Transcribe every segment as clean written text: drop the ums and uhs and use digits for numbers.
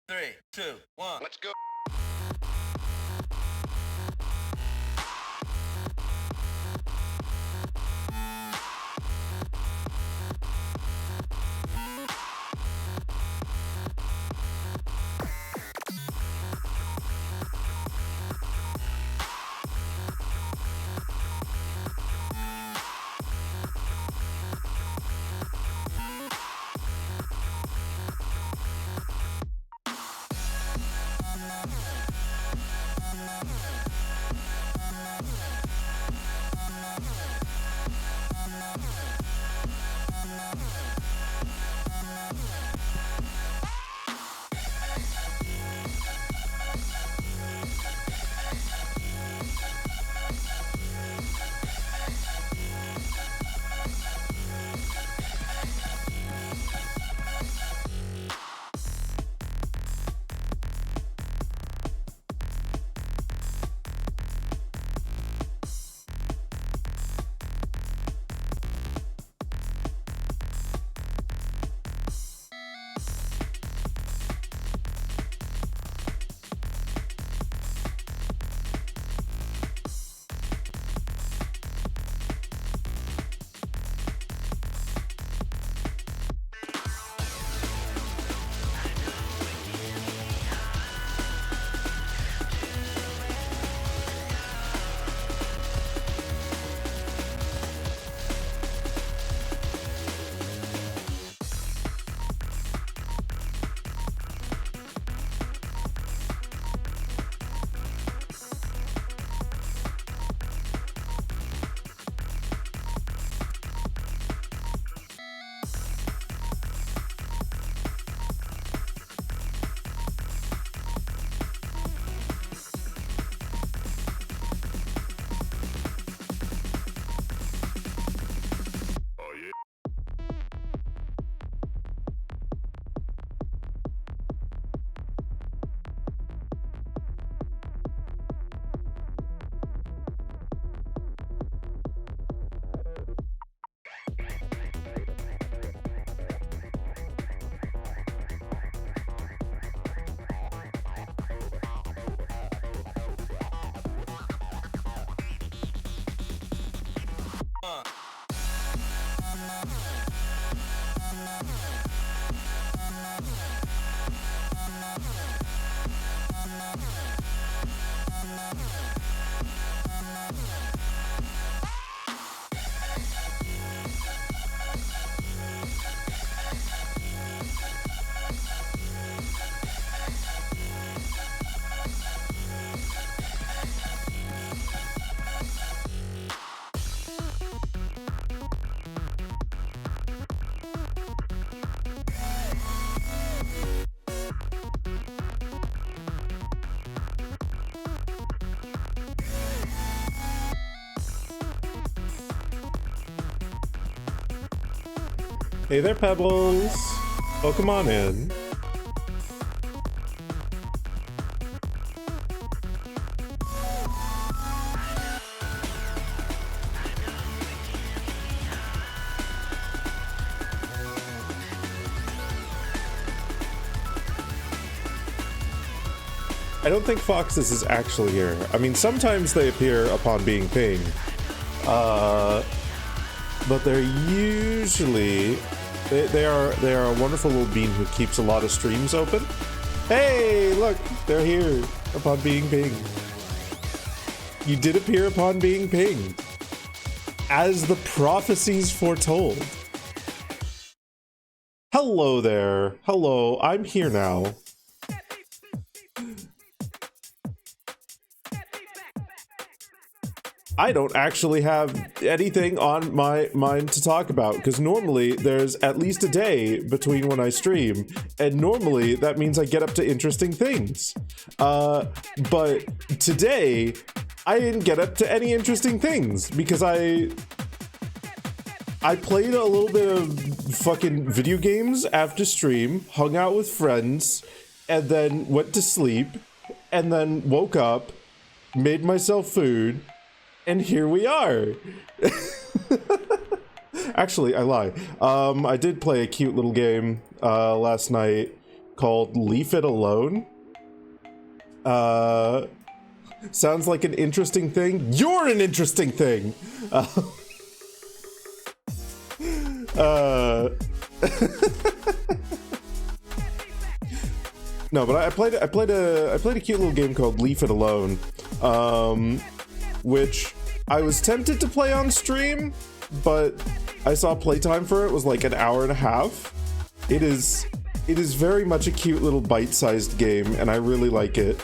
3, 2, 1. Let's go. Hey there, Pebbles! Welcome on in. I don't think Foxes is actually here. I mean, sometimes they appear upon being pinged. But they're usually... They are a wonderful little bean who keeps a lot of streams open. Hey, look! They're here upon being pinged. You did appear upon being pinged. As the prophecies foretold. Hello there. Hello, I'm here now. I don't actually have anything on my mind to talk about, because normally there's at least a day between when I stream, and normally that means I get up to interesting things. But today, I didn't get up to any interesting things, because I played a little bit of fucking video games after stream, hung out with friends, and then went to sleep, and then woke up, made myself food, and here we are. Actually, I lie. I did play a cute little game last night called Leave It Alone. Sounds like an interesting thing. You're an interesting thing. No, but I played a cute little game called Leave It Alone, which I was tempted to play on stream, but I saw playtime for it was like an hour and a half. It is very much a cute little bite-sized game, and I really like it.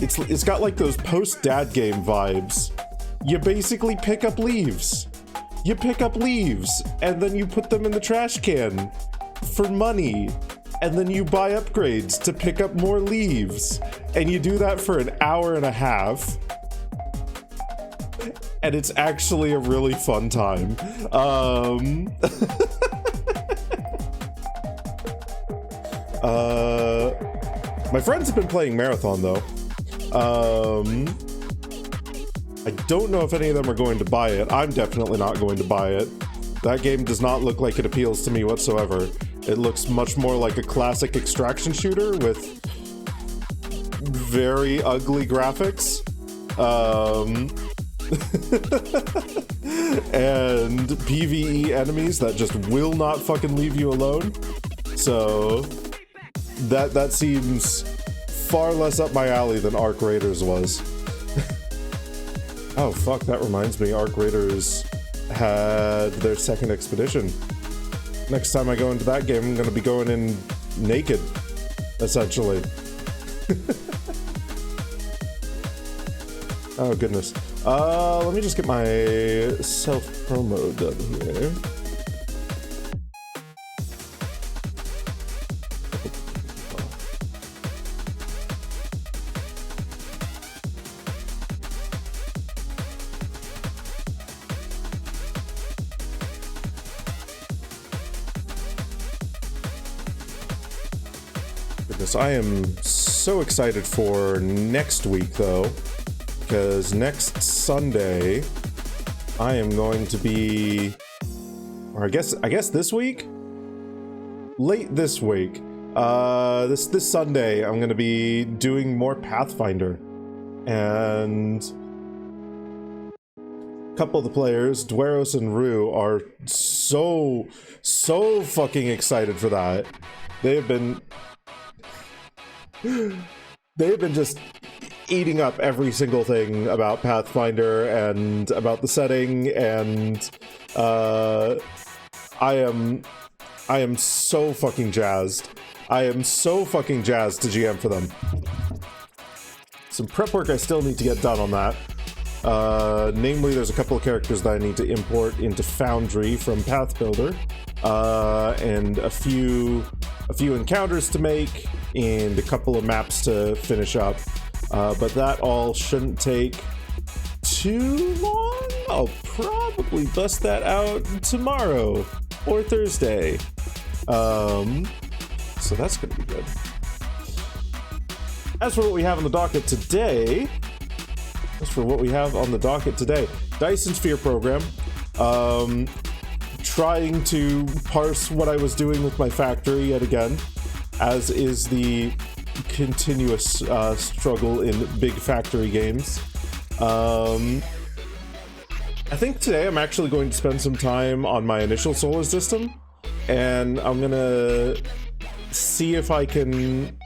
It's got like those post-dad game vibes. You basically pick up leaves. You pick up leaves, and then you put them in the trash can for money, and then you buy upgrades to pick up more leaves, and you do that for an hour and a half, and it's actually a really fun time. My friends have been playing Marathon though. I don't know if any of them are going to buy it. I'm definitely not going to buy it. That game does not look like it appeals to me whatsoever. It looks much more like a classic extraction shooter with very ugly graphics. And PvE enemies that just will not fucking leave you alone. So that seems far less up my alley than Arc Raiders was. Oh fuck, that reminds me, Arc Raiders had their second expedition. Next time I go into that game, I'm gonna be going in naked, essentially. Oh goodness. Let me just get my self-promo done here. Goodness, I am so excited for next week though, because next Sunday I am going to be, or I guess this week? Late this week. This Sunday I'm going to be doing more Pathfinder, and a couple of the players, Dweros and Rue, are so fucking excited for that. They've been just eating up every single thing about Pathfinder and about the setting, and I am so fucking jazzed. I am so fucking jazzed to GM for them. Some prep work I still need to get done on that. Namely, there's a couple of characters that I need to import into Foundry from Pathbuilder, and a few encounters to make, and a couple of maps to finish up. But that all shouldn't take too long. I'll probably bust that out tomorrow or Thursday. So that's gonna be good. As for what we have on the docket today, Dyson Sphere program. Trying to parse what I was doing with my factory yet again, as is the continuous struggle in big factory games. I think today I'm actually going to spend some time on my initial solar system, and I'm gonna see if I can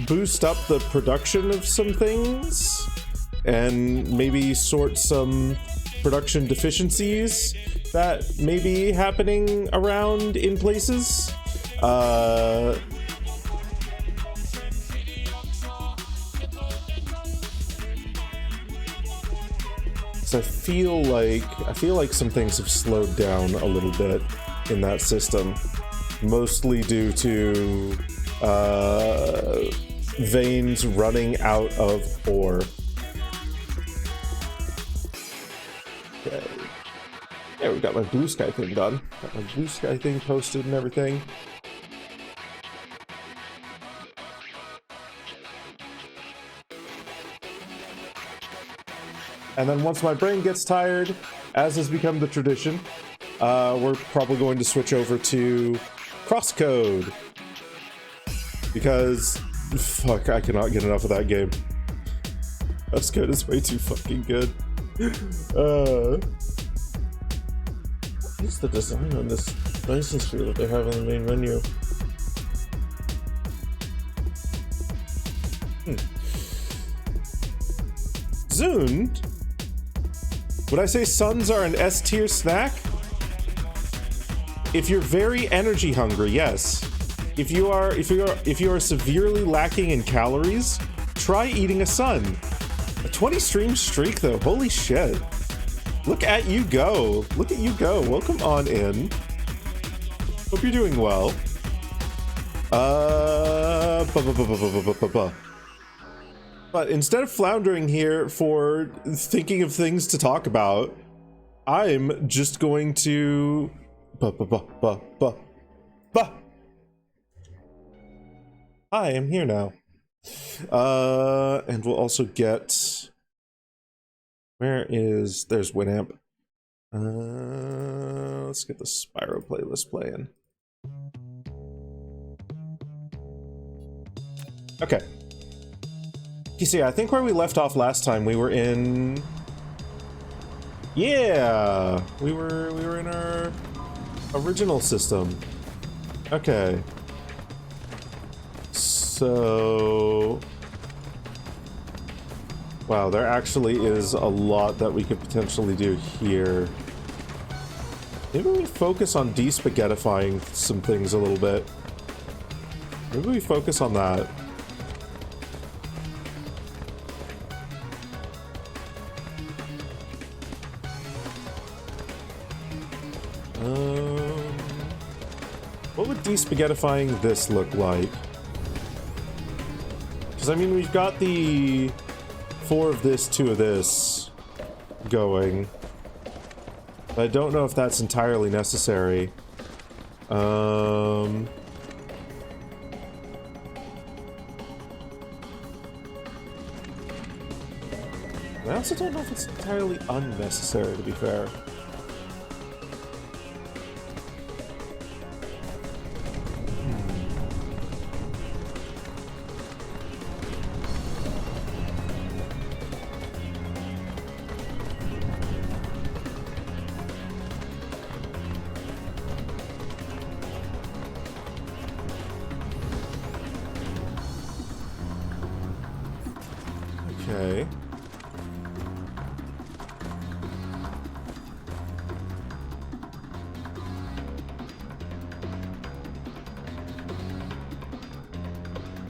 boost up the production of some things and maybe sort some production deficiencies that may be happening around in places. So I feel like some things have slowed down a little bit in that system, mostly due to veins running out of ore. Okay. Yeah, we've got my blue sky thing done. Got my blue sky thing posted and everything. And then once my brain gets tired, as has become the tradition, we're probably going to switch over to crosscode. Because, fuck, I cannot get enough of that game. Crosscode is way too fucking good. What's the design on this license fee that they have on the main menu? Zune? Would I say Suns are an S-tier snack? If you're very energy hungry, yes. If you are severely lacking in calories, try eating a Sun. A 20 stream streak though, holy shit. Look at you go. Look at you go. Welcome on in. Hope you're doing well. But instead of floundering here for thinking of things to talk about, I'm just going to Hi, I'm here now. And we'll also get there's Winamp. Let's get the Spyro playlist playing. Okay. You see, I think where we left off last time, we were in... Yeah! We were in our original system. Okay. So... Wow, there actually is a lot that we could potentially do here. Maybe we focus on de-spaghettifying some things a little bit. Maybe we focus on that. What would de-spaghettifying this look like? Because, I mean, we've got the 4 of this, 2 of this going. But I don't know if that's entirely necessary. I also don't know if it's entirely unnecessary, to be fair. Okay.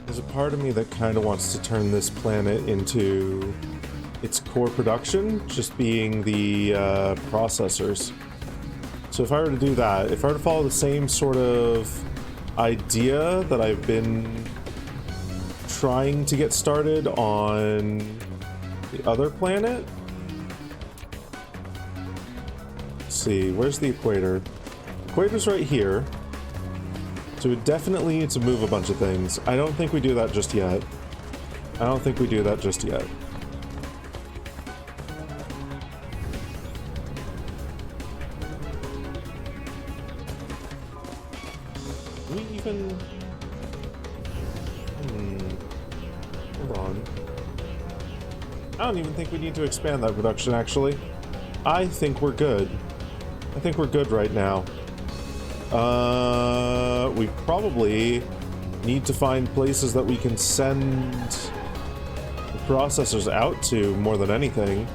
There's a part of me that kind of wants to turn this planet into its core production, just being the processors. So if I were to do that, if I were to follow the same sort of idea that I've been trying to get started on the other planet. Let's see, where's the equator? Equator's right here. So we definitely need to move a bunch of things. I don't think we do that just yet. I don't think we do that just yet. Do we even... Hold on. I don't even think we need to expand that production, actually. I think we're good. I think we're good right now. We probably need to find places that we can send the processors out to more than anything.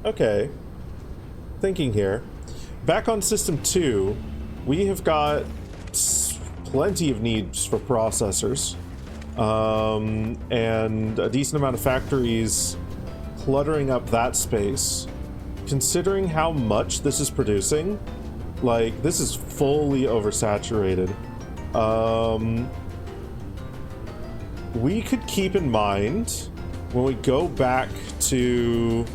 Okay. Thinking here. Back on System 2, we have got plenty of needs for processors. And a decent amount of factories cluttering up that space. Considering how much this is producing, like, this is fully oversaturated. We could keep in mind when we go back to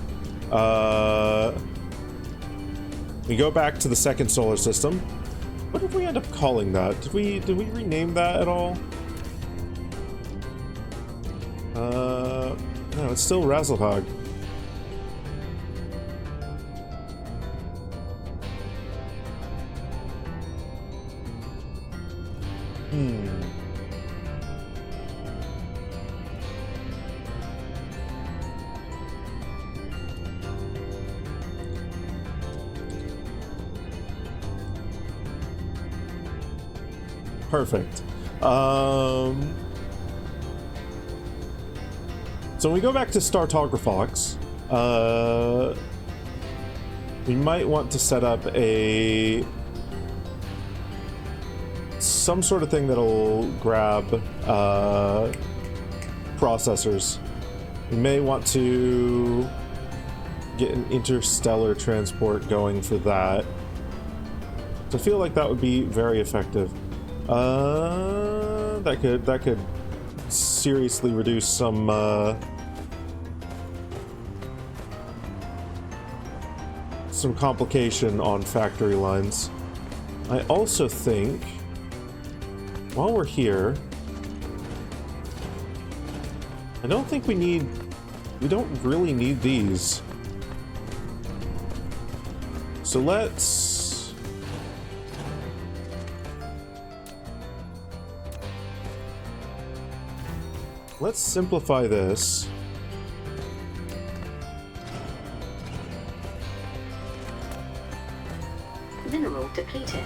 We go back to the second solar system. What did we end up calling that? Did we rename that at all? No, it's still Razzlehog. Perfect. So when we go back to Startographox, we might want to set up some sort of thing that'll grab processors. We may want to get an interstellar transport going for that. So I feel like that would be very effective. That could seriously reduce some complication on factory lines. I also think, while we're here, I don't think we don't really need these. So let's simplify this. Mineral depleted.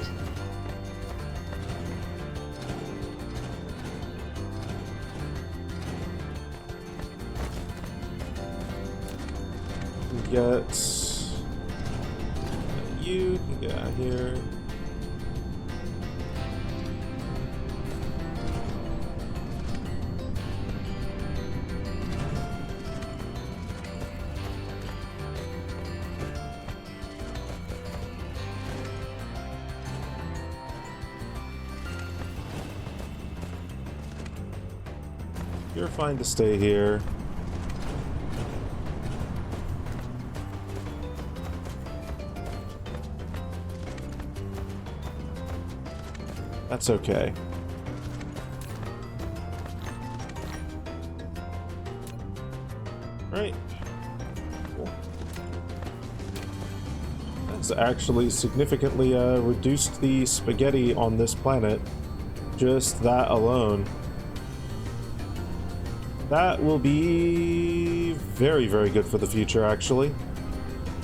You can get out of here. You're fine to stay here. That's okay. Right. Cool. That's actually significantly reduced the spaghetti on this planet. Just that alone. That will be very, very good for the future, actually.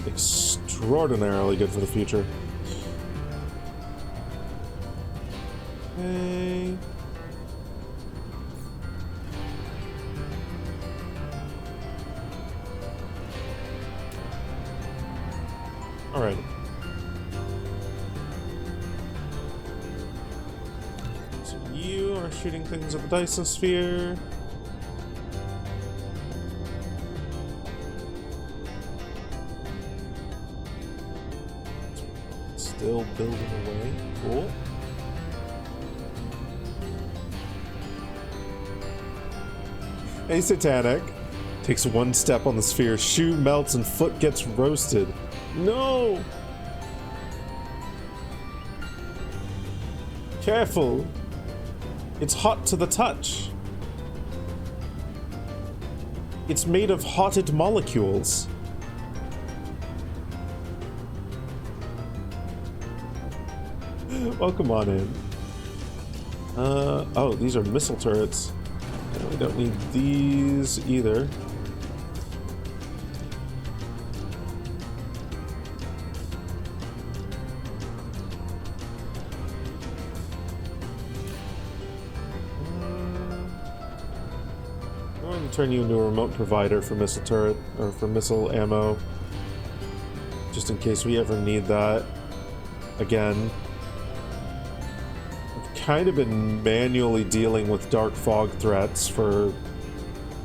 Extraordinarily good for the future. Okay. Alright. So you are shooting things at the Dyson Sphere. Still building away. Cool. Hey, Satanic. Takes one step on the sphere, shoe melts and foot gets roasted. No! Careful. It's hot to the touch. It's made of hotted molecules. Welcome on in. Oh, these are missile turrets. We don't need these either. I'm going to turn you into a remote provider for missile turret, or for missile ammo. Just in case we ever need that again. Kind of been manually dealing with dark fog threats for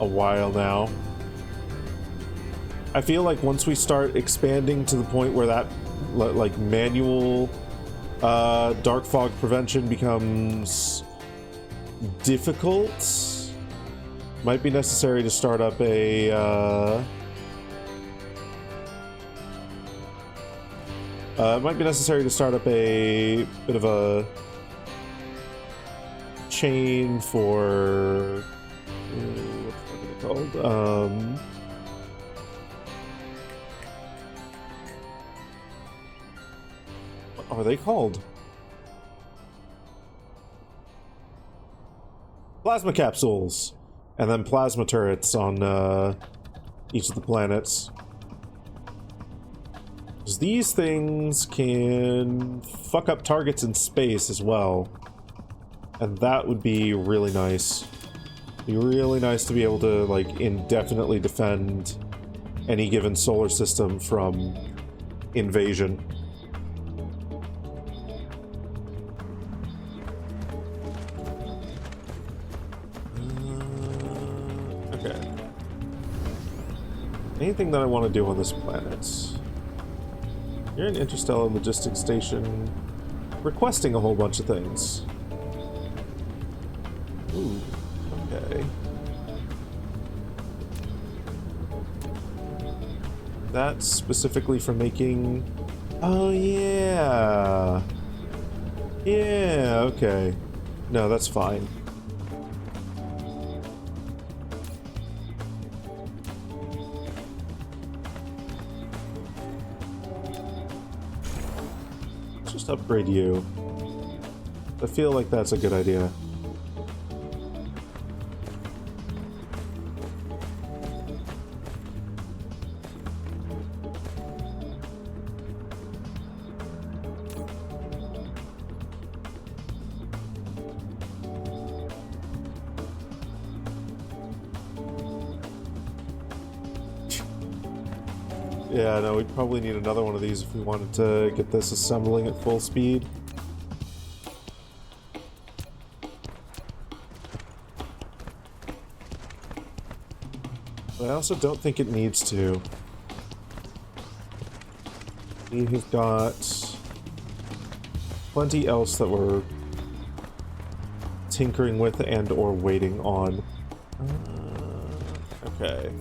a while now. I feel like once we start expanding to the point where that like manual dark fog prevention becomes difficult, might be necessary to start up a It might be necessary to start up a bit of a chain for what's it called? What are they called? Plasma capsules, and then plasma turrets on each of the planets. Because these things can fuck up targets in space as well. And that would be really nice. Be really nice to be able to, like, indefinitely defend any given solar system from invasion. Okay. Anything that I want to do on this planet? You're an interstellar logistics station requesting a whole bunch of things. Ooh, okay. That's specifically for making... Oh, yeah. Yeah, okay. No, that's fine. Let's just upgrade you. I feel like that's a good idea. Yeah, no, we'd probably need another one of these if we wanted to get this assembling at full speed. But I also don't think it needs to. We have got plenty else that we're tinkering with and or waiting on. Okay.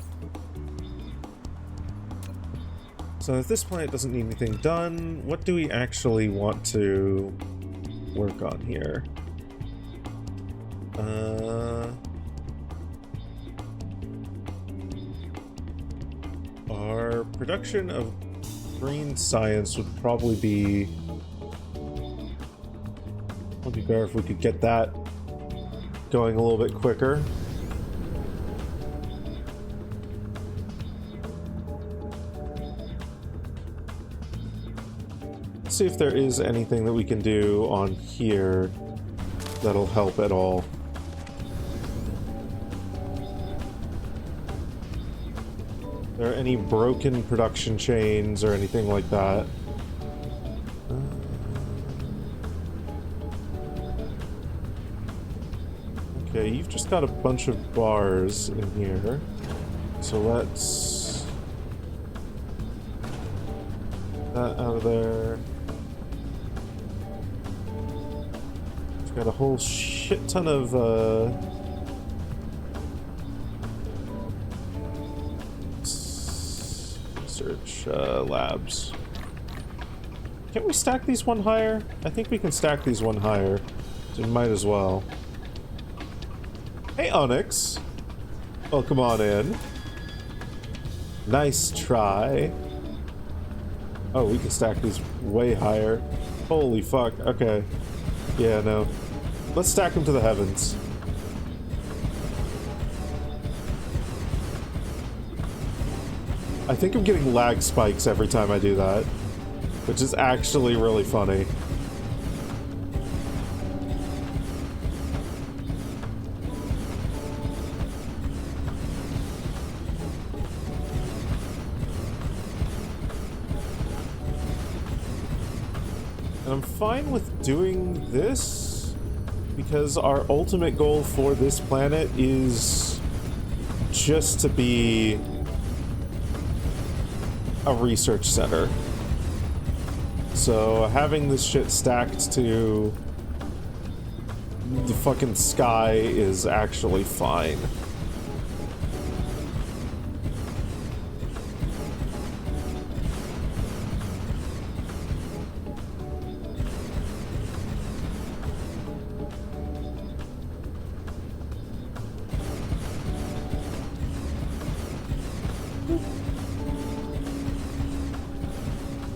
So if this planet doesn't need anything done, what do we actually want to work on here? Our production of green science would probably be... Would be better if we could get that going a little bit quicker. See if there is anything that we can do on here that'll help at all. Are there any broken production chains or anything like that? Okay, you've just got a bunch of bars in here. So let's... get that out of there. Got a whole shit ton of research labs. Can't we stack these one higher? I think we can stack these one higher, so we might as well. Hey, Onyx. Welcome on in. Nice try. Oh, we can stack these way higher. Holy fuck. Okay. Yeah, no. Let's stack them to the heavens. I think I'm getting lag spikes every time I do that, which is actually really funny. And I'm fine with doing this because our ultimate goal for this planet is just to be a research center. So having this shit stacked to the fucking sky is actually fine.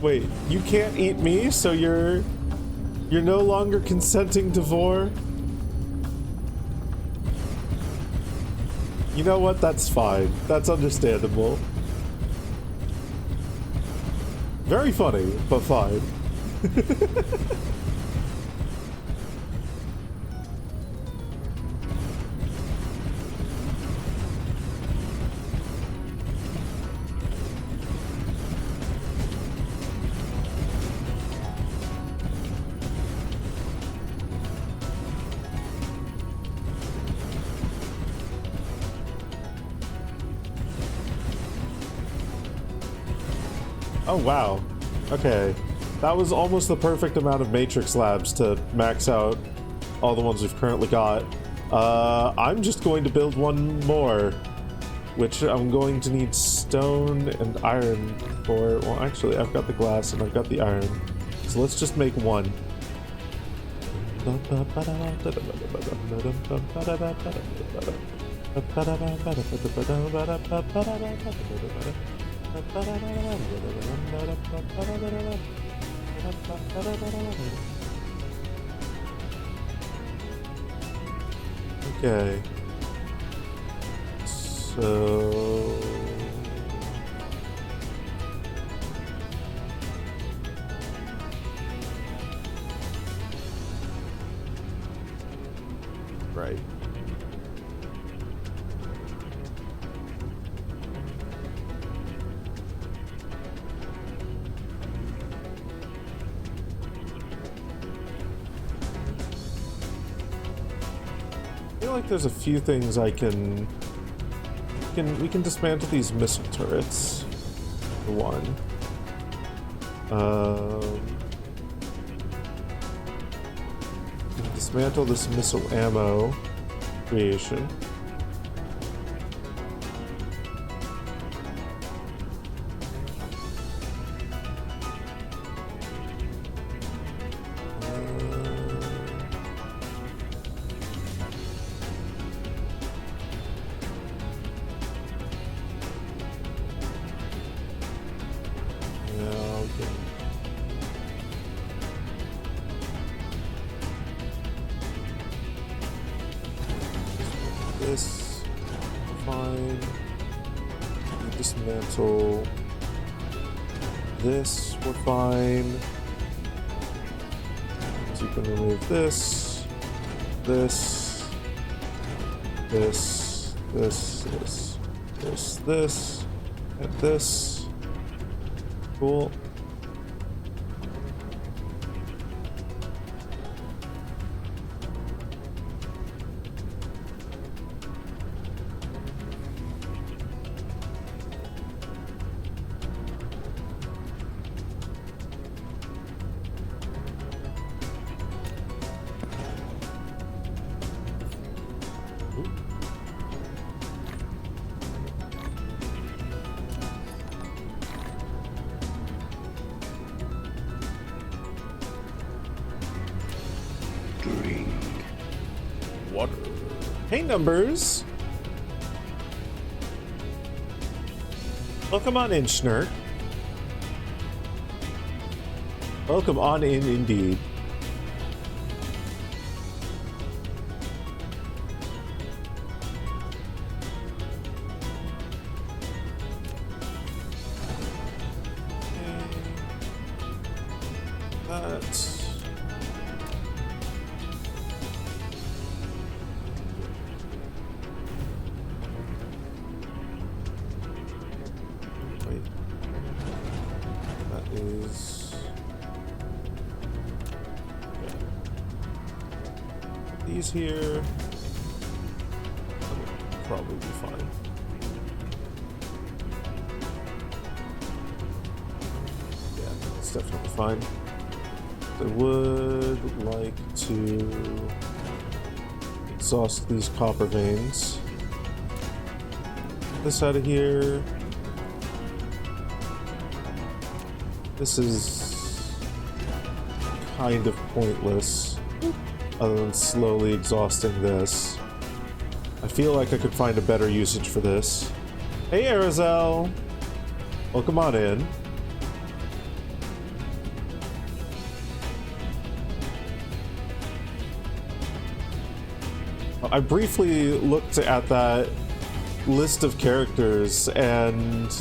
Wait, you can't eat me, so you're no longer consenting to vor? You know what? That's fine. That's understandable. Very funny, but fine. Oh, wow. Okay. That was almost the perfect amount of Matrix Labs to max out all the ones we've currently got. I'm just going to build one more, which I'm going to need stone and iron for. Well, actually, I've got the glass and I've got the iron. So let's just make one. Okay. So... Right. I feel like there's a few things I can... We can dismantle these missile turrets. For one. Dismantle this missile ammo creation. This, fine. Dismantle this, we're fine. So you can remove this, this, this, this, this, this, this, and this. Cool. Water. Hey, Numbers. Welcome on in, Schnurk. Welcome on in, indeed. These here probably be fine. Yeah, it's definitely fine. I would like to exhaust these copper veins. This out of here. This is kind of pointless, other than slowly exhausting this. I feel like I could find a better usage for this. Hey, Arizel! Welcome on in. I briefly looked at that list of characters and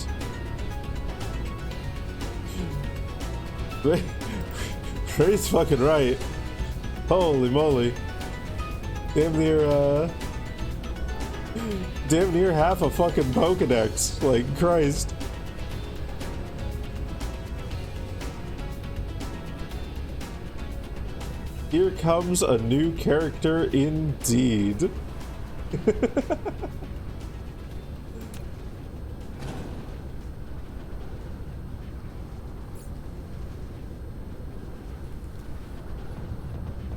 Ray's fucking right. Holy moly. Damn near half a fucking Pokedex. Like, Christ. Here comes a new character indeed.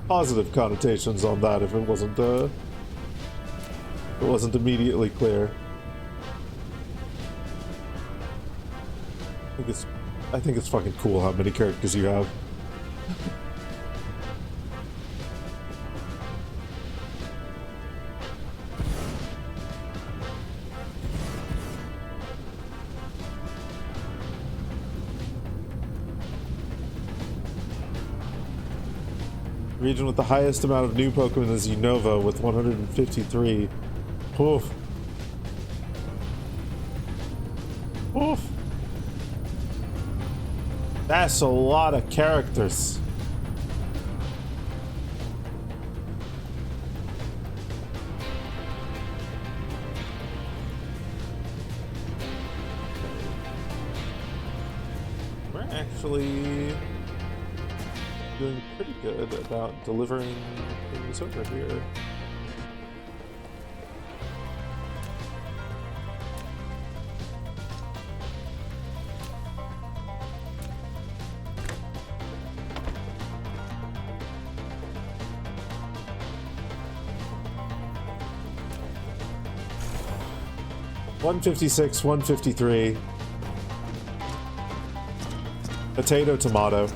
Positive connotations on that if it wasn't immediately clear. I think it's fucking cool how many characters you have. Region with the highest amount of new Pokemon is Unova with 153. Oof. Oof. That's a lot of characters. We're actually doing pretty good about delivering things over here. $156, $153. Potato, tomato.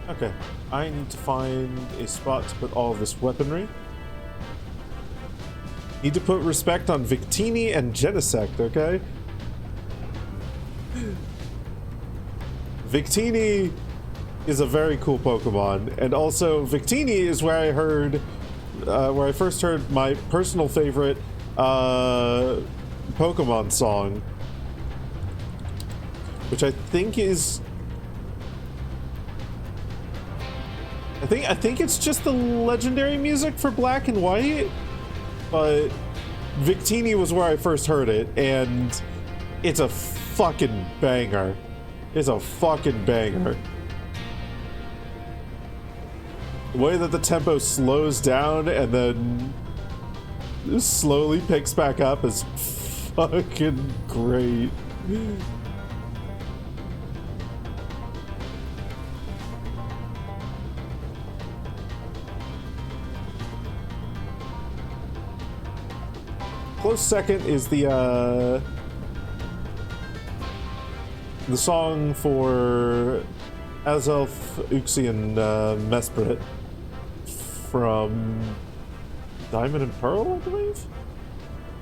Okay, I need to find a spot to put all of this weaponry. Need to put respect on Victini and Genesect, okay? Victini is a very cool Pokemon, and also Victini is where I heard, where I first heard my personal favorite Pokemon song, which I think is. I think it's just the legendary music for Black and White, but Victini was where I first heard it, and it's a fucking banger. It's a fucking banger. The way that the tempo slows down and then slowly picks back up is fucking great. Close second is the song for Azelf, Uxie, and Mesprit from Diamond and Pearl, I believe?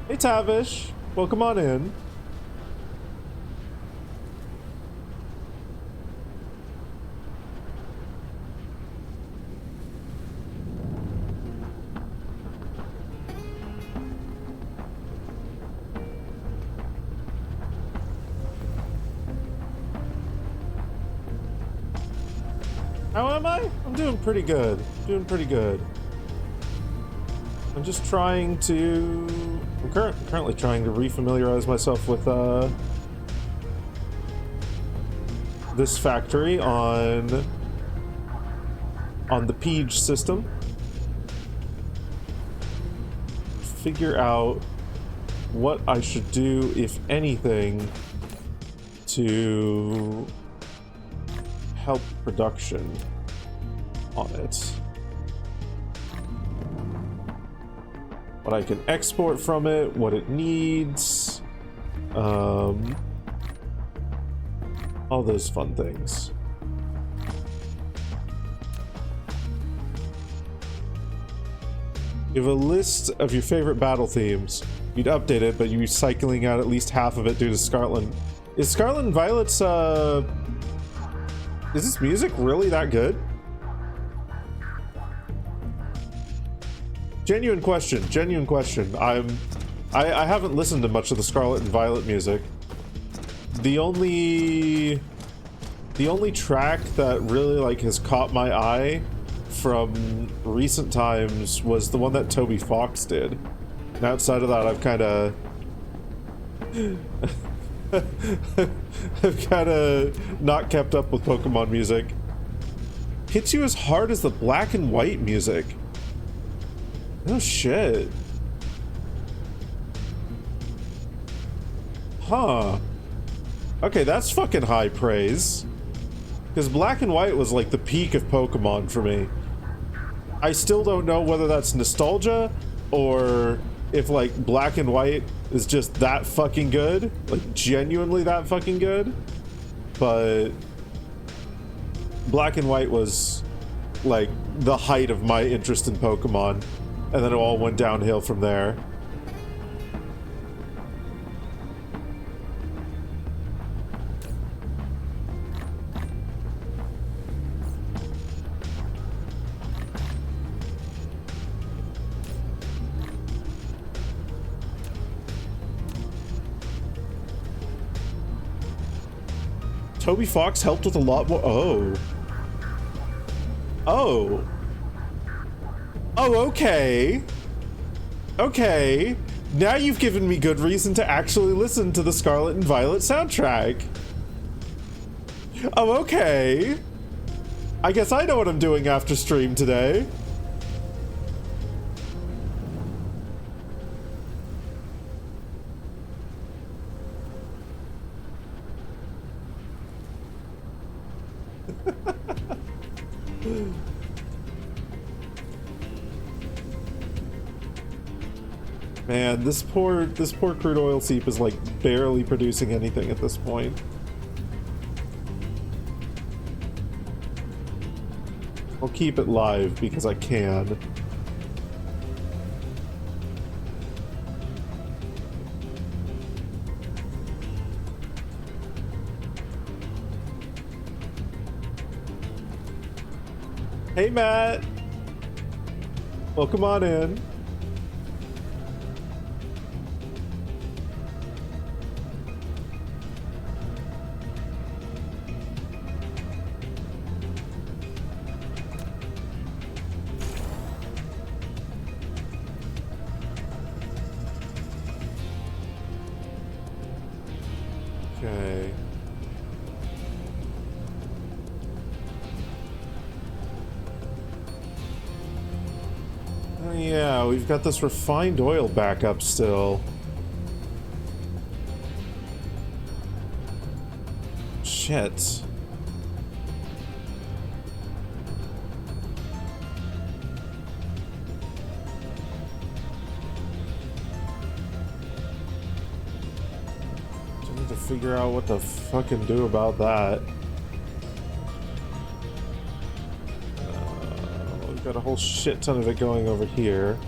Hey Tavish, welcome on in. How am I? I'm doing pretty good. Doing pretty good. I'm just trying to... I'm currently trying to refamiliarize myself with this factory on the Peach system. Figure out what I should do, if anything, to help production on it. What I can export from it, what it needs, all those fun things. You have a list of your favorite battle themes. You'd update it, but you're cycling out at least half of it due to Scarlet. Is Scarlet and Violet's, is this music really that good? Genuine question, genuine question. I haven't listened to much of the Scarlet and Violet music. The only track that really like has caught my eye from recent times was the one that Toby Fox did. And outside of that, I've kind of not kept up with Pokemon music. Hits you as hard as the black and white music. Oh shit. Huh. Okay, that's fucking high praise. Because black and white was like the peak of Pokemon for me. I still don't know whether that's nostalgia or if like black and white is just that fucking good. Like genuinely that fucking good. But black and white was like the height of my interest in Pokemon. And then it all went downhill from there. Toby Fox helped with a lot more. Oh. Oh. Oh, okay. Okay. Now you've given me good reason to actually listen to the Scarlet and Violet soundtrack. Oh, okay. I guess I know what I'm doing after stream today. Man, this poor crude oil seep is like barely producing anything at this point. I'll keep it live because I can. Hey Matt! Welcome on in. Okay. Oh yeah, we've got this refined oil backup still. Shit. I need to figure out what to fucking do about that. Got a whole shit ton of it going over here.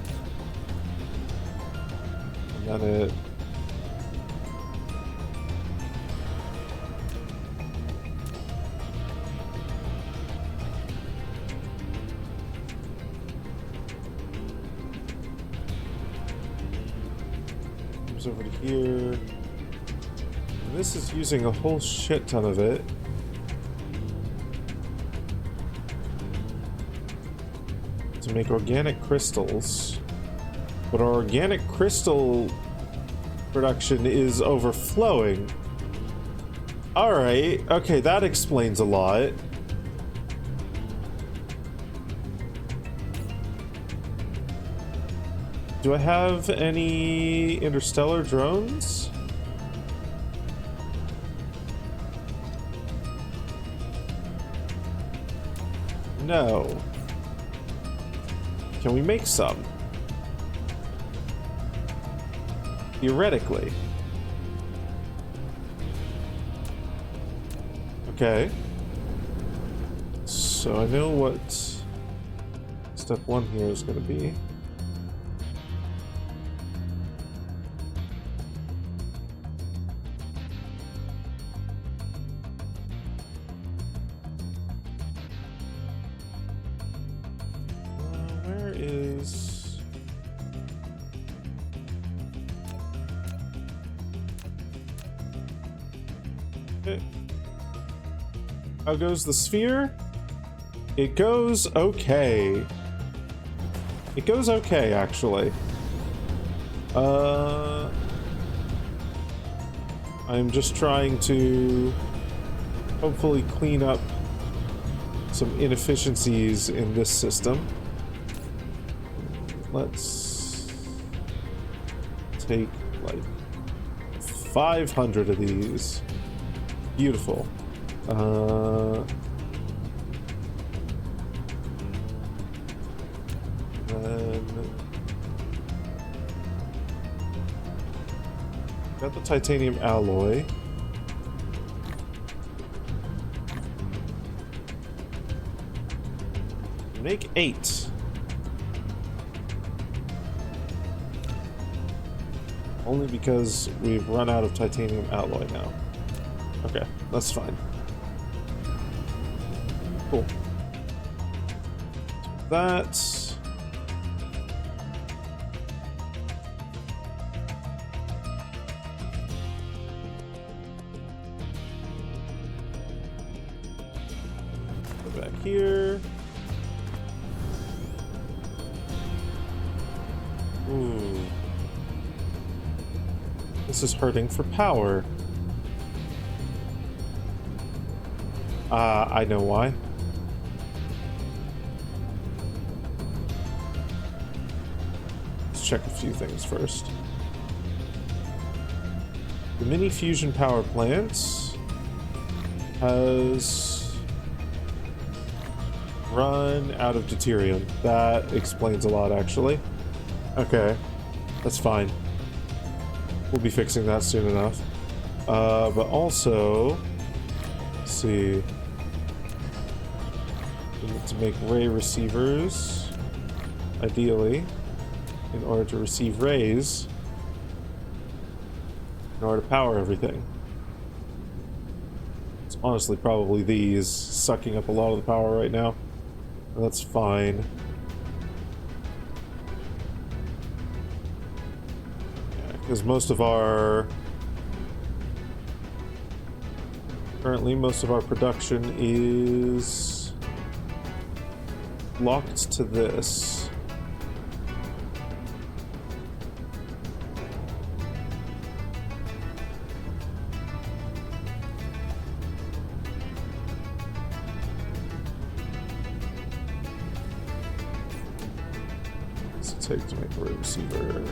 And then it... comes over to here. And this is using a whole shit ton of it. To make organic crystals, but our organic crystal production is overflowing. All right, okay, that explains a lot. Do I have any interstellar drones? No. Can we make some? Theoretically. Okay. So I know what step one here is going to be. Where is... Okay. How goes the sphere? It goes okay. It goes okay, actually. I'm just trying to hopefully clean up some inefficiencies in this system. Let's take like 500 of these. Beautiful. Then got the titanium alloy. Make 8. Only because we've run out of titanium alloy now. Okay, that's fine. Cool. That. Go back here. Ooh. This is hurting for power. I know why. Let's check a few things first. The mini fusion power plant has run out of deuterium. That explains a lot, actually. Okay, that's fine. We'll be fixing that soon enough. But also, let's see. We need to make ray receivers, ideally, in order to receive rays, in order to power everything. It's honestly probably these sucking up a lot of the power right now. That's fine. Because most of our... Currently, most of our production is locked to this. What's it take to make a ray receiver?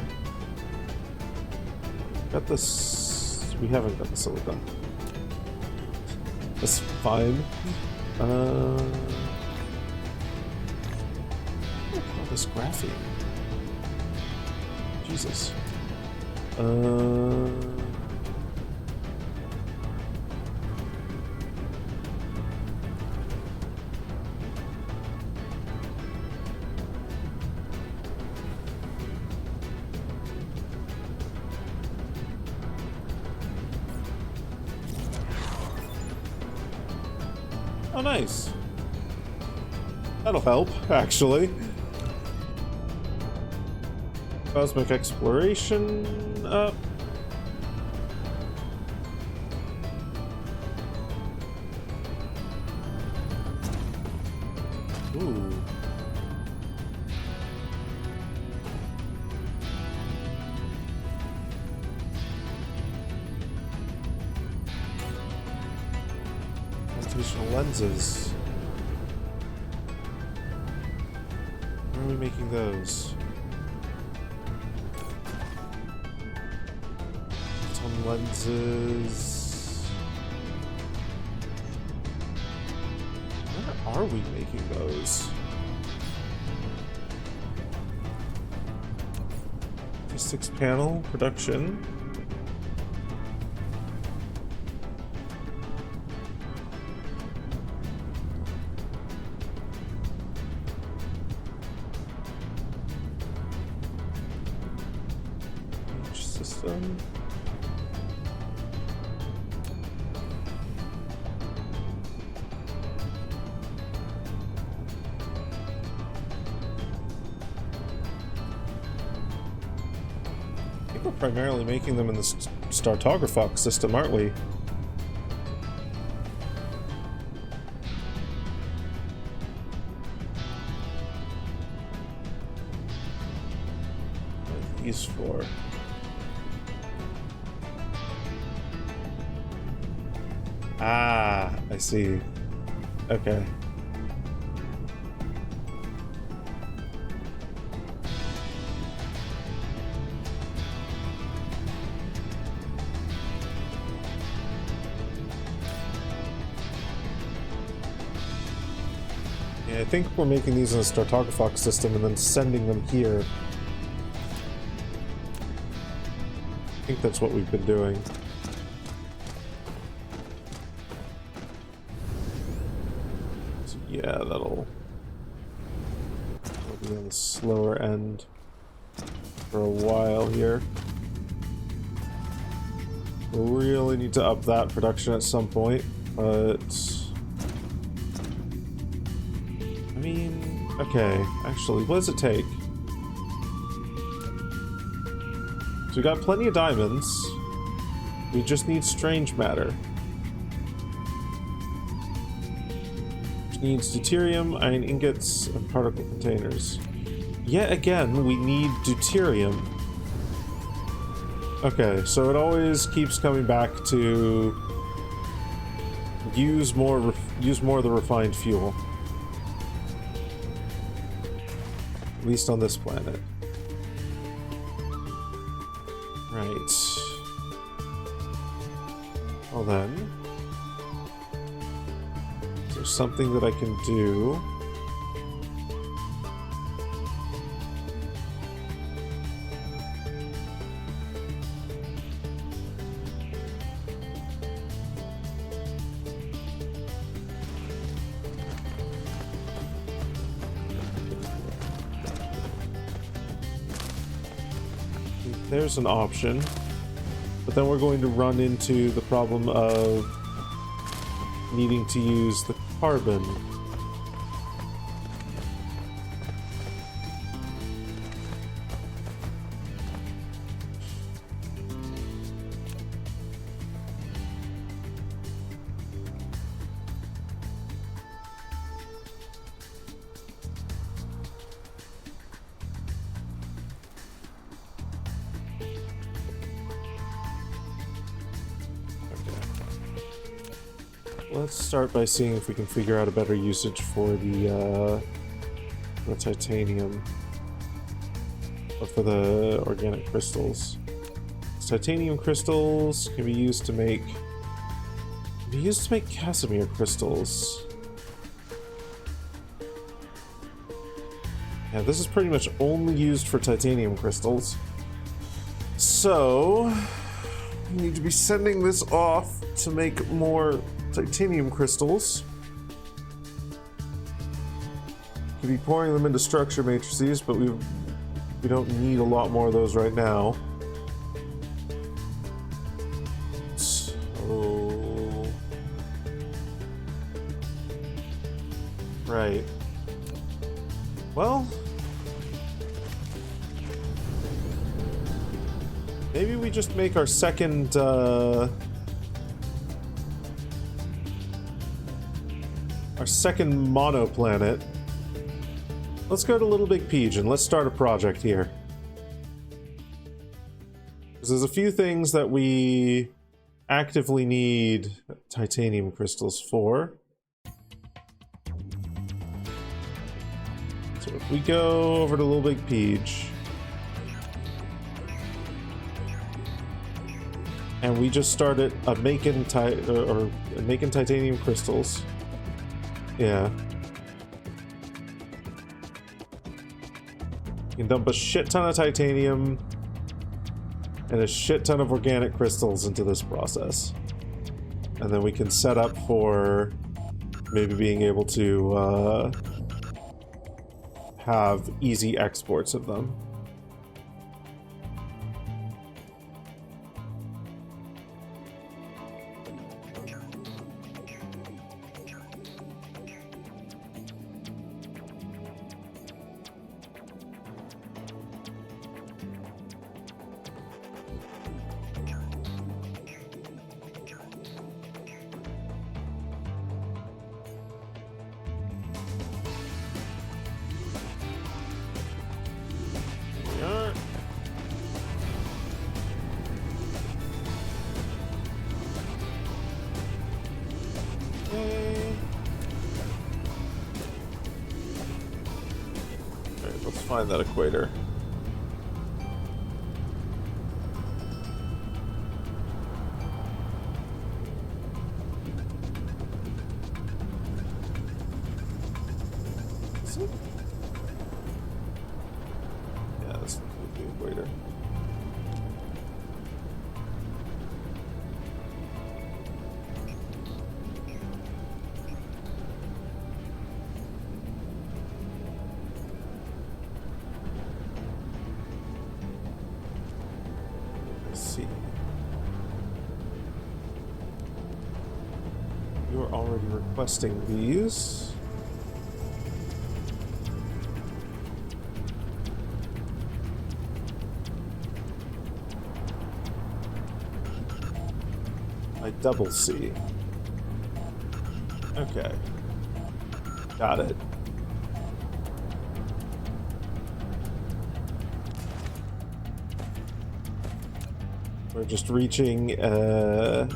Got this. We haven't got the silicon. That's fine. Oh, this graphene. Jesus. Oh, nice. That'll help, actually. Cosmic exploration up. Ooh. Gravitational lenses. Where are we making those? Some lenses. Where are we making those? Six-panel production. System. think we're primarily making them in the Startographox system, aren't we? What are these for? Ah, I see. Okay. Yeah, I think we're making these in a Startographox system and then sending them here. I think that's what we've been doing. So yeah, that'll be on the slower end for a while here. We'll really need to up that production at some point, but... I mean, okay, actually, what does it take? So we got plenty of diamonds. We just need strange matter. Which needs deuterium, iron ingots, and particle containers. Yet again, we need deuterium. Okay, so it always keeps coming back to use more of the refined fuel. At least on this planet. Right. Well then, is there something that I can do? There's an option, but then we're going to run into the problem of needing to use the carbon. Let's start by seeing if we can figure out a better usage for the titanium, or for the organic crystals. Titanium crystals can be used to make Casimir crystals. Yeah, this is pretty much only used for titanium crystals. So we need to be sending this off to make more titanium crystals. Could be pouring them into structure matrices, but we don't need a lot more of those right now. So right. Well, maybe we just make our second mono planet. Let's go to Little Big Peach and let's start a project here. Because there's a few things that we actively need titanium crystals for. So if we go over to Little Big Peach and we just started making titanium crystals. Yeah. You can dump a shit ton of titanium and a shit ton of organic crystals into this process. And then we can set up for maybe being able to have easy exports of them. Okay. Alright, let's find that equator. Is it? Yeah, this looks like the equator. Let's see. You're already requesting these. I double C. Okay. Got it. We're just reaching a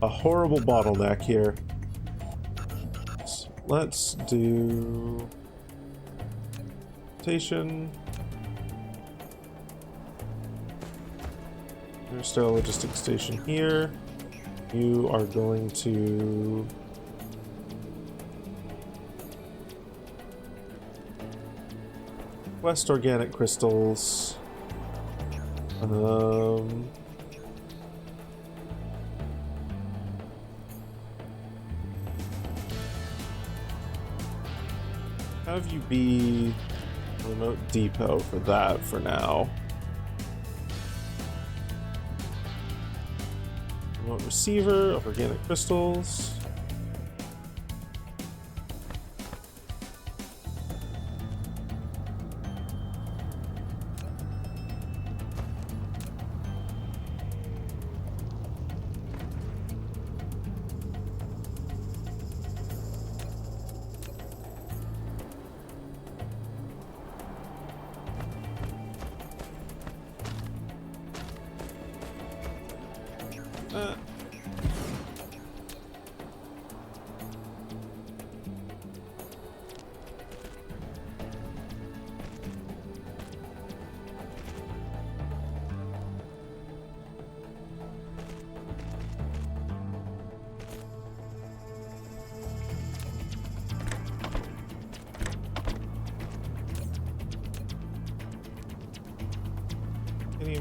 horrible bottleneck here. So let's do rotation. There's still a logistics station here. You are going to West organic crystals. Have you be a remote depot for that for now. Remote receiver of organic crystals.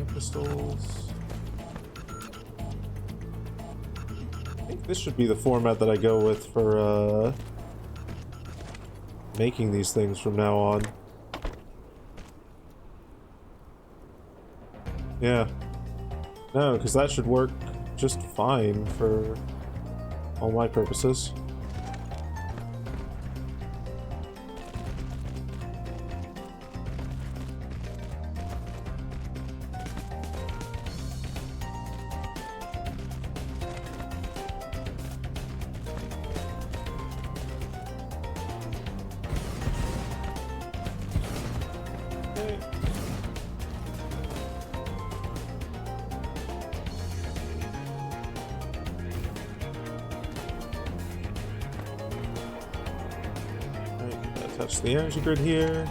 Crystals. I think this should be the format that I go with for making these things from now on. Yeah. No, because that should work just fine for all my purposes. Touch the energy grid here.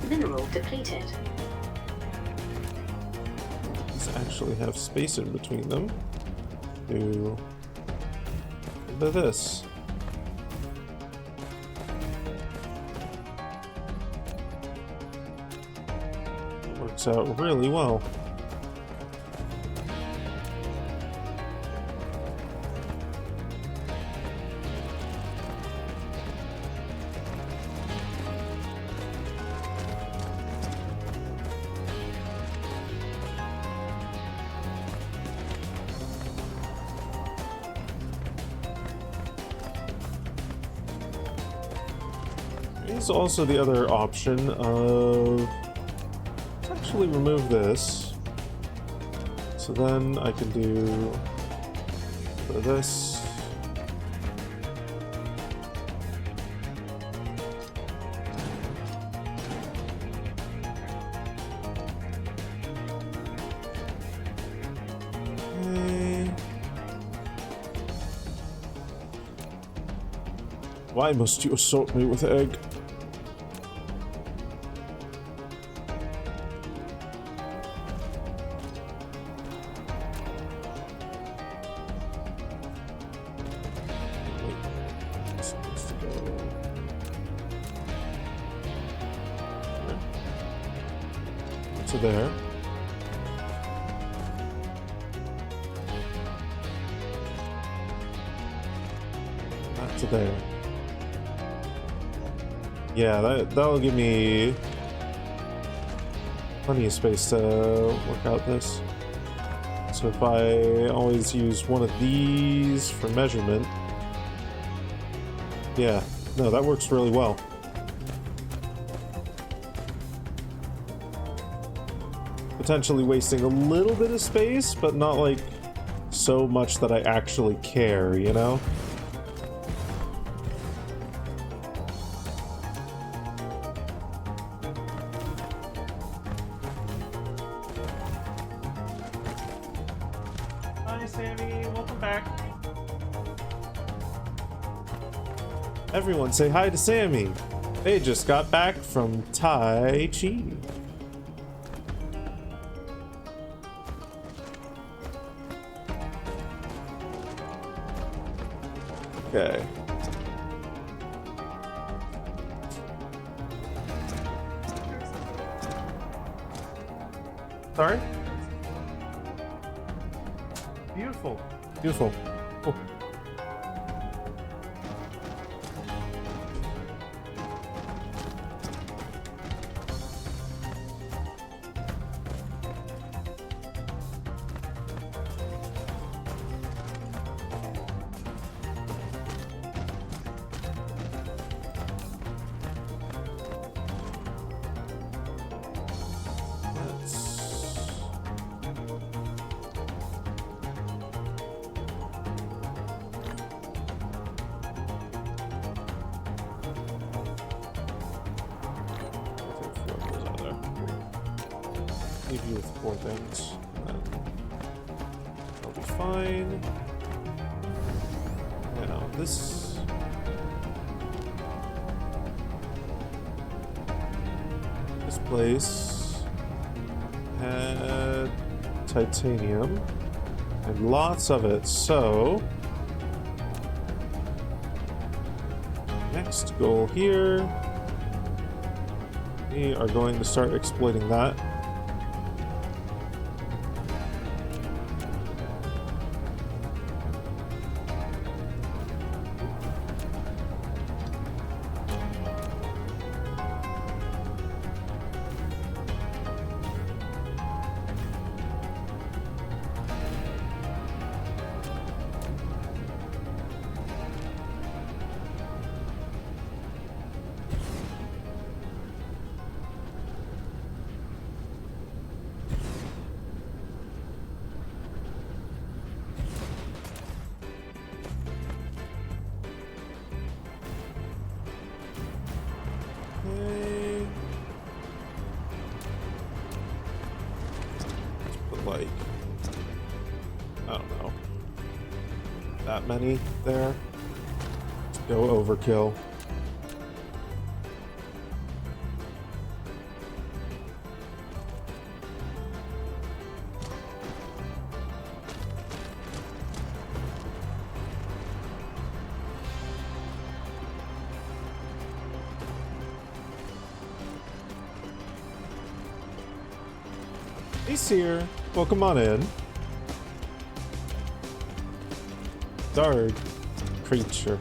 Mineral depleted. These actually have space in between them. Do this. It works out really well. There's also the other option of let's actually remove this. So then I can do this. Okay. Why must you assault me with egg? To there. Not to there. Yeah, that'll give me plenty of space to work out this. So if I always use one of these for measurement, yeah, no, that works really well. Potentially wasting a little bit of space, but not like so much that I actually care, you know? Hi, Sammy. Welcome back. Everyone say hi to Sammy. They just got back from Tai Chi. Okay. Sorry? Beautiful. Beautiful. Cool. Leave you with 4 things, and then I'll be fine. Now this place had titanium and lots of it, so next goal here, we are going to start exploiting that. Like, I don't know, that many there. Let's go overkill. He's here. Welcome on in. Dark creature.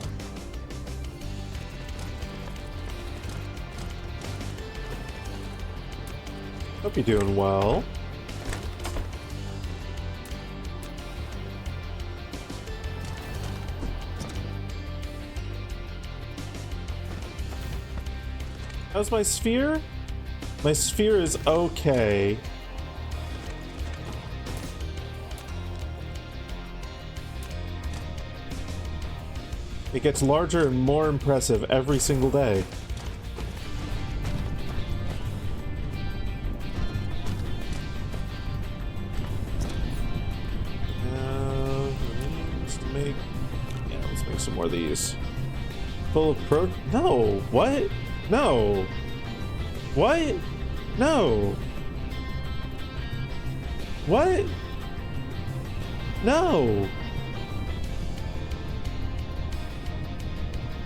Hope you're doing well. How's my sphere? My sphere is okay. It gets larger and more impressive every single day. Let's make some more of these. Full of pro. No. What? No. What? No. What? No.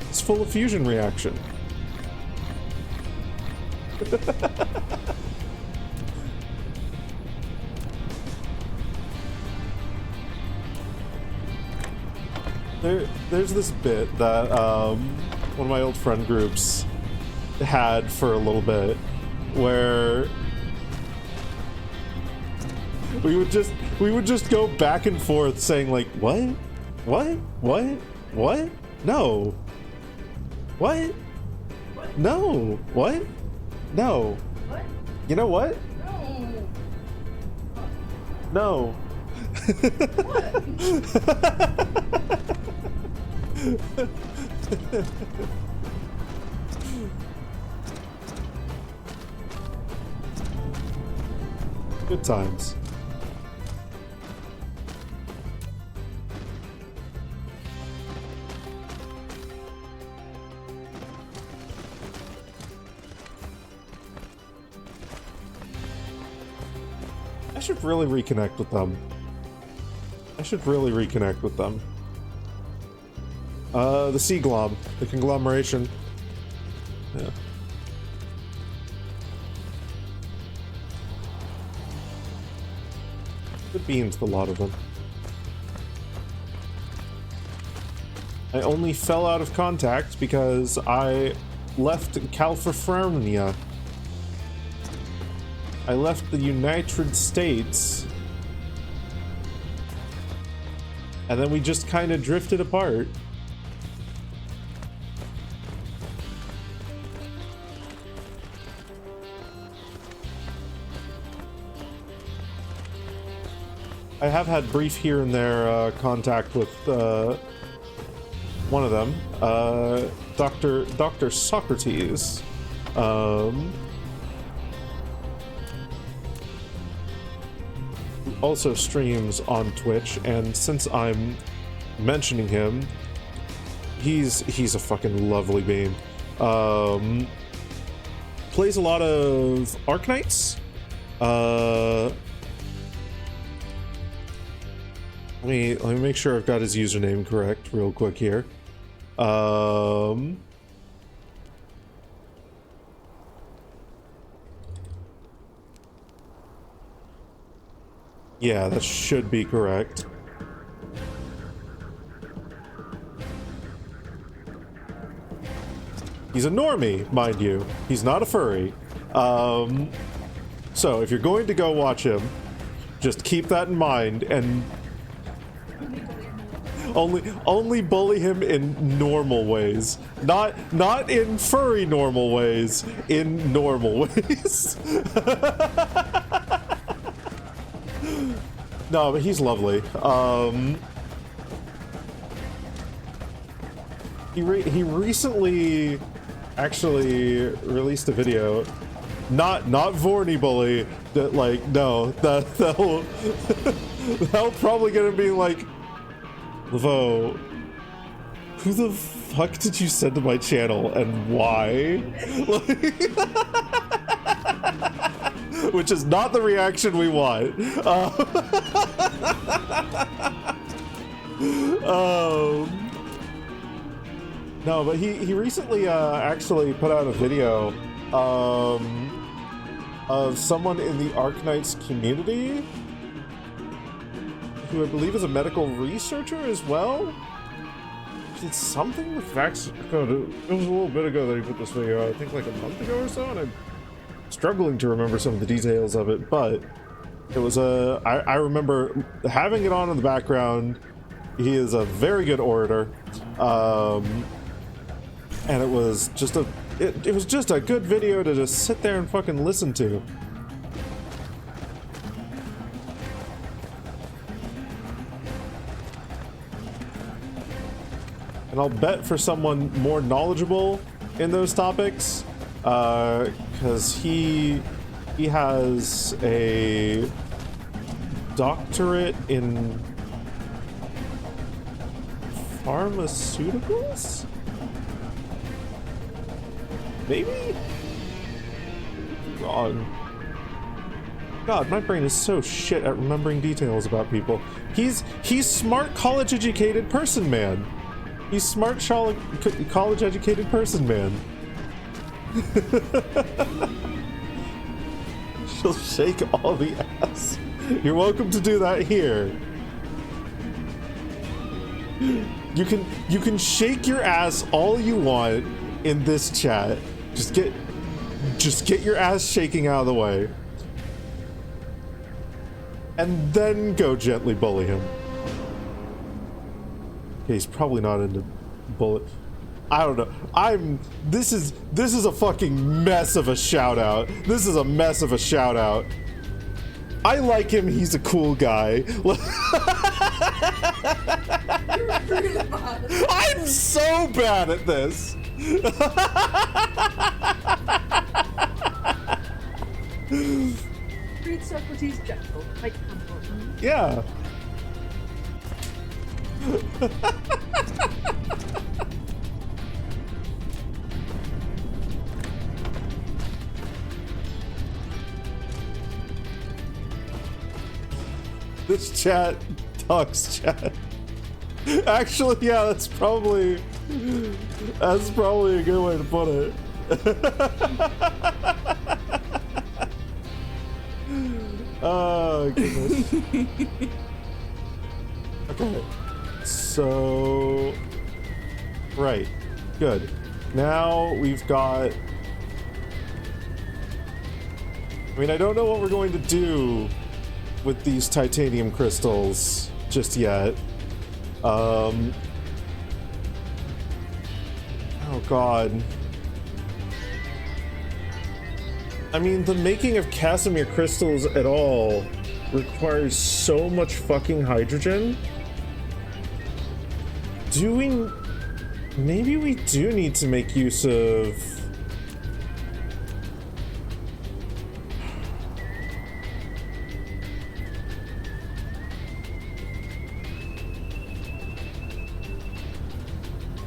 It's full of fusion reaction. There's this bit that one of my old friend groups had for a little bit, where we would just go back and forth saying like, what, no, what, no, what, no, What? you know what, No. no. Good times. I should really reconnect with them. The sea glob, the conglomeration. Yeah. Good beans, the lot of them. I only fell out of contact because I left California. I left the United States. And then we just kind of drifted apart. I have had brief here and there contact with one of them, Dr. Socrates. Who also streams on Twitch, and since I'm mentioning him, he's a fucking lovely bean. Plays a lot of Arknights. Let me make sure I've got his username correct real quick here. Yeah, that should be correct. He's a normie, mind you. He's not a furry. So if you're going to go watch him, just keep that in mind and only bully him in normal ways. Not in furry normal ways, in normal ways. No, but he's lovely. He recently actually released a video, not Vorny bully, that like, no, that'll probably gonna be like, Laveau, who the fuck did you send to my channel and why? Which is not the reaction we want. No, but he recently actually put out a video of someone in the Arknights community who I believe is a medical researcher as well. Did something with vaccine. It was a little bit ago that he put this video out, I think like a month ago or so, and I'm struggling to remember some of the details of it, but it was I remember having it on in the background. He is a very good orator, and it was just a good video to just sit there and fucking listen to. And I'll bet for someone more knowledgeable in those topics, because he has a doctorate in pharmaceuticals? Maybe? Wrong. God, my brain is so shit at remembering details about people. He's smart, college-educated person man. He's smart, college-educated person man. She'll shake all the ass. You're welcome to do that here. You can shake your ass all you want in this chat. Just get your ass shaking out of the way. And then go gently bully him. Okay, he's probably not into bullet. I don't know. This is a fucking mess of a shout out. This is a mess of a shout out. I like him, he's a cool guy. I'm so bad at this. Read Socrates gentle, like Hamilton. Yeah. This chat talks chat. Actually, yeah, that's probably a good way to put it. Oh, goodness. Okay. So... Right. Good. Now we've got... I mean, I don't know what we're going to do with these titanium crystals just yet. Oh, God. I mean, the making of Casimir crystals at all requires so much fucking hydrogen. Maybe we do need to make use of...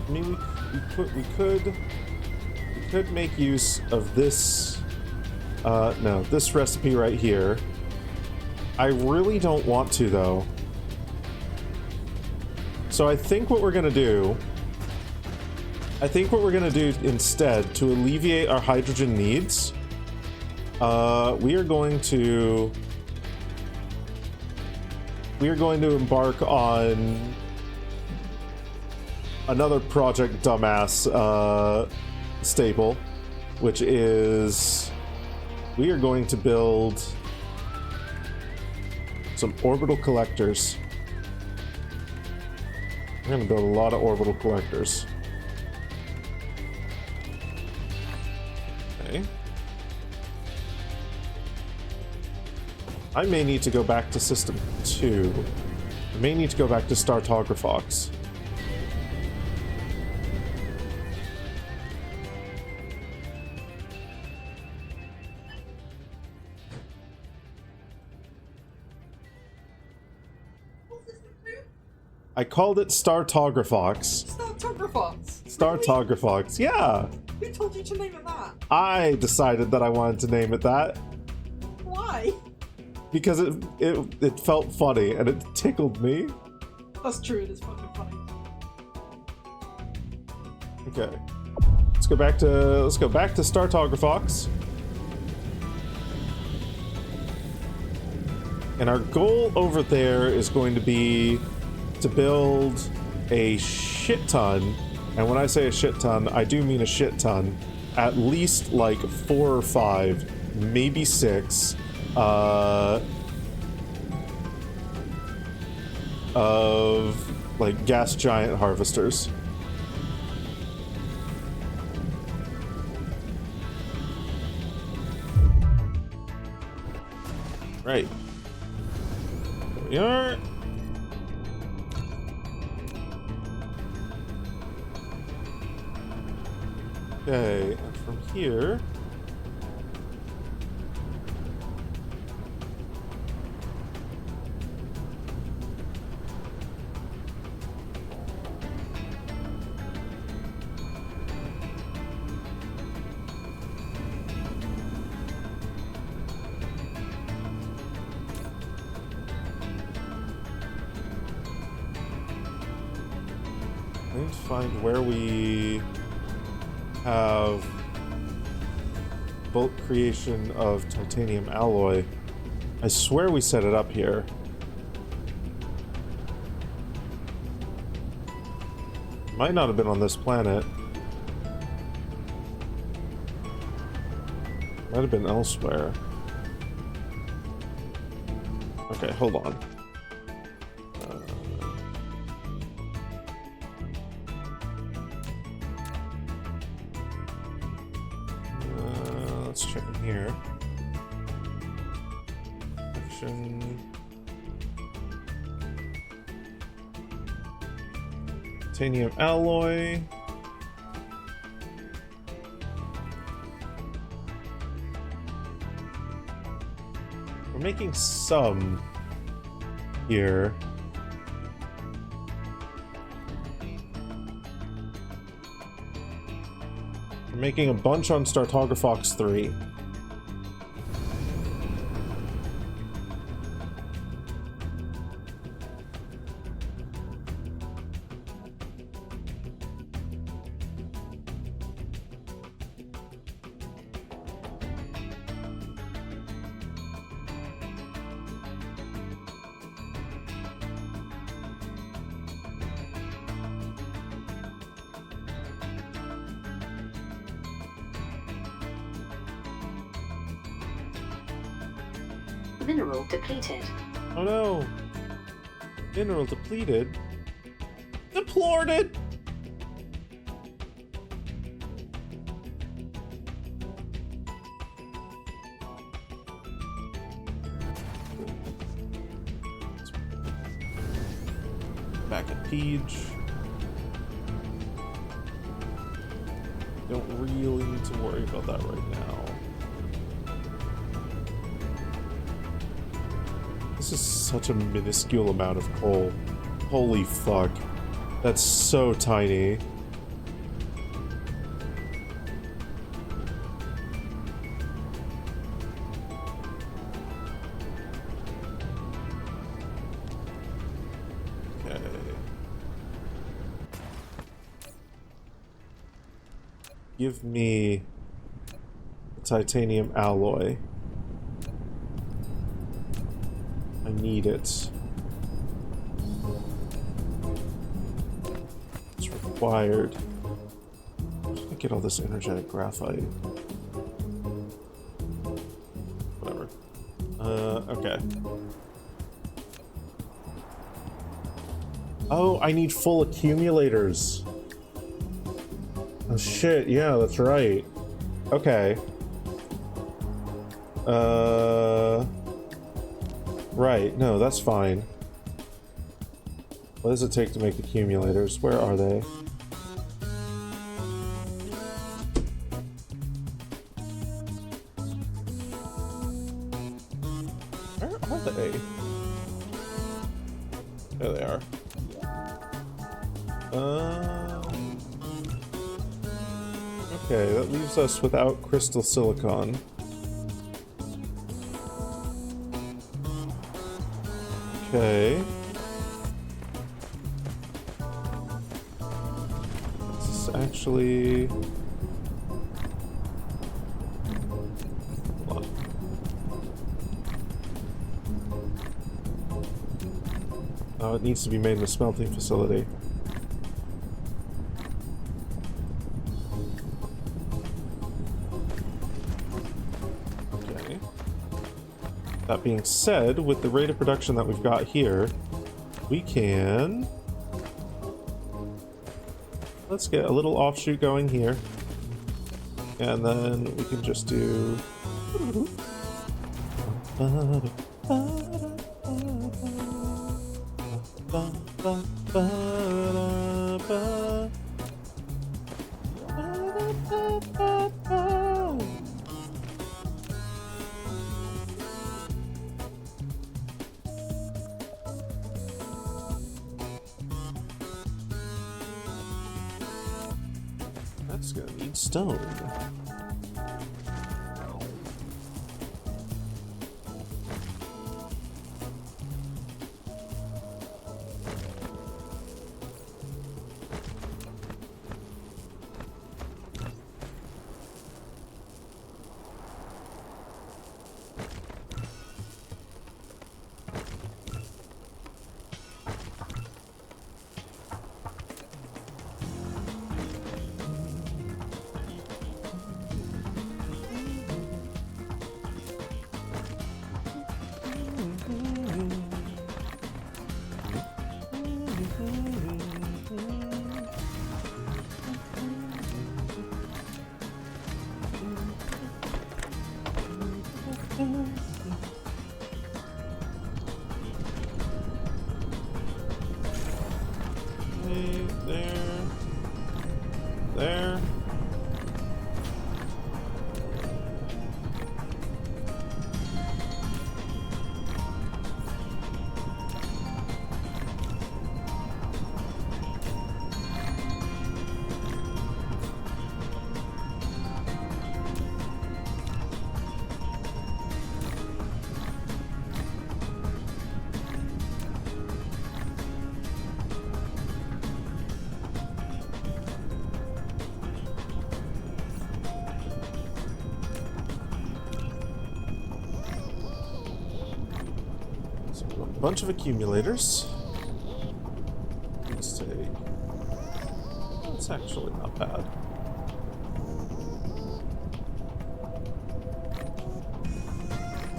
I mean, we could make use of this... no, this recipe right here. I really don't want to, though. So I think what we're gonna do... instead, to alleviate our hydrogen needs, we are going to embark on another Project Dumbass staple, which is we are going to build some orbital collectors. We're going to build a lot of orbital collectors. Okay. I may need to go back to System 2. I may need to go back to Startographox. I called it Startographox. Startographox? Startographox, yeah. Who told you to name it that? I decided that I wanted to name it that. Why? Because it felt funny and it tickled me. That's true, it is fucking funny. Okay. Let's go back to Startographox. And our goal over there is going to be to build a shit ton, and when I say a shit ton, I do mean a shit ton, at least like 4 or 5, maybe 6, of like gas giant harvesters. Right. There we are. Okay, and from here... I need to find where we have bulk creation of titanium alloy. I swear we set it up here. Might not have been on this planet. Might have been elsewhere. Okay, hold on. Let's check in here. Action. Titanium alloy. We're making some here. We're making a bunch on Startographox 3. Mineral depleted. Oh no! Mineral depleted? Deplored it! Back at Peach. Don't really need to worry about that right now. This is such a minuscule amount of coal. Holy fuck. That's so tiny. Okay. Give me the titanium alloy. I need it. It's required. I'm just gonna get all this energetic graphite. Whatever. Okay. Oh, I need full accumulators. Oh shit, yeah, that's right. Okay. Right, no, that's fine. What does it take to make accumulators? Where are they? Where are they? There they are. Okay, that leaves us without crystal silicon. Okay. This is actually... Hold on. Oh, it needs to be made in a smelting facility. Okay. That being said, with the rate of production that we've got here, we can... Let's get a little offshoot going here. And then we can just do... That's gonna need stone. There. There. Bunch of accumulators. Let's take. That's actually not bad.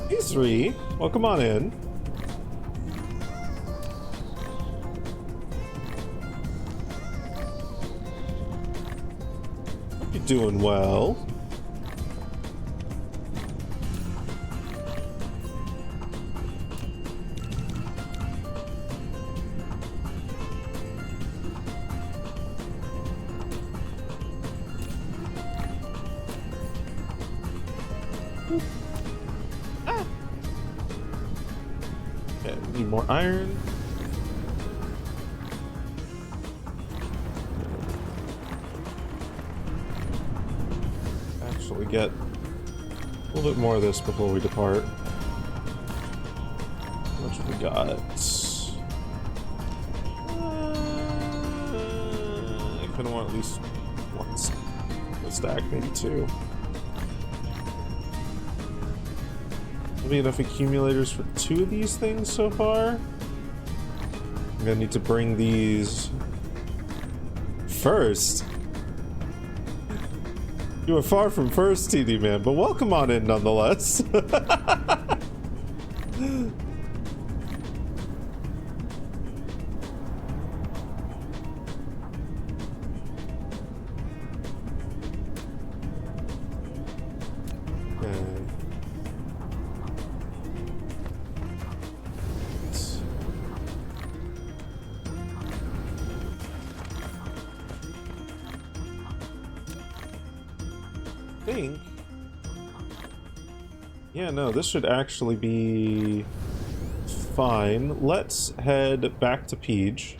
Hey, 3. Welcome on in. Hope you're doing well. Okay, we need more iron. Actually get a little bit more of this before we depart. How much have we got? I kind of want at least one stack, maybe 2. Maybe enough accumulators for 2 of these things so far. I'm gonna need to bring these first. You are far from first, TD man, but welcome on in nonetheless. Think. Yeah, no, this should actually be fine. Let's head back to Peach.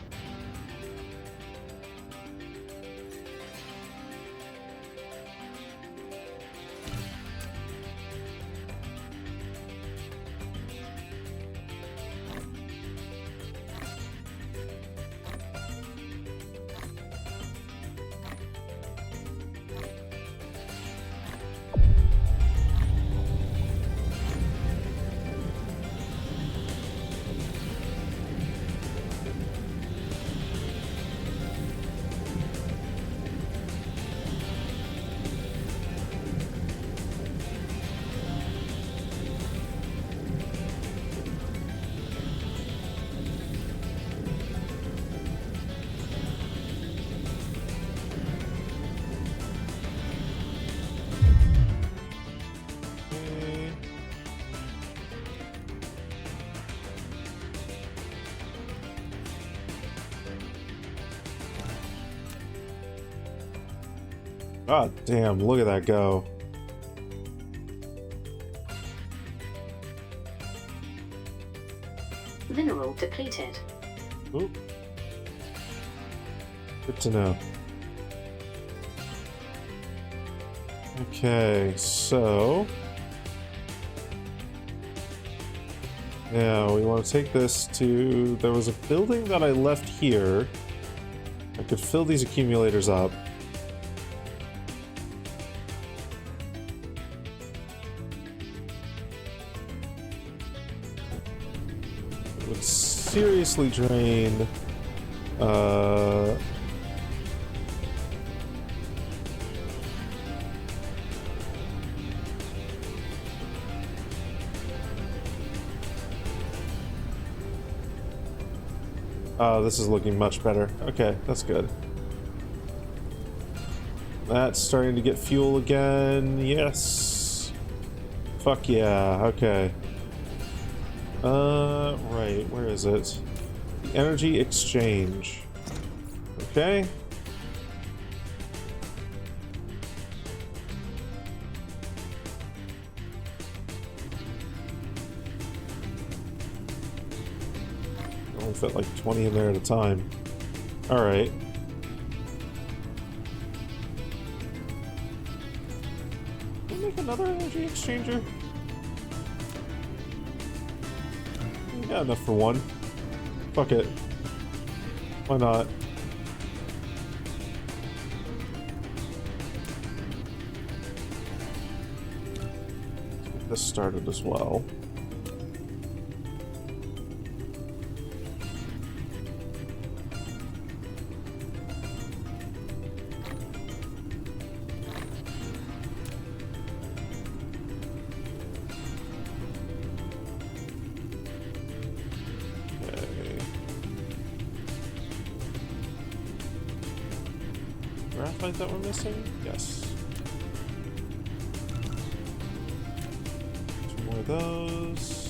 God damn, look at that go. Mineral depleted. Ooh. Good to know. Okay, so now we want to take this to... There was a building that I left here. I could fill these accumulators up. It would seriously drain oh, this is looking much better. Okay, that's good. That's starting to get fuel again. Yes. Fuck yeah. Okay. Right. Where is it? The energy exchange. Okay. Only fit like 20 in there at a time. Alright. Can we make another energy exchanger? We got enough for one. Fuck it. Why not? Get this started as well. Graphite that we're missing? Yes. Two more of those.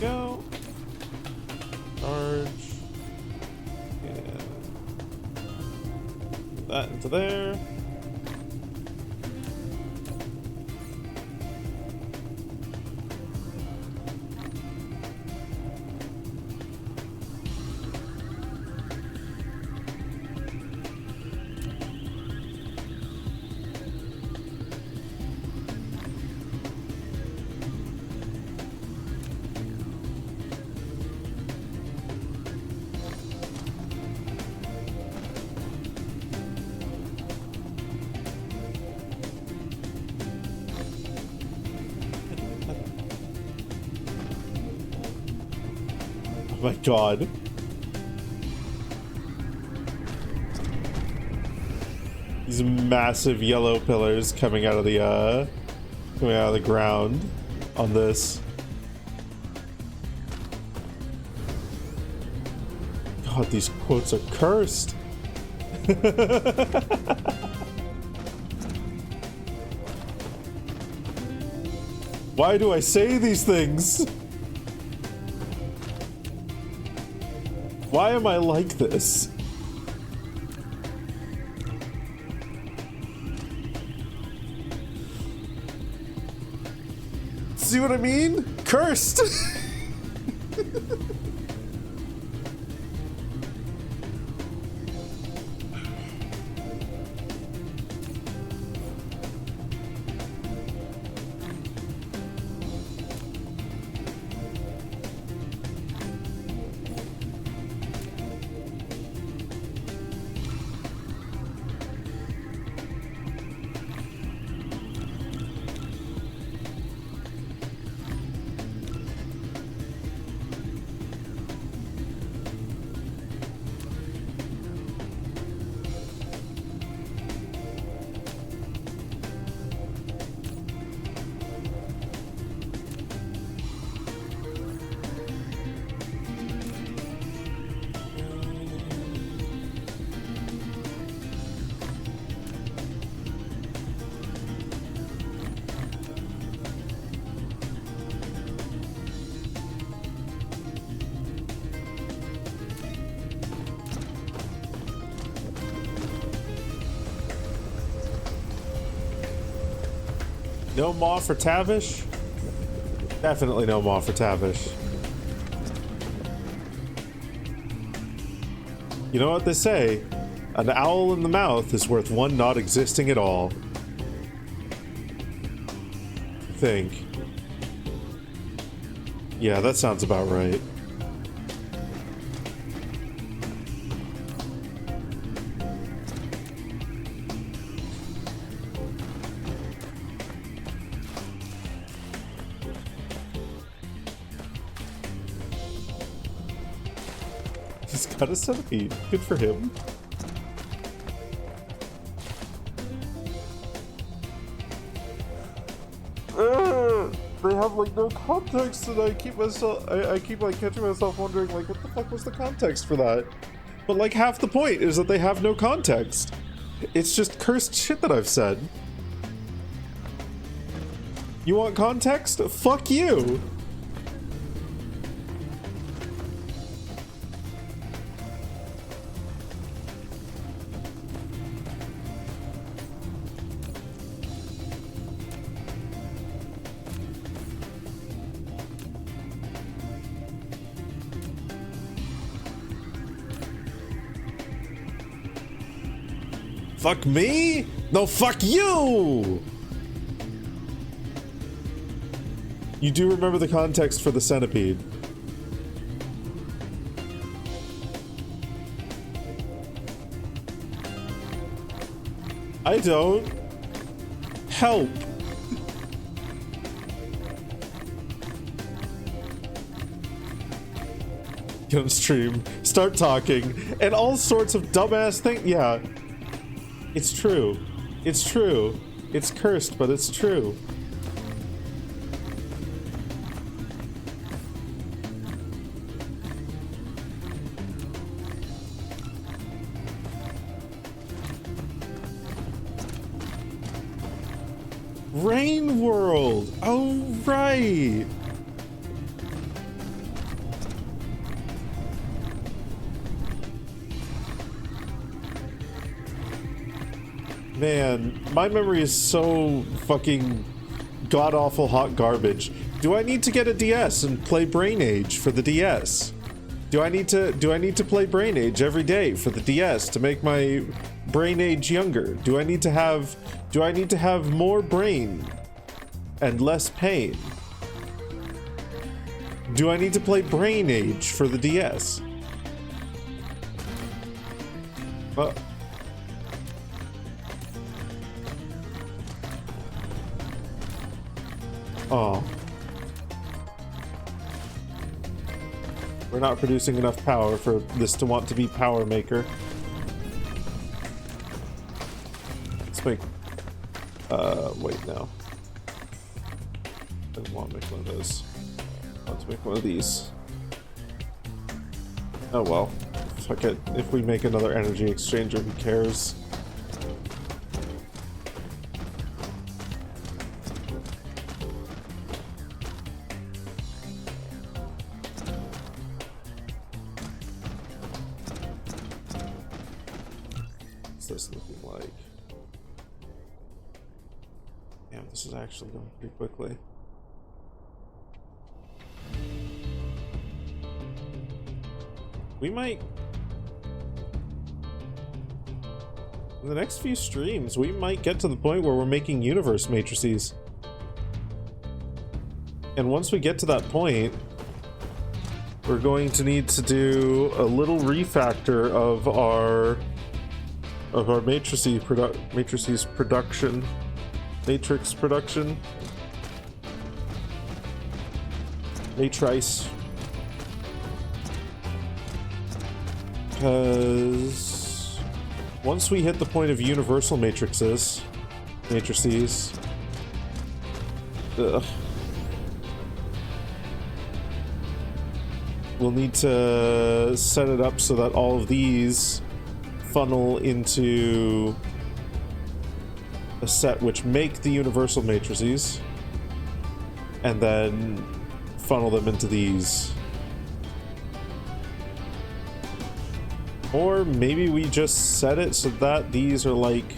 Go. Charge. And that into there. Oh my god. These massive yellow pillars coming out of the ground on this. God, these quotes are cursed. Why do I say these things? Why am I like this? See what I mean? Cursed! No maw for Tavish? Definitely no maw for Tavish. You know what they say? An owl in the mouth is worth one not existing at all. I think. Yeah, that sounds about right. He's got a centipede. Good for him. They have like no context, and I keep like catching myself wondering like, what the fuck was the context for that? But like half the point is that they have no context. It's just cursed shit that I've said. You want context? Fuck you. Fuck me? No, fuck you! You do remember the context for the centipede. I don't. Help. Get on stream, start talking, and all sorts of dumbass things. Yeah. It's true. It's true. It's cursed, but it's true. Rain World! Oh, right! Man, my memory is so fucking god-awful hot garbage. Do I need to get a DS and play Brain Age for the DS? Do I need to play Brain Age every day for the DS to make my brain age younger? Do I need to have more brain and less pain? Do I need to play Brain Age for the DS? Oh. We're not producing enough power for this to want to be Power Maker. Let's make... wait, no. I don't want to make one of those. I want to make one of these. Oh well. Fuck it. If we make another energy exchanger, who cares? This is actually going pretty quickly. We might... in the next few streams, we might get to the point where we're making universe matrices. And once we get to that point, we're going to need to do a little refactor of our matrices production. Matrix production. Matrice. Because once we hit the point of universal matrices, we'll need to set it up so that all of these funnel into a set which make the universal matrices, and then funnel them into these. Or maybe we just set it so that these are like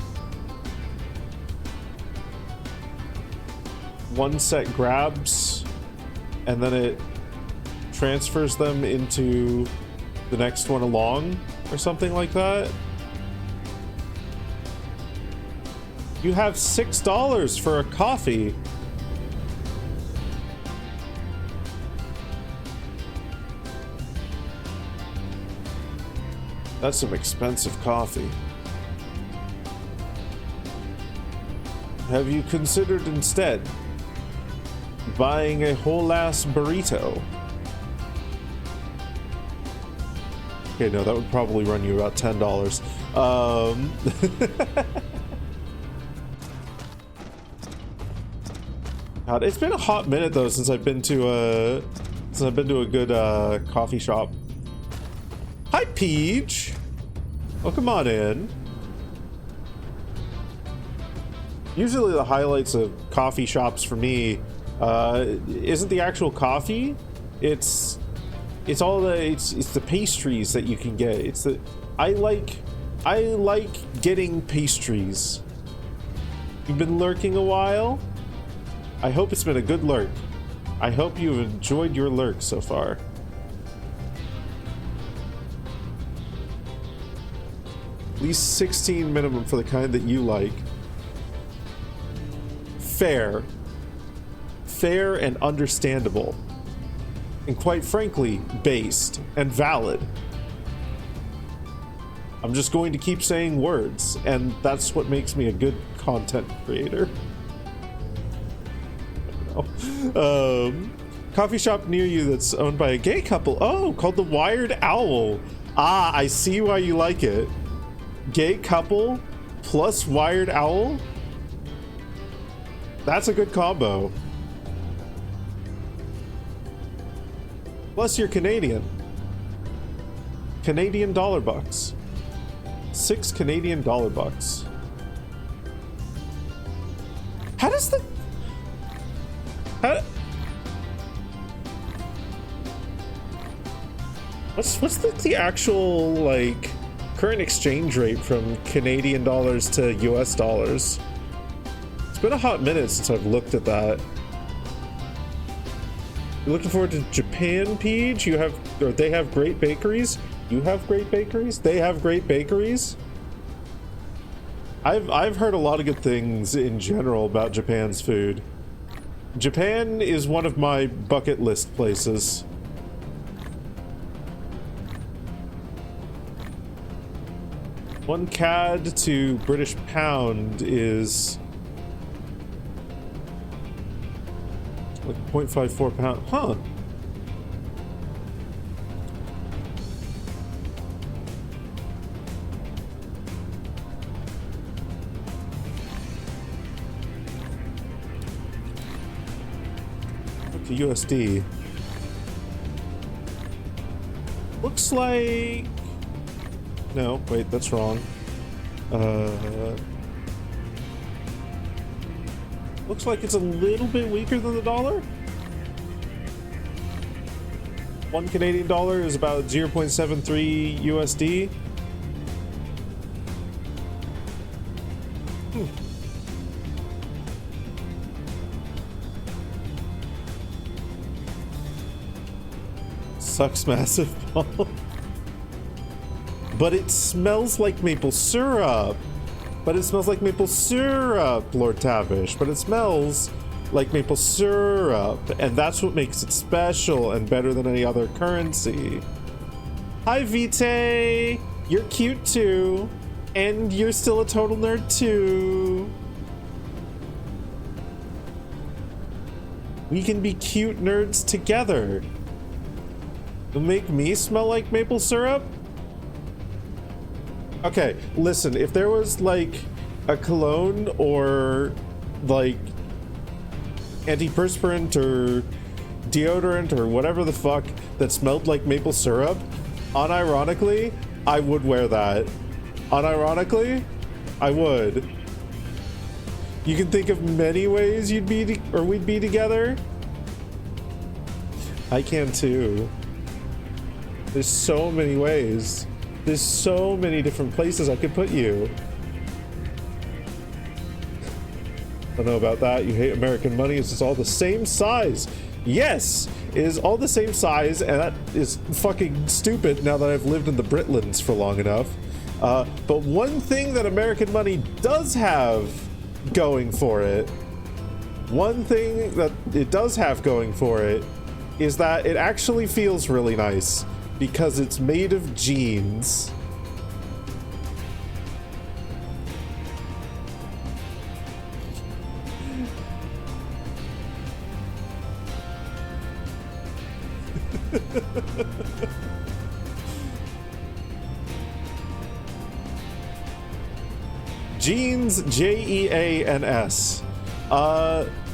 one set grabs, and then it transfers them into the next one along, or something like that. You have $6 for a coffee. That's some expensive coffee. Have you considered instead buying a whole ass burrito? Okay, no, that would probably run you about $10. God, it's been a hot minute though since I've been to a good coffee shop. Hi, Peach. Welcome on in. Usually the highlights of coffee shops for me isn't the actual coffee. It's the pastries that you can get. I like getting pastries. You've been lurking a while? I hope it's been a good lurk. I hope you've enjoyed your lurk so far. At least 16 minimum for the kind that you like. Fair. Fair and understandable. And quite frankly, based and valid. I'm just going to keep saying words, and that's what makes me a good content creator. Coffee shop near you that's owned by a gay couple. Oh, called the Wired Owl. Ah, I see why you like it. Gay couple plus Wired Owl. That's a good combo. Plus you're Canadian. Canadian dollar bucks. 6 Canadian dollar bucks. How does the... What's the actual, like, current exchange rate from Canadian dollars to US dollars? It's been a hot minute since I've looked at that. You're looking forward to Japan, Peach? They have great bakeries? You have great bakeries? They have great bakeries? I've heard a lot of good things in general about Japan's food. Japan is one of my bucket list places. One CAD to British pound is like 0.54 pound. Huh. To USD. Looks like... No, wait, that's wrong. Looks like it's a little bit weaker than the dollar. 1 Canadian dollar is about 0.73 USD. Sucks massive ball. But it smells like maple syrup. But it smells like maple syrup, Lord Tavish. But it smells like maple syrup. And that's what makes it special and better than any other currency. Hi, Vitae. You're cute too. And you're still a total nerd too. We can be cute nerds together. It'll make me smell like maple syrup? Okay, listen, if there was like a cologne or like antiperspirant or deodorant or whatever the fuck that smelled like maple syrup, unironically, I would wear that. Unironically, I would. You can think of many ways we'd be together. I can too. There's so many ways. There's so many different places I could put you. I don't know about that. You hate American money. It's all the same size. Yes, it is all the same size, and that is fucking stupid now that I've lived in the Britlands for long enough. But one thing that American money does have going for it, is that it actually feels really nice. Because it's made of jeans. Jeans, Jeans.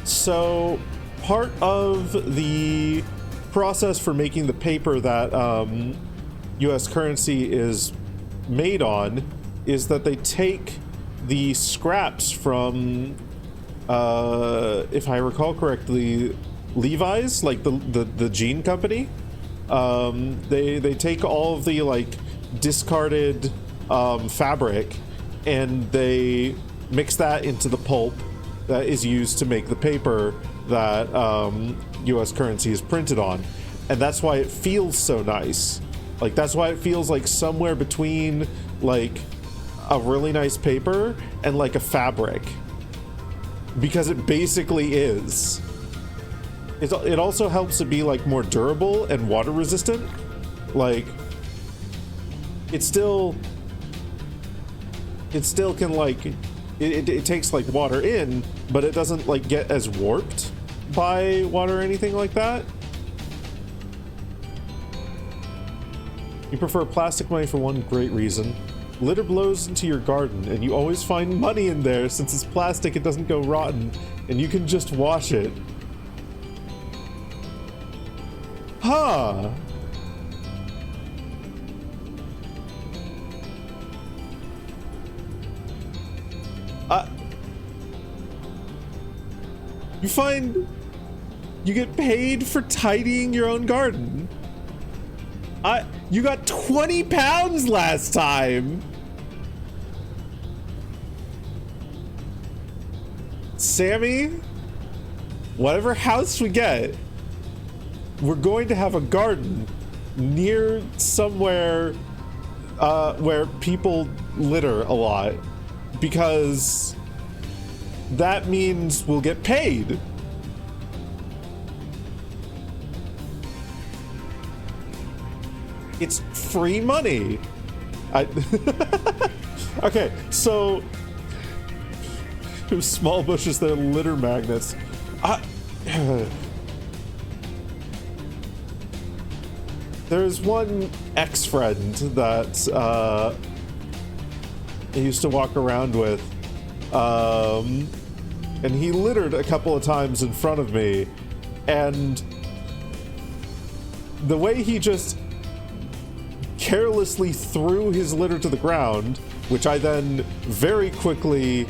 So part of the process for making the paper that US currency is made on is that they take the scraps from, if I recall correctly, Levi's, like the jean company. They take all of the like discarded fabric and they mix that into the pulp that is used to make the paper that US currency is printed on. And that's why it feels so nice. Like, that's why it feels like somewhere between like a really nice paper and like a fabric, because it basically is. It also helps it be like more durable and water resistant. Like, it still can like it takes like water in, but it doesn't like get as warped by water or anything like that. You prefer plastic money for one great reason. Litter blows into your garden and you always find money in there. Since it's plastic, it doesn't go rotten and you can just wash it. Huh. You get paid for tidying your own garden. You got 20 pounds last time. Sammy, whatever house we get, we're going to have a garden near somewhere where people litter a lot, because that means we'll get paid. It's free money. Okay, so small bushes, they're litter magnets. There's one ex-friend that I used to walk around with, and he littered a couple of times in front of me, and the way he just carelessly threw his litter to the ground, which I then very quickly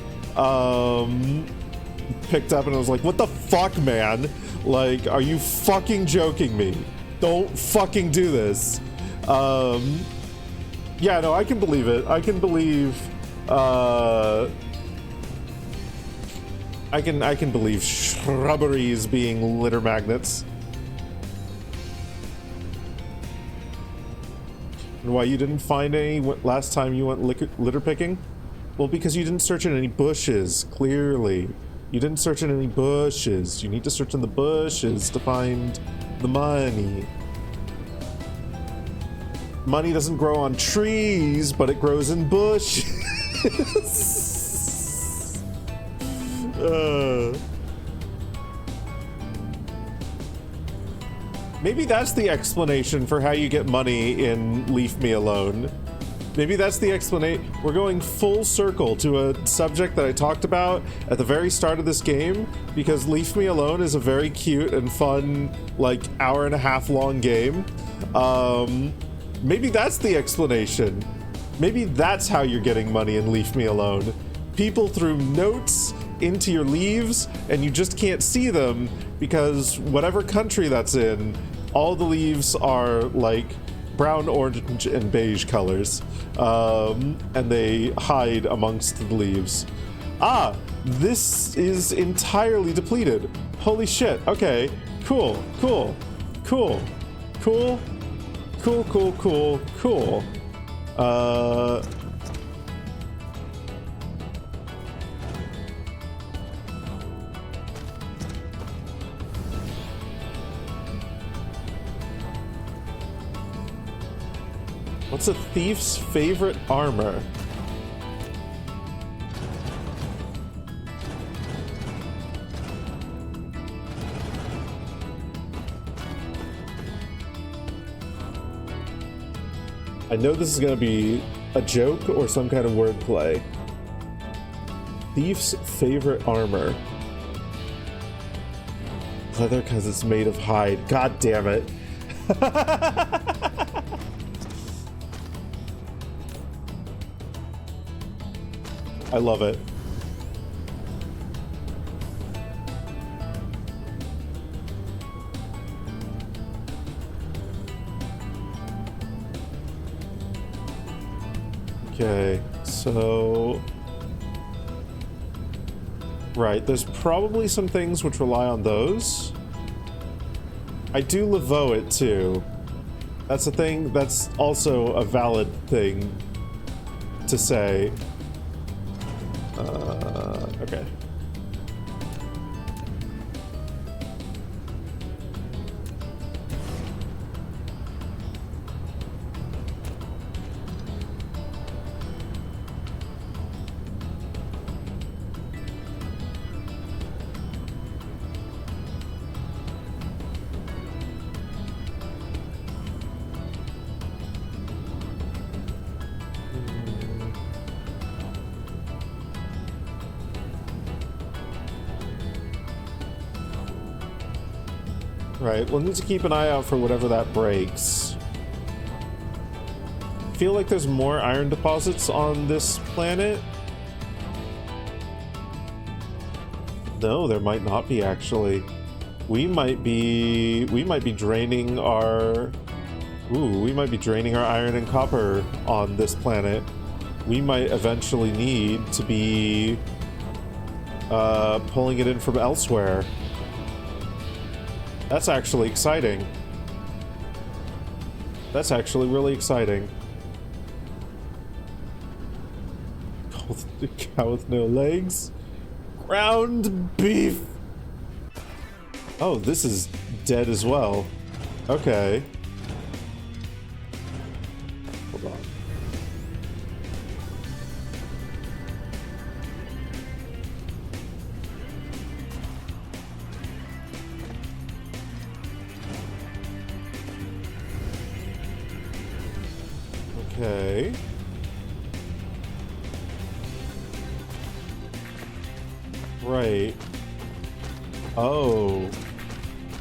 picked up, and I was like, what the fuck, man? Like, are you fucking joking me? Don't fucking do this. Yeah, no, I can believe it. I can believe I can believe shrubberies being litter magnets. And why you didn't find any last time you went litter picking? Well, because you didn't search in any bushes, clearly. You didn't search in any bushes. You need to search in the bushes to find the money. Money doesn't grow on trees, but it grows in bushes. Maybe that's the explanation for how you get money in Leave Me Alone. Maybe that's the explanation. We're going full circle to a subject that I talked about at the very start of this game, because Leave Me Alone is a very cute and fun, like, hour-and-a-half long game. Maybe that's the explanation. Maybe that's how you're getting money in Leave Me Alone. People threw notes into your leaves, and you just can't see them because whatever country that's in, all the leaves are like brown, orange, and beige colors, and they hide amongst the leaves. Ah, this is entirely depleted. Holy shit. Okay, cool, cool, cool, cool, cool, cool, cool, cool. What's a thief's favorite armor? I know this is gonna be a joke or some kind of wordplay. Thief's favorite armor. Leather because it's made of hide. God damn it. I love it. Okay, so... Right, there's probably some things which rely on those. I do Laveau it too. That's a thing, that's also a valid thing to say. Okay. Right, we'll need to keep an eye out for whatever that breaks. I feel like there's more iron deposits on this planet. No, there might not be actually. We might be draining our we might be draining our iron and copper on this planet. We might eventually need to be pulling it in from elsewhere. That's actually exciting. That's actually really exciting. Cow with no legs. Ground beef. Oh, this is dead as well. Okay. Hold on. Okay. Right. Oh.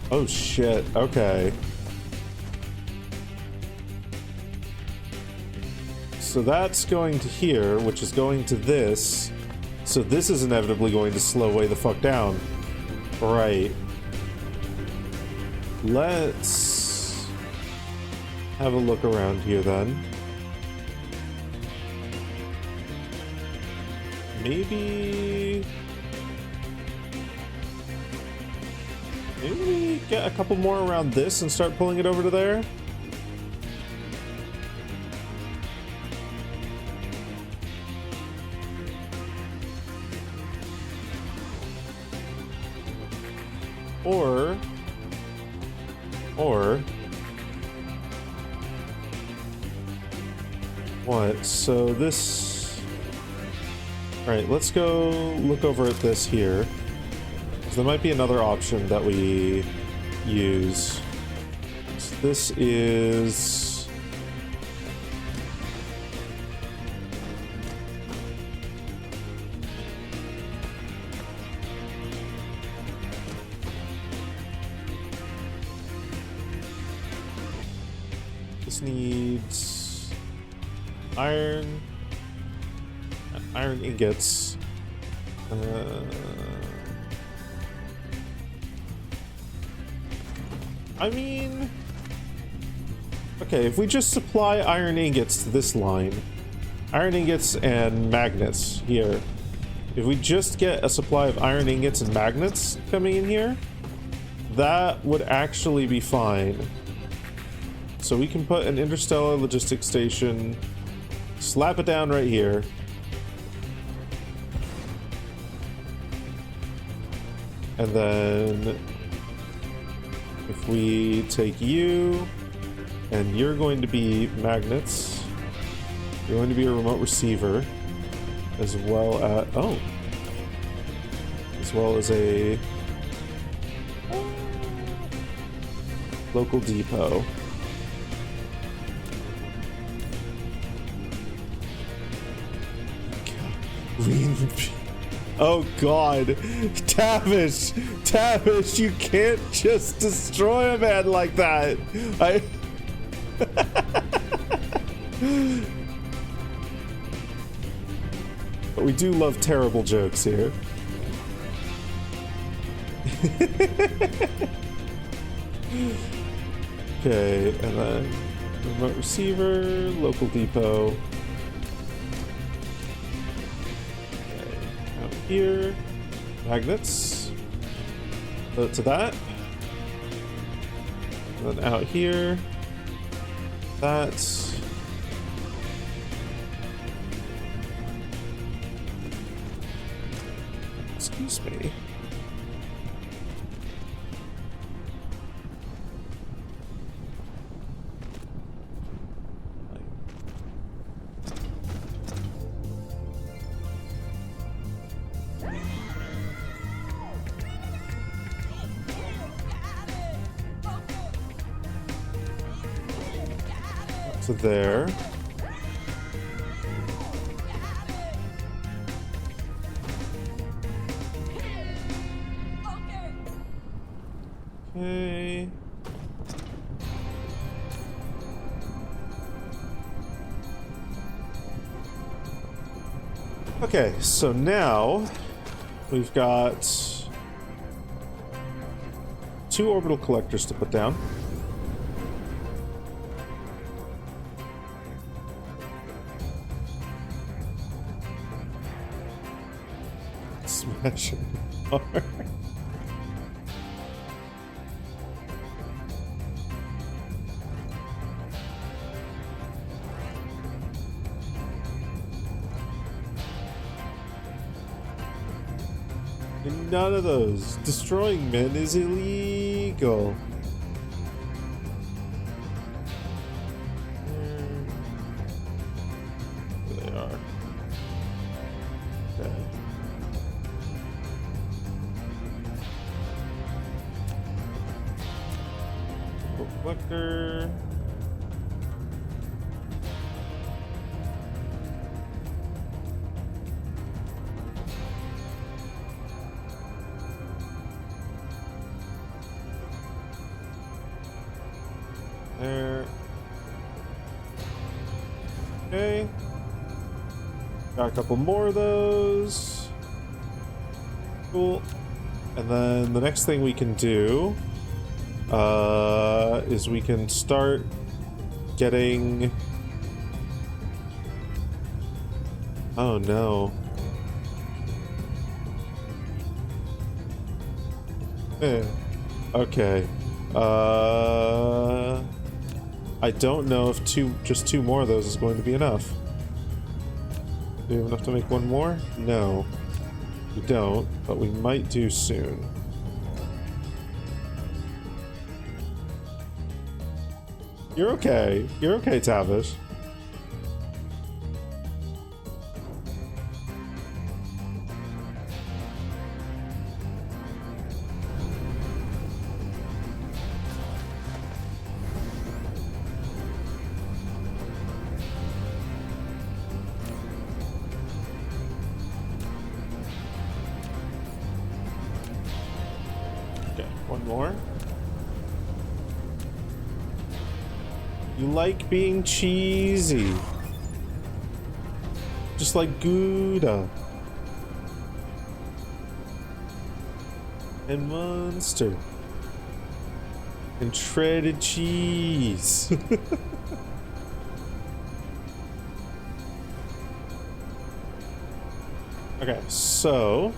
Oh shit. Okay. So that's going to here, which is going to this. So this is inevitably going to slow way the fuck down. Right. Let's have a look around here then. Maybe we get a couple more around this and start pulling it over to there. Or what? So this. Alright, let's go look over at this here. There might be another option that we use. So this is... This needs iron ingots. I mean, okay, if we just supply iron ingots to this line, iron ingots and magnets here, if we just get a supply of iron ingots and magnets coming in here, that would actually be fine. So we can put an interstellar logistics station, slap it down right here. And then if we take you, and you're going to be magnets, you're going to be a remote receiver, as well as a local depot. Lean Oh God, Tavish, Tavish, you can't just destroy a man like that. But we do love terrible jokes here. Okay, and then remote receiver, local depot. Okay, out here, magnets. Go to that. And then out here, that. Excuse me. To there. Okay. Okay, so now we've got 2 orbital collectors to put down. Smash it. None of those. Destroying men is illegal. There they are. Okay. Collector. There. Okay. Got a couple more of those. Cool. And then the next thing we can do is we can start getting... Oh no. Okay. I don't know if just two more of those is going to be enough. Do we have enough to make one more? No. We don't, but we might do soon. You're okay. You're okay, Tavish. Okay, one more. You like being cheesy. Just like Gouda. And Monster. And shredded cheese. Okay, so...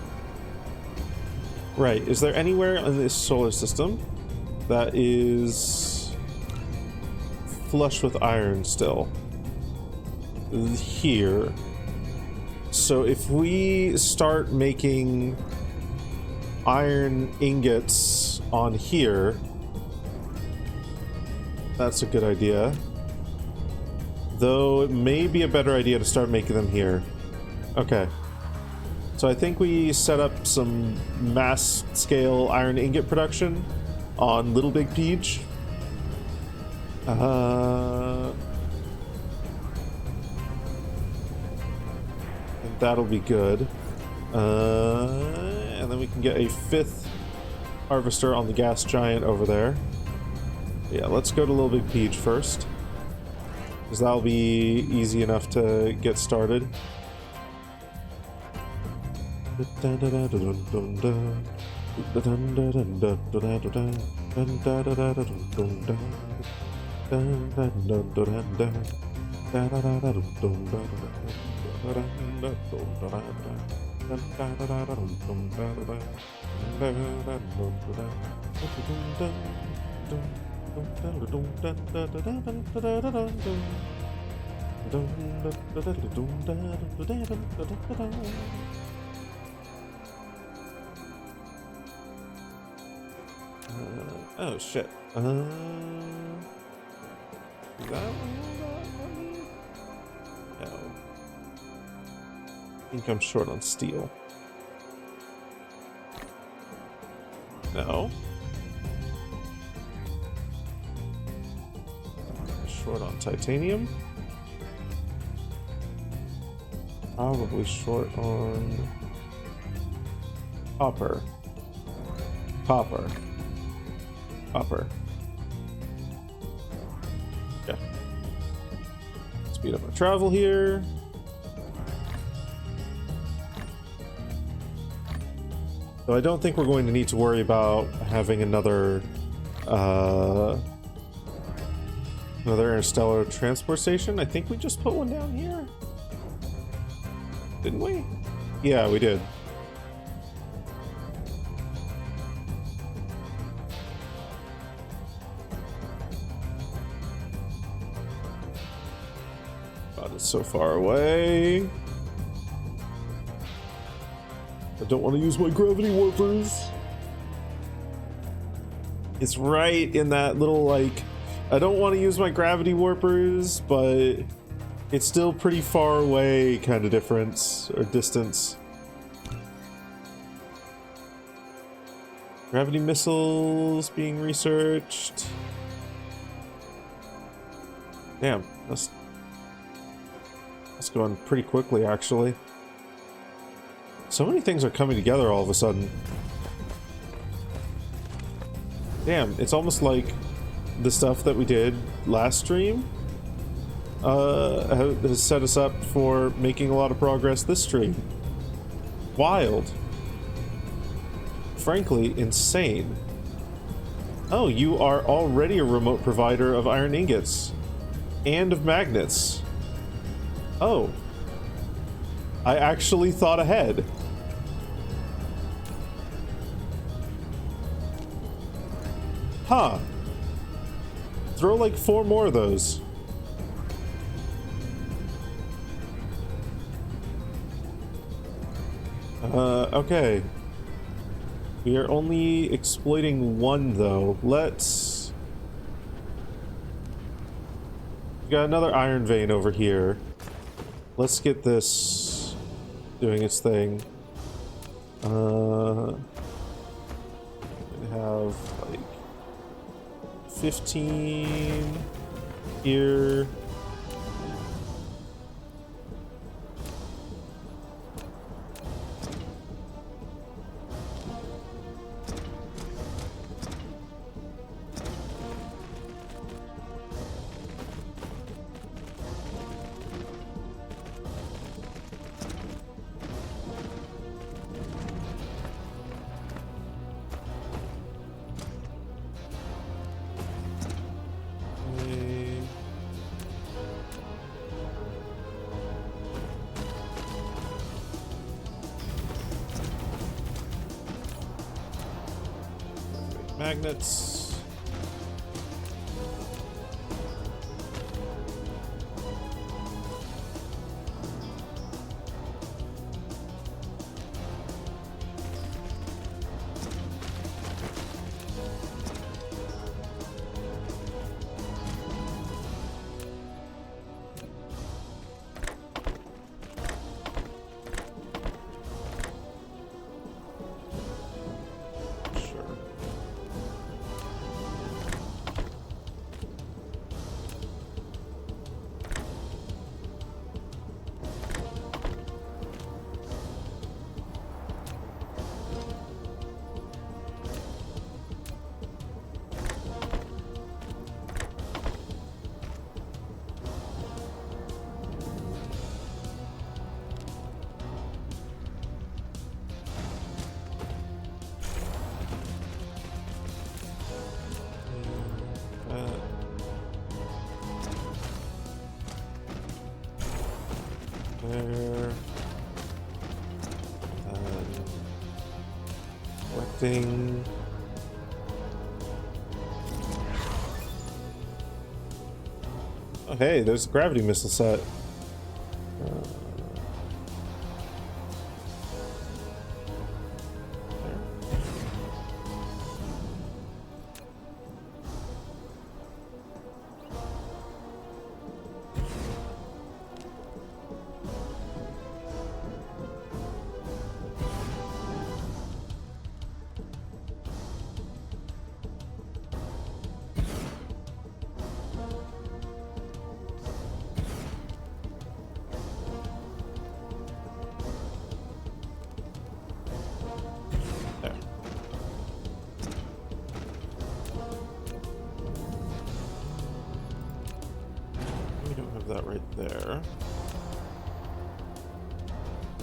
Right, is there anywhere in this solar system that is flush with iron still? Here. So if we start making iron ingots on here, that's a good idea. Though it may be a better idea to start making them here. Okay. So I think we set up some mass scale iron ingot production on Little Big Peach. And that'll be good. And then we can get a 5th harvester on the gas giant over there. Yeah, let's go to Little Big Peach first, because that'll be easy enough to get started. Oh shit. Is that one? No. I think I'm short on steel. No. Short on titanium. Probably short on copper. Copper. Copper. Yeah. Speed up our travel here. So I don't think we're going to need to worry about having another interstellar transport station. I think we just put one down here. Didn't we? Yeah, we did. God, it's so far away. I don't want to use my gravity warpers. It's right in that little, like, I don't want to use my gravity warpers, but it's still pretty far away kind of difference or distance. Gravity missiles being researched. Damn, that's going pretty quickly, actually. So many things are coming together all of a sudden. Damn, it's almost like the stuff that we did last stream has set us up for making a lot of progress this stream. Wild. Frankly, insane. Oh, you are already a remote provider of iron ingots. And of magnets. Oh. I actually thought ahead. Huh. Throw like 4 more of those. Okay. We are only exploiting 1 though. Let's... We got another iron vein over here. Let's get this doing its thing. We have like 15 here. Magnets. There. Collecting. Oh, hey, there's a gravity missile set. There. We don't have that right there.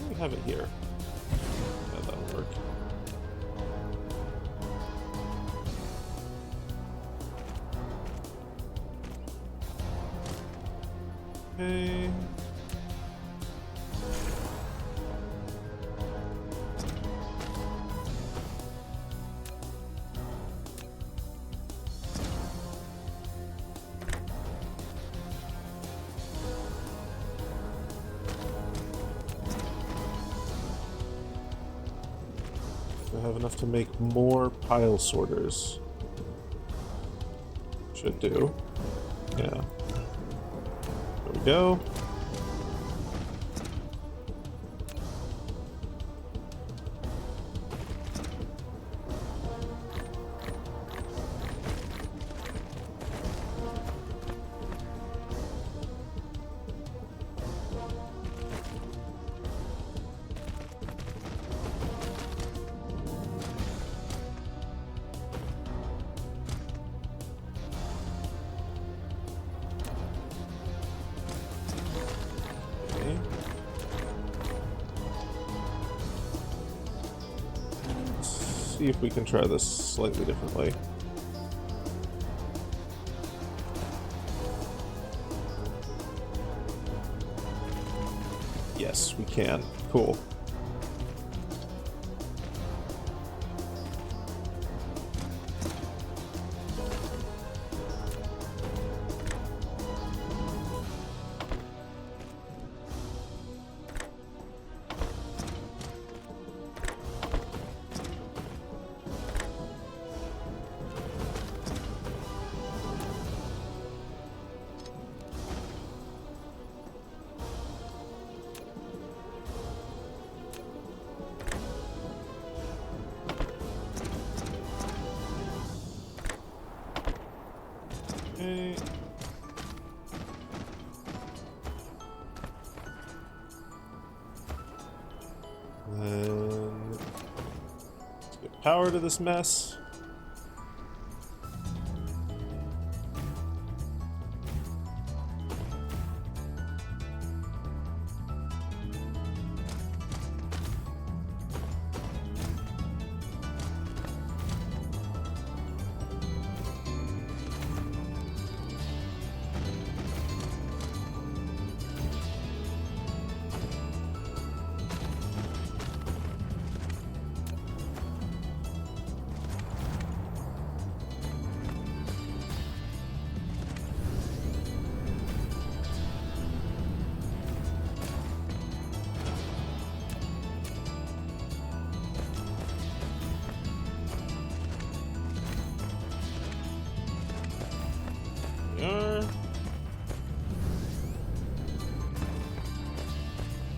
We have it here. Yeah, that'll work. Okay. I have enough to make more pile sorters. Should do. Yeah. There we go. Okay. Let's see if we can try this slightly differently. Yes, we can. Cool. Okay. Then let's get power to this mess.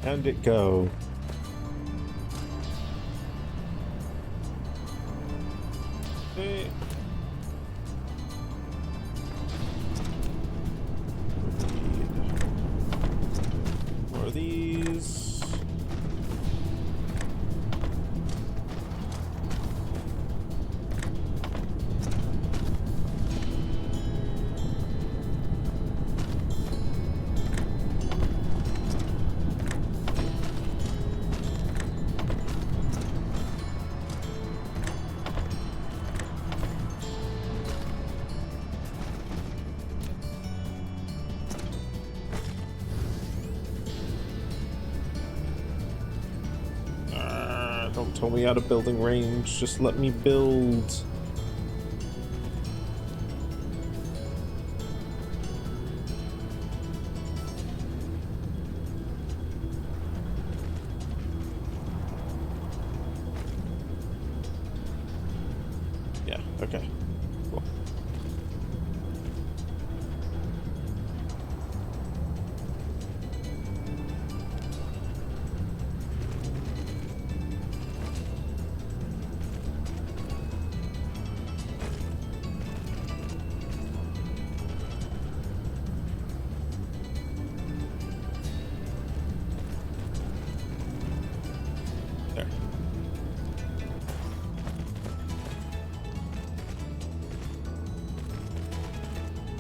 And it go. Okay. More of these. Don't tell me out of building range. Just let me build. Yeah, okay. Cool. There.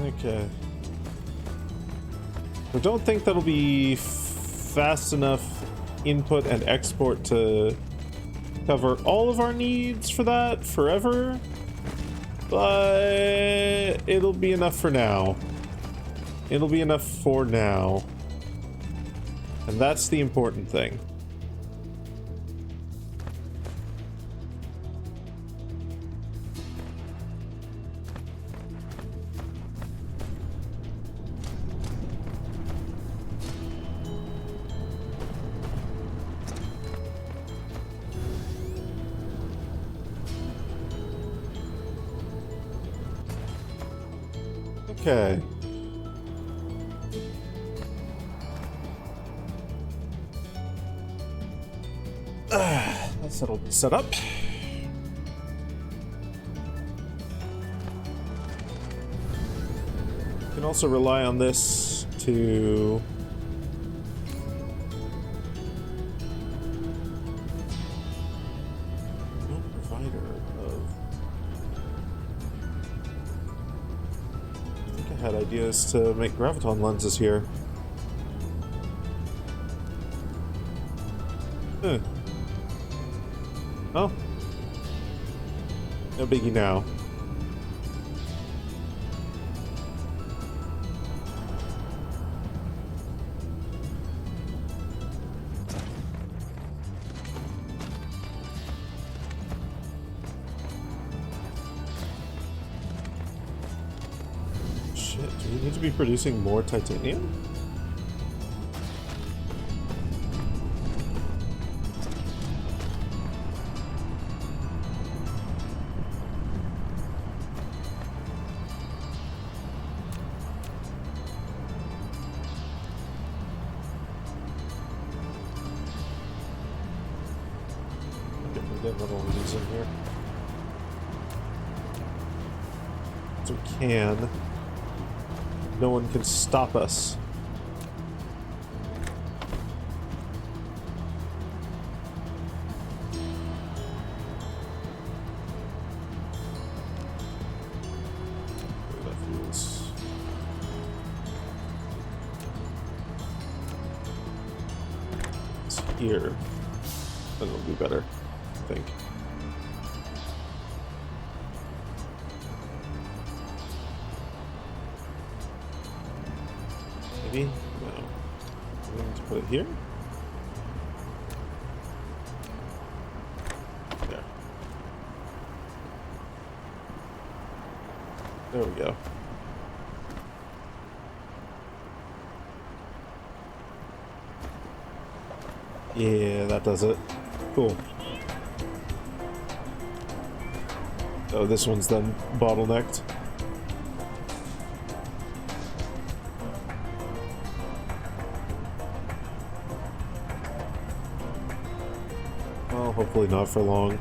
Okay. I don't think that'll be fast enough input and export to cover all of our needs for that forever, but it'll be enough for now. It'll be enough for now. And that's the important thing. Okay. That's settled. Set up. You can also rely on this to provider of. I think I had ideas to make graviton lenses here. Huh. Oh. No biggie now. Shit, do we need to be producing more titanium? Get one of these in here. So we can. No one can stop us. That feels. It's here. Then it'll be better. I think. Maybe? No. I'm going to put it here. There. There we go. Yeah, that does it. Cool. Oh, this one's then bottlenecked. Well, hopefully not for long.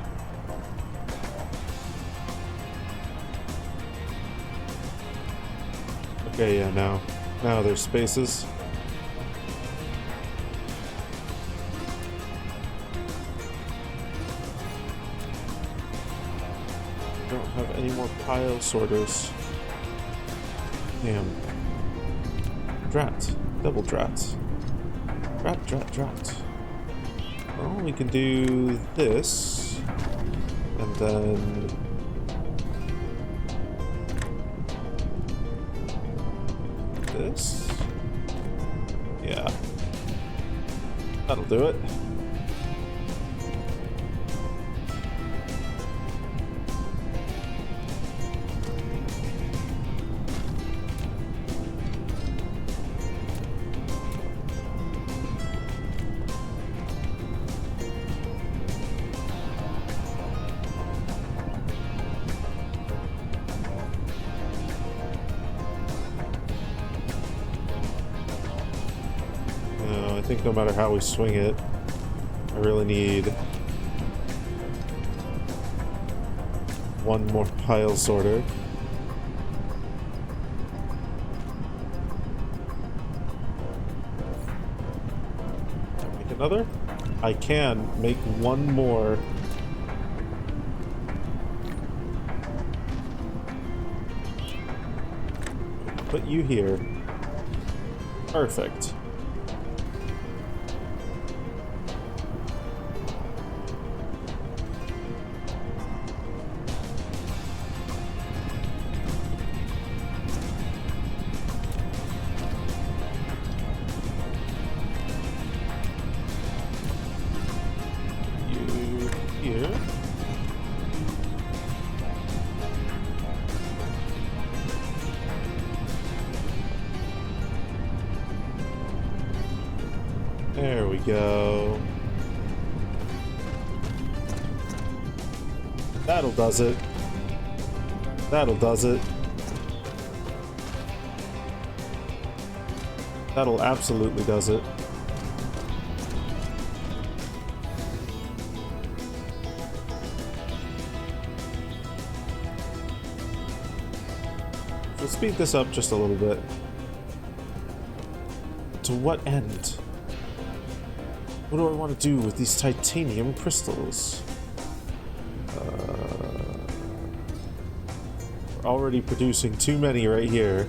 Okay, yeah, now there's spaces. Don't have any more pile sorters. Damn. Drat. Double drat. Drat. Well, we can do this. And then... this? Yeah. That'll do it. think no matter how we swing it, I really need one more pile sorter. Can I make another? I can make one more. Put you here. Perfect. You here. There we go. That'll does it. That'll does it. That'll absolutely does it. We'll speed this up just a little bit. To what end? What do I want to do with these titanium crystals? We're already producing too many right here.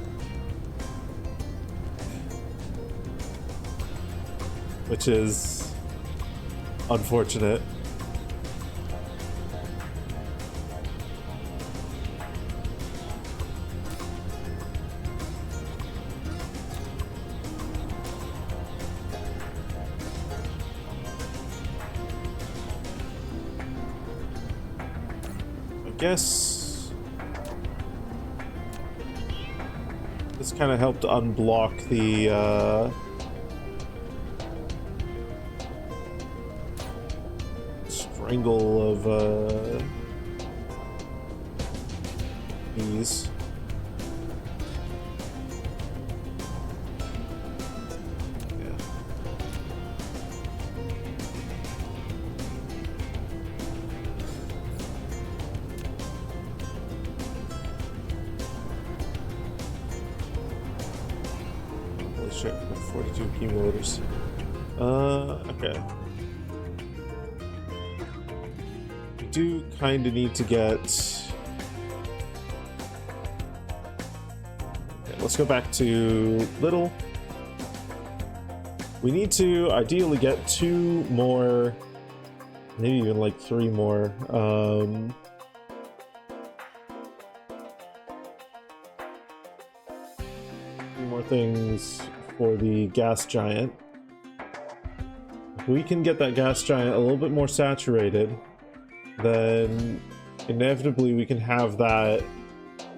Which is unfortunate. Guess this kind of helped unblock the strangle of these. Shit, 42 accumulators. Okay. We do kind of need to get... Okay, let's go back to little. We need to ideally get 2 more, maybe even like 3 more. More things for the gas giant. If we can get that gas giant a little bit more saturated, then inevitably we can have that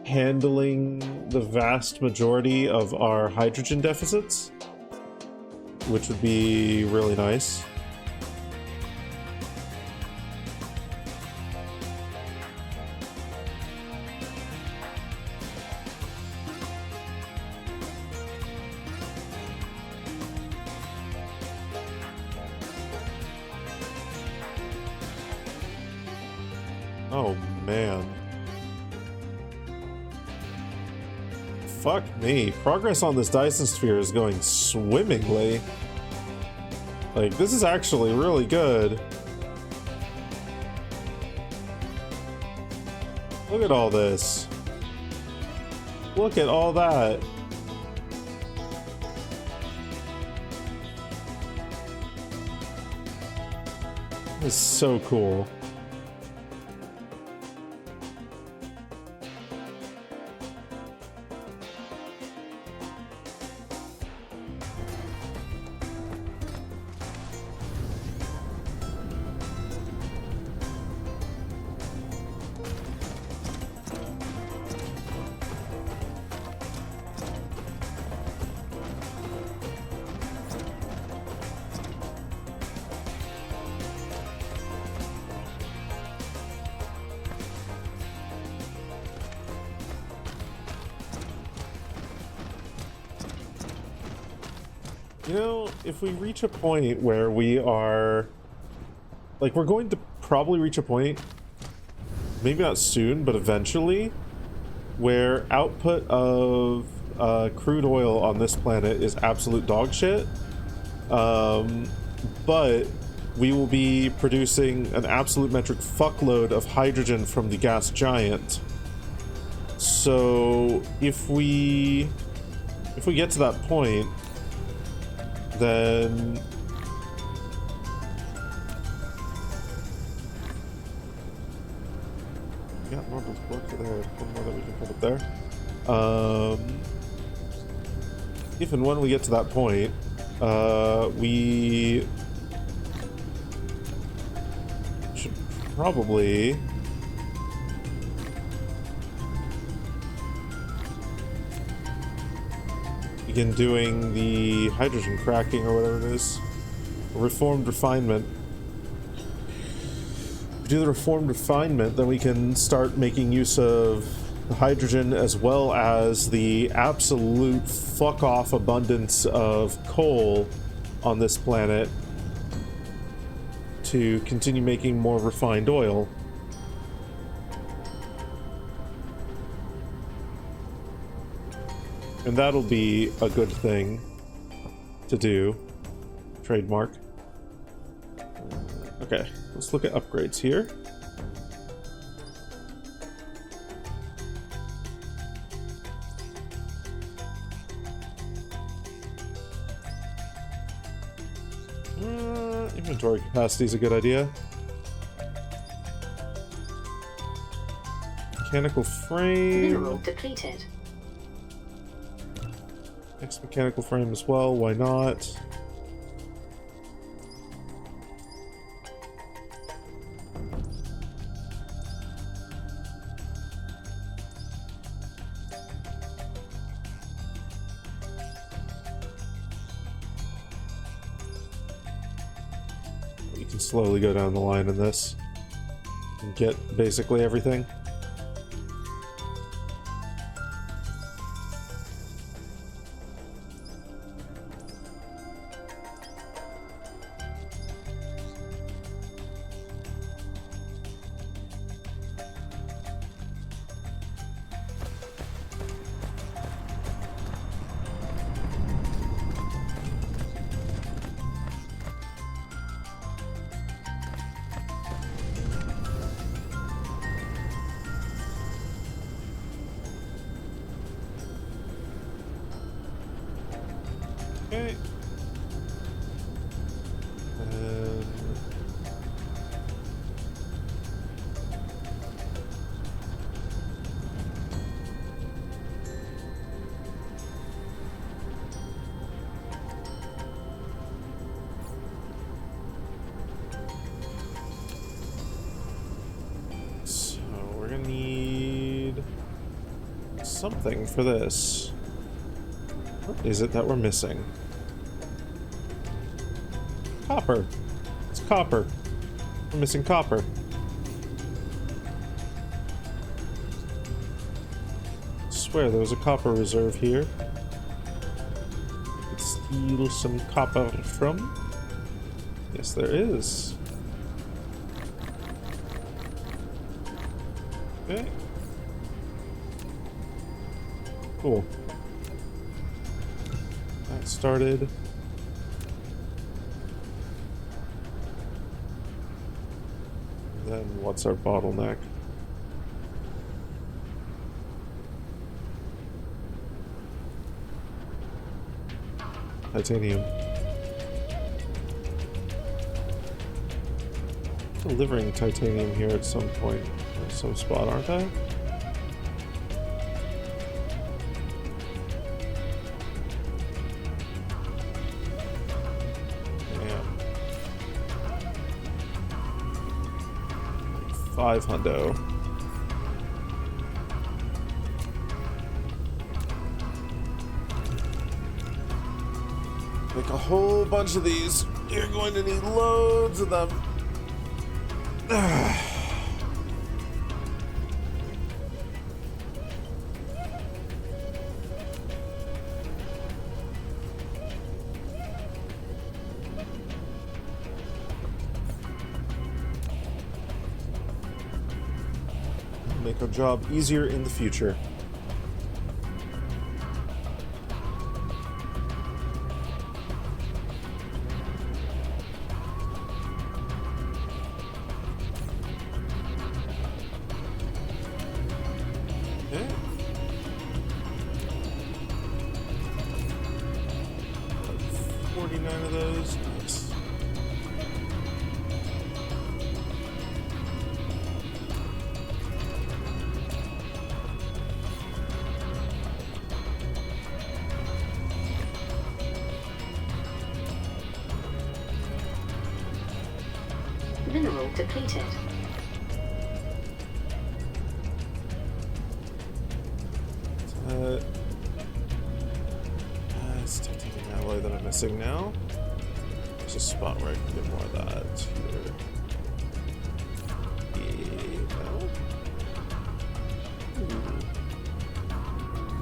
handling the vast majority of our hydrogen deficits, which would be really nice. Oh, man. Fuck me. Progress on this Dyson sphere is going swimmingly. Like, this is actually really good. Look at all this. Look at all that. This is so cool. You know, if we reach a point where we are... Like, we're going to probably reach a point, maybe not soon, but eventually, where output of crude oil on this planet is absolute dog shit. But we will be producing an absolute metric fuckload of hydrogen from the gas giant. So if we get to that point, then yeah, Norbert works there. One more that we can put up there. If and when we get to that point, we should probably begin doing the hydrogen cracking or whatever it is. Reformed refinement. If we do the reformed refinement, then we can start making use of the hydrogen as well as the absolute fuck-off abundance of coal on this planet to continue making more refined oil. And that'll be a good thing to do. Trademark. Okay, let's look at upgrades here. Inventory capacity is a good idea. Mechanical frame. Mineral depleted. Next mechanical frame as well, why not? We can slowly go down the line in this and get basically everything. Okay. So we're gonna need something for this. What is it that we're missing? Copper. It's copper. We're missing copper. I swear there was a copper reserve here. We could steal some copper from. Yes, there is. Okay. Cool. That started. Then what's our bottleneck? Titanium. Delivering titanium here at some point, at some spot, aren't I? Yeah. 5 hundo. Make a whole bunch of these. You're going to need loads of them. Make our job easier in the future. Okay. 49 of those. Nice. Mineral depleted. It's titanium alloy that I'm missing now. There's a spot where I can get more of that here. Yeah.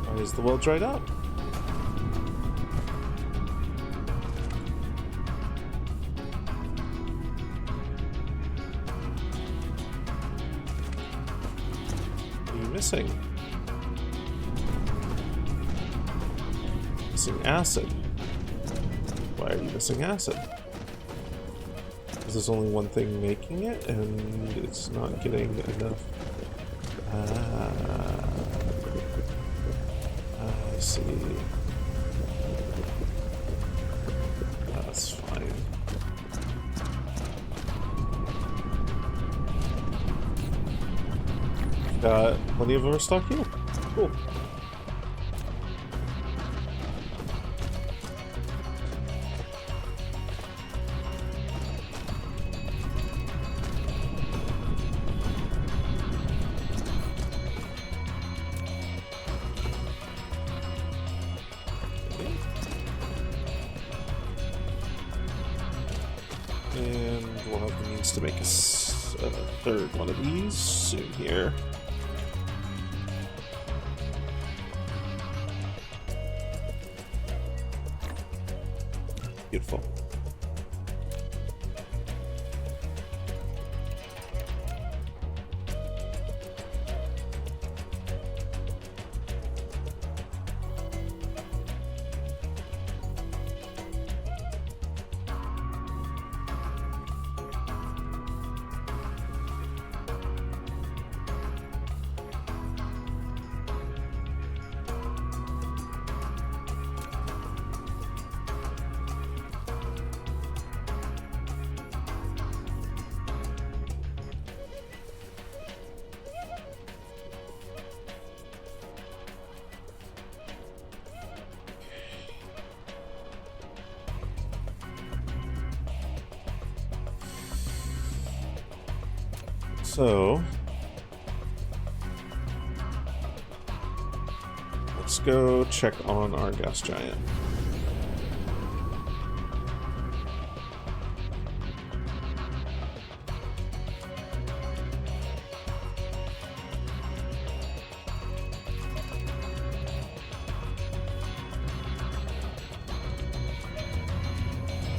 Why is the well dried up? What are you missing? Missing acid. Why are you missing acid? Because there's only one thing making it, and it's not getting enough. I see. That's fine. Got plenty of overstock here. Cool. And we'll have the means to make a third one of these soon here. Beautiful. So let's go check on our gas giant.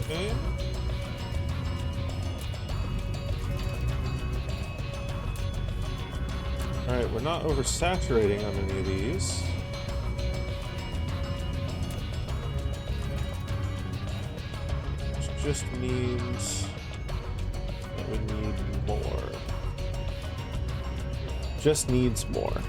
Okay. Alright, we're not oversaturating on any of these. Which just means that we need more. Just needs more.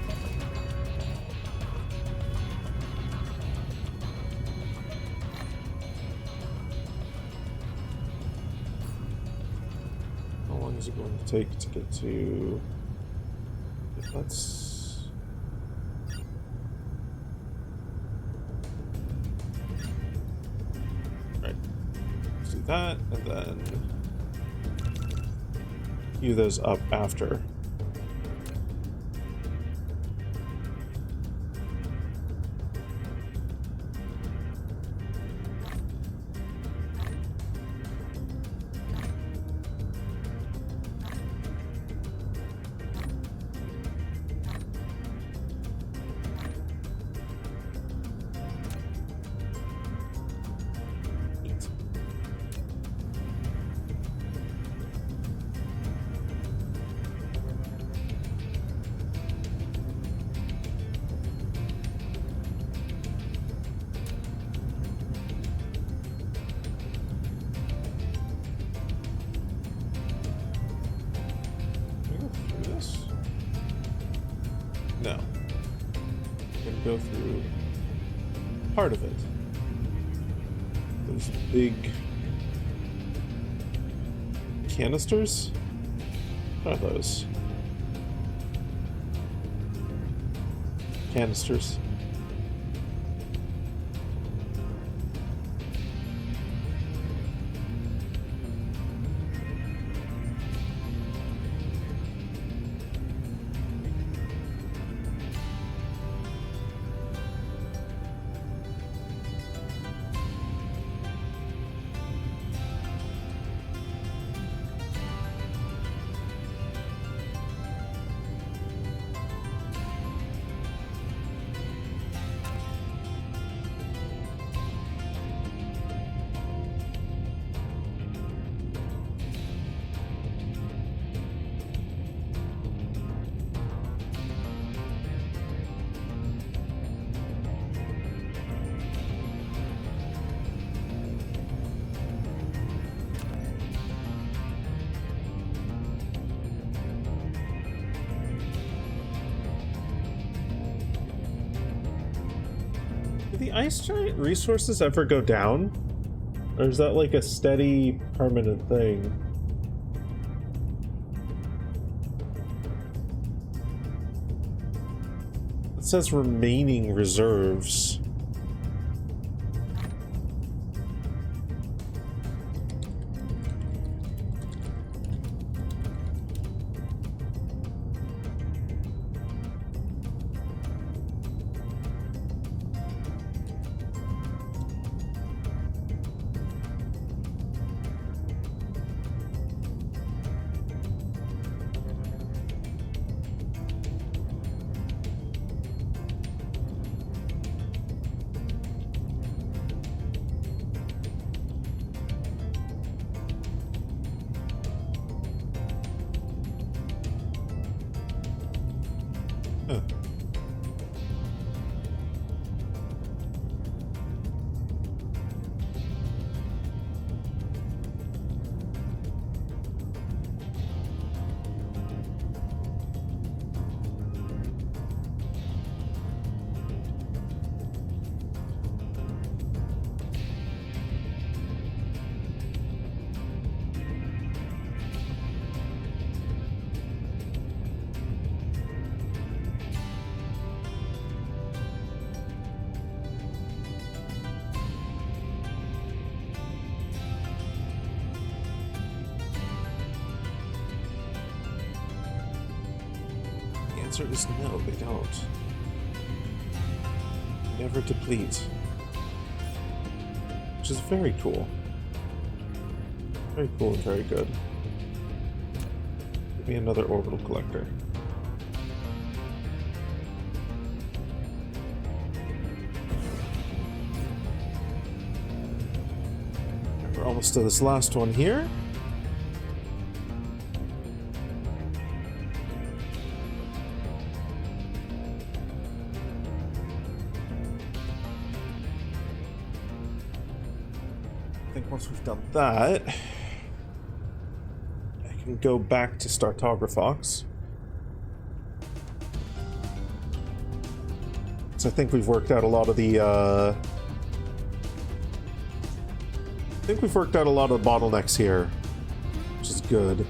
How long is it going to take to get to... Let's... Right. Let's do that, and then queue those up after. No. I'm gonna go through part of it. Those big canisters? What are those? Canisters. Do the ice giant resources ever go down? Or is that like a steady, permanent thing? It says remaining reserves. Huh. The answer is no, they don't. They never deplete. Which is very cool. Very cool and very good. Give me another orbital collector. We're almost to this last one here. I think once we've done that, I can go back to Startographox. So I think we've worked out a lot of the bottlenecks here, which is good.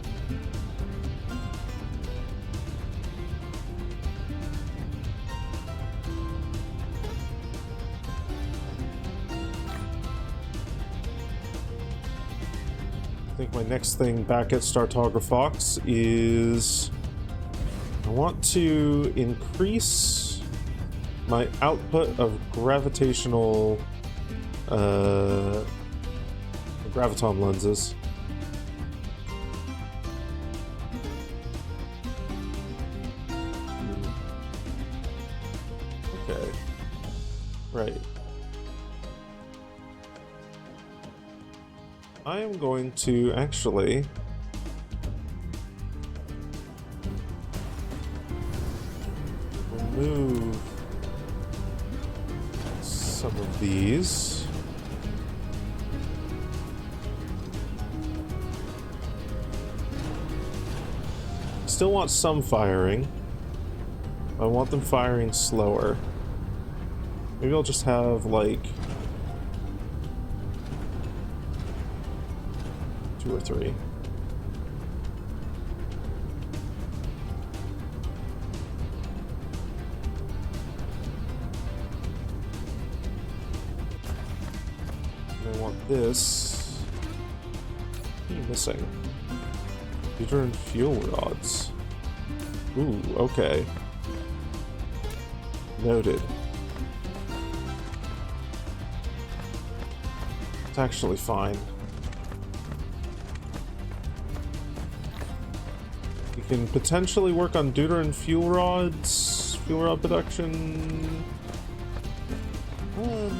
I think my next thing back at Startographox is I want to increase my output of gravitational graviton lenses. Okay. Right. I am going to actually remove some of these. Still want some firing. I want them firing slower. Maybe I'll just have like 2 or 3. I want this. What are you missing? These are in fuel rods. Ooh, okay. Noted. It's actually fine. We can potentially work on deuteron fuel rods, fuel rod production.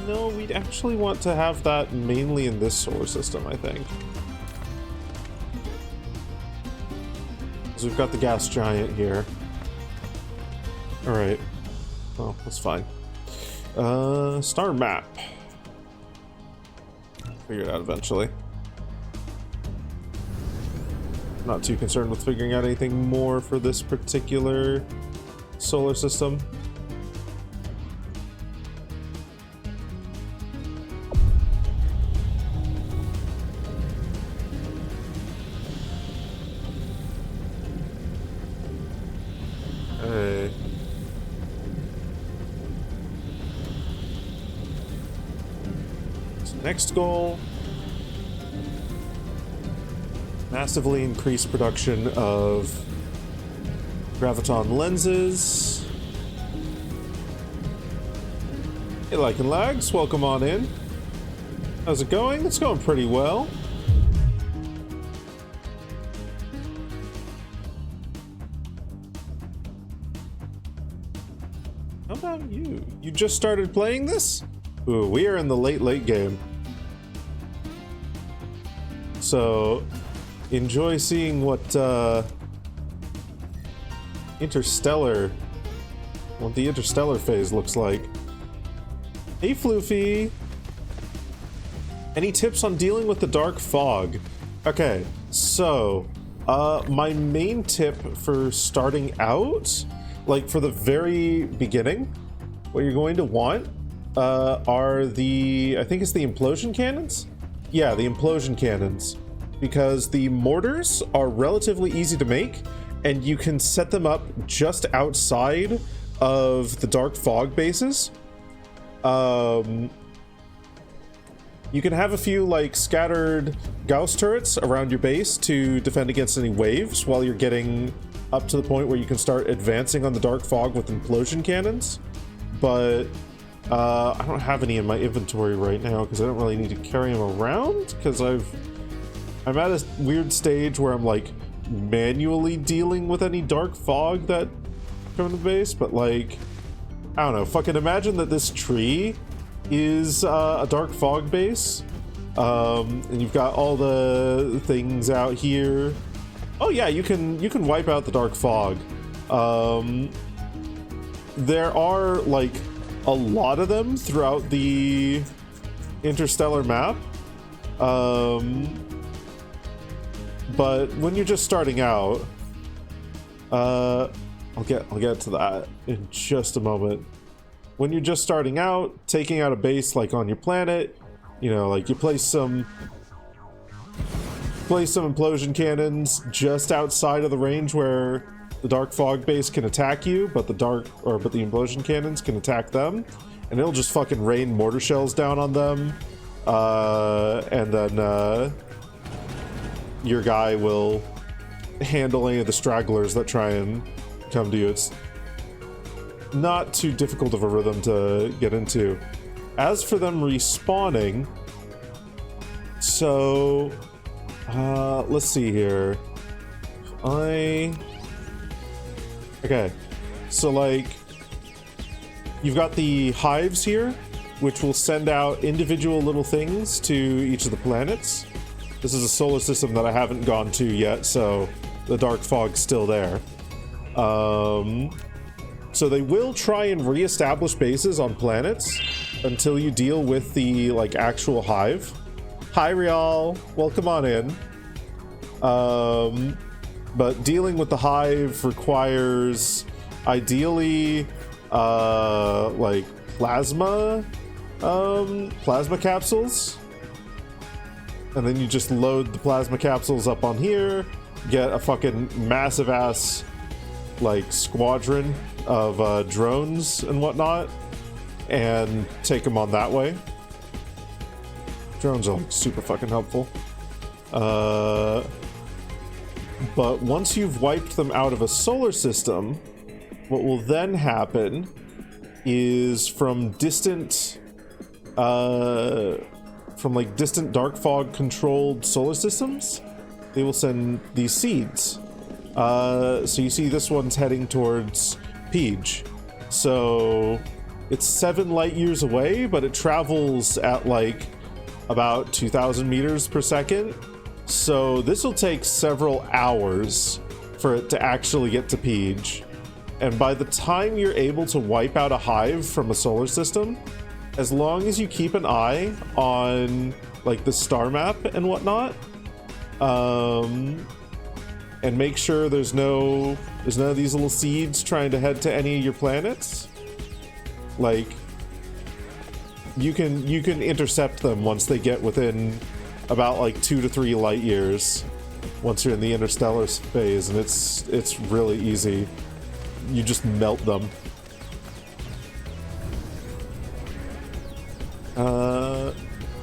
No, we'd actually want to have that mainly in this solar system, I think. Because we've got the gas giant here. Alright. Well, that's fine. Star map. Figure it out eventually. Not too concerned with figuring out anything more for this particular solar system. Hey. So next goal. Massively increase production of graviton lenses. Hey, Lycan Lags, welcome on in. How's it going? It's going pretty well. How about you? You just started playing this? Ooh, we are in the late game. So enjoy seeing what the interstellar phase looks like. Hey Floofy! Any tips on dealing with the dark fog? Okay, so my main tip for starting out, like for the very beginning, what you're going to want are the, I think it's the implosion cannons? Yeah, the implosion cannons. Because the mortars are relatively easy to make, and you can set them up just outside of the dark fog bases. You can have a few like scattered Gauss turrets around your base to defend against any waves while you're getting up to the point where you can start advancing on the dark fog with implosion cannons. But I don't have any in my inventory right now because I don't really need to carry them around because I'm at a weird stage where I'm like manually dealing with any dark fog that come to the base, but like, I don't know, fucking imagine that this tree is a dark fog base, and you've got all the things out here. Oh yeah, you can wipe out the dark fog. There are like a lot of them throughout the interstellar map. But when you're just starting out, I'll get to that in just a moment. When you're just starting out, taking out a base like on your planet, you know, like you place some implosion cannons just outside of the range where the dark fog base can attack you, but the implosion cannons can attack them, and it'll just fucking rain mortar shells down on them, and then your guy will handle any of the stragglers that try and come to you. It's not too difficult of a rhythm to get into. As for them respawning, so let's see here. Okay, so like you've got the hives here, which will send out individual little things to each of the planets. This is a solar system that I haven't gone to yet, so the dark fog's still there. So they will try and re-establish bases on planets until you deal with the like actual hive. Hi Rial, welcome on in. But dealing with the hive requires Ideally, like plasma capsules. And then you just load the plasma capsules up on here, get a fucking massive ass like squadron of drones and whatnot, and take them on that way. Drones are like super fucking helpful. But once you've wiped them out of a solar system, what will then happen is from distant dark fog controlled solar systems, they will send these seeds. So you see this one's heading towards Peach. So it's 7 light years away, but it travels at like about 2,000 meters per second. So this will take several hours for it to actually get to Peach. And by the time you're able to wipe out a hive from a solar system, as long as you keep an eye on like the star map and whatnot, and make sure there's none of these little seeds trying to head to any of your planets, like you can intercept them once they get within about like 2 to 3 light years once you're in the interstellar phase, and it's really easy. You just melt them.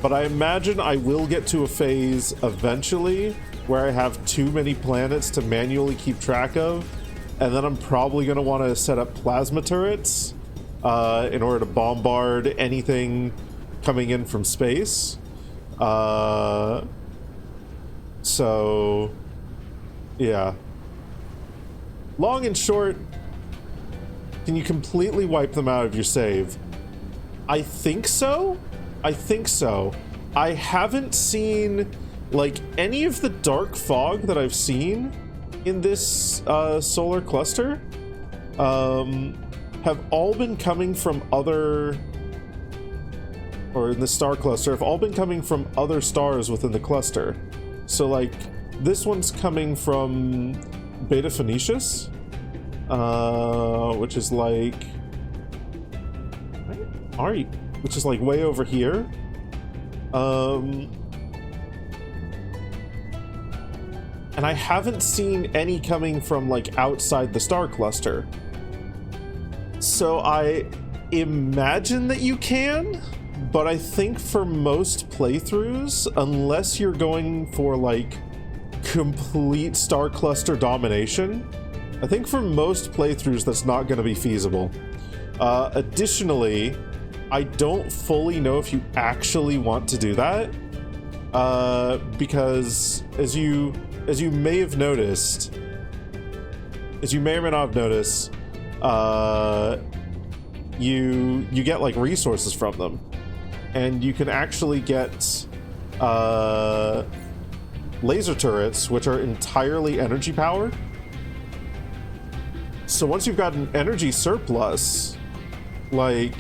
But I imagine I will get to a phase eventually where I have too many planets to manually keep track of, and then I'm probably going to want to set up plasma turrets in order to bombard anything coming in from space. So yeah. Long and short, can you completely wipe them out of your save? I think so. I haven't seen like any of the dark fog that I've seen in this solar cluster have all been coming from other, or in the star cluster, have all been coming from other stars within the cluster. So like this one's coming from Beta Phoenicius, which is like, which is like way over here. And I haven't seen any coming from like outside the star cluster. So I imagine that you can, but I think for most playthroughs, unless you're going for like complete star cluster domination, I think for most playthroughs that's not going to be feasible. Additionally, I don't fully know if you actually want to do that, because as you may have noticed, as you may or may not have noticed, you get like resources from them, and you can actually get laser turrets, which are entirely energy powered. So once you've got an energy surplus, like,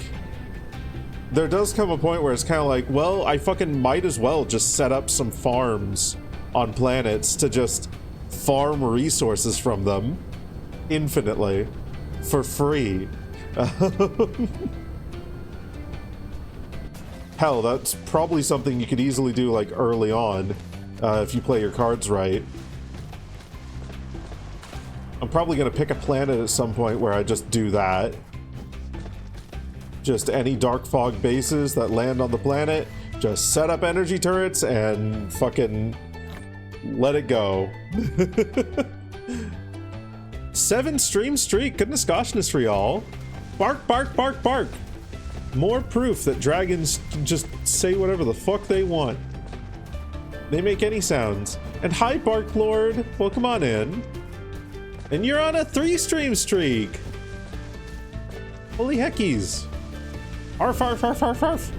there does come a point where it's kind of like, well, I fucking might as well just set up some farms on planets to just farm resources from them infinitely for free. Hell, that's probably something you could easily do like early on, if you play your cards right. I'm probably gonna pick a planet at some point where I just do that. Just any dark fog bases that land on the planet, just set up energy turrets and fucking let it go. 7 stream streak, goodness goshness for y'all. Bark, bark, bark, bark. More proof that dragons can just say whatever the fuck they want. They make any sounds. And hi, Bark Lord, welcome on in. And you're on a 3 stream streak. Holy heckies. Arf, arf, arf, arf, arf.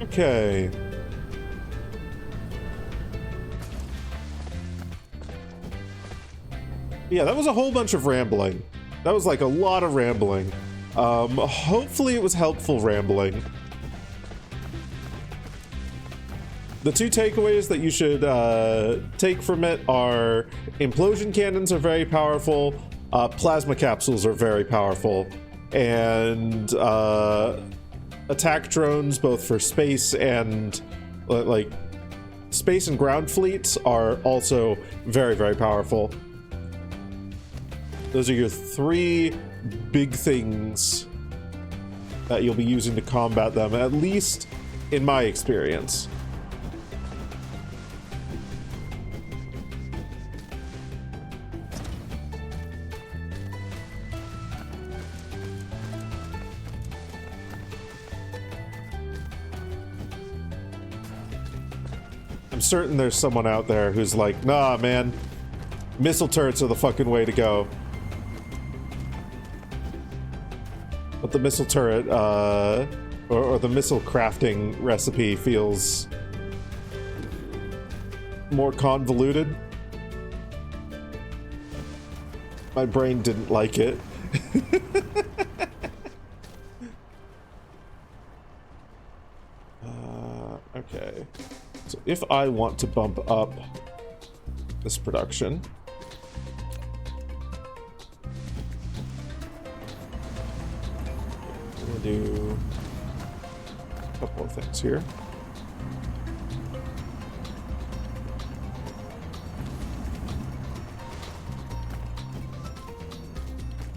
Okay. Yeah, that was a whole bunch of rambling. That was like a lot of rambling. Hopefully it was helpful rambling. The two takeaways that you should take from it are implosion cannons are very powerful, plasma capsules are very powerful, and attack drones, both for space and like space and ground fleets, are also very, very powerful. Those are your three big things that you'll be using to combat them, at least in my experience. I'm certain there's someone out there who's like, nah, man, missile turrets are the fucking way to go. But the missile turret, or the missile crafting recipe feels more convoluted. My brain didn't like it. Okay. So if I want to bump up this production, I'm gonna do a couple of things here.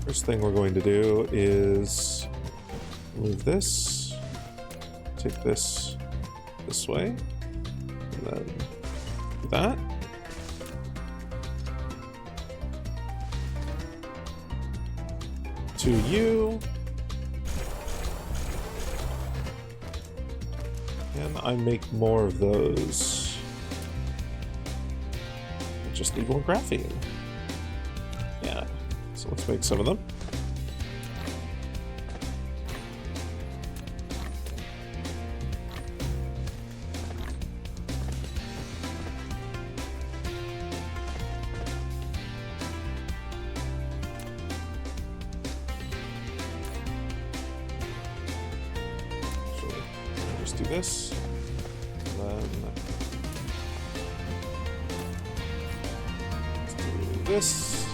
First thing we're going to do is move this, take this way. And then do that. To you. And I make more of those. I just need more graphene. Yeah. So let's make some of them. This, and then let's do this.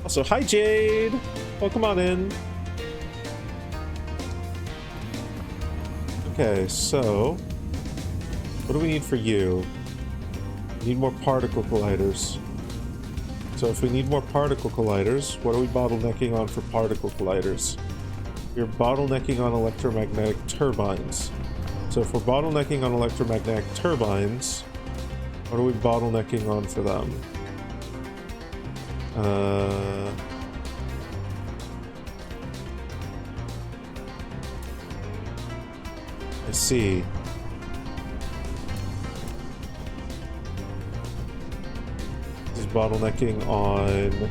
Also, hi Jade, welcome on in. Okay, so what do we need for you? We need more particle colliders. So if we need more particle colliders, what are we bottlenecking on for particle colliders? You're bottlenecking on electromagnetic turbines. So if we're bottlenecking on electromagnetic turbines, what are we bottlenecking on for them? I see. This is bottlenecking on...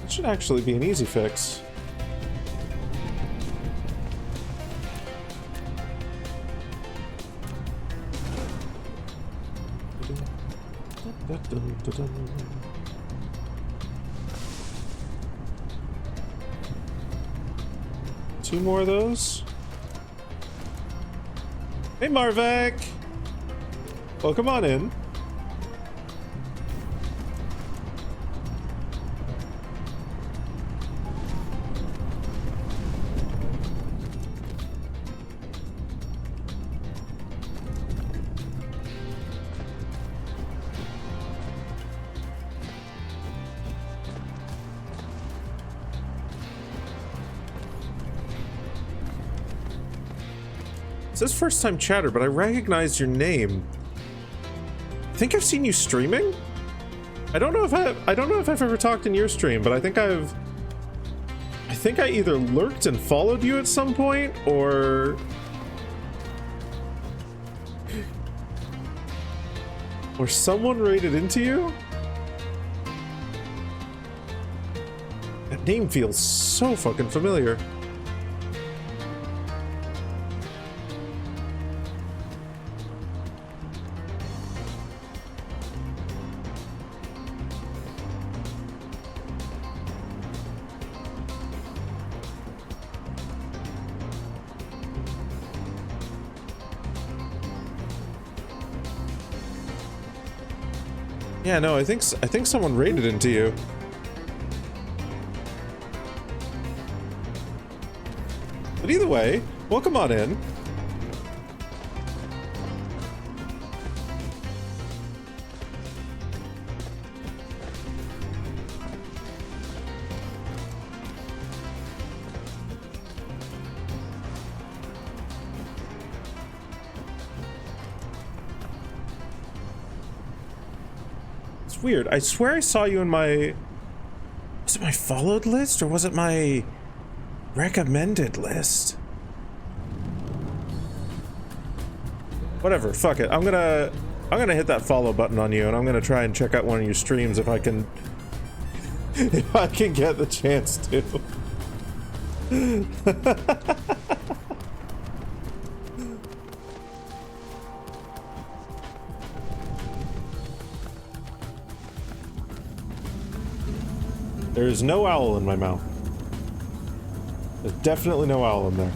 should actually be an easy fix. Two more of those. Hey Marvek! Welcome on in. It says first time chatter, but I recognize your name. I think I've seen you streaming. I don't know if I've ever talked in your stream, but I think I either lurked and followed you at some point, or someone raided into you. That name feels so fucking familiar. Yeah, no, I think someone raided into you. But either way, welcome on in. Weird. I swear I saw you in my... Was it my followed list or was it my recommended list? Whatever. Fuck it. I'm gonna hit that follow button on you and I'm gonna try and check out one of your streams if I can if I can get the chance to. There's no owl in my mouth. There's definitely no owl in there.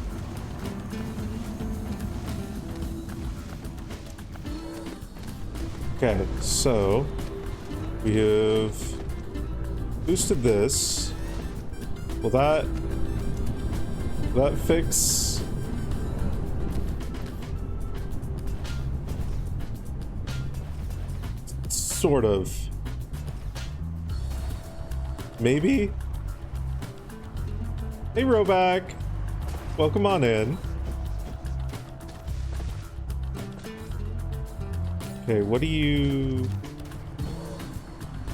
Okay, so we have boosted this. Will that fix? Sort of. Maybe? Hey, Roback. Welcome on in. Okay, what do you...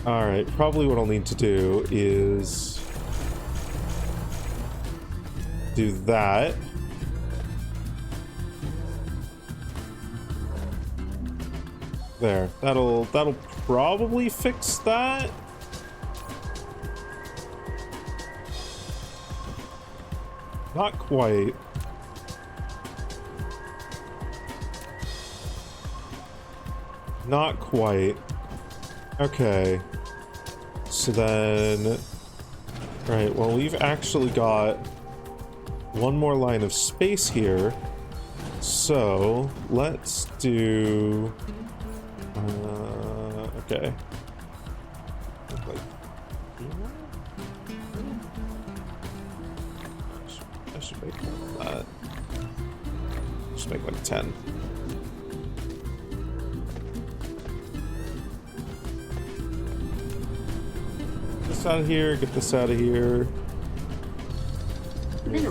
Alright, probably what I'll need to do is... do that. There. That'll probably fix that. Not quite. Not quite. Okay. So then... Right, well, we've actually got one more line of space here. So, let's do... okay. I should make that. Just make like 10. Get this out of here, get this out of here.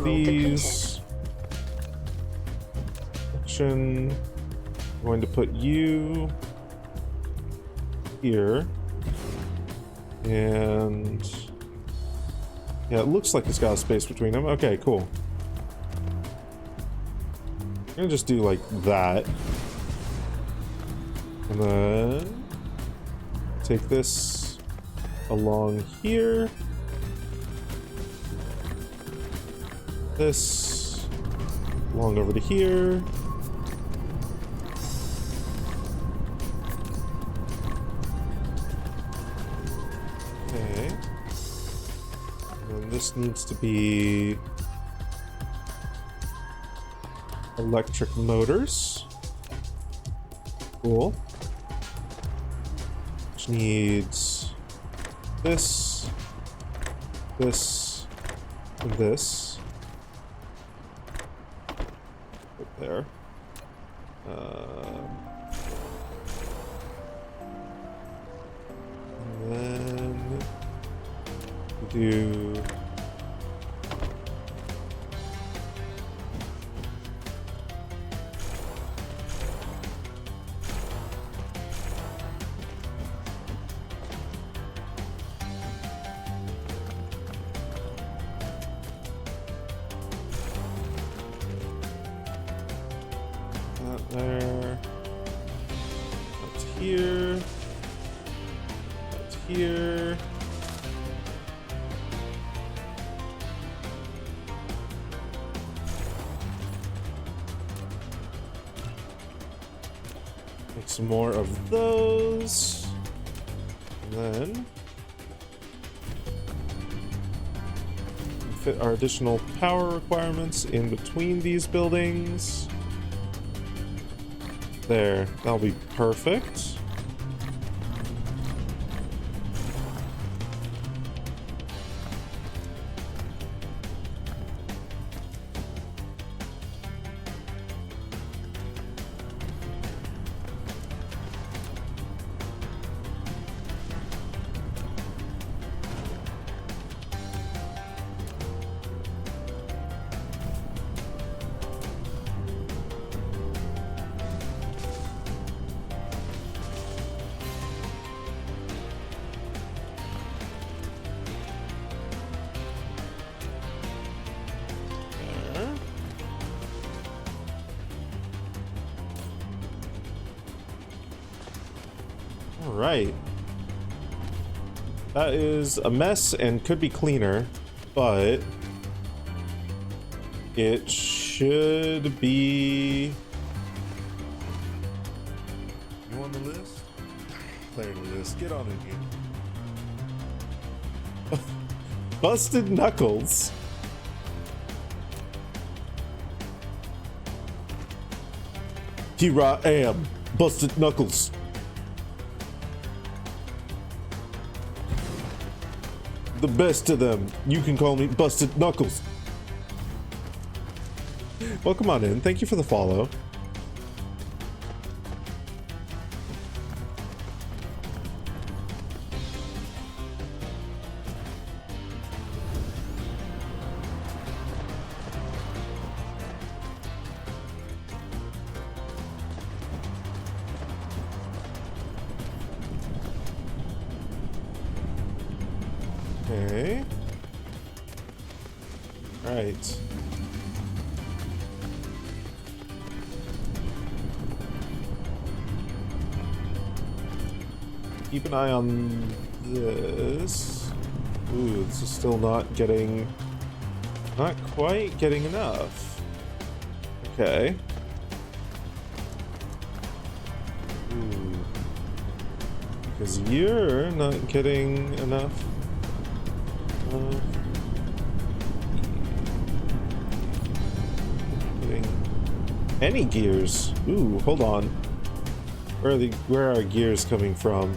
These. Action. I'm going to put you here. And yeah, it looks like it's got a space between them. Okay, cool. I'm gonna just do like that. And then take this along here. This along over to here. Okay. And then this needs to be electric motors. Cool. Which needs this, this, and this. Right there. And then we do that there. That's here. That's here. Make some more of those. And then fit our additional power requirements in between these buildings. There, that'll be perfect. Alright. That is a mess and could be cleaner, but it should be... You on the list? Clear the list. Get on in here. Busted Knuckles. Here I am, Busted Knuckles. The best of them. You can call me Busted Knuckles. Welcome on in. Thank you for the follow. Okay. Right. Keep an eye on this. Ooh, this is still not quite getting enough. Okay. Ooh. Because you're not getting enough. Getting any gears? Ooh, hold on. Where are our gears coming from?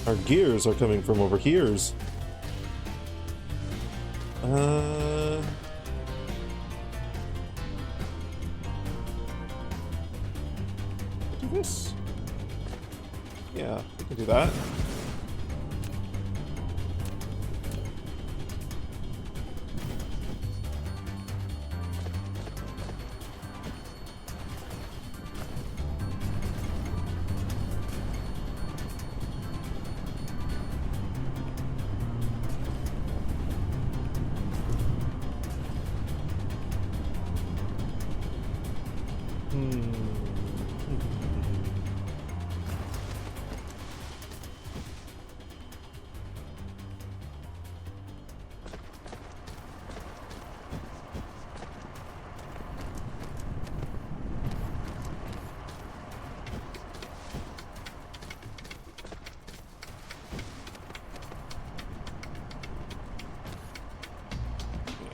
Our gears are coming from over here's. Do this? Yeah, we can do that.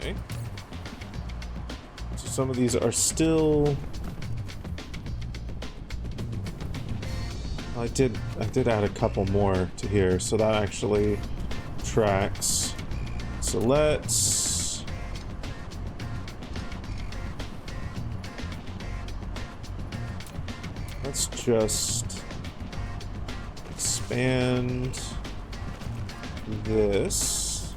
Okay. So some of these are still... I did add a couple more to here, so that actually tracks. So let's just expand this.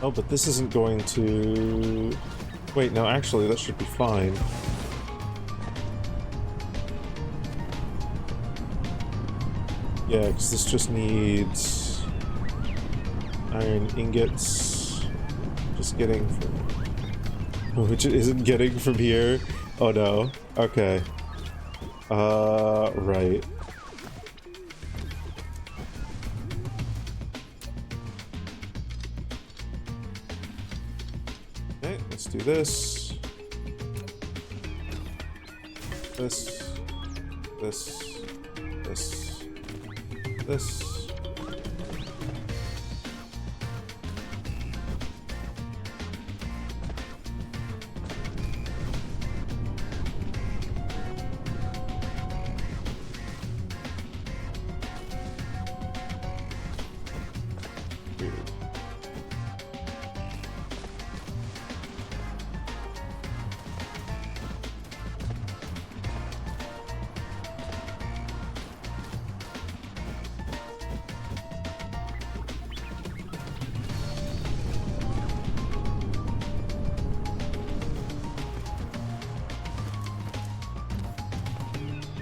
Oh, but this isn't going to... Wait, no, actually, that should be fine. Yeah, because this just needs iron ingots. Just getting from... Which it isn't getting from here? Oh no. Okay. Right. Okay, let's do this. This.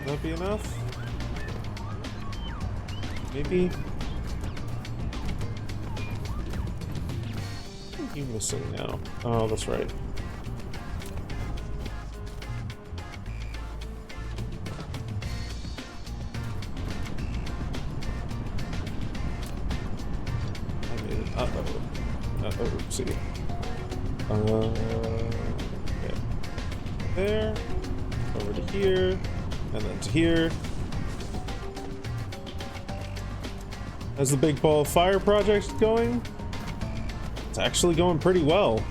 Will that be enough? Maybe? are you missing now? Oh, that's right. I made it. Uh-oh. Uh-oh, oopsie. Okay. There. Over to here. And then to here. How's the Big Ball of Fire project going? It's actually going pretty well.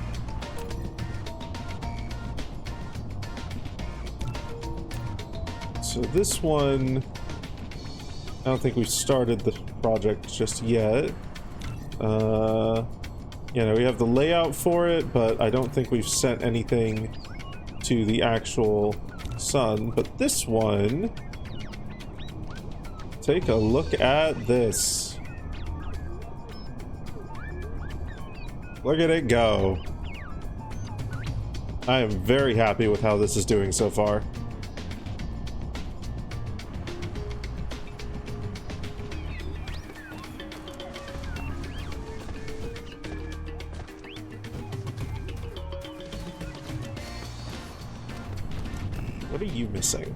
So this one, I don't think we've started the project just yet. You know, we have the layout for it, but I don't think we've sent anything to the actual sun. But this one, take a look at this. Look at it go. I am very happy with how this is doing so far. What are you missing?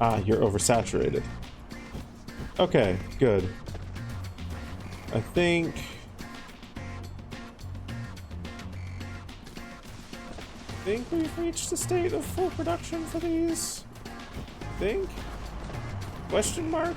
Ah, you're oversaturated. Okay, good. I think we've reached a state of full production for these. Think? Question mark?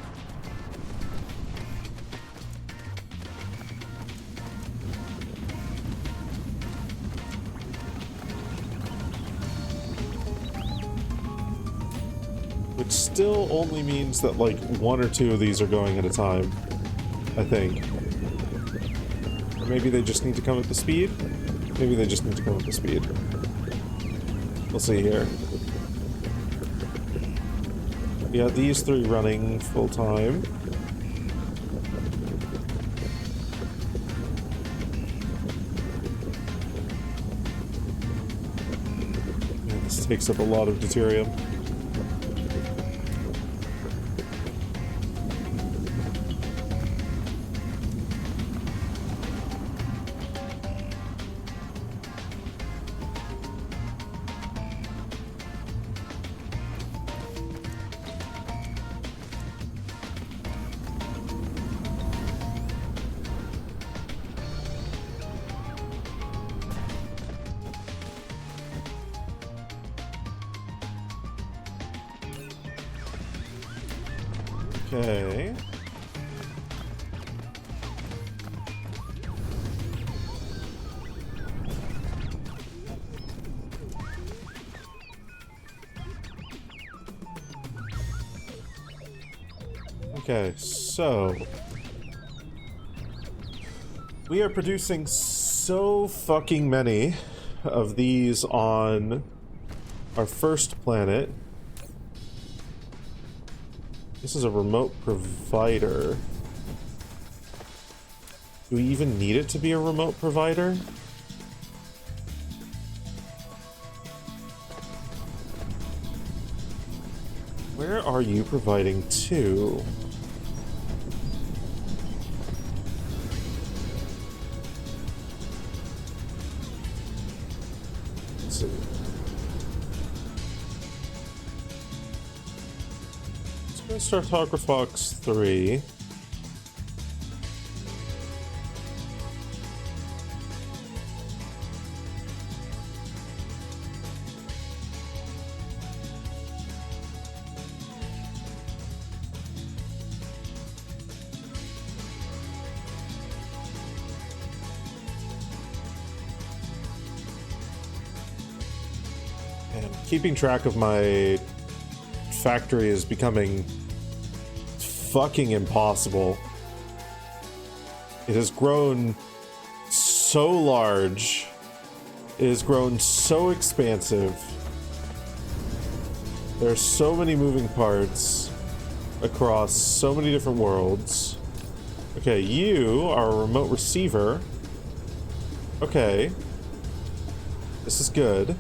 Which still only means that like one or two of these are going at a time, I think. Or maybe they just need to come at the speed? Maybe they just need to come at the speed. We'll see here. Yeah, these three running full time. Yeah, this takes up a lot of deuterium. Okay. Okay, so we are producing so fucking many of these on our first planet. This is a remote provider. Do we even need it to be a remote provider? Where are you providing to? Let's see. Let's go Startographox 3. And keeping track of my factory is becoming fucking impossible. It has grown so large. It has grown so expansive. There are so many moving parts across so many different worlds. Okay, you are a remote receiver. Okay. This is good.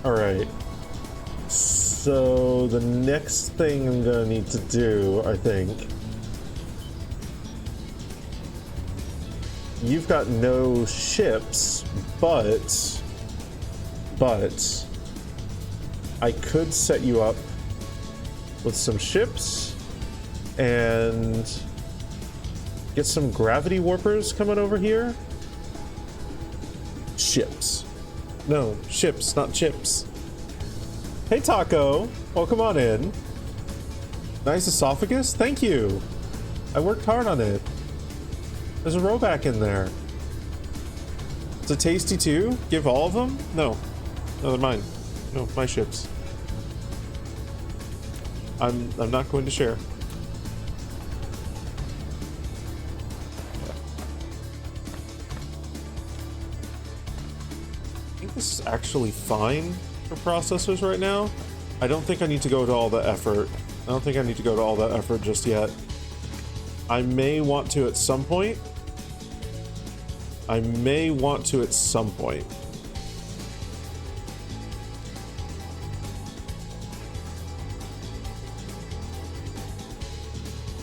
Alright. So the next thing I'm gonna need to do, I think, you've got no ships, but I could set you up with some ships and get some gravity warpers coming over here. Ships. No, ships, not chips. Hey, Taco. Welcome on in. Nice esophagus? Thank you. I worked hard on it. There's a roback in there. It's a tasty too? Give all of them? No. No, they're mine. No, my ships. I'm not going to share. I think this is actually fine for processors right now. I don't think I need to go to all the effort. I don't think I need to go to all that effort just yet. I may want to at some point.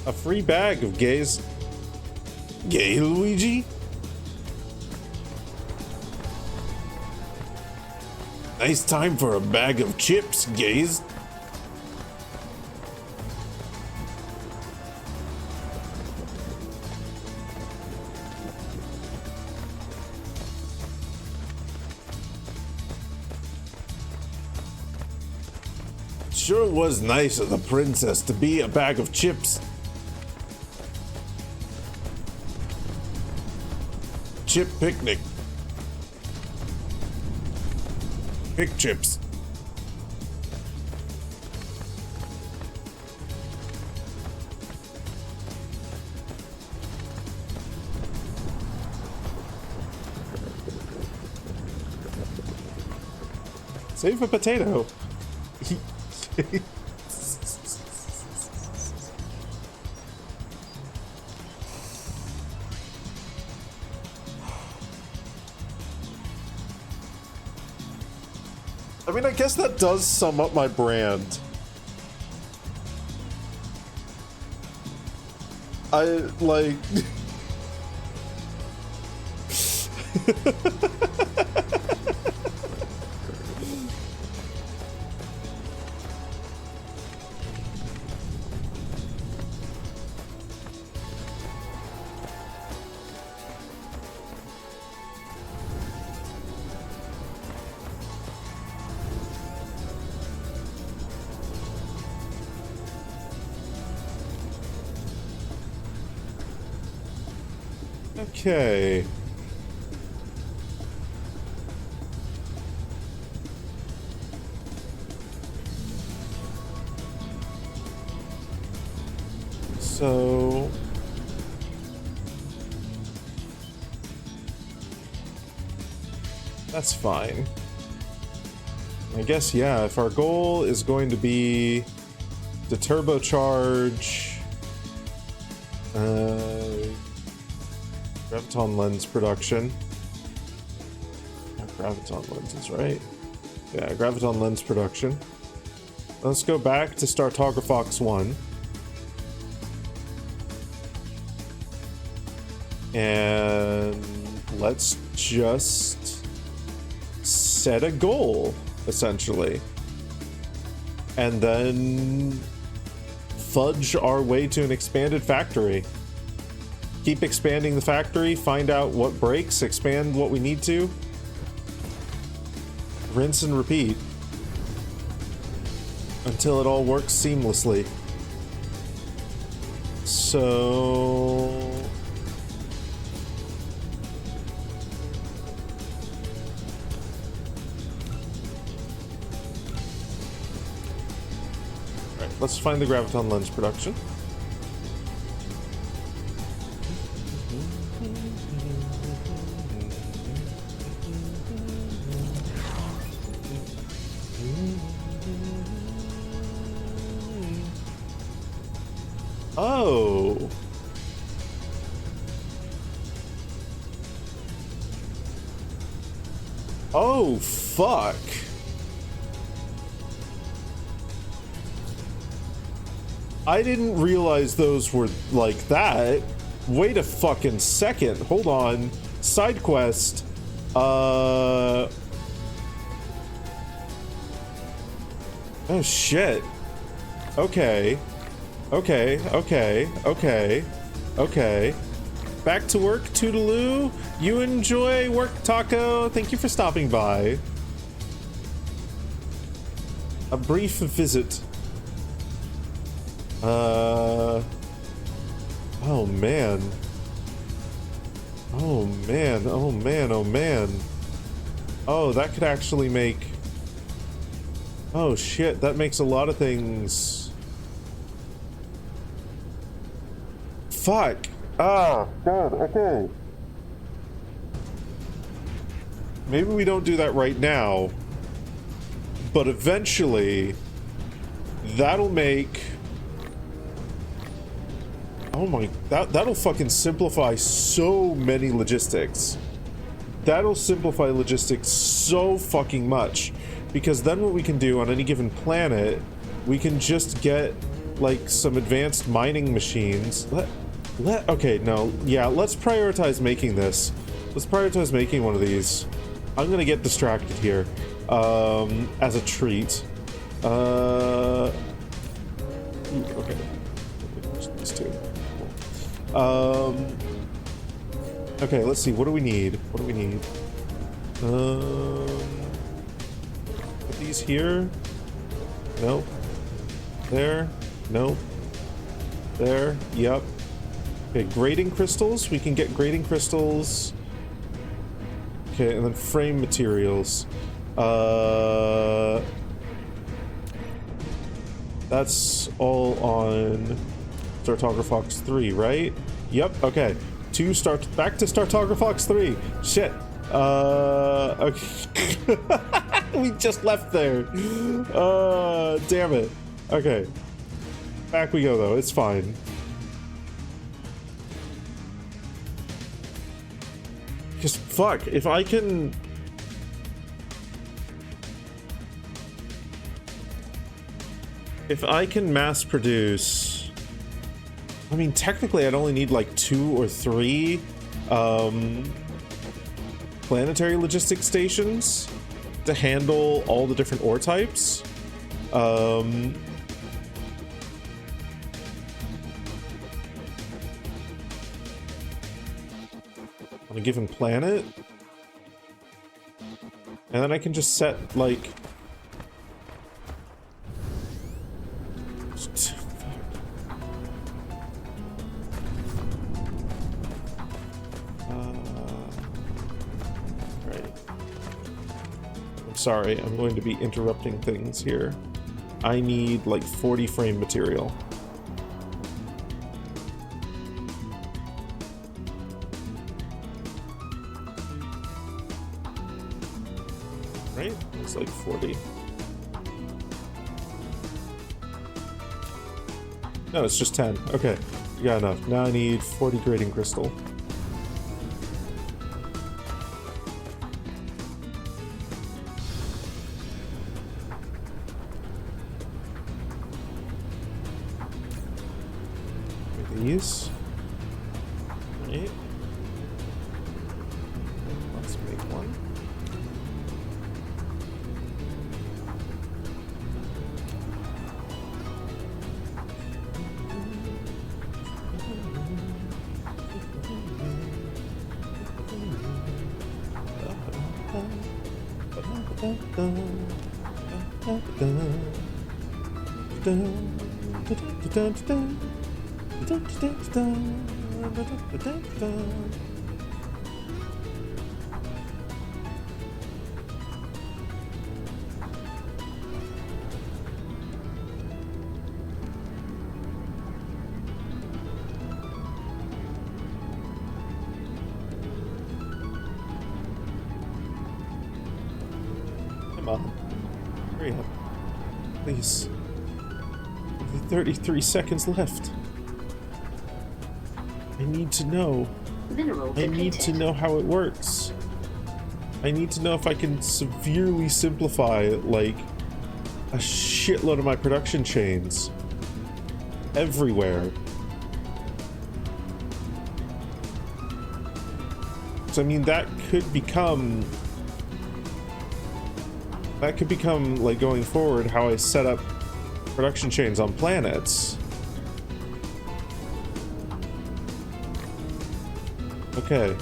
A free bag of gays. Gay Luigi? Nice time for a bag of chips, gays. Sure was nice of the princess to be a bag of chips. Chip picnic. Pick chips. Save a potato. I mean, I guess that does sum up my brand. I like. Okay. So that's fine. I guess, yeah, if our goal is going to be to turbocharge graviton lens production. Graviton lenses, right? Yeah, graviton lens production. Let's go back to Startographox 1. And let's just set a goal, essentially. And then fudge our way to an expanded factory. Keep expanding the factory, find out what breaks, expand what we need to. Rinse and repeat until it all works seamlessly. So right, let's find the graviton lens production. Oh. Oh, fuck. I didn't realize those were like that. Wait a fucking second. Hold on. Side quest. Oh shit. Okay. Okay. Back to work, Toodaloo. You enjoy work, Taco. Thank you for stopping by. A brief visit. Oh man. Oh man, oh man, oh man. Oh, that could actually make... Oh shit, that makes a lot of things... Fuck! Ah, God, okay. Maybe we don't do that right now, but eventually, that'll make... Oh my, that'll fucking simplify so many logistics. That'll simplify logistics so fucking much. Because then what we can do on any given planet, we can just get, like, some advanced mining machines. Okay, no, yeah, let's prioritize making this. Let's prioritize making one of these. I'm gonna get distracted here, as a treat. Okay. These two. Okay, let's see, what do we need? What do we need? Put these here? Nope. There? Nope. There? Yep. Okay, grading crystals. We can get grading crystals. Okay, and then frame materials. That's all on Startographox 3, right? Yep, okay. Back to Startographox 3. Shit. Okay. We just left there. Damn it. Okay. Back we go, though. It's fine. Because, fuck, if I can... If I can mass produce... I mean, technically, I'd only need, like, 2 or 3, planetary logistics stations to handle all the different ore types. On a given planet. And then I can just set, like... Right. I'm sorry, I'm going to be interrupting things here. I need, like, 40 frame material. Right? It's like 40. No, it's just 10. Okay, you got enough. Now I need 40 grading crystal. These. Right. Let's make one. Come on. Hurry up. Please. Only 33 seconds left. I need to know. I need to know how it works. I need to know if I can severely simplify, like, a shitload of my production chains. Everywhere. I mean, that could become like going forward how I set up production chains on planets. Okay.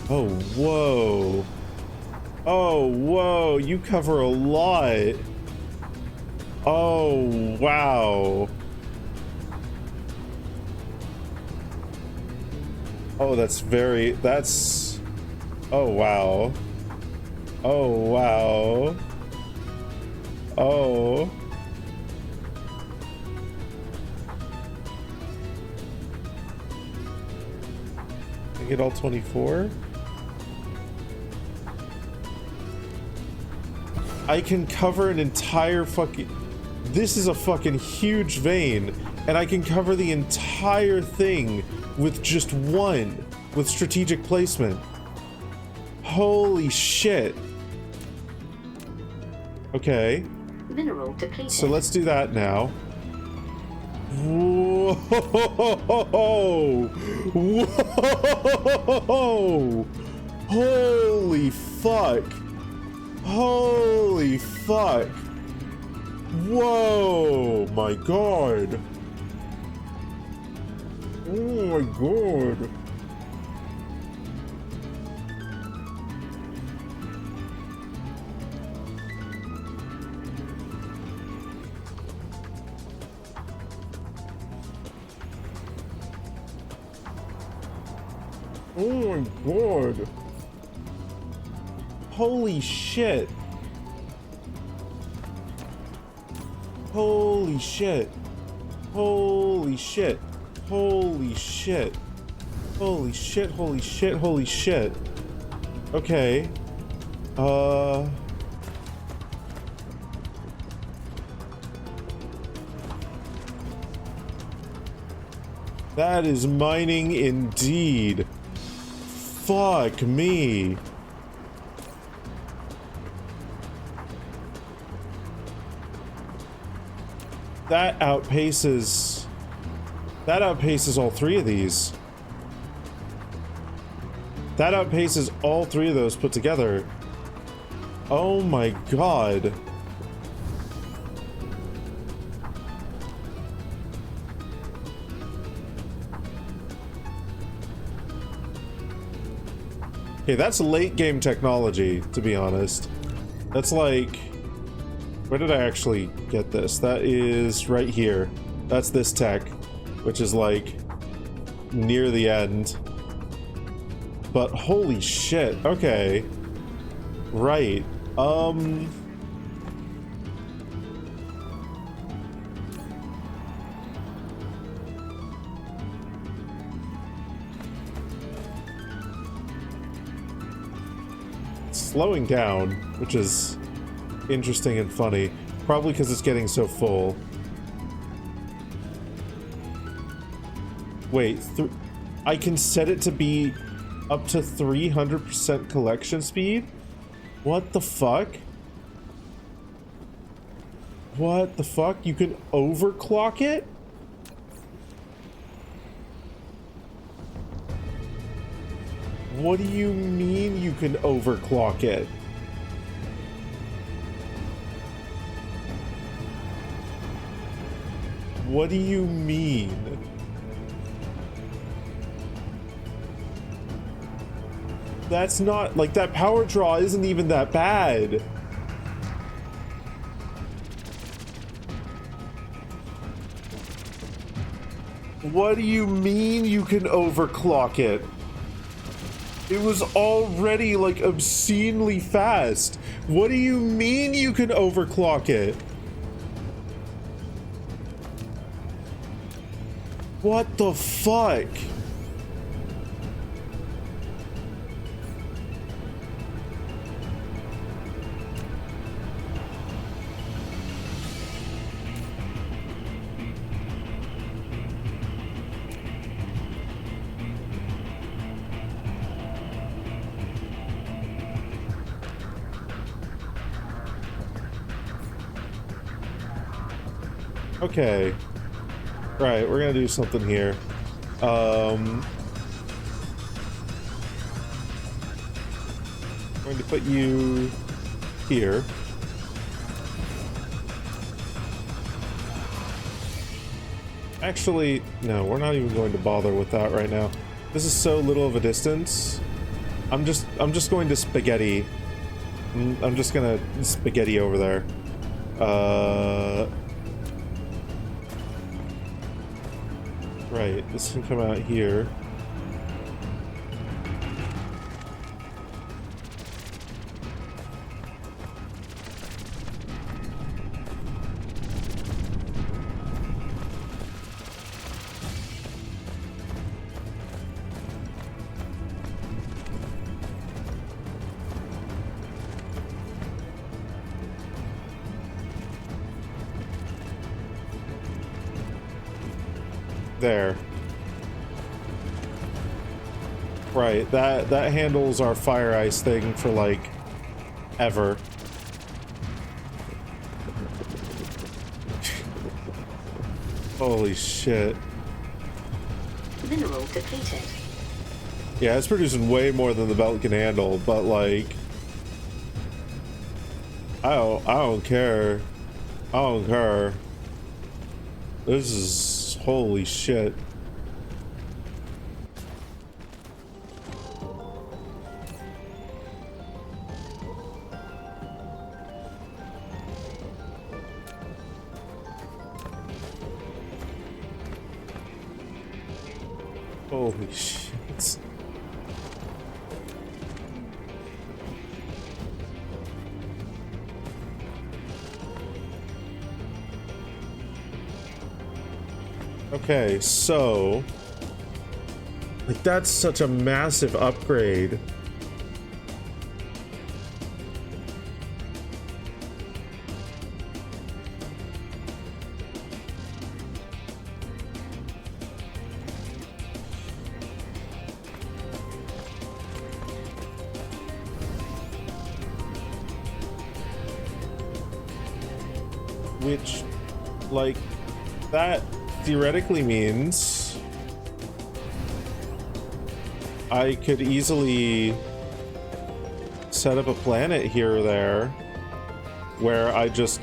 Oh, whoa. Oh, whoa, you cover a lot. Oh, wow. Oh, that's... Oh, wow. Oh, wow. Oh. I get all 24? I can cover an entire fucking... This is a fucking huge vein, and I can cover the entire thing with just one, with strategic placement. Holy shit. Okay. Mineral depleted. So let's do that now. Whoa! Whoa! Holy fuck! Holy fuck! Whoa! My god! Oh my god! Oh my god! Holy shit! Holy shit! Holy shit! Holy shit! Holy shit! Holy shit! Holy shit! Okay. That is mining indeed. Fuck me. That outpaces all three of these. That outpaces all three of those put together. Oh my god. Okay, that's late game technology, to be honest. That's like... Where did I actually get this? That is right here. That's this tech, which is like near the end. But holy shit, okay. Right. Slowing down, which is interesting and funny. Probably because it's getting so full. Wait, I can set it to be up to 300% collection speed? What the fuck? What the fuck? You can overclock it? What do you mean you can overclock it? What do you mean? That's not, like, that power draw isn't even that bad. What do you mean you can overclock it? It was already, like, obscenely fast. What do you mean you can overclock it? What the fuck? Okay. Right, we're gonna do something here. going to put you here. Actually, no, we're not even going to bother with that right now. This is so little of a distance. I'm just going to spaghetti. I'm just gonna spaghetti over there. Right, this can come out here. There. Right, that handles our fire ice thing for like ever. Holy shit. Mineral depleted. Yeah, it's producing way more than the belt can handle, but like I don't care. I don't care. This is holy shit. Holy shit. Okay, so like that's such a massive upgrade. Which, like, that theoretically means I could easily set up a planet here or there where I just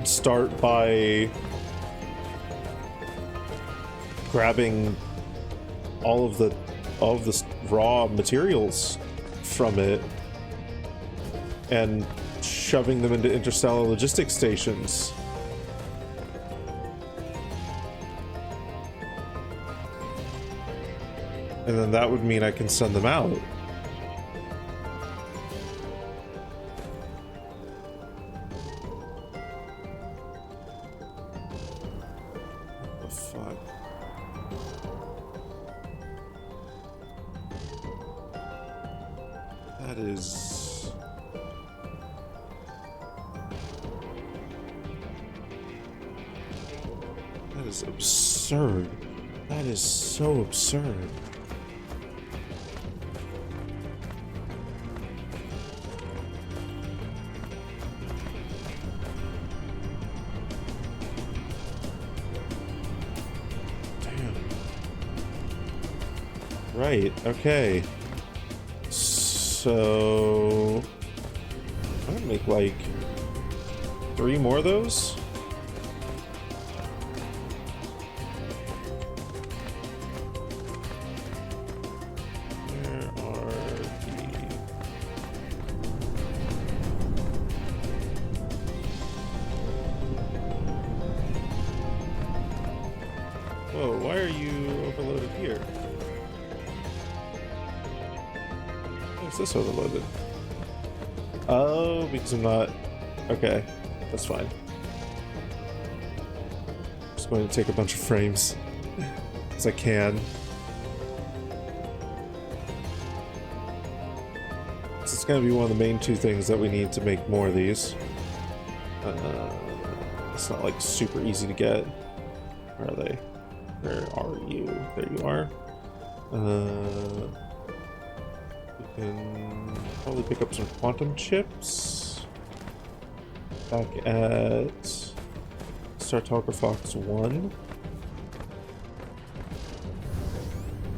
start by grabbing all of the raw materials from it and shoving them into interstellar logistics stations. And then that would mean I can send them out. What the fuck? That is... that is absurd. That is so absurd. Right, okay. So I'm gonna make like 3 more of those. Where are the... Whoa, why are you overloaded here? Is this overloaded? Oh, because I'm not... Okay, that's fine. Just going to take a bunch of frames as I can. So it's going to be one of the main 2 things that we need to make more of these. It's not like super easy to get. Where are they? Where are you? There you are. We can probably pick up some quantum chips back at Startalker Fox 1.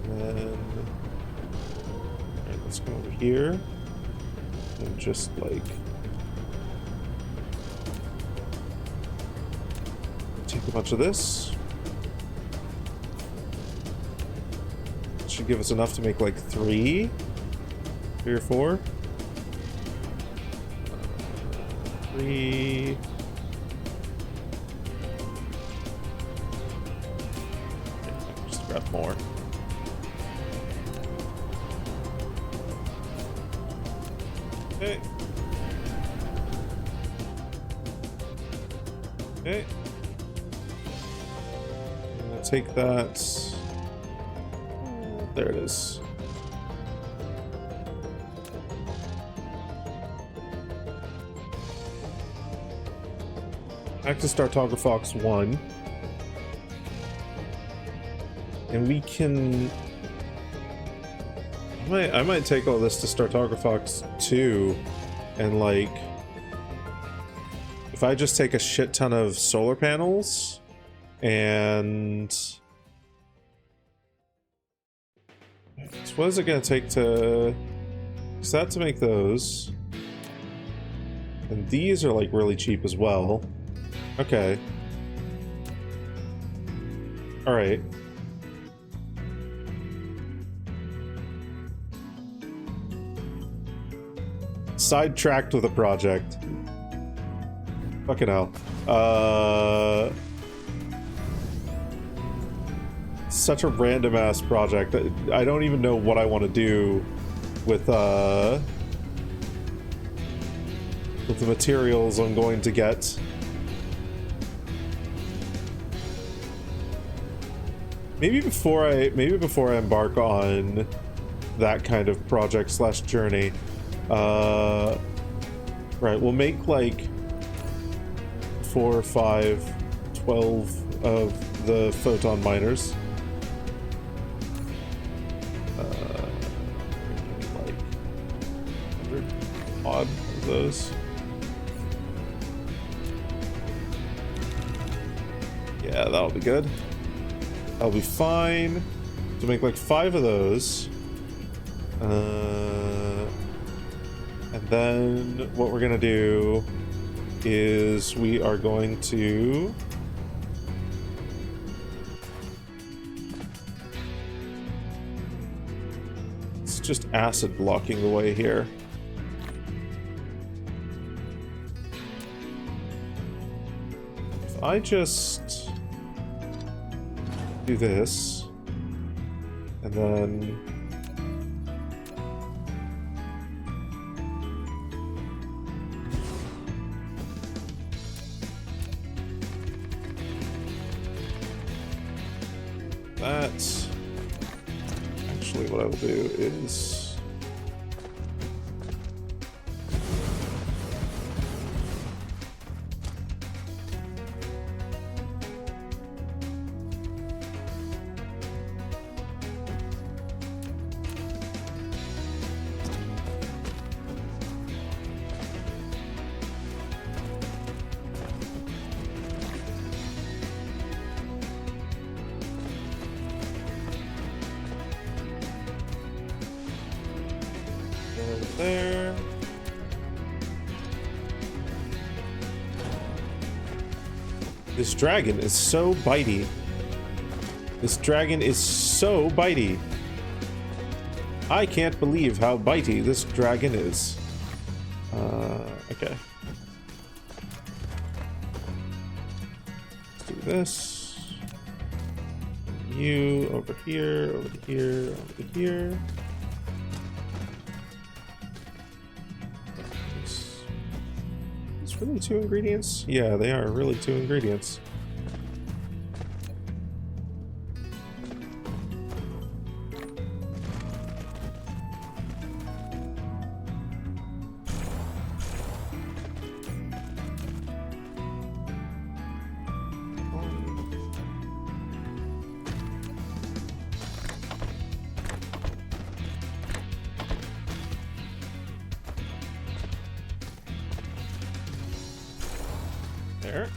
And then alright, let's go over here. And just like take a bunch of this. Should give us enough to make like 3 or 4. 3. Just grab more. Okay. Okay. I'm gonna take that. There it is. Back to Startographox 1. And we can... I might take all this to Startographox 2 and like... If I just take a shit ton of solar panels and... So what is it gonna take to... Is that to make those? And these are like really cheap as well. Okay. Alright. Sidetracked with a project. Fucking hell. Such a random ass project. I don't even know what I want to do with the materials I'm going to get. Maybe before I embark on that kind of project slash journey, right, we'll make like 4, 5, 12 of the photon miners. Like 100 odd of those. Yeah, that'll be good. I'll be fine to make like 5 of those. And then what we're gonna do is we are going to it's just acid blocking the way here. If I just do this, and then that's actually what I will do is there. This dragon is so bitey. This dragon is so bitey. I can't believe how bitey this dragon is. Okay. Let's do this. You over here, over to here, over to here. Really 2 ingredients? Yeah, they are really 2 ingredients. There.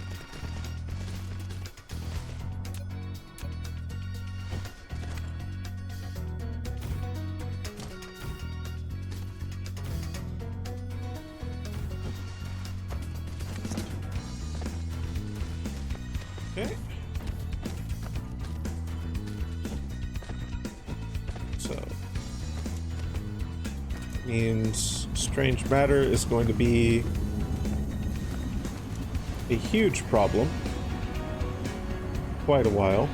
Okay. So means strange matter is going to be a huge problem. Quite a while.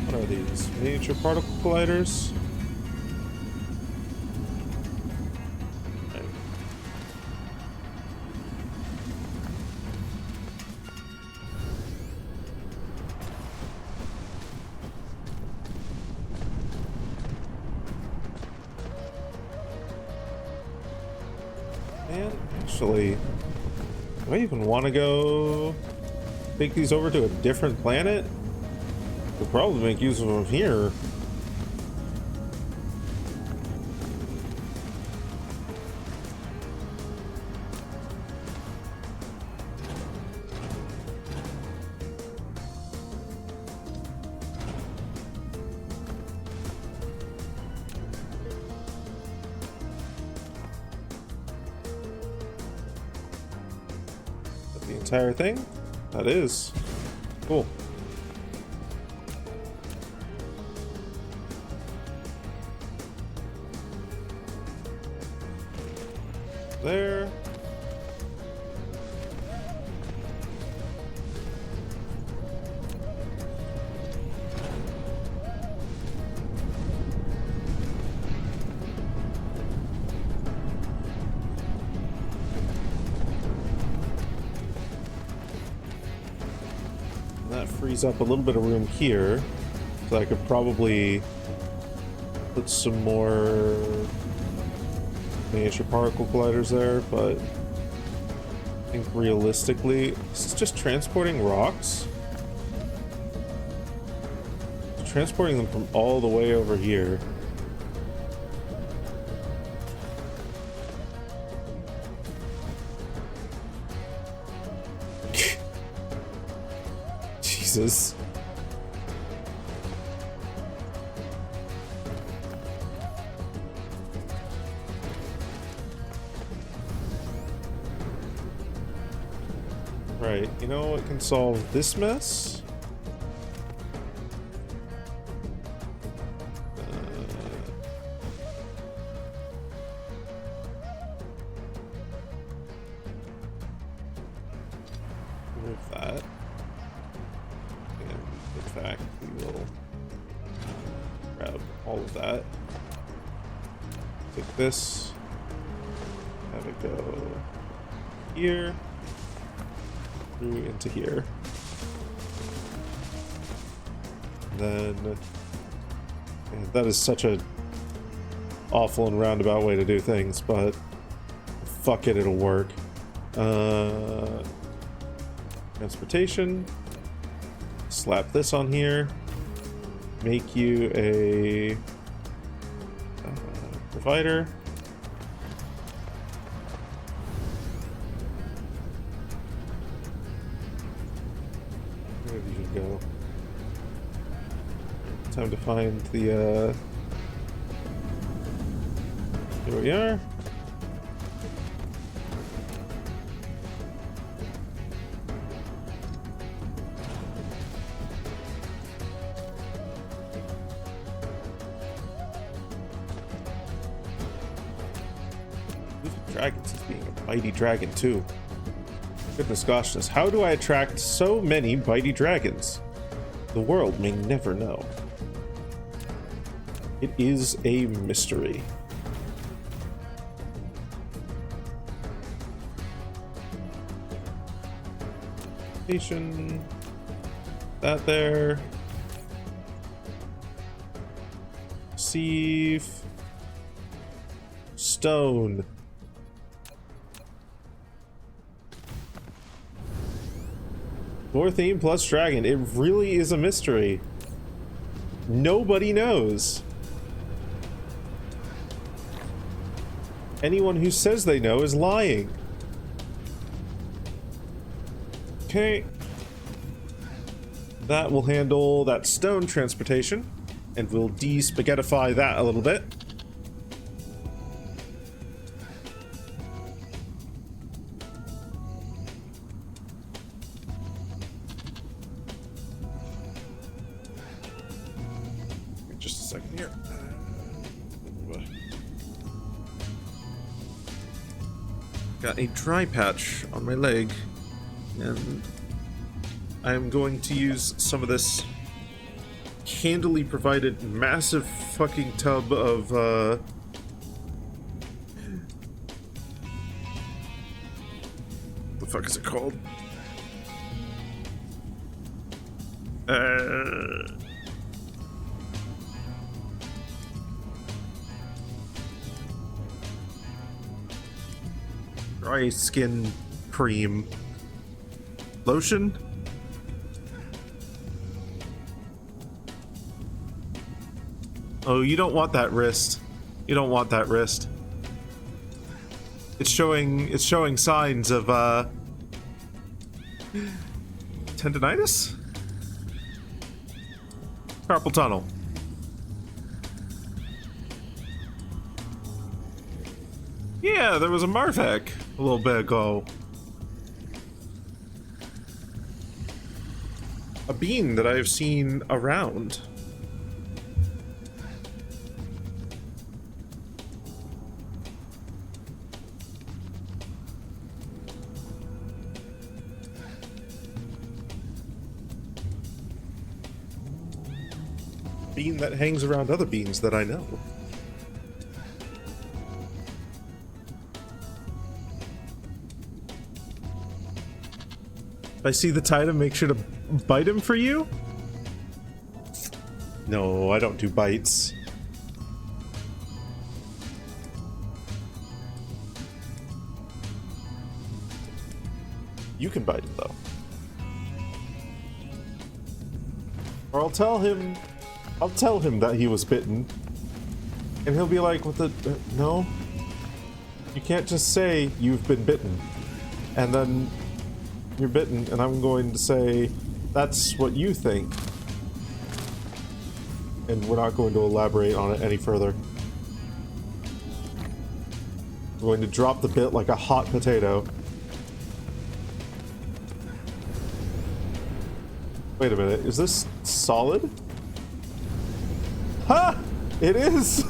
What are these? Miniature particle colliders? Right. And actually, do I even want to go take these over to a different planet? We'll probably make use of them here. The entire thing? That is. Cool. There. That frees up a little bit of room here, so I could probably put some more miniature particle colliders there, but I think realistically, this is just transporting rocks. Transporting them from all the way over here. Jesus. Right, you know what can solve this mess? Remove that. And in fact, we will grab all of that. Take this. Have it go here. Through into here. Then, man, that is such a awful and roundabout way to do things, but fuck it, it'll work. Transportation. Slap this on here. Make you a provider. Where did you go? Time to find the here we are. Dragons as being a mighty dragon too. Goodness gracious, how do I attract so many mighty dragons? The world may never know. It is a mystery. Station. That there. Receive. Stone. Core theme plus dragon. It really is a mystery. Nobody knows. Anyone who says they know is lying. Okay. That will handle that stone transportation. And we'll de-spaghettify that a little bit. Just a second here. Got a dry patch on my leg, and I'm going to use some of this handily provided massive fucking tub of the fuck is it called? Dry skin cream lotion. Oh, you don't want that wrist. You don't want that wrist. It's showing signs of tendonitis? Carpal tunnel. Yeah, there was a Marvek a little bit ago. A bean that I have seen around. Bean that hangs around other beans that I know. If I see the titan, make sure to bite him for you? No, I don't do bites. You can bite him, though. Or I'll tell him that he was bitten. And he'll be like, what the... no? You can't just say you've been bitten. And then... you're bitten, and I'm going to say, that's what you think. And we're not going to elaborate on it any further. We're going to drop the bit like a hot potato. Wait a minute, is this solid? Ha! It is!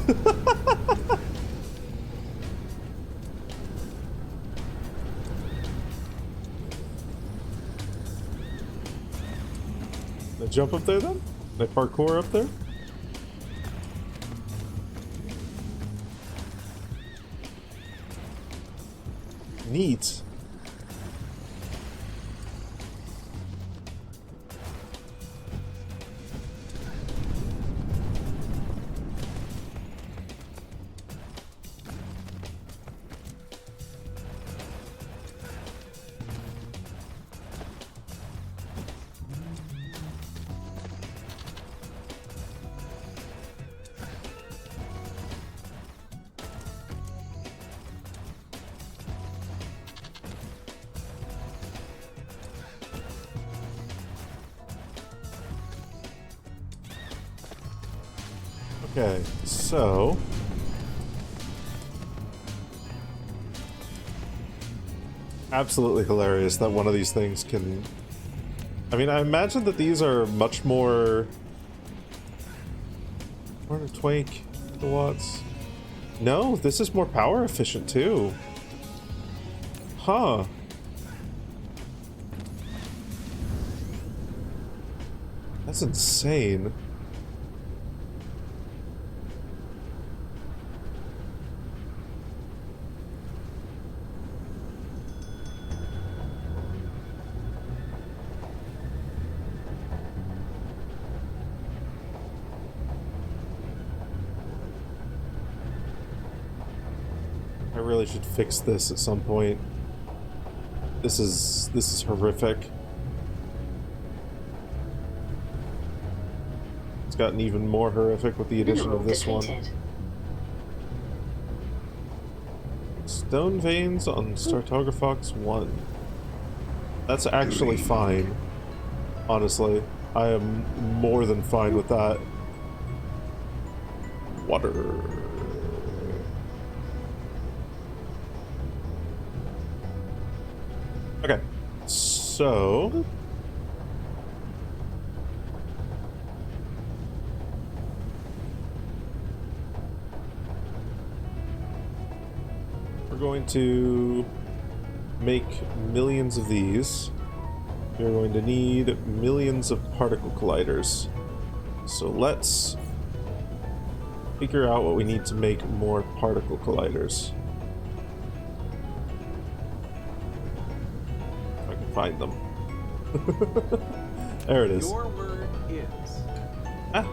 Can I jump up there then? Can I parkour up there? Neat. Okay, so... absolutely hilarious that one of these things can... I mean, I imagine that these are much more... 420 kilowatts. No, this is more power efficient too. Huh. That's insane. I really should fix this at some point. This is horrific. It's gotten even more horrific with the addition of this one. Stone veins on Startographox 1. That's actually fine. Honestly, I am more than fine with that. water. Okay, so we're going to make millions of these. We're going to need millions of particle colliders. So let's figure out what we need to make more particle colliders. If I can find them. There it is. Your word is. Ah.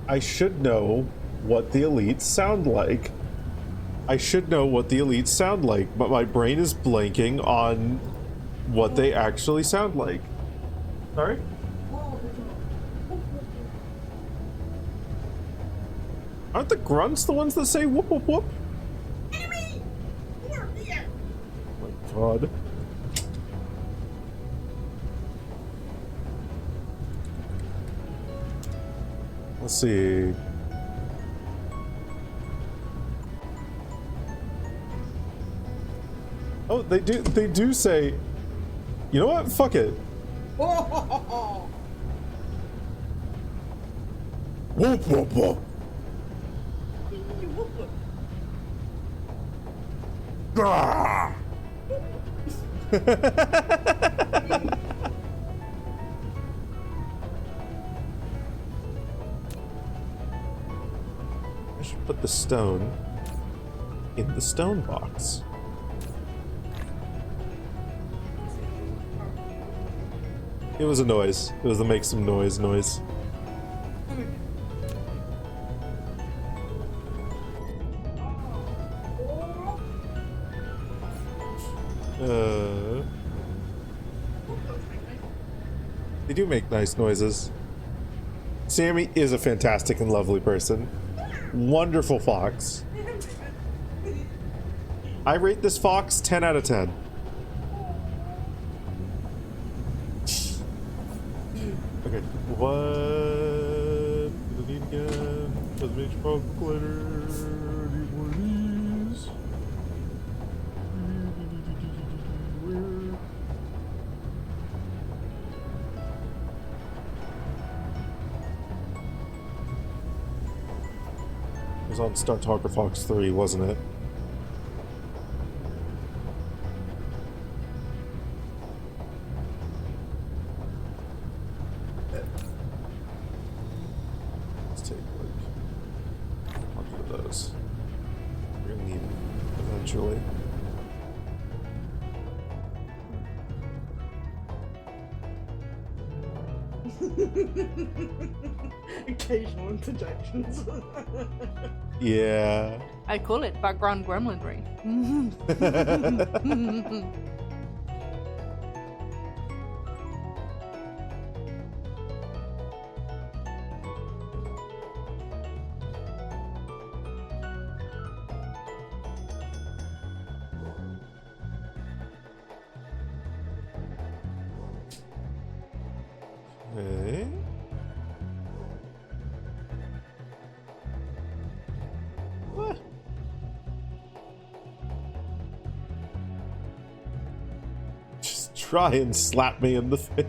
I should know what the elites sound like. I should know what the elites sound like, but my brain is blanking on what they actually sound like. Sorry? Aren't the grunts the ones that say whoop whoop whoop? Enemy! Over here! Oh my god. Let's see. Oh, they do say, you know what? Fuck it. Oh, Whoop whoop whoop. Ah! I should put the stone in the stone box. It was a noise. It was the make some noise. They do make nice noises. Sammy is a fantastic and lovely person. Wonderful fox. I rate this fox 10 out of 10. Okay, what do I need again? Doesn't make smoke glitter. Need one of these. Where? It was on Star Talker Fox 3, wasn't it? Let's take like 100 of those. We're gonna need them eventually. occasional interjections. Yeah. I call it background gremlinry. Okay. What? Just try and slap me in the face.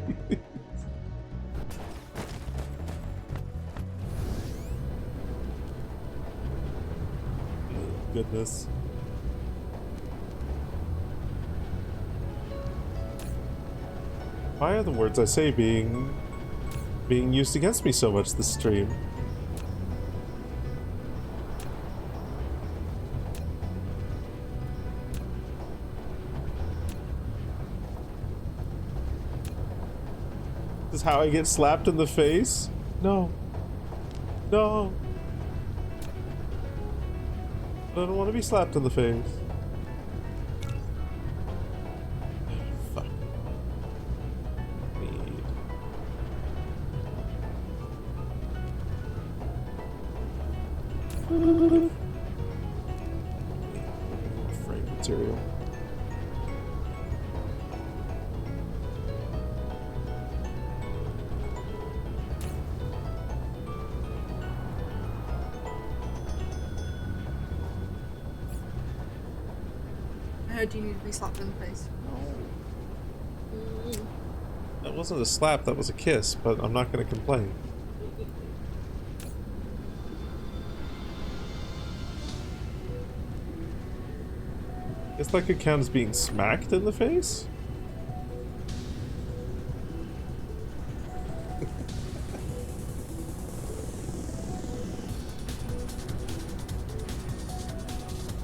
Oh, goodness. Why are the words I say being used against me so much this stream? This is how I get slapped in the face? No. No. I don't want to be slapped in the face. Fuck. Need. Frame material. heard you need to be slapped in the face. That wasn't a slap, that was a kiss, but I'm not gonna complain. Guess that could count as being smacked in the face?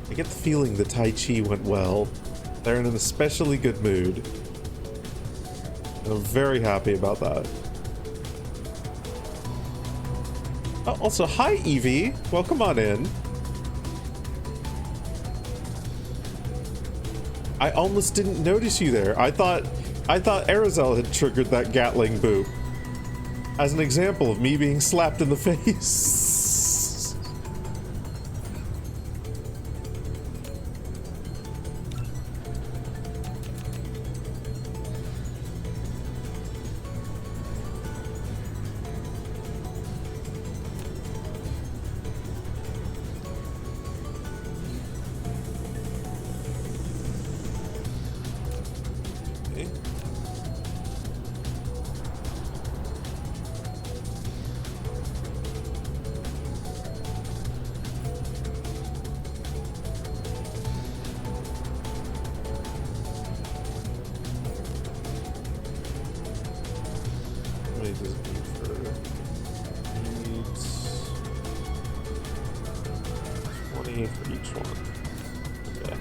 I get the feeling the Tai Chi went well. They're in an especially good mood. And I'm very happy about that. Oh, also, hi Evie! Welcome on in. I almost didn't notice you there. I thought Arizal had triggered that Gatling boop. As an example of me being slapped in the face. For each one. Okay.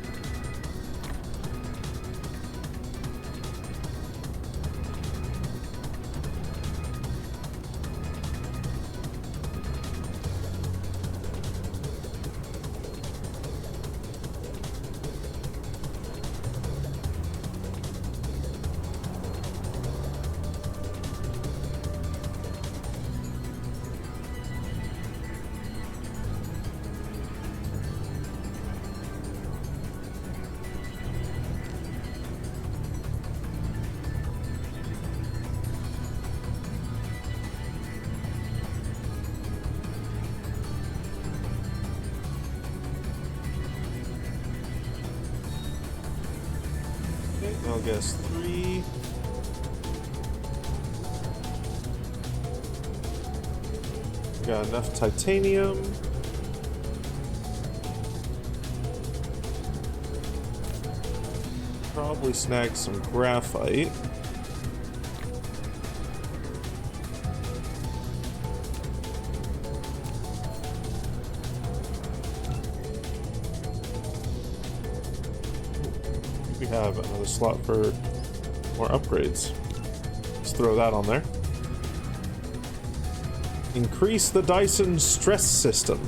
I'll guess 3. Got enough titanium. Probably snag some graphite. We have another slot for more upgrades. Let's throw that on there. Increase the Dyson stress system.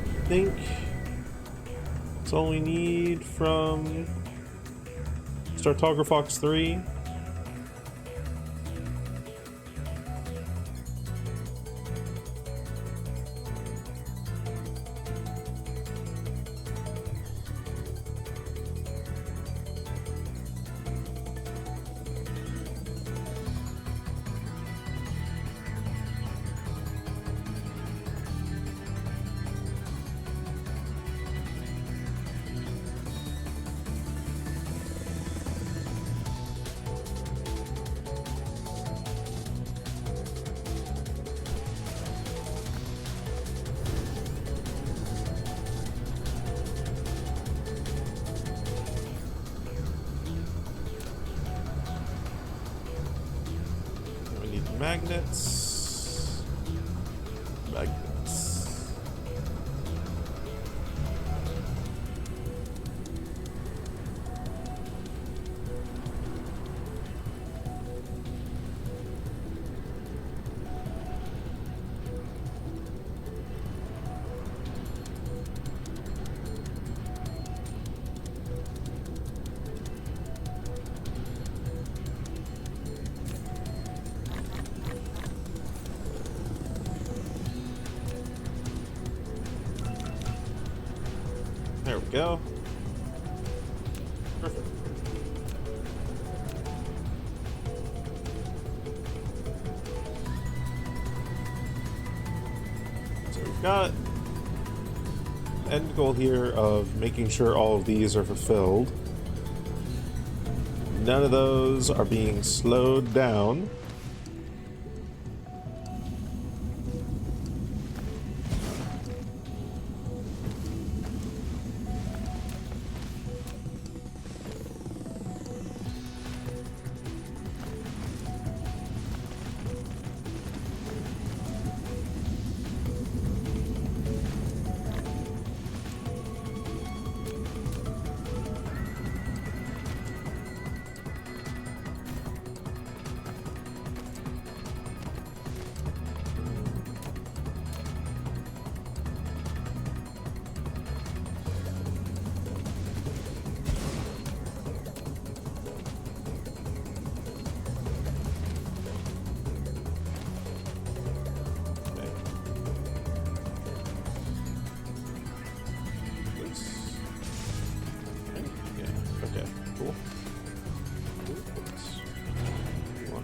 I think that's all we need from Startographox 3. Magnets. Magnets. There we go. Perfect. So we've got end goal here of making sure all of these are fulfilled. None of those are being slowed down.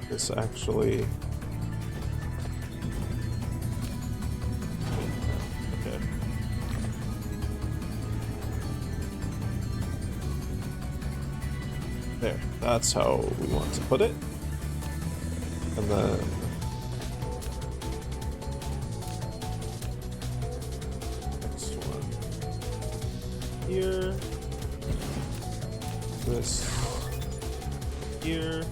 This actually... Okay. There. That's how we want to put it. And then... next one. Here. This. Here.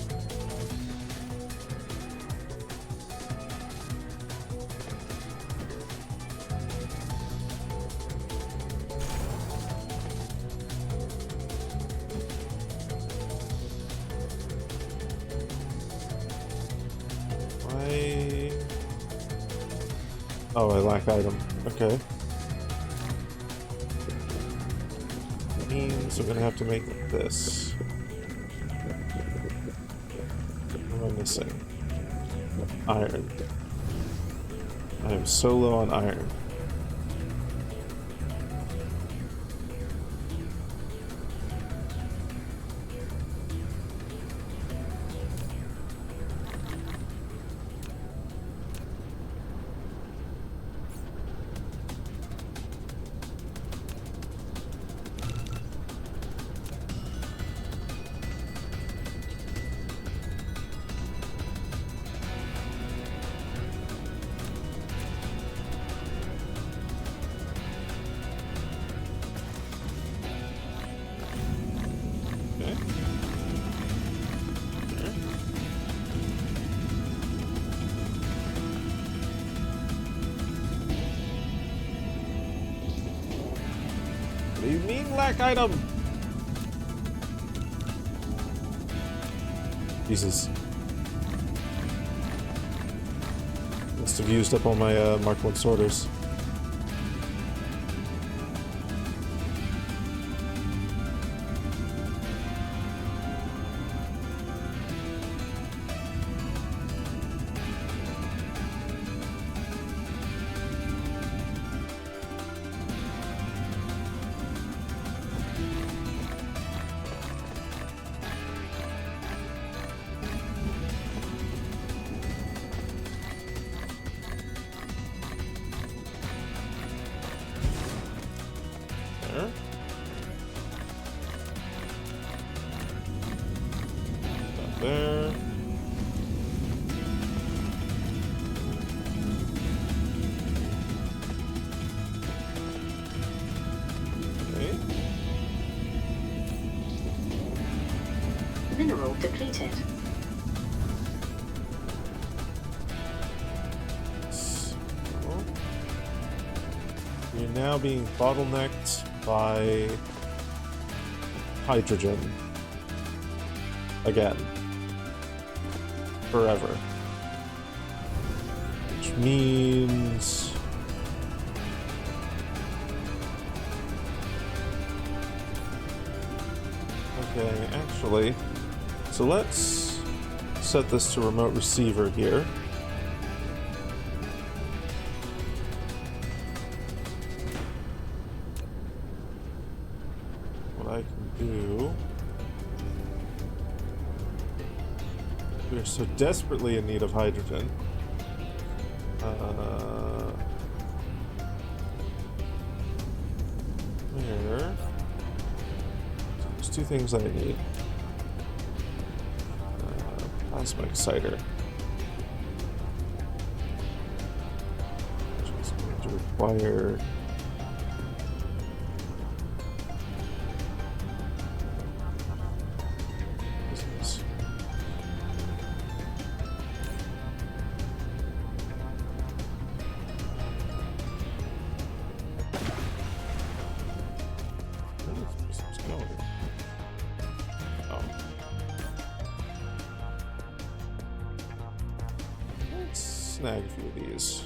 Oh, I lack item. Okay. That means we're gonna have to make this. What am I missing? Iron. I am so low on iron. What do you mean, lack item? Jesus. Must have used up all my Mark 1 sorters. There. Okay. Mineral depleted. So, you're now being bottlenecked by hydrogen. Again. Forever. Which means... okay, actually... so let's set this to remote receiver here. What I can do... we're so desperately in need of hydrogen. two things that I need. Plasma exciter. Which is going to require... business. Where is this going? Oh. Let's snag a few of these.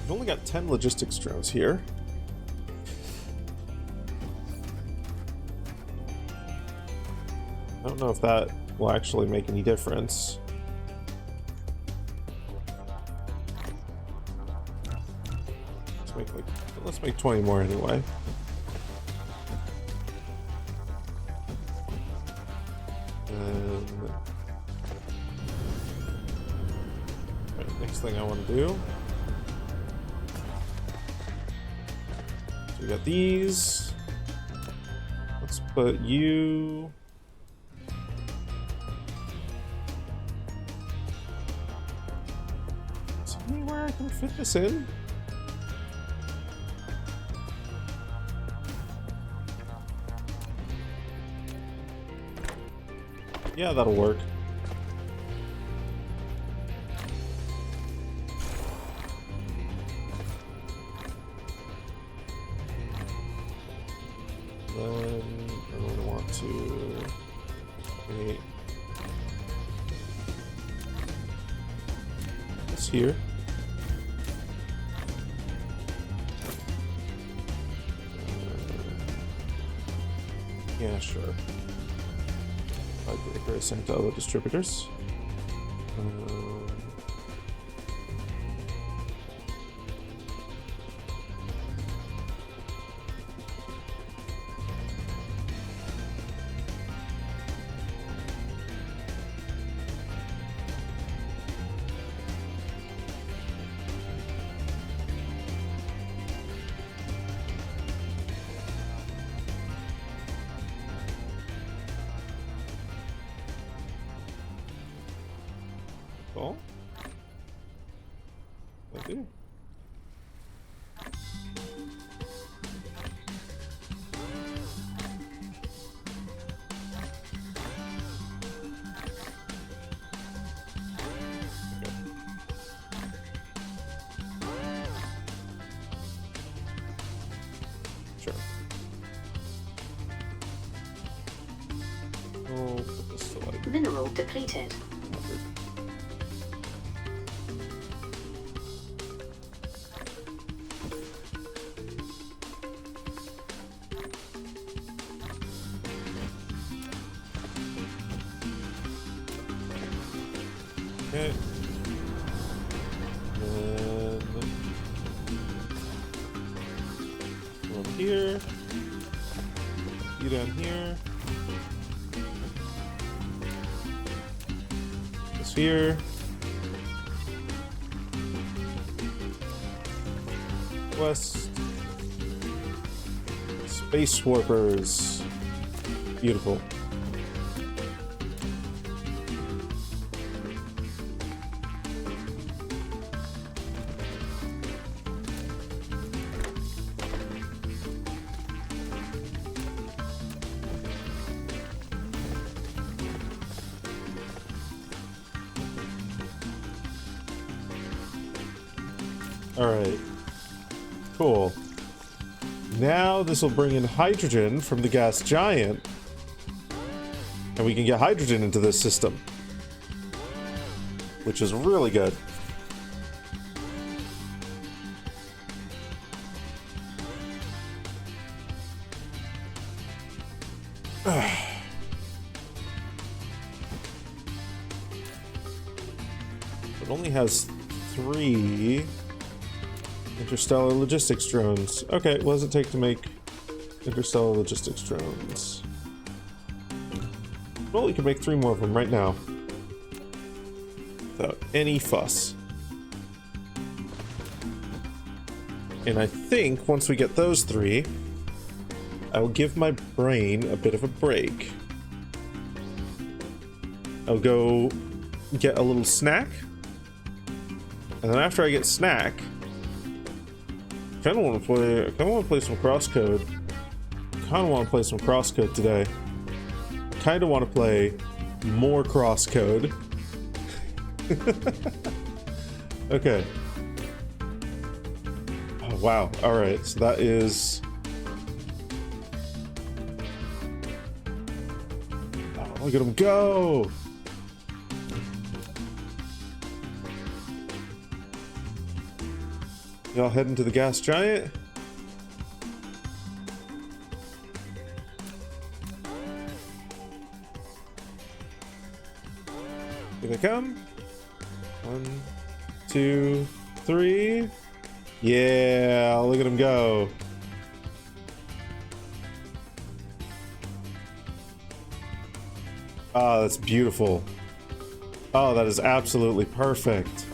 We've only got 10 logistics drones here. I don't know if that will actually make any difference. Let's make 20 more anyway. Right, next thing I want to do. So we got these. Let's put you. Is there anywhere I can fit this in? Yeah, that'll work. Then I'm going to want to create this here. Yeah, sure. Breaker sent to other distributors. Cool. I do. Sure. Oh, put this to like Mineral depleted. 100. Okay. Then one here. You down here. This here. West. Space warpers. Beautiful. Alright. Cool. Now this will bring in hydrogen from the gas giant. And we can get hydrogen into this system. Which is really good. It only has 3 interstellar logistics drones. Okay, what does it take to make interstellar logistics drones? Well, we can make 3 more of them right now. Without any fuss. And I think once we get those 3, I will give my brain a bit of a break. I'll go get a little snack. And then after I get snack, I kinda wanna play some crosscode. Today. Kinda wanna play more crosscode. Okay. Oh wow. Alright, so that is. Oh, look at him go! Y'all heading to the gas giant? Here they come. 1, 2, 3. Yeah, look at him go. Oh, that's beautiful. Oh, that is absolutely perfect.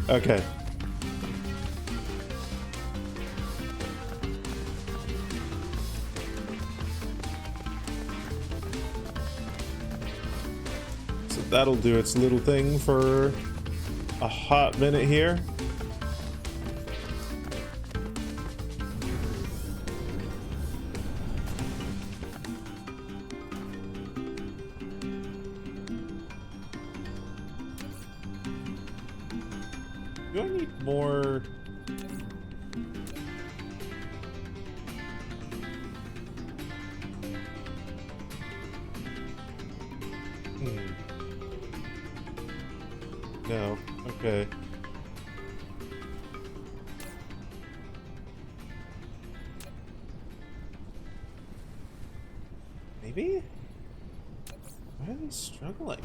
Okay. So that'll do its little thing for a hot minute here. Do I need more? No. Okay. Maybe? Why are they struggling?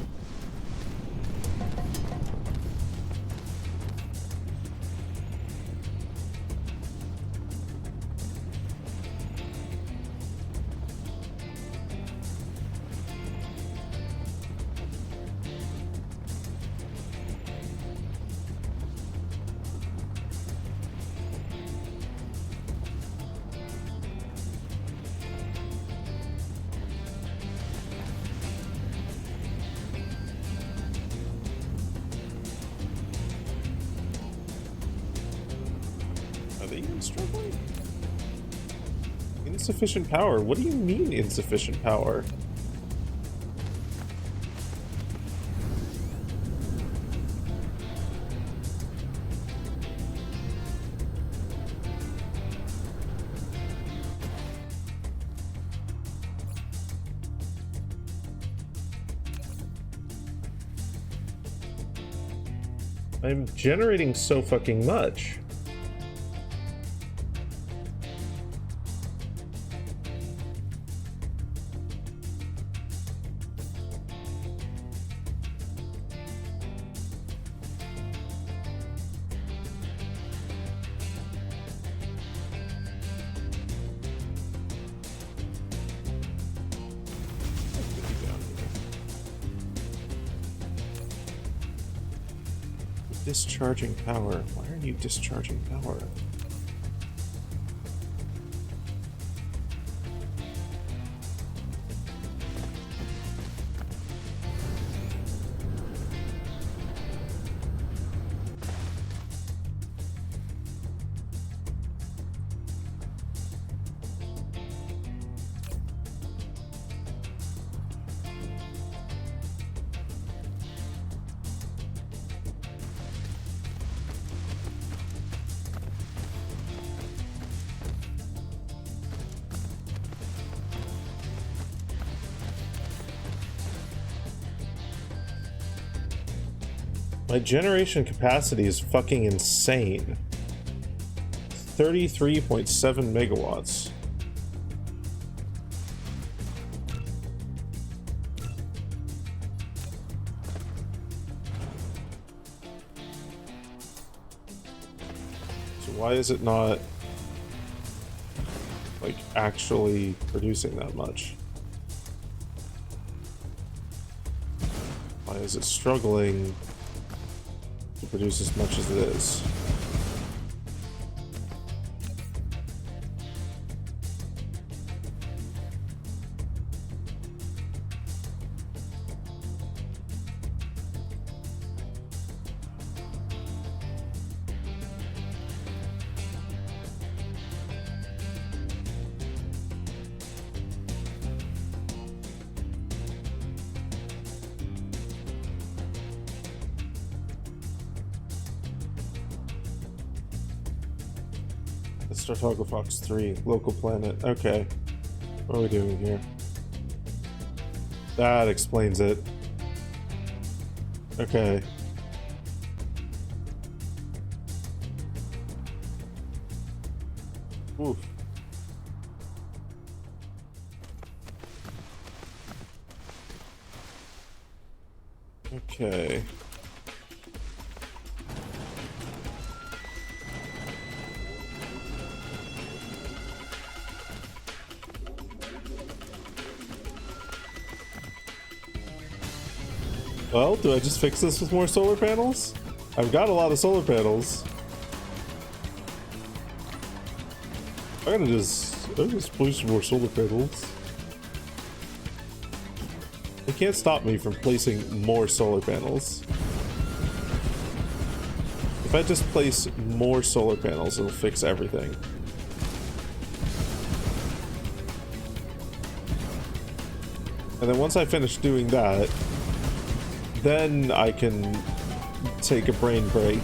Are they even struggling? Insufficient power? What do you mean insufficient power? I'm generating so fucking much. Discharging power. Why are you discharging power? My generation capacity is fucking insane. 33.7 megawatts. So why is it not like actually producing that much? Why is it struggling to produce as much as it is? Let's start Toggle Fox 3, local planet. Okay. What are we doing here? That explains it. Okay. Oof. Okay. Well, do I just fix this with more solar panels? I've got a lot of solar panels. I'll just place some more solar panels. They can't stop me from placing more solar panels. If I just place more solar panels, it'll fix everything. And then once I finish doing that, then I can take a brain break.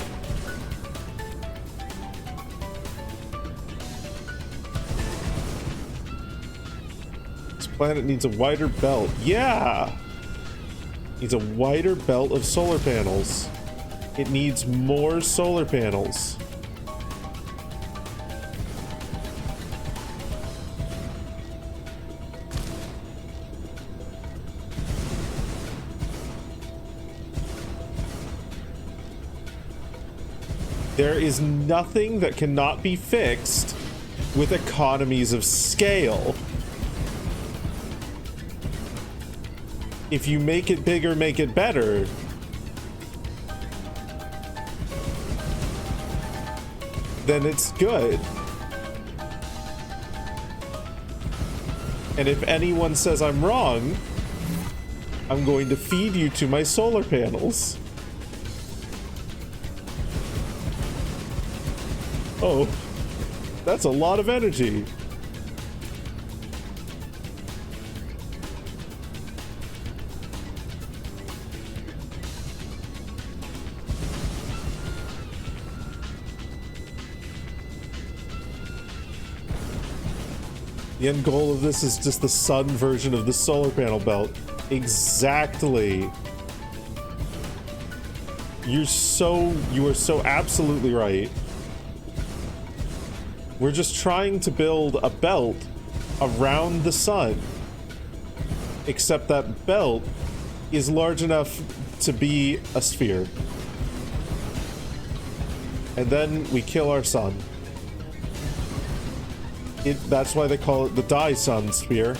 This planet needs a wider belt. Yeah! Needs a wider belt of solar panels. It needs more solar panels. There is nothing that cannot be fixed with economies of scale. If you make it bigger, make it better. Then it's good. And if anyone says I'm wrong, I'm going to feed you to my solar panels. Oh, that's a lot of energy. The end goal of this is just the sun version of the solar panel belt. Exactly. You are so absolutely right. We're just trying to build a belt around the sun. Except that belt is large enough to be a sphere. And then we kill our sun. That's why they call it the die-sun sphere.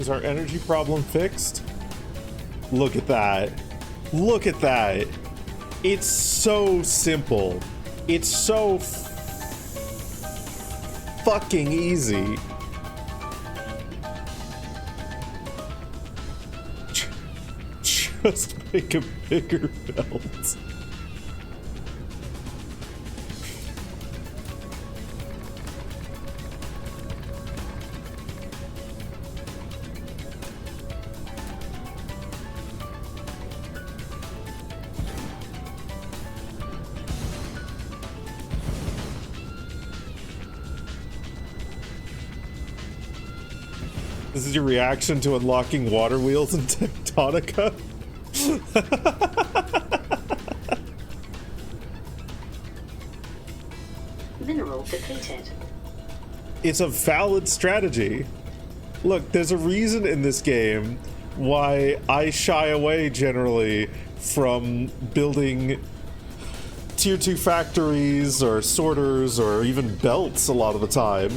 Is our energy problem fixed? Look at that. Look at that. It's so simple. It's so fucking easy. Just make a bigger belt. This is your reaction to unlocking water wheels in Tectonica? Mineral depleted. It's a valid strategy. Look, there's a reason in this game why I shy away generally from building tier 2 factories or sorters or even belts a lot of the time.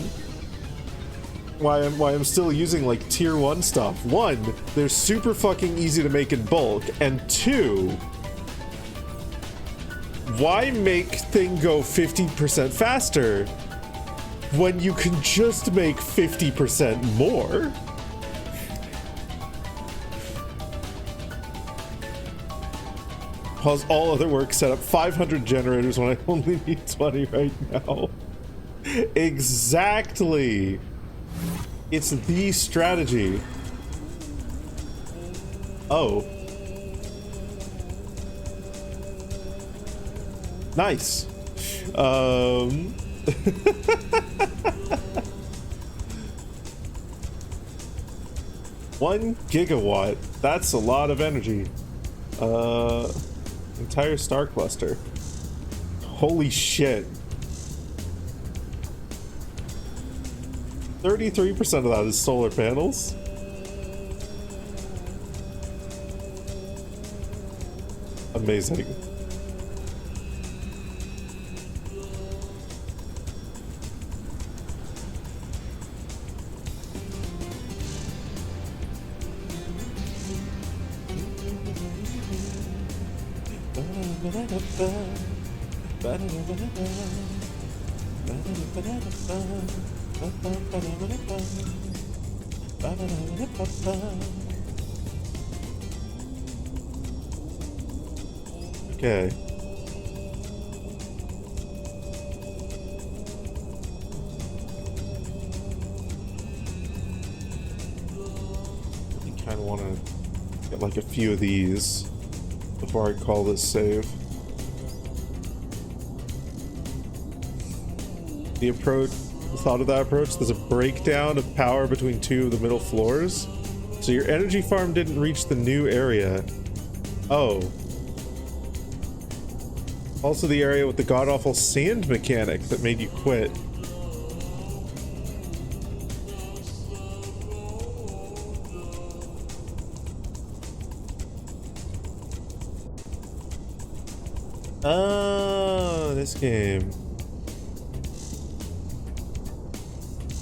Why I'm still using like tier 1 stuff. 1, they're super fucking easy to make in bulk, and 2, why make thing go 50% faster when you can just make 50% more? Pause all other work, set up 500 generators when I only need 20 right now. Exactly. It's the strategy. Oh. Nice. 1 gigawatt. That's a lot of energy. Entire star cluster. Holy shit. 33% of that is solar panels. Amazing. Okay. I kind of want to get like a few of these before I call this save. The thought of that approach, there's a breakdown of power between 2 of the middle floors. So your energy farm didn't reach the new area. Oh. Also the area with the god-awful sand mechanic that made you quit. Oh, this game.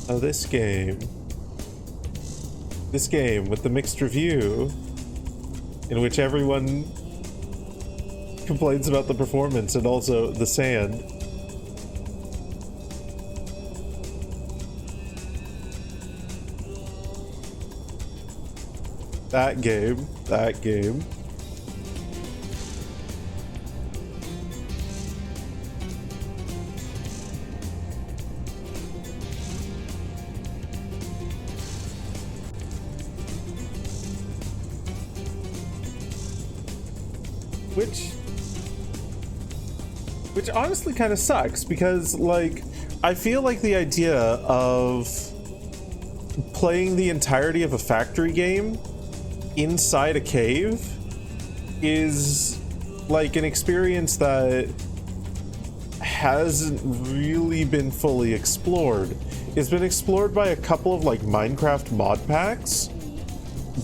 Oh, this game. This game with the mixed review, in which everyone complains about the performance and also the sand. That game. That game. Which honestly kind of sucks, because like I feel like the idea of playing the entirety of a factory game inside a cave is like an experience that hasn't really been fully explored. It's been explored by a couple of like Minecraft mod packs,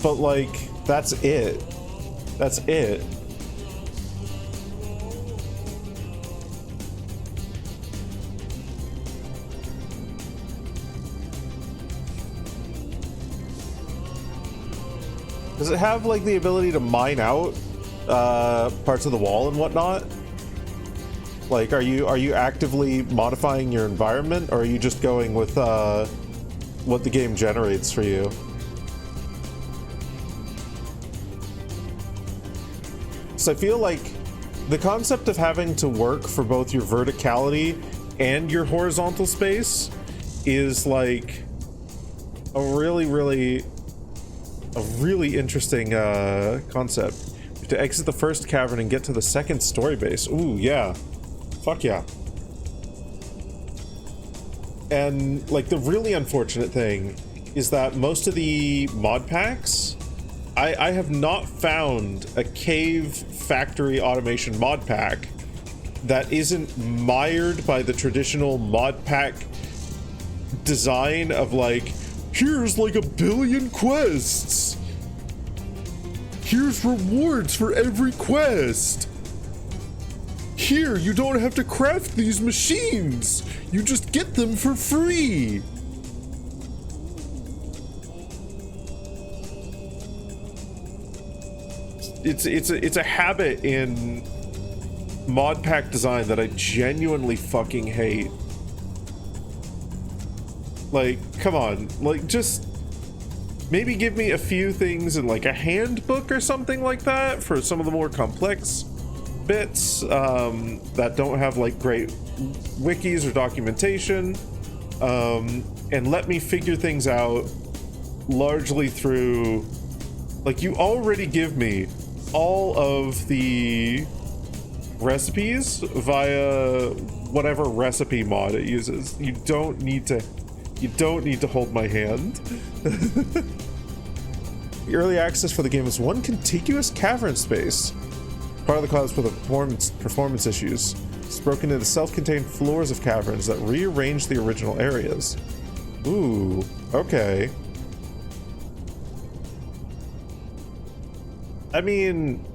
but like that's it. That's it. Does it have like the ability to mine out parts of the wall and whatnot? Like, are you actively modifying your environment, or are you just going with what the game generates for you? So I feel like the concept of having to work for both your verticality and your horizontal space is like a really interesting concept. You have to exit the first cavern and get to the second story base. Ooh, yeah. Fuck yeah. And like the really unfortunate thing is that most of the mod packs, I have not found a cave factory automation mod pack that isn't mired by the traditional mod pack design of like, here's like 1 billion quests. Here's rewards for every quest. Here, you don't have to craft these machines. You just get them for free. It's a habit in mod pack design that I genuinely fucking hate. Like, come on, like just maybe give me a few things in like a handbook or something like that for some of the more complex bits that don't have like great wikis or documentation, and let me figure things out largely through, like, you already give me all of the recipes via whatever recipe mod it uses. You don't need to hold my hand. The early access for the game is one contiguous cavern space. Part of the cause for the performance issues. It's broken into self-contained floors of caverns that rearrange the original areas. Ooh, okay. I mean,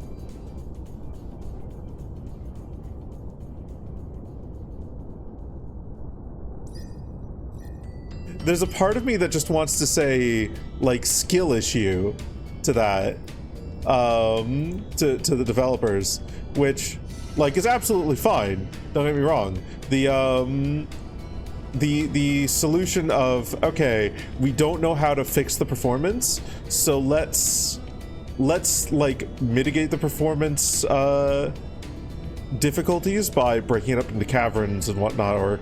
there's a part of me that just wants to say, like, skill issue to that, to the developers, which, like, is absolutely fine. Don't get me wrong. The solution of, okay, we don't know how to fix the performance, so let's like mitigate the performance difficulties by breaking it up into caverns and whatnot, or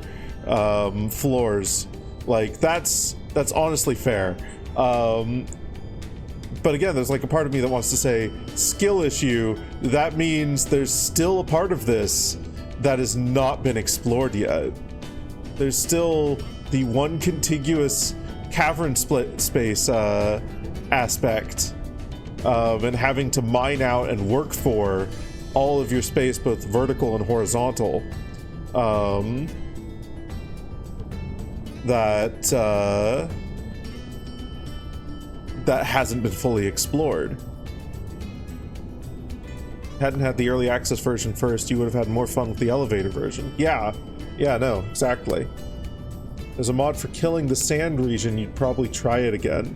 floors. Like, that's honestly fair. But again, there's like a part of me that wants to say skill issue. That means there's still a part of this that has not been explored yet. There's still the one contiguous cavern split space aspect, and having to mine out and work for all of your space, both vertical and horizontal. That hasn't been fully explored. Hadn't had the early access version first, you would have had more fun with the elevator version. Yeah, no, exactly. There's a mod for killing the sand region, you'd probably try it again.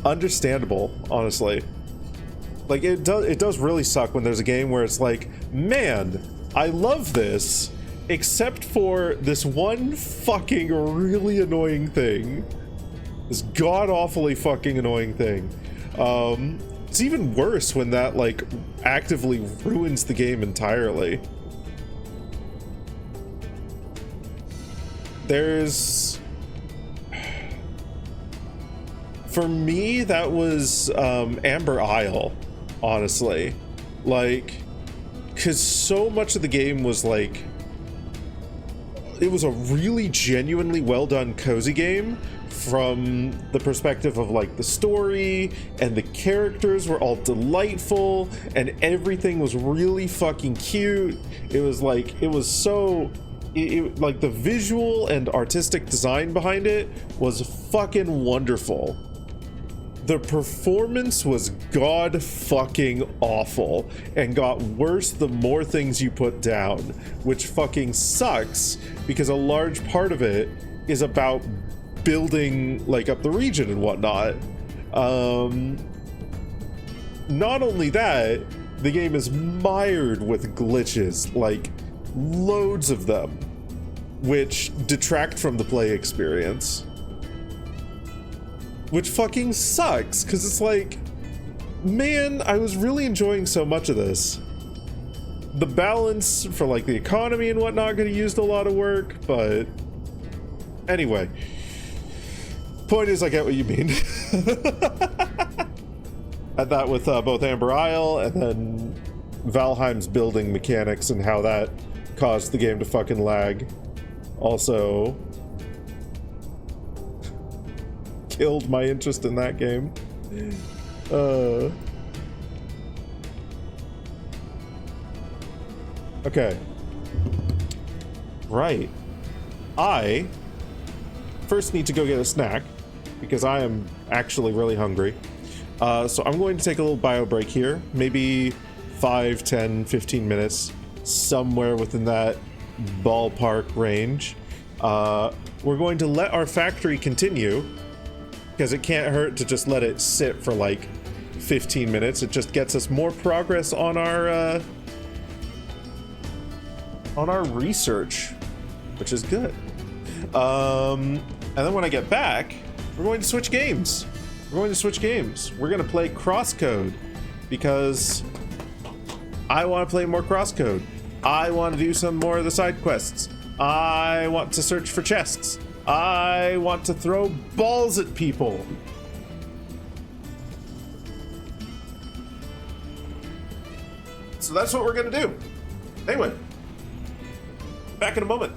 Understandable, honestly. Like, it does really suck when there's a game where it's like, man, I love this, except for this one fucking really annoying thing. This god-awfully fucking annoying thing. It's even worse when that, like, actively ruins the game entirely. There's... For me, that was Amber Isle, honestly. Like, because so much of the game was like... It was a really genuinely well-done cozy game from the perspective of like the story, and the characters were all delightful, and everything was really fucking cute. It was like, it was so... like the visual and artistic design behind it was fucking wonderful. The performance was god fucking awful and got worse the more things you put down, which fucking sucks because a large part of it is about building like up the region and whatnot. Not only that, the game is mired with glitches, like loads of them, which detract from the play experience. Which fucking sucks, because it's like, man, I was really enjoying so much of this. The balance for like the economy and whatnot could have used a lot of work, but anyway. Point is, I get what you mean. Had that with both Amber Isle and then Valheim's building mechanics and how that caused the game to fucking lag. Also killed my interest in that game. Okay. Right. I first need to go get a snack because I am actually really hungry. So I'm going to take a little bio break here, maybe 5, 10, 15 minutes, somewhere within that ballpark range. We're going to let our factory continue because it can't hurt to just let it sit for like 15 minutes. It just gets us more progress on our research, which is good. And then when I get back, we're going to switch games. We're going to play Crosscode because I want to play more Crosscode. I want to do some more of the side quests. I want to search for chests. I want to throw balls at people. So that's what we're going to do. Anyway, back in a moment.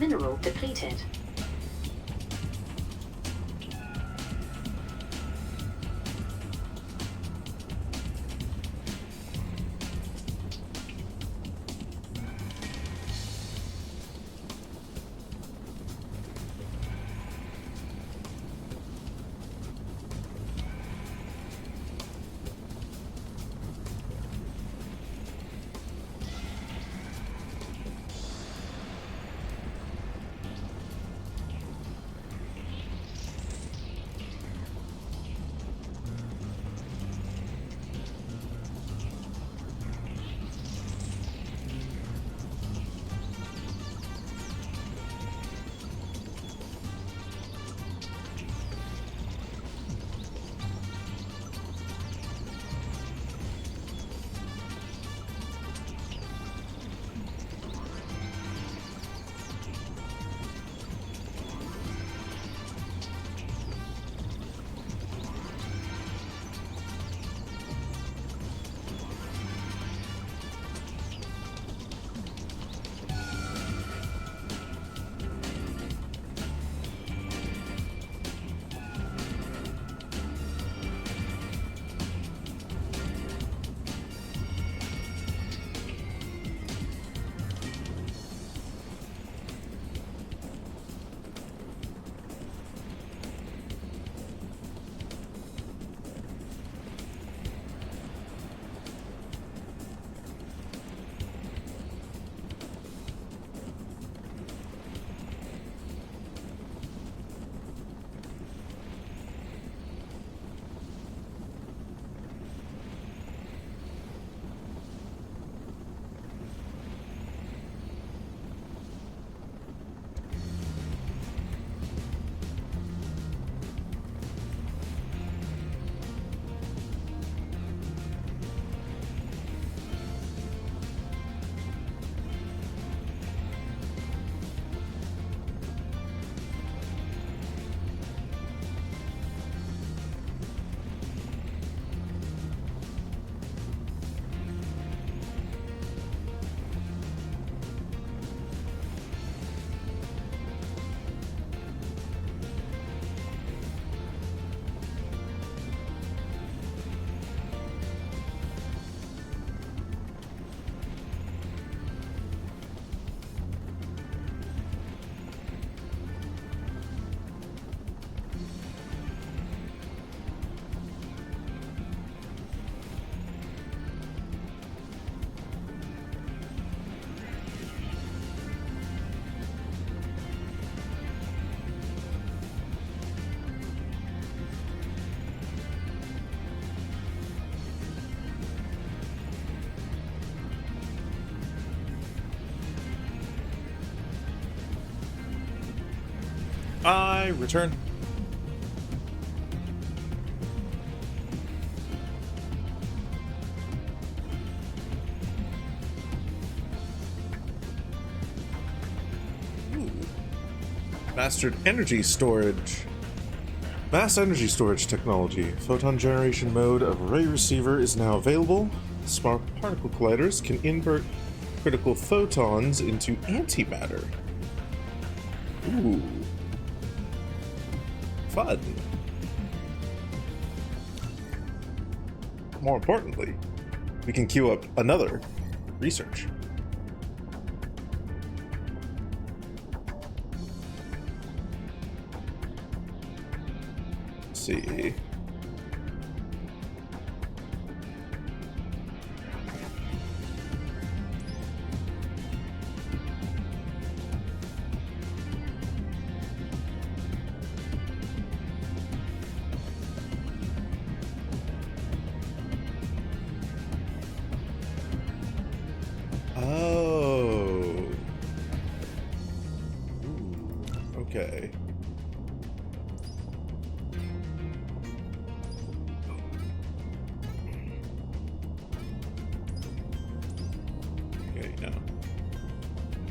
Mineral depleted. I return. Ooh. Mastered energy storage. Mass energy storage technology. Photon generation mode of ray receiver is now available. Smart particle colliders can invert critical photons into antimatter. Ooh. Fun. More importantly, we can queue up another research. Let's see. Oh. Ooh, okay. Okay, no.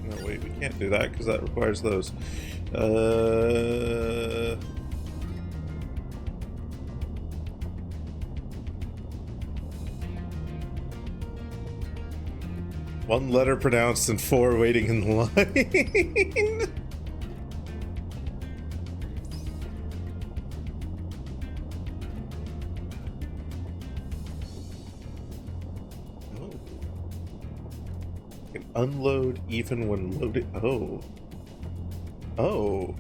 No, wait, we can't do that because that requires those. One letter pronounced and 4 waiting in line. Oh. Can unload even when loaded. Oh. Oh.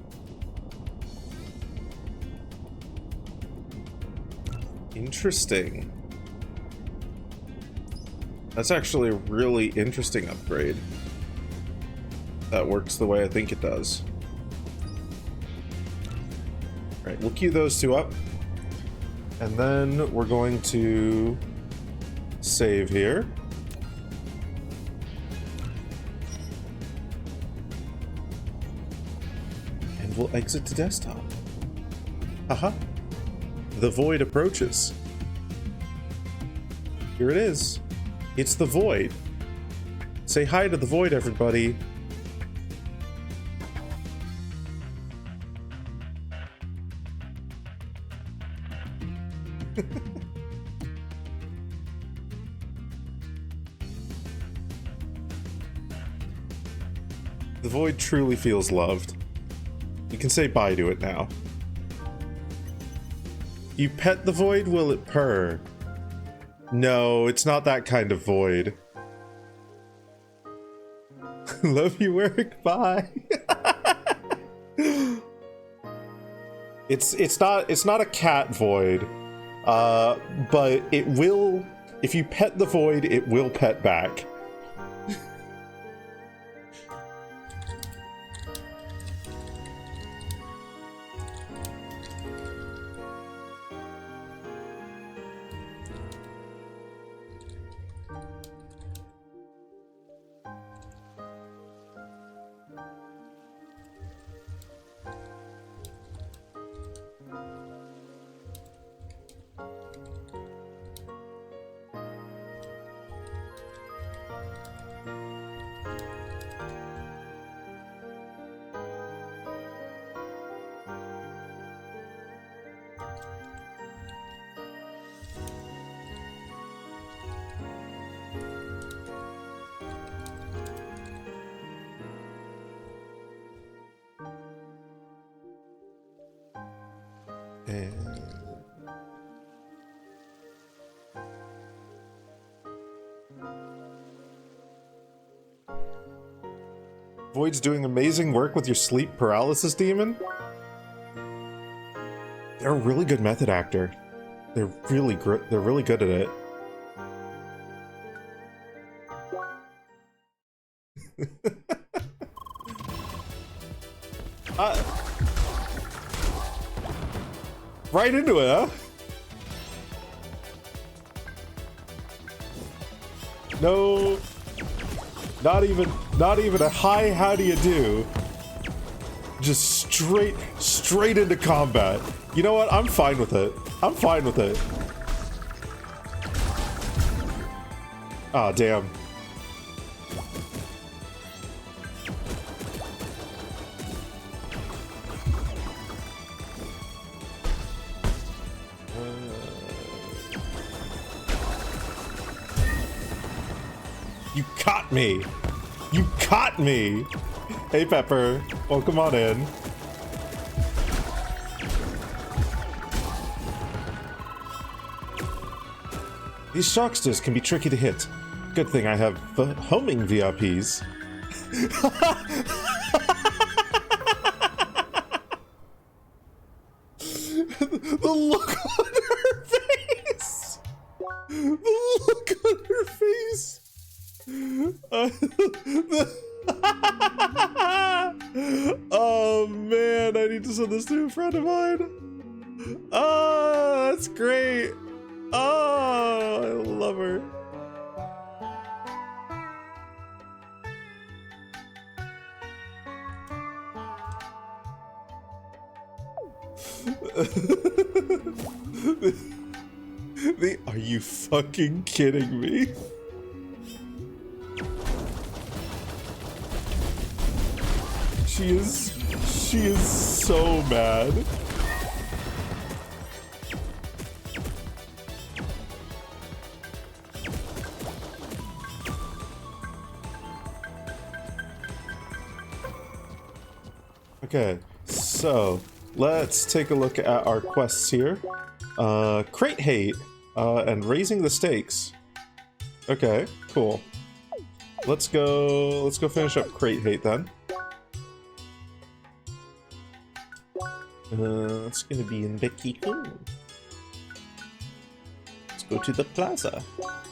Interesting. That's actually a really interesting upgrade. That works the way I think it does. Alright, we'll queue those two up. And then we're going to save here. And we'll exit to desktop. Haha. The void approaches. Here it is. It's the void. Say hi to the void, everybody. The void truly feels loved. You can say bye to it now. You pet the void, will it purr? No, it's not that kind of void. Love you, Eric. Bye. It's not a cat void, but it will. If you pet the void, it will pet back. Void's doing amazing work with your sleep paralysis demon. They're a really good method actor. They're really good at it. Right into it, huh? No, not even a hi, how do you do? Just straight into combat. You know what? I'm fine with it. I'm fine with it. Ah, damn. You caught me! You caught me! Hey, Pepper. Welcome on in. These shocksters can be tricky to hit. Good thing I have homing VIPs. The look on her face! The look on her face! Oh man, I need to send this to a friend of mine. Oh, that's great. Oh, I love her. Are you fucking kidding me? She is so mad. Okay, so let's take a look at our quests here. Crate hate and raising the stakes. Okay, cool. Let's go finish up crate hate then. It's gonna be in Becky. Let's go to the plaza.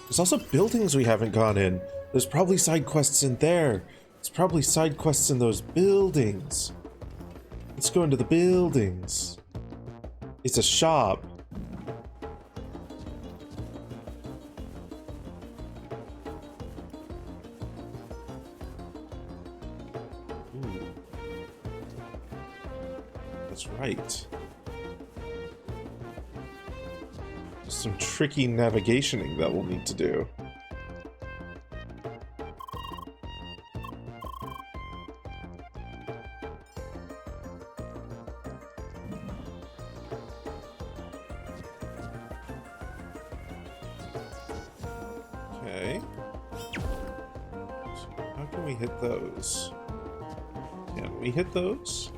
There's also buildings we haven't gone in. There's probably side quests in there. There's probably side quests in those buildings. Let's go into the buildings. It's a shop. Ooh. That's right. There's some tricky navigationing that we'll need to do. Okay. So how can we hit those? Can we hit those?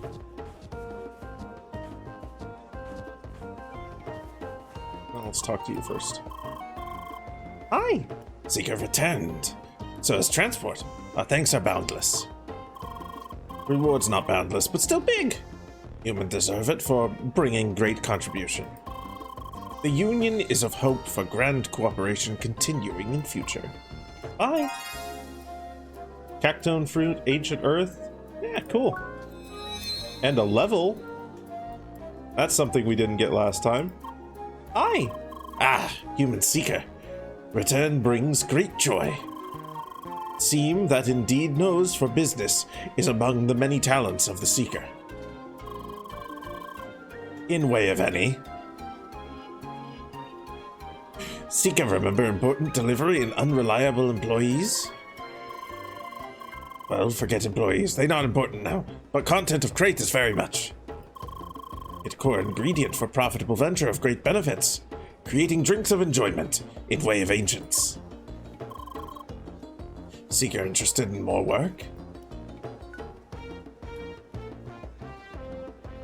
Well, let's talk to you first. Hi! Seeker returned. So is transport. Our thanks are boundless. Rewards not boundless, but still big. Human deserve it for bringing great contribution. The Union is of hope for grand cooperation continuing in future. Bye! Cactone fruit, ancient earth. Yeah, cool. And a level. That's something we didn't get last time. Hi! Ah, human seeker. Return brings great joy. Seem that indeed knows for business is among the many talents of the seeker. In way of any. Seeker remember important delivery and unreliable employees? Well, forget employees, they not important now, but content of crate is very much. It core ingredient for profitable venture of great benefits, creating drinks of enjoyment in way of ancients. Seeker interested in more work?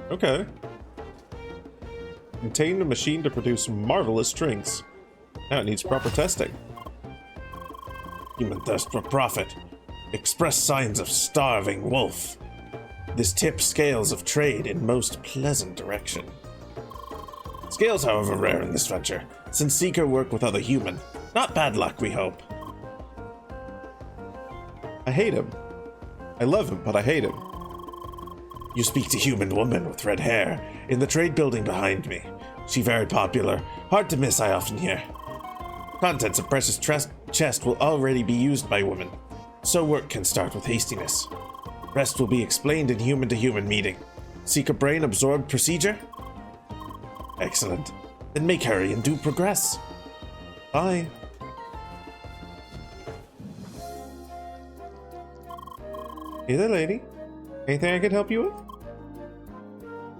Okay. Contain a machine to produce marvelous drinks. Now it needs proper testing. Human thirst for profit. Express signs of starving wolf. This tips scales of trade in most pleasant direction. Scales, however, rare in this venture, since Seeker work with other human. Not bad luck, we hope. I hate him. I love him, but I hate him. You speak to human woman with red hair in the trade building behind me. She very popular. Hard to miss, I often hear. Contents of precious chest will already be used by women, so work can start with hastiness. Rest will be explained in human-to-human meeting. Seek a brain-absorbed procedure? Excellent. Then make hurry and do progress. Bye. Hey there, lady. Anything I can help you with?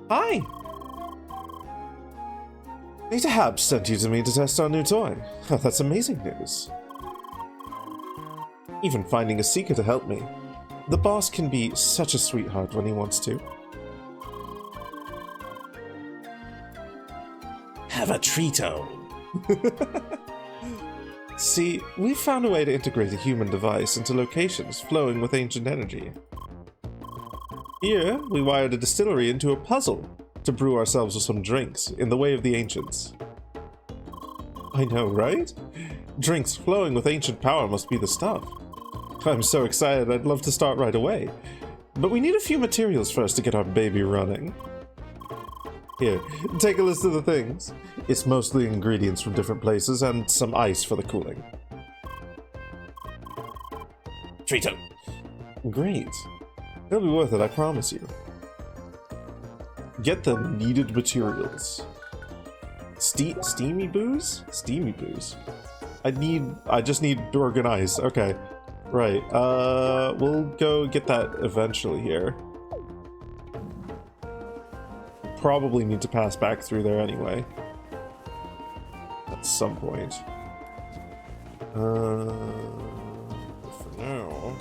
Hi! Nita Habs sent you to me to test our new toy. Oh, that's amazing news. Even finding a seeker to help me. The boss can be such a sweetheart when he wants to. Have a treato. See, we've found a way to integrate a human device into locations flowing with ancient energy. Here, we wired a distillery into a puzzle to brew ourselves with some drinks in the way of the ancients. I know, right? Drinks flowing with ancient power must be the stuff. I'm so excited, I'd love to start right away. But we need a few materials first to get our baby running. Here, take a list of the things. It's mostly ingredients from different places and some ice for the cooling. Treato. Great. It'll be worth it, I promise you. Get the needed materials. Steamy booze? Steamy booze. I just need Dorgan ice. Okay. Right. We'll go get that eventually here. Probably need to pass back through there anyway. At some point. For now.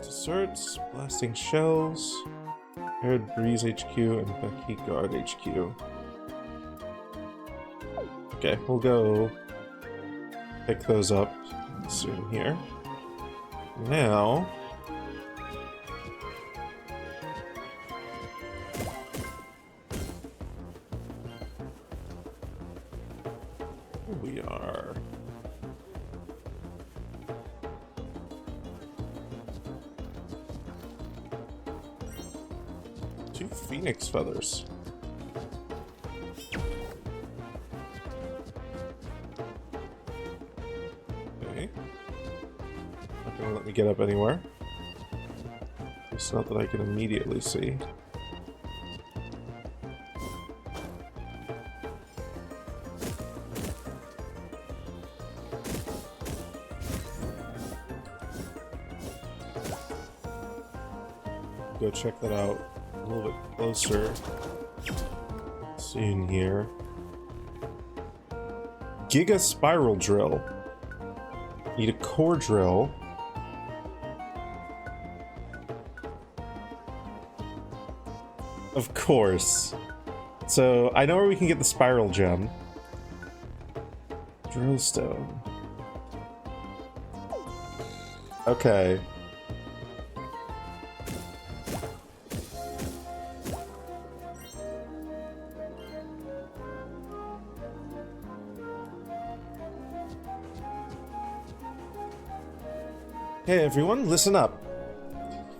Desserts, blasting shells, Arid Breeze HQ, and Becky Guard HQ. Okay, we'll go pick those up soon here. Now, here we are. Two phoenix feathers. Okay. Not gonna let me get up anywhere. It's not that I can immediately see. Go check that out a little bit closer. See in here. Giga Spiral Drill. Need a core drill. Of course. So I know where we can get the spiral gem. Drillstone. Okay. Hey everyone, listen up.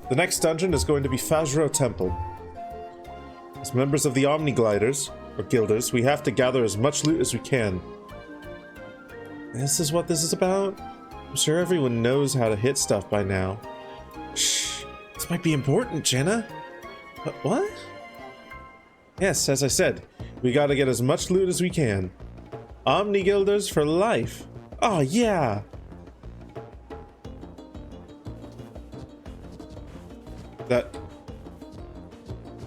The next dungeon is going to be Fajro Temple. As members of the Omnigliders, or Guilders, we have to gather as much loot as we can. This is what this is about? I'm sure everyone knows how to hit stuff by now. Shh, this might be important, Jenna. What? Yes, as I said, we gotta get as much loot as we can. Omniguilders for life. Oh yeah! That...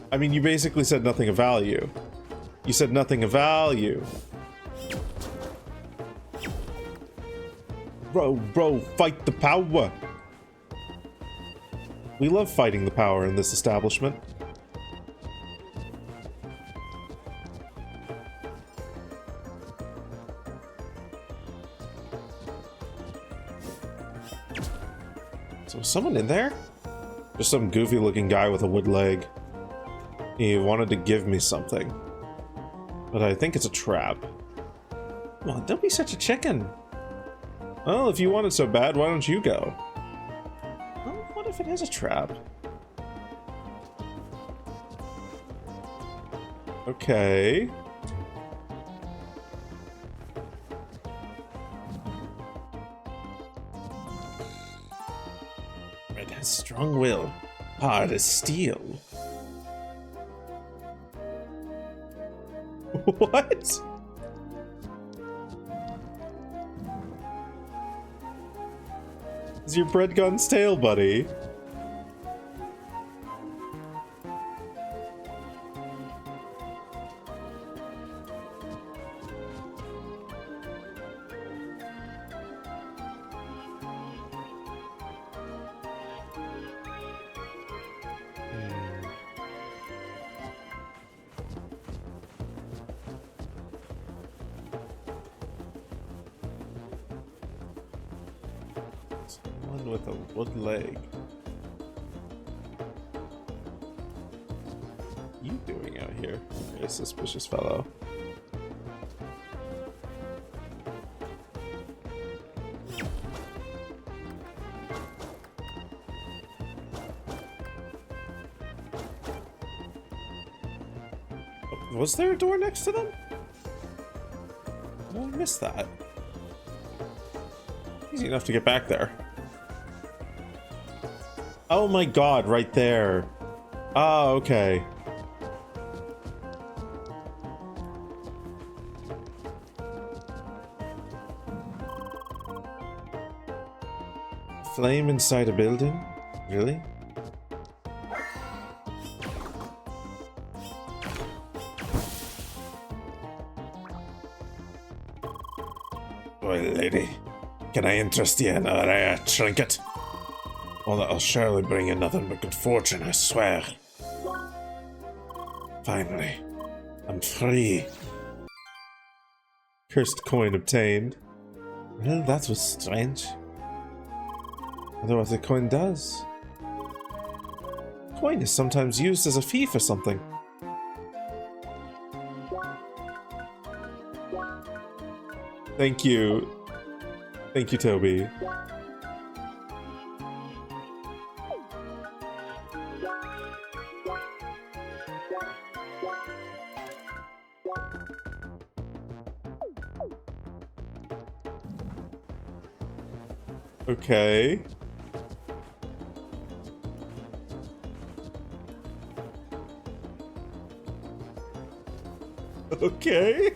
I mean, you basically said nothing of value. You said nothing of value. Bro, fight the power! We love fighting the power in this establishment. So, is someone in there? Just some goofy looking guy with a wood leg. He wanted to give me something. But I think it's a trap. Come on, don't be such a chicken. Well, if you want it so bad, why don't you go? Well, what if it is a trap? Okay. Red has strong will, hard as steel. What? Is your bread gone stale, buddy? Someone with a wood leg. What are you doing out here? Very suspicious fellow. Was there a door next to them? Oh, I missed that. Easy enough to get back there. Oh my god, right there. Oh, okay. Flame inside a building? Really? Well, lady, can I interest you in a rare trinket? Well, that'll surely bring you nothing but good fortune, I swear. Finally, I'm free. Cursed coin obtained. Well, that was strange. I wonder what the coin does. Coin is sometimes used as a fee for something. Thank you. Thank you, Toby. Okay. Okay.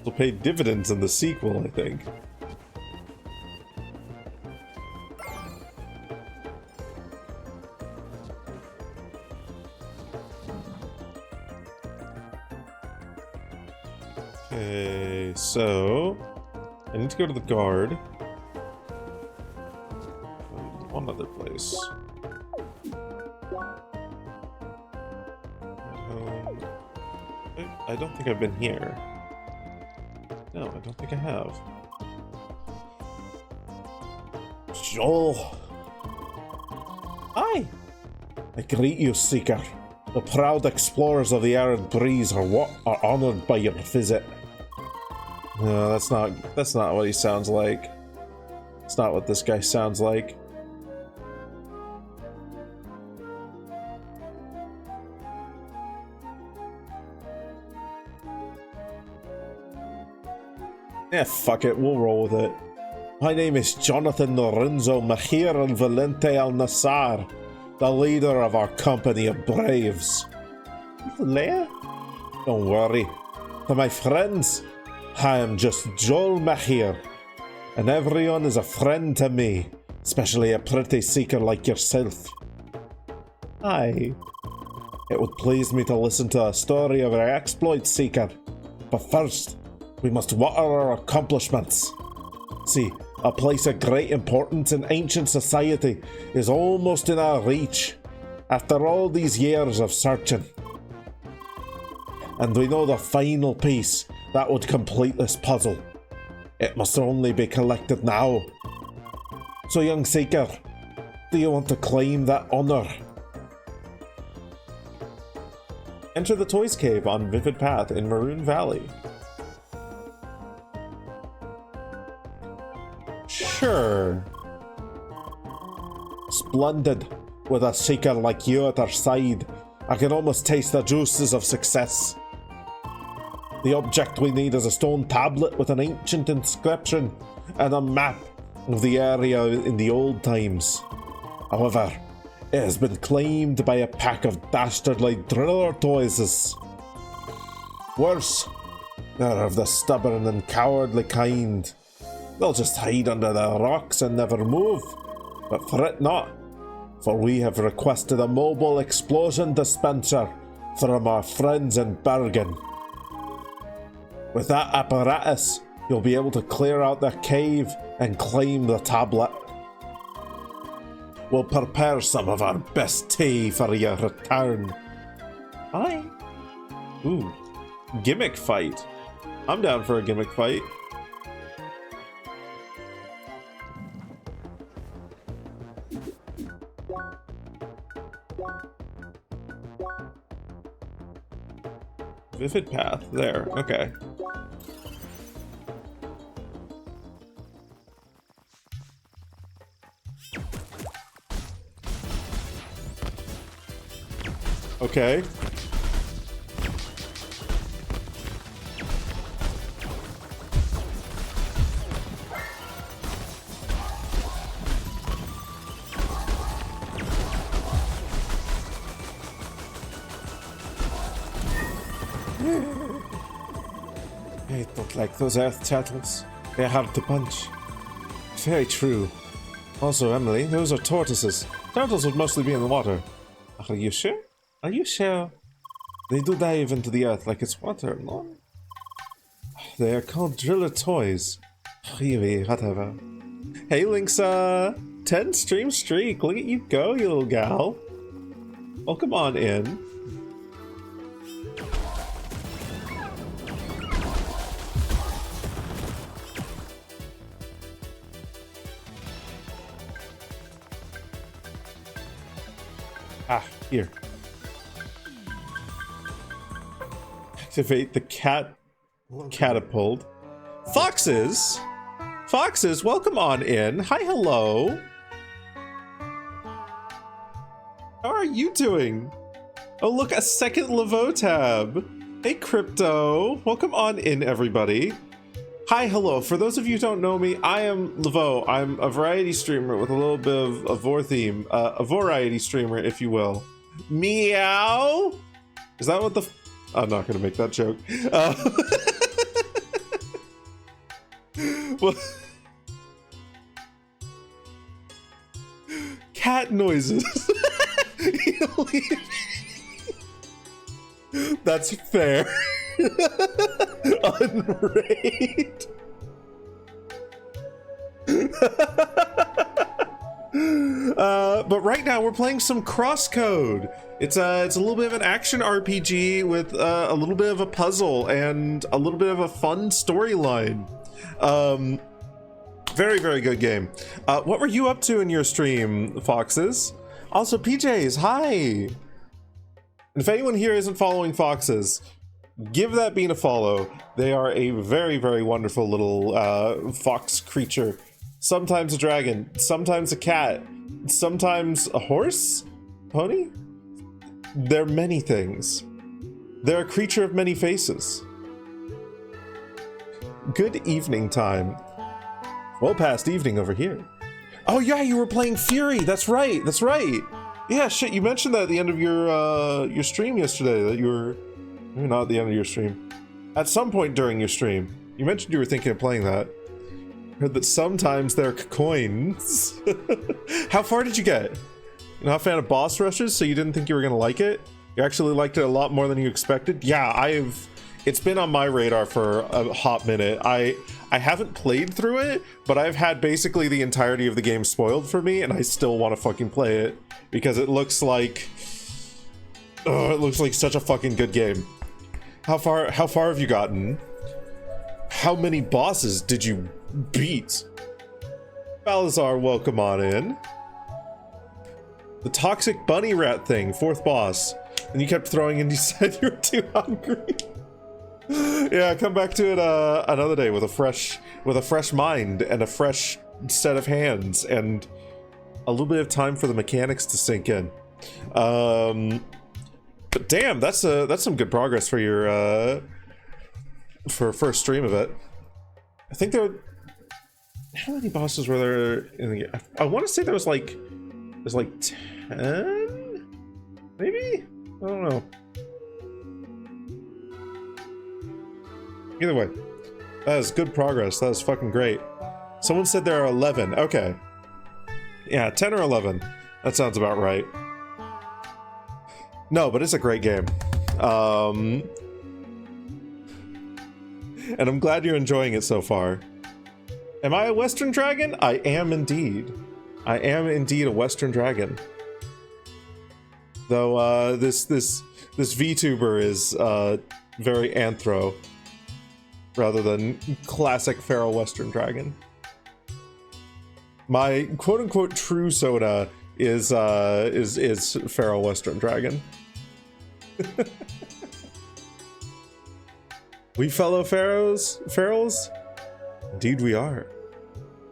Will pay dividends in the sequel, I think. Okay, so I need to go to the guard. One other place. I don't think I've been here. No, I don't think I have. Joel! Hi! I greet you, Seeker. The proud explorers of the arid breeze are honored by your visit. No, that's not what he sounds like. It's not what this guy sounds like. Yeah, fuck it, we'll roll with it. My name is Jonathan Lorenzo Mahir and Valente Al Nassar, the leader of our company of braves. Leia? Don't worry. To my friends, I am just Joel Mahir, and everyone is a friend to me, especially a pretty seeker like yourself. Aye. It would please me to listen to a story of our exploits, Seeker. But first, we must water our accomplishments. See, a place of great importance in ancient society is almost in our reach, after all these years of searching. And we know the final piece that would complete this puzzle. It must only be collected now. So, young Seeker, do you want to claim that honor? Enter the Toys Cave on Vivid Path in Maroon Valley. Sure. Splendid. With a seeker like you at our side, I can almost taste the juices of success. The object we need is a stone tablet with an ancient inscription and a map of the area in the old times. However, it has been claimed by a pack of dastardly driller toys. Worse, they're of the stubborn and cowardly kind. They'll just hide under the rocks and never move. But fret not, for we have requested a mobile explosion dispenser from our friends in Bergen. With that apparatus, you'll be able to clear out the cave and claim the tablet. We'll prepare some of our best tea for your return. Aye. Ooh, gimmick fight. I'm down for a gimmick fight. Vivid Path, there, okay. Okay. like those earth turtles. They're hard to punch. Very true. Also, Emily, those are tortoises. Turtles would mostly be in the water. Are you sure? Are you sure? They do dive into the earth like it's water, no? They are called driller toys. Really, whatever. Hey, Linksa! 10 stream streak. Look at you go, you little gal. Welcome on in. Ah, here. Activate the catapult. Foxes! Foxes, welcome on in. Hi, hello. How are you doing? Oh, look, a second Laveau tab. Hey, Crypto. Welcome on in, everybody. Hi, hello. For those of you who don't know me, I am Laveau. I'm a variety streamer with a little bit of a vor theme. A variety streamer, if you will. Meow? Is that what the... I'm not going to make that joke. Well... Cat noises. That's fair. Unraid. But right now we're playing some Crosscode. It's a little bit of an action RPG with a little bit of a puzzle and a little bit of a fun storyline. Very, very good game. What were you up to in your stream, Foxes? Also, PJs, hi! And if anyone here isn't following Foxes, give that bean a follow. They are a very, very wonderful little fox creature. Sometimes a dragon, sometimes a cat, sometimes a horse? Pony? They're many things. They're a creature of many faces. Good evening time. Well past evening over here. Oh yeah, you were playing Fury. That's right. That's right. Yeah, shit. You mentioned that at the end of your stream yesterday. That you were maybe not at the end of your stream. At some point during your stream, you mentioned you were thinking of playing that. Heard that sometimes they're coins. How far did you get? You're not a fan of boss rushes, so you didn't think you were gonna like it? You actually liked it a lot more than you expected? Yeah, it's been on my radar for a hot minute. I haven't played through it, but I've had basically the entirety of the game spoiled for me, and I still want to fucking play it because it looks like such a fucking good game. How far have you gotten? How many bosses did you beat? Balazar, welcome on in. The toxic bunny rat thing, 4th boss. And you kept throwing and you said you were too hungry. Yeah, come back to it another day with a fresh mind and a fresh set of hands and a little bit of time for the mechanics to sink in. But damn, that's some good progress for your for first stream of it. I think there were, how many bosses were there in the game? I want to say there's like 10 maybe? I don't know. Either way, that is good progress. That is fucking great. Someone said there are 11. Okay. Yeah, 10 or 11. That sounds about right. No, but it's a great game. And I'm glad you're enjoying it so far. Am I a Western Dragon? I am indeed. I am indeed a Western Dragon. Though, this VTuber is, very anthro. Rather than classic feral Western Dragon. My quote-unquote true soda is feral Western Dragon. We fellow ferals? Indeed we are.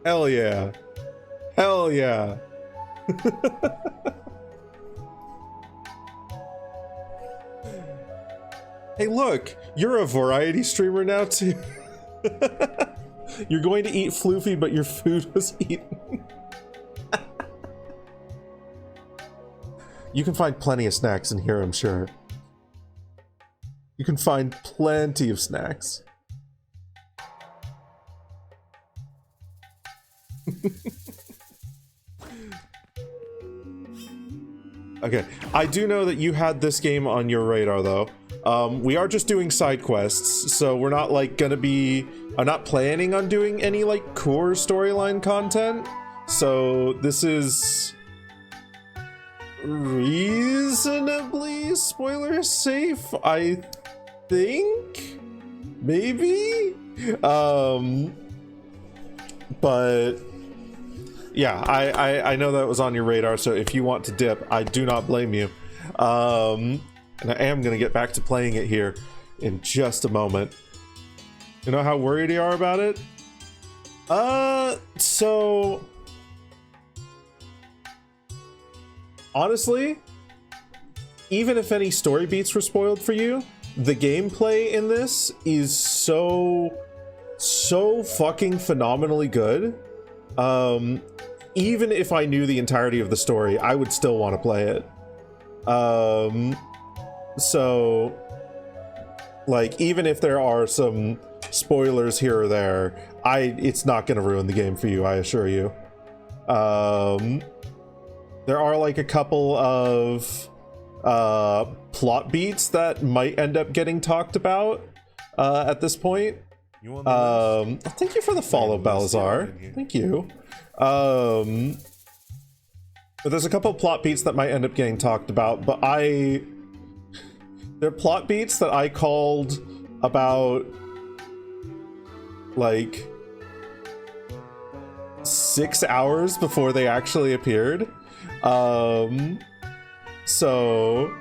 Hell yeah. Hell yeah. Hey look, you're a variety streamer now too. You're going to eat floofy, but your food was eaten. You can find plenty of snacks in here, I'm sure. You can find plenty of snacks. Okay, I do know that you had this game on your radar, though. We are just doing side quests, so we're not, like, gonna be... I'm not planning on doing any, like, core storyline content. So, this is... reasonably spoiler safe, I think? Maybe? But... yeah, I know that was on your radar, so if you want to dip, I do not blame you. And I am going to get back to playing it here in just a moment. You know how worried you are about it? So... honestly, even if any story beats were spoiled for you, the gameplay in this is so fucking phenomenally good. Even if I knew the entirety of the story, I would still want to play it. So, like, even if there are some spoilers here or there, it's not going to ruin the game for you, I assure you. There are, like, a couple of plot beats that might end up getting talked about at this point. You on the list? Thank you for the follow, Balazar. Thank you. But there's a couple plot beats that might end up getting talked about, but they're plot beats that I called about, like, 6 hours before they actually appeared. So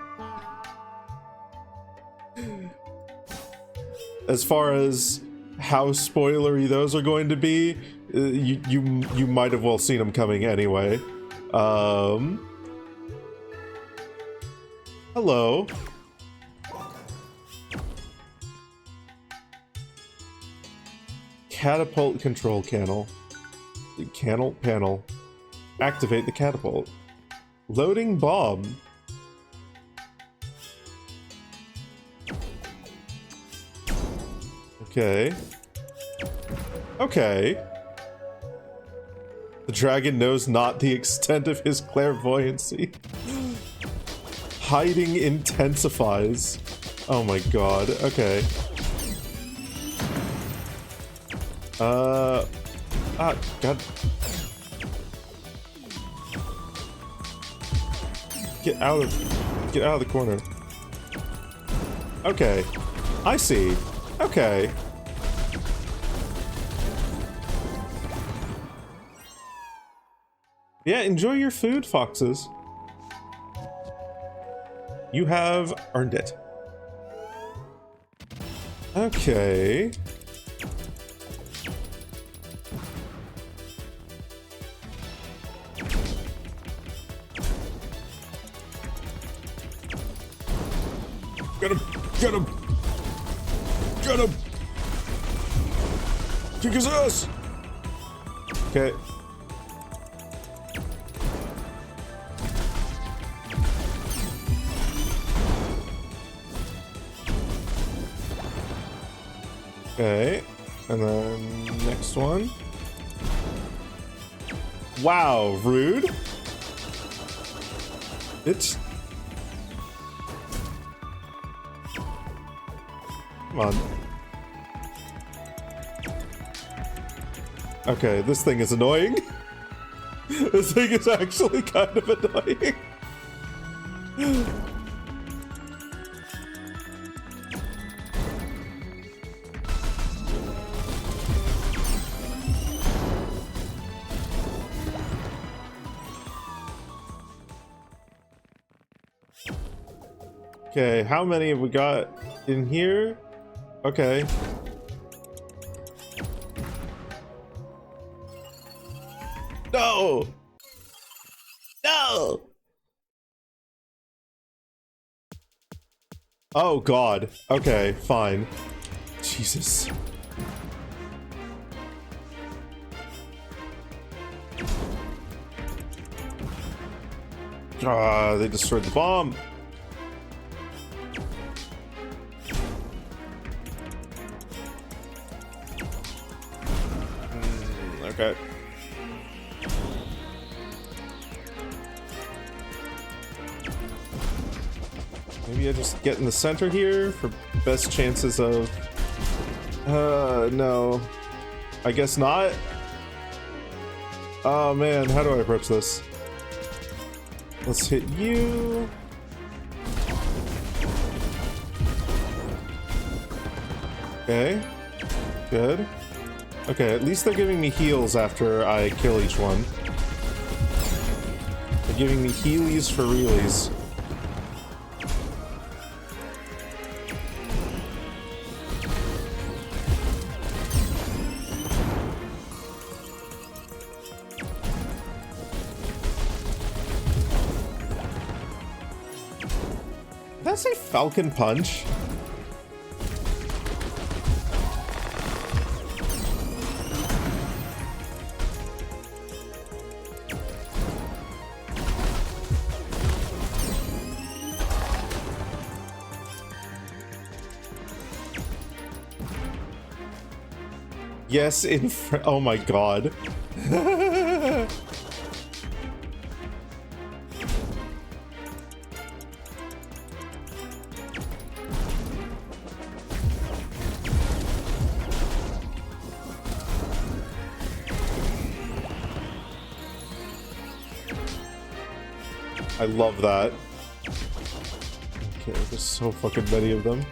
as far as how spoilery those are going to be, you might have well seen them coming anyway. Hello. Catapult control panel. Panel. Activate the catapult. Loading bomb. Okay. Okay. The dragon knows not the extent of his clairvoyancy. Hiding intensifies. Oh my god. Okay. God. Get out of the corner. Okay. I see. Okay. Yeah, enjoy your food, foxes. You have earned it. Okay. Get him! Get him! Get him! Kick his ass! Okay. Okay. And then next one. Wow, rude. It's... come on. Okay, this thing is annoying. This thing is actually kind of annoying. Okay, how many have we got in here? Okay. No! No! Oh god. Okay, fine. Jesus. Ah, they destroyed the bomb. Okay. Maybe I just get in the center here for best chances of... no. I guess not. Oh man, how do I approach this? Let's hit you. Okay. Good. Okay, at least they're giving me heals after I kill each one. They're giving me healies for realies. Did I say Falcon Punch? Yes, oh my god. I love that. Okay, there's so fucking many of them.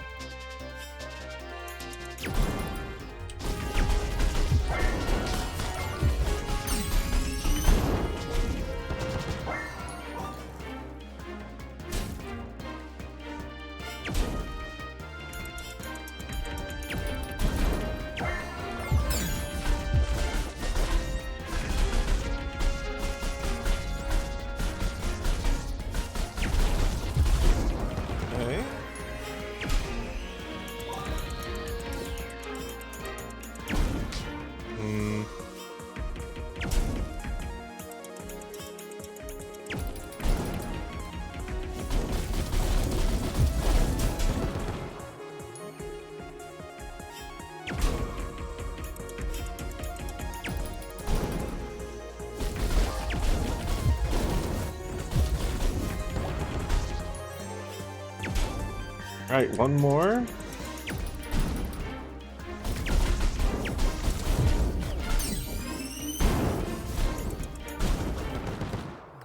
Alright, one more.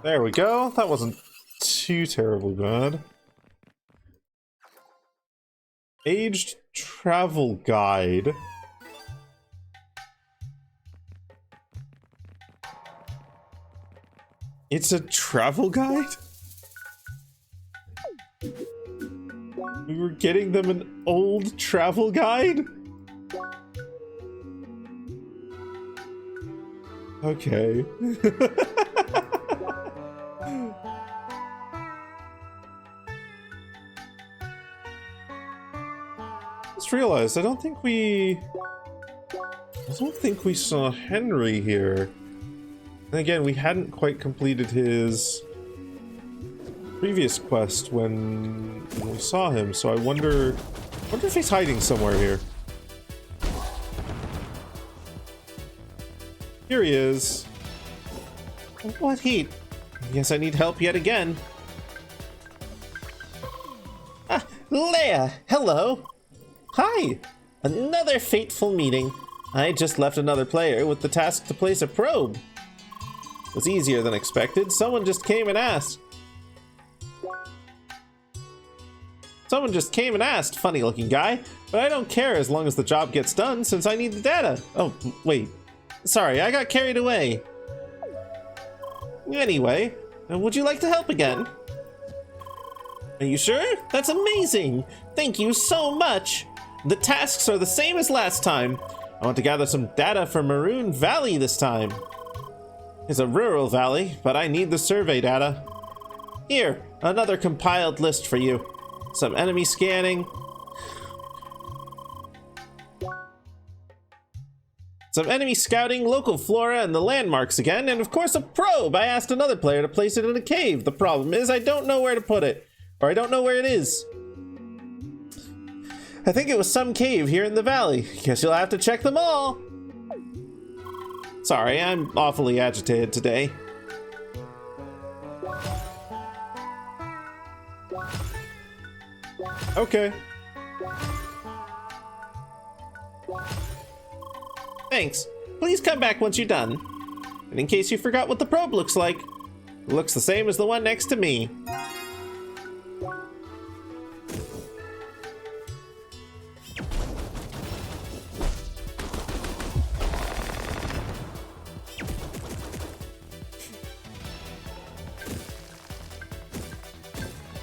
There we go. That wasn't too terribly bad. Aged travel guide. It's a travel guide? We were getting them an old travel guide? Okay. Just realized, I don't think we saw Henry here. And again, we hadn't quite completed his previous quest when we saw him, so I wonder if he's hiding somewhere here. Here he is. What heat? Guess I need help yet again. Ah, Leia, hello. Hi. Another fateful meeting. I just left another player with the task to place a probe. It was easier than expected. Someone just came and asked. Funny looking guy. But I don't care as long as the job gets done since I need the data. Oh, wait. Sorry, I got carried away. Anyway, would you like to help again? Are you sure? That's amazing! Thank you so much! The tasks are the same as last time. I want to gather some data for Maroon Valley this time. It's a rural valley, but I need the survey data. Here, another compiled list for you. Some enemy scanning. Some enemy scouting, local flora, and the landmarks again, and of course a probe! I asked another player to place it in a cave. The problem is I don't know where to put it. Or I don't know where it is. I think it was some cave here in the valley. Guess you'll have to check them all. Sorry, I'm awfully agitated today. Okay. Thanks. Please come back once you're done. And in case you forgot what the probe looks like, it looks the same as the one next to me.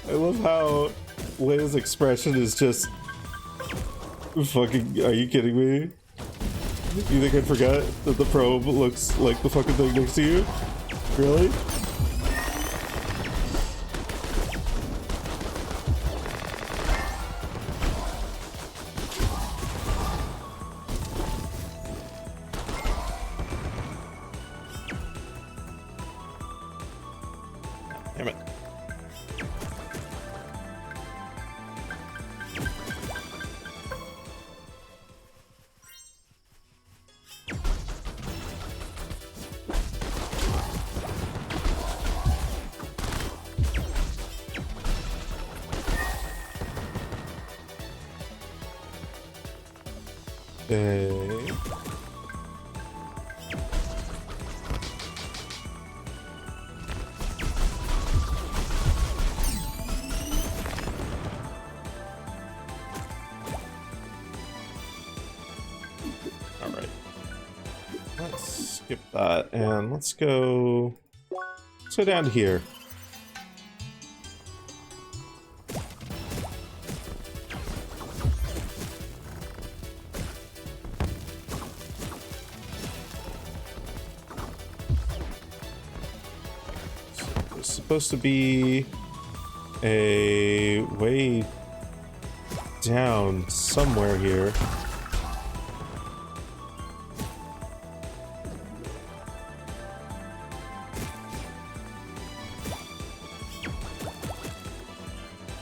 I love how Leia's expression is just fucking. Are you kidding me? You think I'd forget that the probe looks like the fucking thing next to you? Really? Damn it. Okay. All right. Let's skip that and let's go down to here. There's supposed to be a way down somewhere here.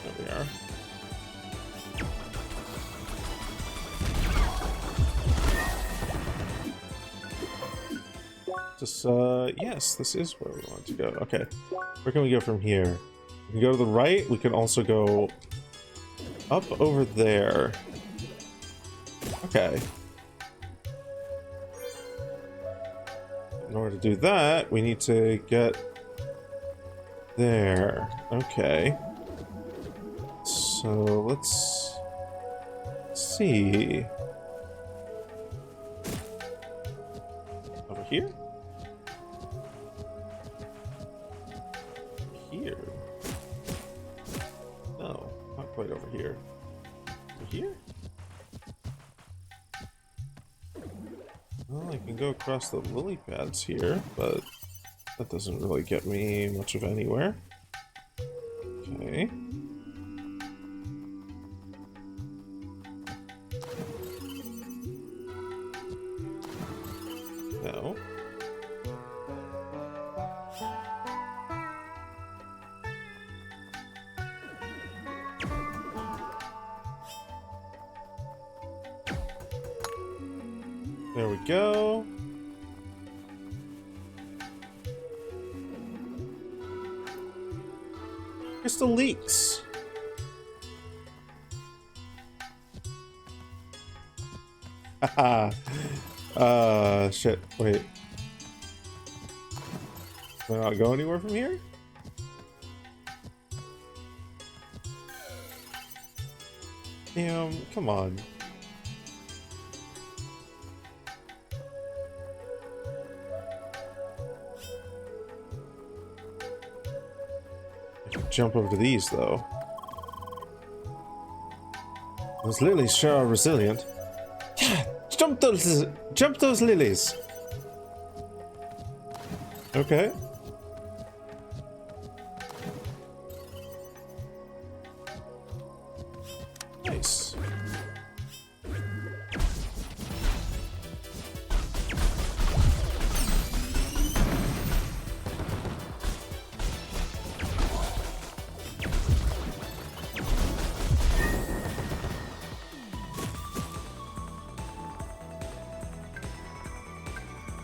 There we are. Just, yes, this is where we want to go. Okay. Where can we go from here? We can go to the right. We can also go up over there. Okay. In order to do that, we need to get there. Okay. So let's see. Over here? Here? No, not quite over here. Over here? Well, I can go across the lily pads here, but that doesn't really get me much of anywhere. Okay. No. There we go. Crystal leaks. Haha. Shit. Wait. Can I not go anywhere from here? Damn, come on. Jump over to these though. Those lilies sure are resilient. Yeah, jump those lilies. Okay. Nice.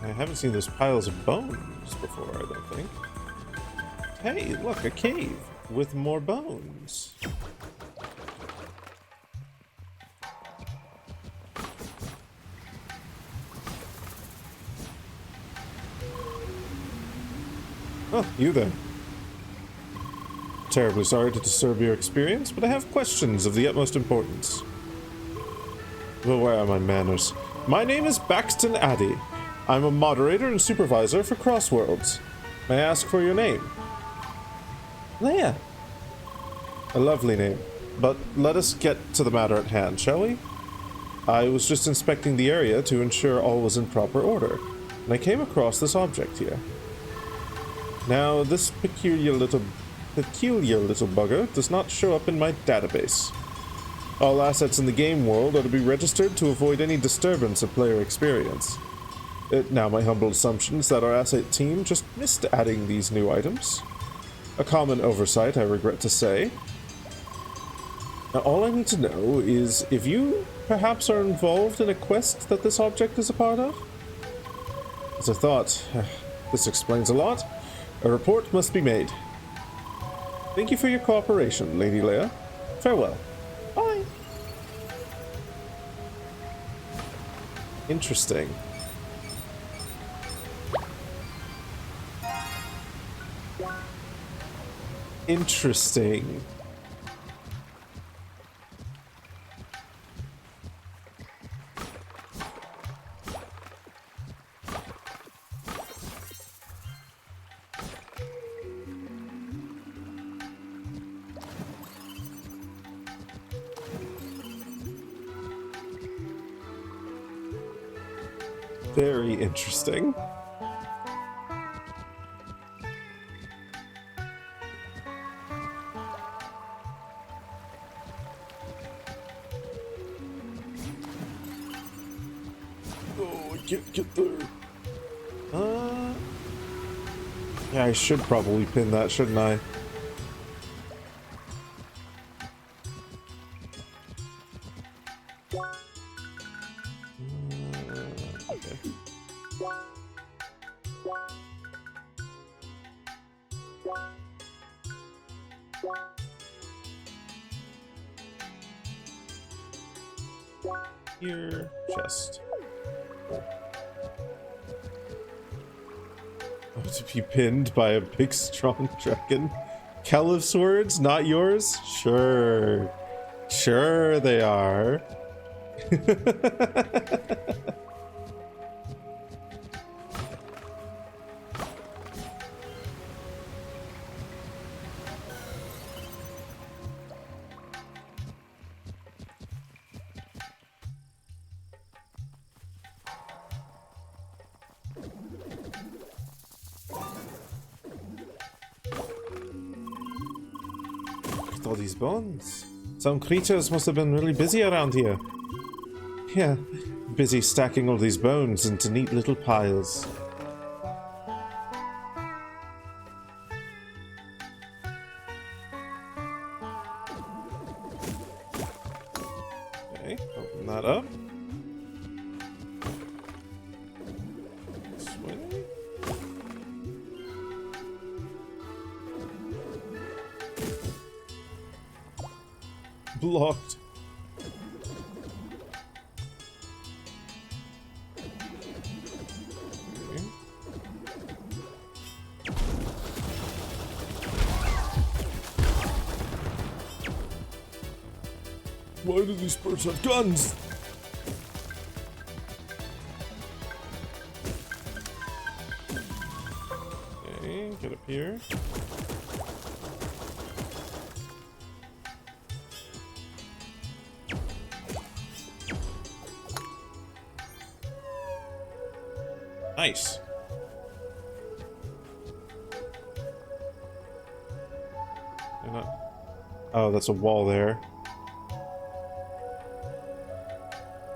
I haven't seen those piles of bones before, I don't think. Hey, look, a cave with more bones. Oh, you then. Terribly sorry to disturb your experience, but I have questions of the utmost importance. Well, where are my manners? My name is Baxton Addy. I'm a moderator and supervisor for Crossworlds. May I ask for your name? Leia. A lovely name. But let us get to the matter at hand, shall we? I was just inspecting the area to ensure all was in proper order, and I came across this object here. Now, this peculiar little bugger does not show up in my database. All assets in the game world are to be registered to avoid any disturbance of player experience. Now, my humble assumption is that our asset team just missed adding these new items. A common oversight, I regret to say. Now, all I need to know is if you perhaps are involved in a quest that this object is a part of? As I thought, this explains a lot. A report must be made. Thank you for your cooperation, Lady Leia. Farewell. Bye. Interesting. Interesting. Very interesting. Oh, I can't get there. Yeah, I should probably pin that, shouldn't I? Okay. Here, chest. Oh, to be pinned by a big strong dragon. Caliph's words, not yours? Sure. Sure they are. Look at all these bones. Some creatures must have been really busy around here. Yeah, busy stacking all these bones into neat little piles. Okay, open that up. This way. Blocked. Okay. Why do these birds have guns? Okay, get up here. Nice. They're not... Oh, that's a wall there.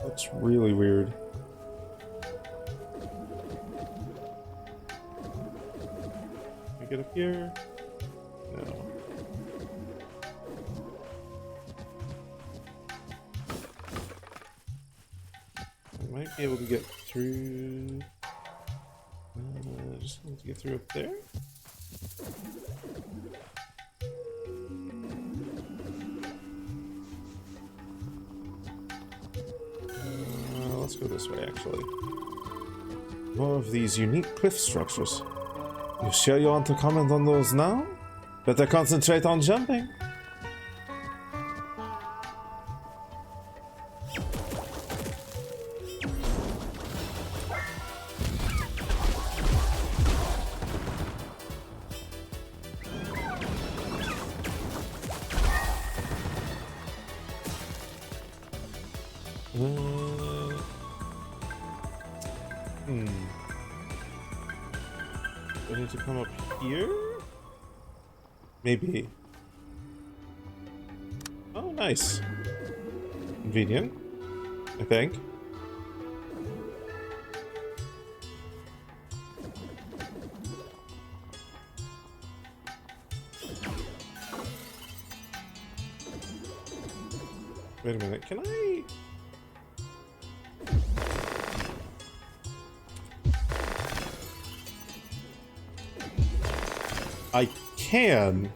Looks really weird. Can I get up here? No. I might be able to get through... just need to get through up there. Let's go this way, actually. More of these unique cliff structures. You sure you want to comment on those now? Better concentrate on jumping. Do I need to come up here? Maybe. Oh, nice. Convenient, I think. Wait a minute, can I... I can.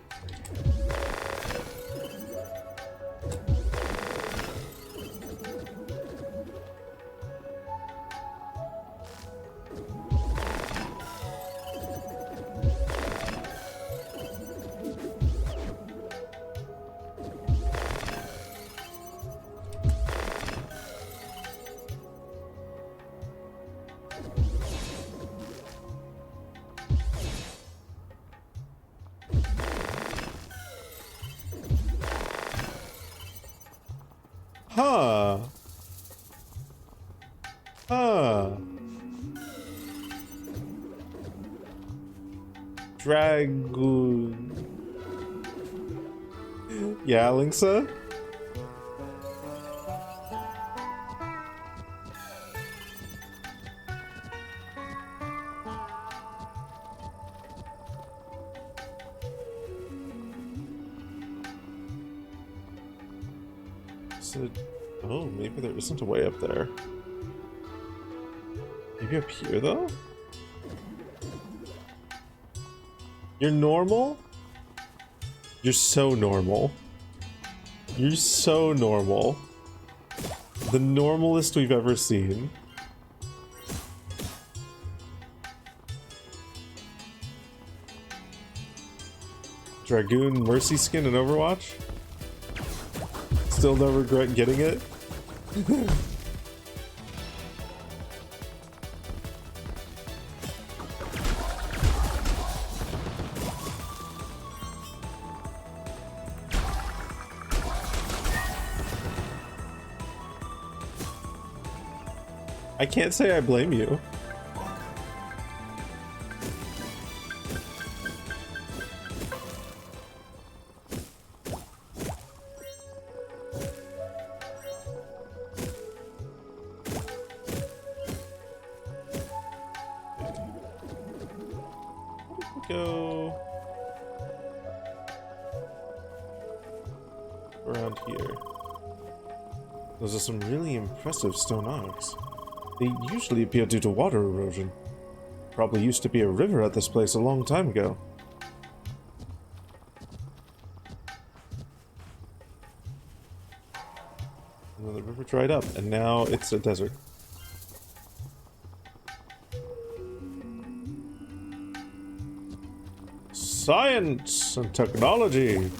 Huh. Huh. Dragoon. Yeah, Linksa? So, oh, maybe there isn't a way up there. Maybe up here, though? You're normal? You're so normal. You're so normal. The normalest we've ever seen. Dragoon Mercy skin in Overwatch? Still no regret getting it? I can't say I blame you. Go around here. Those are some really impressive stone arcs. They usually appear due to water erosion. Probably used to be a river at this place a long time ago. And then the river dried up, and now it's a desert. Science and technology.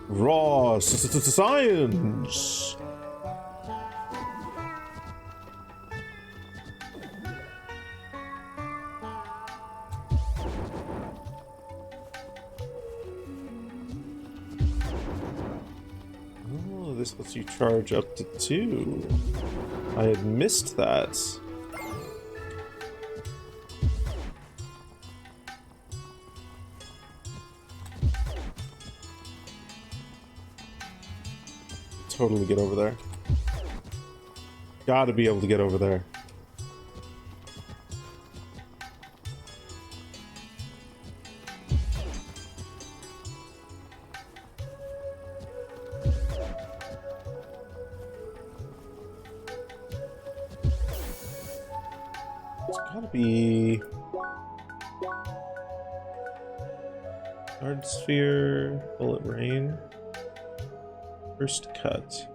Raw science. Oh, this lets you charge up to 2. I had missed that. Totally get over there. Gotta be able to get over there. It's gotta be... Hard sphere, bullet rain. First cut.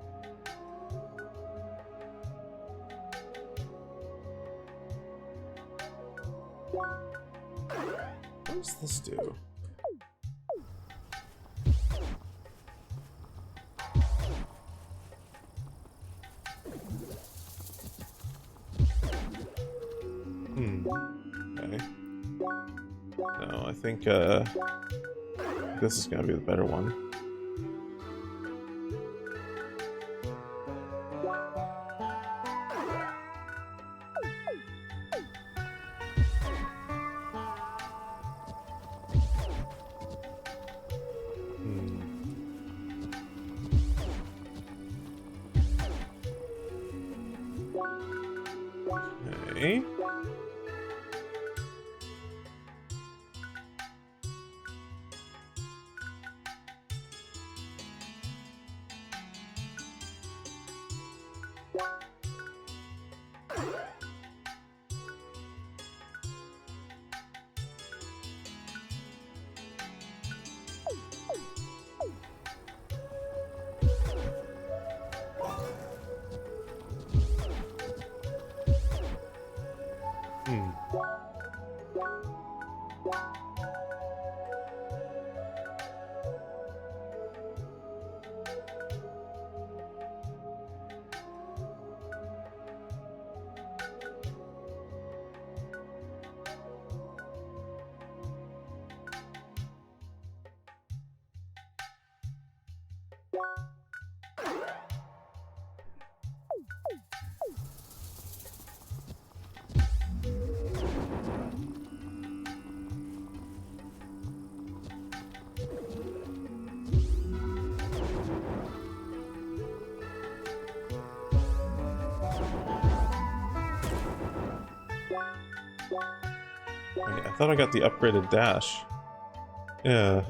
What does this do? Okay. No, I think this is gonna be the better one. Okay. I thought I got the upgraded dash. Yeah.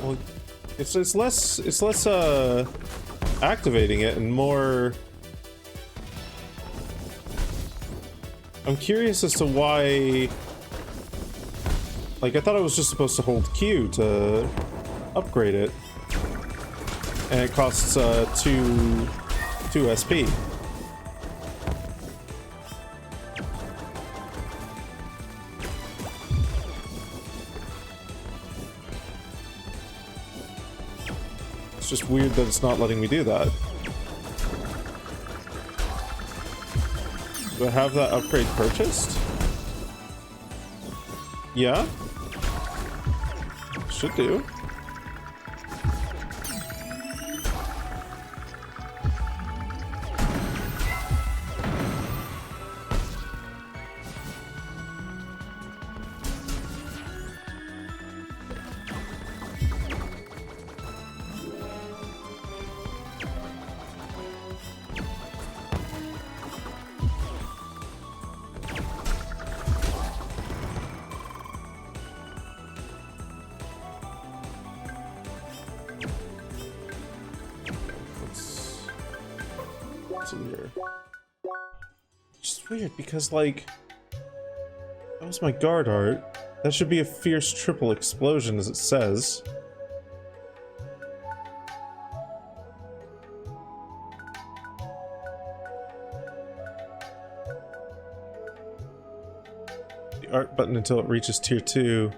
Well, it's less activating it and more. I'm curious as to why. Like, I thought I was just supposed to hold Q to upgrade it, and it costs 2 SP. It's just weird that it's not letting me do that. Do I have that upgrade purchased? Yeah? Should do. Here. Just weird because, like, that was my guard art. That should be a fierce triple explosion, as it says. The art button until it reaches tier 2.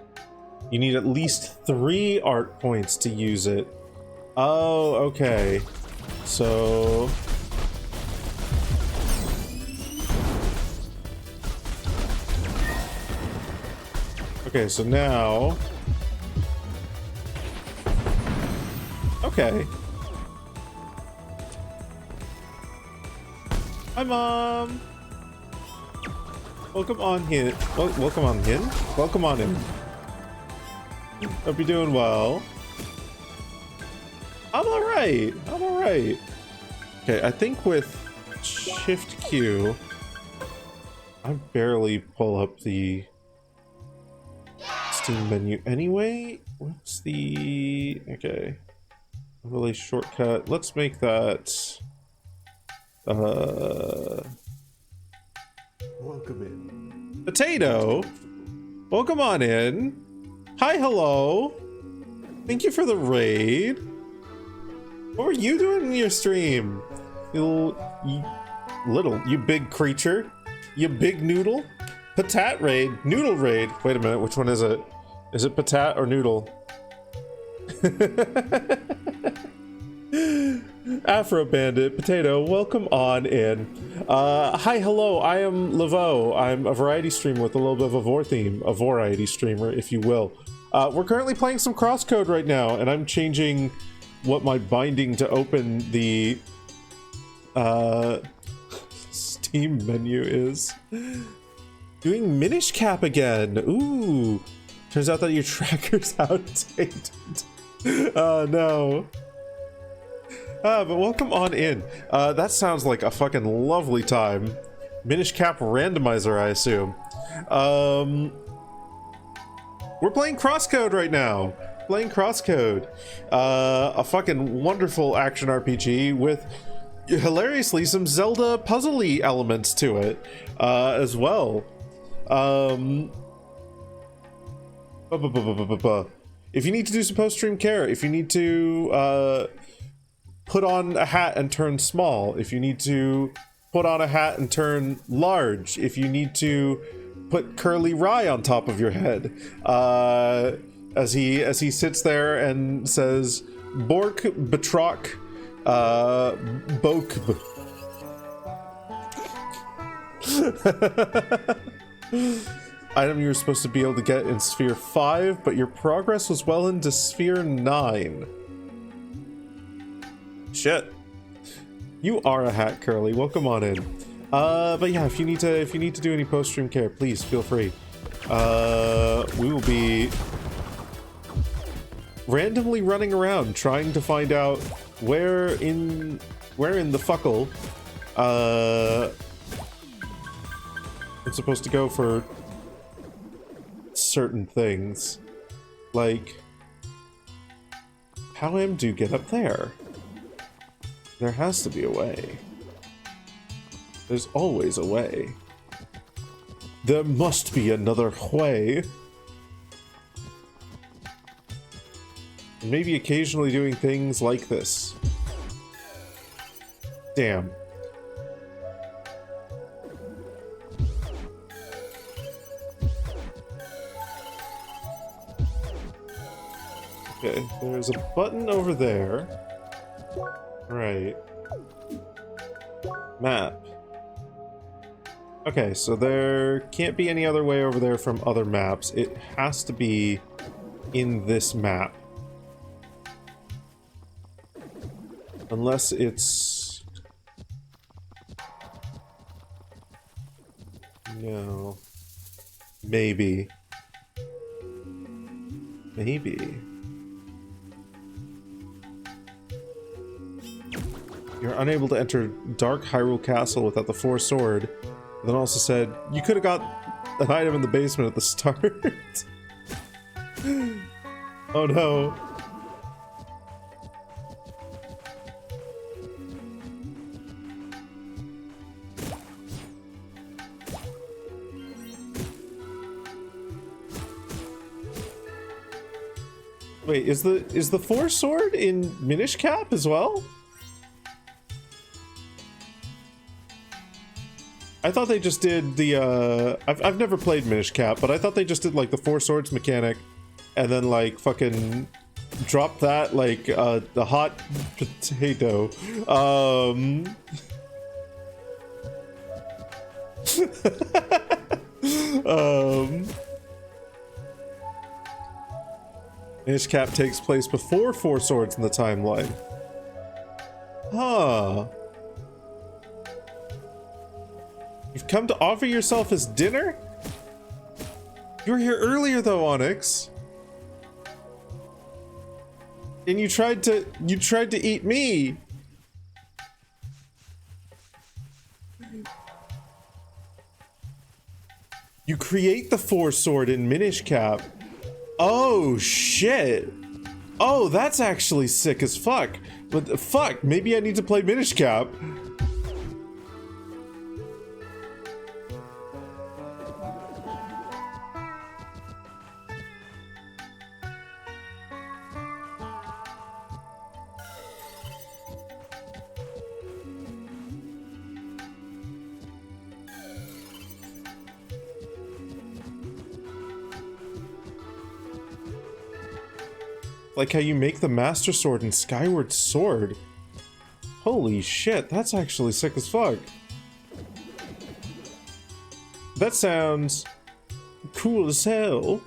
You need at least 3 art points to use it. Oh, okay. So... okay, so now... okay. Hi, Mom! Welcome on in. Welcome on in? Welcome on in. Hope you're doing well. I'm alright. I'm alright. Okay, I think with Shift Q... I barely pull up the Steam menu anyway. What's the... Okay. Really shortcut. Let's make that... Welcome in. Potato! Welcome on in. Hi, hello. Thank you for the raid. What were you doing in your stream? You big creature. You big noodle. Patat raid. Noodle raid. Wait a minute, which one is it? Is it patat or noodle? Afro Bandit, Potato, welcome on in. Hi, hello, I am Laveau. I'm a variety streamer with a little bit of a vor theme. A variety streamer, if you will. We're currently playing some crosscode right now, and I'm changing what my binding to open the Steam menu is. Doing Minish Cap again. Ooh. Turns out that your tracker's outdated. Oh no. But welcome on in. That sounds like a fucking lovely time. Minish Cap randomizer, I assume. We're playing Crosscode right now. Playing Crosscode. A fucking wonderful action RPG with hilariously some Zelda puzzle-y elements to it as well. If you need to do some post-stream care, if you need to put on a hat and turn small, if you need to put on a hat and turn large, if you need to put curly rye on top of your head, as he sits there and says Bork Betrok Bok. Item you were supposed to be able to get in Sphere 5, but your progress was well into Sphere 9. Shit. You are a hat, Curly. Welcome on in. But yeah, if you need to do any post-stream care, please feel free. We will be randomly running around trying to find out where in the fuckle I'm supposed to go for certain things. Like, how do you get up there? There has to be a way. There's always a way. There must be another way. And maybe occasionally doing things like this. Damn. Okay, there's a button over there. Right. Map. Okay, so there can't be any other way over there from other maps. It has to be in this map. Unless it's... No. Maybe. Maybe. You're unable to enter Dark Hyrule Castle without the Four Sword. And then also said, you could have got an item in the basement at the start. Oh no. Wait, is the Four Sword in Minish Cap as well? I thought they just did the, I've never played Minish Cap, but I thought they just did, like, the Four Swords mechanic, and then, like, fucking drop that, like, the hot potato. Minish Cap takes place before Four Swords in the timeline. Huh. You've come to offer yourself as dinner? You were here earlier though, Onyx. And you tried to eat me. You create the Force Sword in Minish Cap. Oh, shit. Oh, that's actually sick as fuck. But fuck, maybe I need to play Minish Cap. Like how you make the Master Sword in Skyward Sword. Holy shit, that's actually sick as fuck. That sounds cool as hell.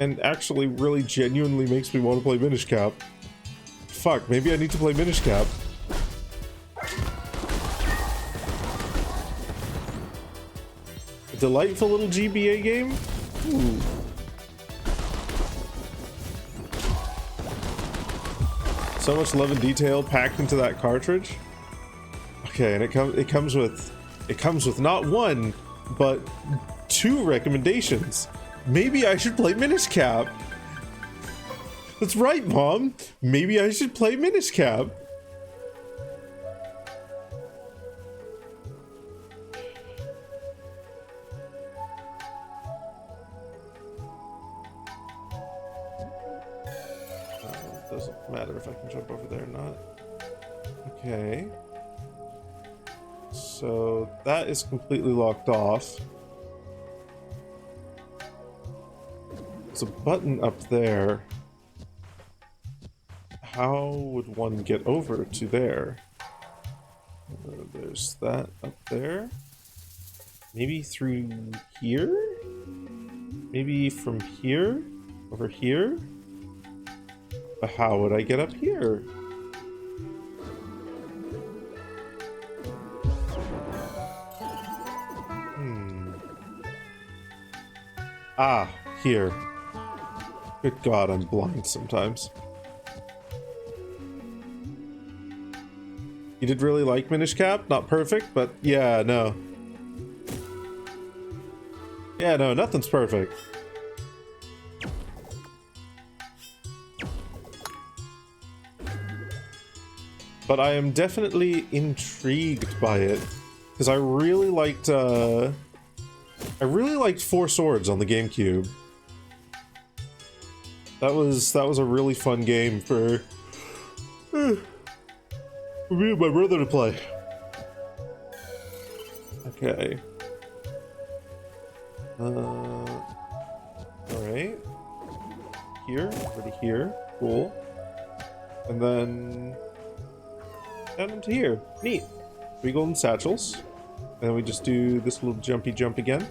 And actually really genuinely makes me want to play Minish Cap. Fuck, maybe I need to play Minish Cap. A delightful little GBA game? Ooh. So much love and detail packed into that cartridge. Okay, and it comes with not one, but 2 recommendations. Maybe I should play Minish Cap. That's right, Mom. Maybe I should play Minish Cap. Doesn't matter if I can jump over there or not. Okay. So that is completely locked off. There's a button up there. How would one get over to there? There's that up there. Maybe through here? Maybe from here? Over here? But how would I get up here? Ah, here. Good God, I'm blind sometimes. You did really like Minish Cap? Not perfect, but yeah, no. Yeah, no, nothing's perfect. But I am definitely intrigued by it because I really liked Four Swords on the GameCube. That was a really fun game for me and my brother to play. Okay. Alright. Here, already here. Cool. And then down into here. Neat. 3 golden satchels. And then we just do this little jumpy jump again.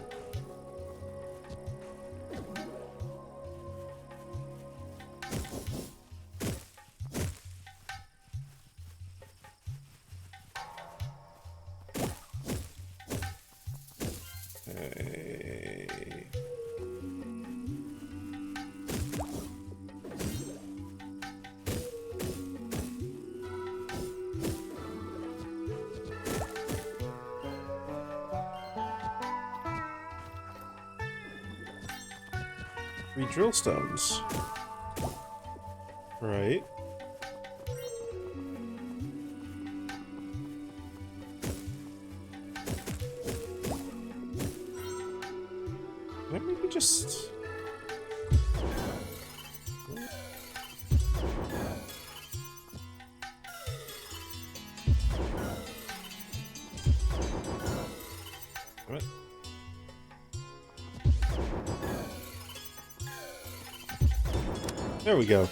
Okay. Three drill stones. Right. Maybe just... What? There we go.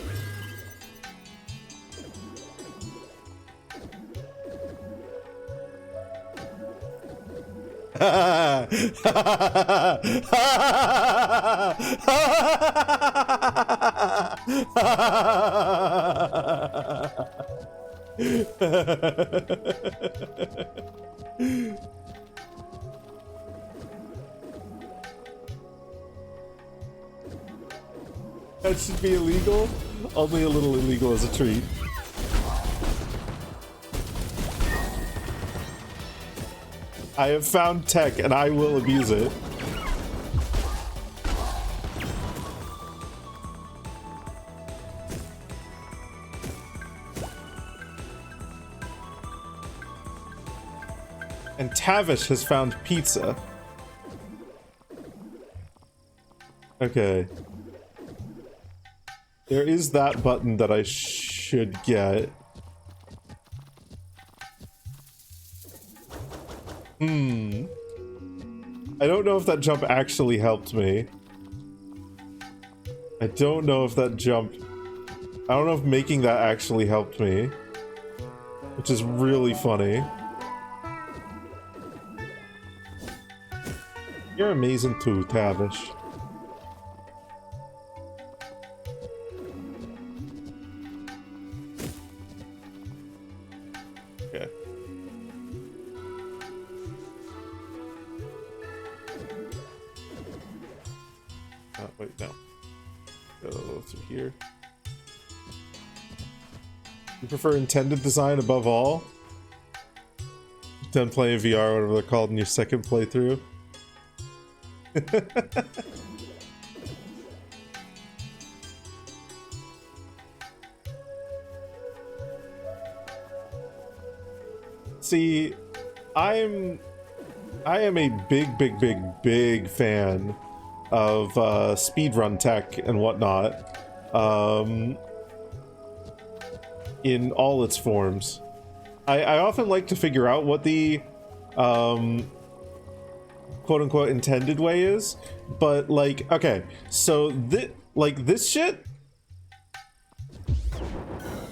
That should be illegal. Only a little illegal as a treat. I have found tech and I will abuse it. And Tavish has found pizza. Okay. There is that button that I should get. I don't know if that jump actually helped me. I don't know if making that actually helped me. Which is really funny. You're amazing too, Tavish. Okay. Wait, no. Go through here. You prefer intended design above all? Done playing VR, whatever they're called, in your second playthrough. See, I am a big fan of speedrun tech and whatnot, in all its forms. I often like to figure out what the quote-unquote intended way is, but like, okay, so this shit,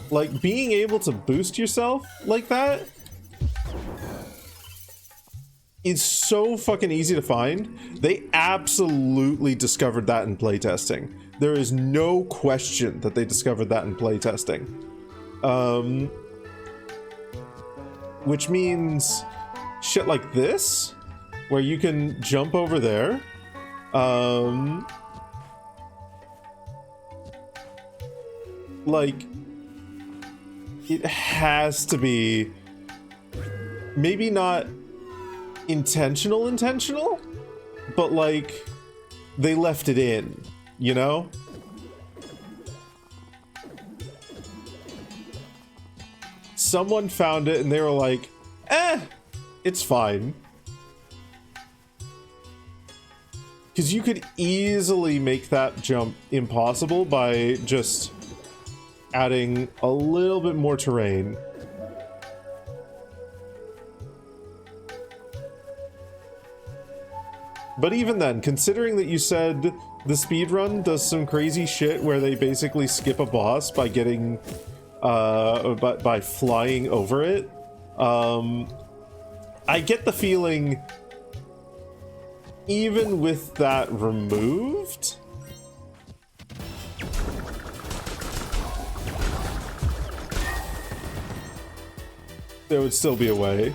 like being able to boost yourself like that is so fucking easy to find. They absolutely discovered that in playtesting. There is no question that they discovered that in playtesting. Which means shit like this, where you can jump over there. Like, it has to be maybe not intentional, but like they left it in, you know? Someone found it and they were like, it's fine. Because you could easily make that jump impossible by just adding a little bit more terrain. But even then, considering that you said the speedrun does some crazy shit where they basically skip a boss by getting, by flying over it, I get the feeling, even with that removed, there would still be a way.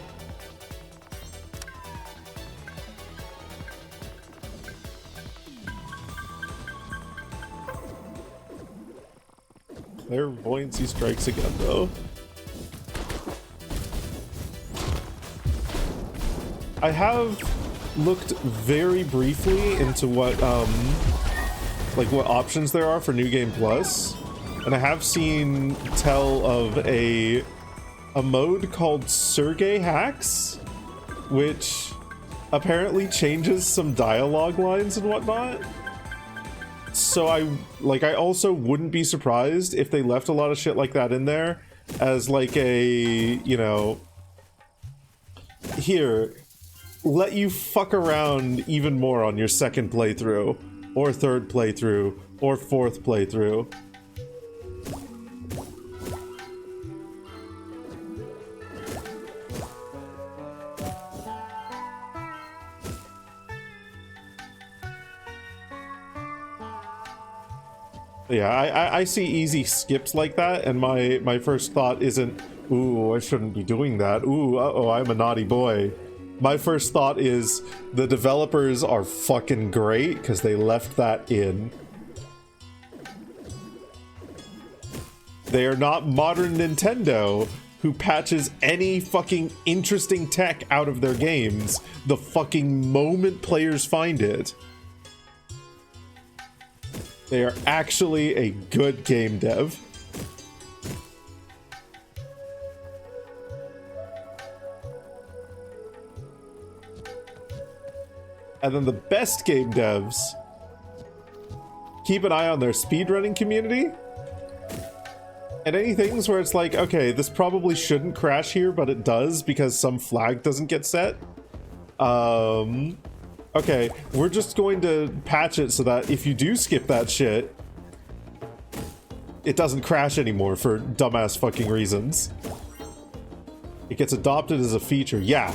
Clairvoyancy strikes again, though. I have looked very briefly into what, like what options there are for New Game Plus, and I have seen tell of a mode called Sergey Hacks, which apparently changes some dialogue lines and whatnot. So I also wouldn't be surprised if they left a lot of shit like that in there as like a, you know, here, let you fuck around even more on your second playthrough, or third playthrough, or fourth playthrough. Yeah, I see easy skips like that, and my first thought isn't, ooh, I shouldn't be doing that. Ooh, uh-oh, I'm a naughty boy. My first thought is, the developers are fucking great, because they left that in. They are not modern Nintendo, who patches any fucking interesting tech out of their games the fucking moment players find it. They are actually a good game dev. And then the best game devs keep an eye on their speedrunning community. And any things where it's like, okay, this probably shouldn't crash here, but it does because some flag doesn't get set. Okay, we're just going to patch it so that if you do skip that shit, it doesn't crash anymore for dumbass fucking reasons. It gets adopted as a feature. Yeah.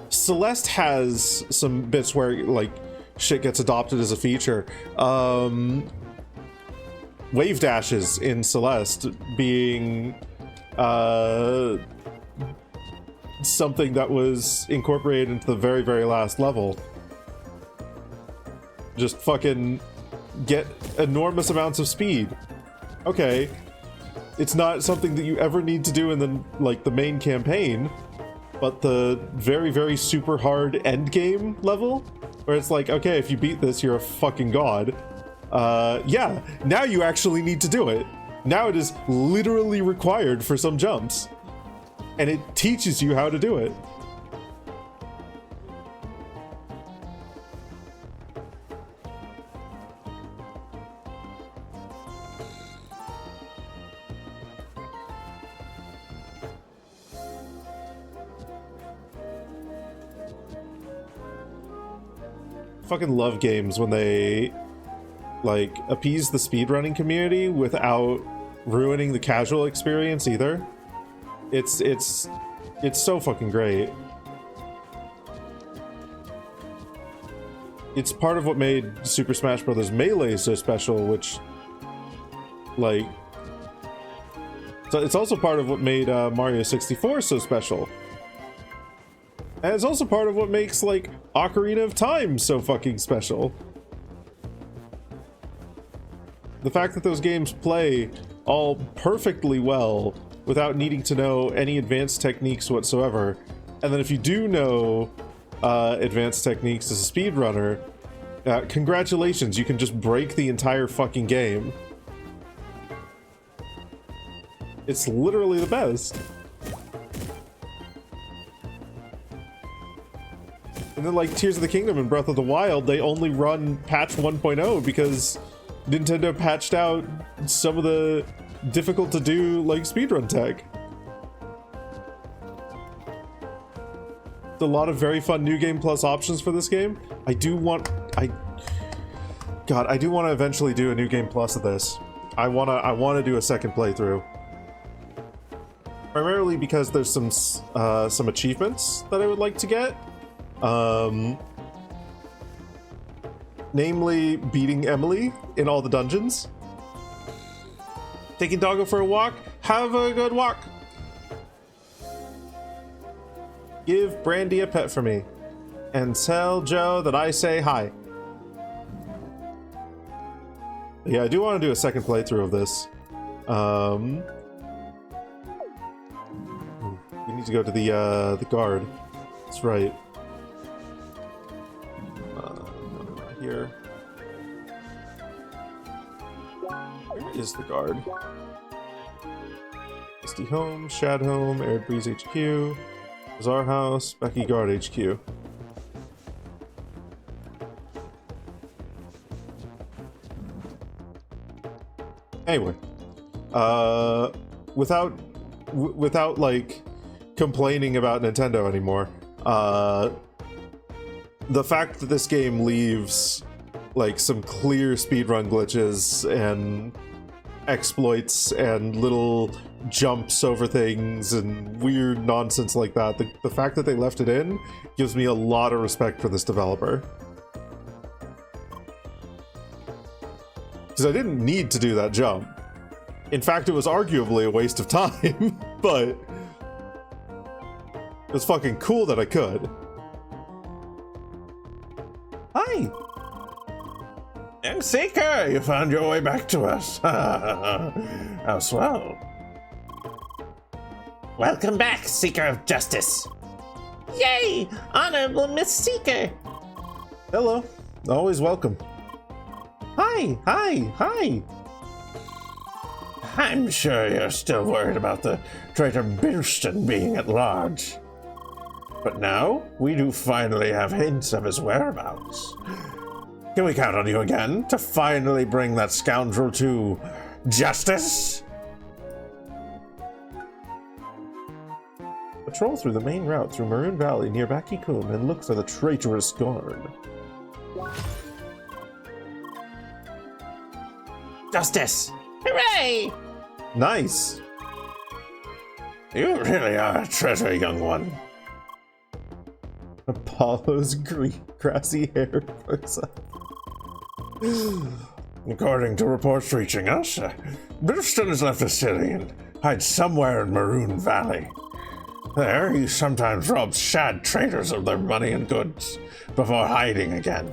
Celeste has some bits where, like, shit gets adopted as a feature. Wave dashes in Celeste being something that was incorporated into the very, very last level. Just fucking get enormous amounts of speed. Okay, it's not something that you ever need to do in the, like, the main campaign, but the very, very super hard end game level, where it's like, okay, if you beat this, you're a fucking god. Yeah, now you actually need to do it. Now it is literally required for some jumps, and it teaches you how to do it. Fucking love games when they, like, appease the speedrunning community without ruining the casual experience either. It's so fucking great. It's part of what made Super Smash Bros. Melee so special, which, like, so it's also part of what made Mario 64 so special. And it's also part of what makes, like, Ocarina of Time so fucking special. The fact that those games play all perfectly well without needing to know any advanced techniques whatsoever. And then if you do know advanced techniques as a speedrunner, congratulations, you can just break the entire fucking game. It's literally the best. And then, like, Tears of the Kingdom and Breath of the Wild, they only run patch 1.0 because Nintendo patched out some of the difficult to do, like, speedrun tech. A lot of very fun New Game Plus options for this game. I do want to eventually do a New Game Plus of this. I wanna do a second playthrough. Primarily because there's some achievements that I would like to get. Namely, beating Emily in all the dungeons. Taking Doggo for a walk. Have a good walk. Give Brandy a pet for me. And tell Joe that I say hi. Yeah, I do want to do a second playthrough of this. We need to go to the guard. That's right. Here. Where is the guard? Misty Home, Shad Home, Arid Breeze HQ, Bazaar House, Becky Guard HQ. Anyway, without like complaining about Nintendo anymore, the fact that this game leaves like some clear speedrun glitches and exploits and little jumps over things and weird nonsense like that, the fact that they left it in gives me a lot of respect for this developer. Because I didn't need to do that jump. In fact, it was arguably a waste of time, but it was fucking cool that I could. Hi! And Seeker, you found your way back to us. How swell. Welcome back, Seeker of Justice. Yay! Honorable Miss Seeker. Hello. Always welcome. Hi. I'm sure you're still worried about the traitor Birston being at large. But now, we do finally have hints of his whereabouts. Can we count on you again to finally bring that scoundrel to justice? Patrol through the main route through Maroon Valley near Bakikun and look for the traitorous guard. Justice! Hooray! Nice. You really are a treasure, young one. Apollo's grassy hair grows up. According to reports reaching us, Birston has left the city and hides somewhere in Maroon Valley. There, he sometimes robs shad traders of their money and goods before hiding again.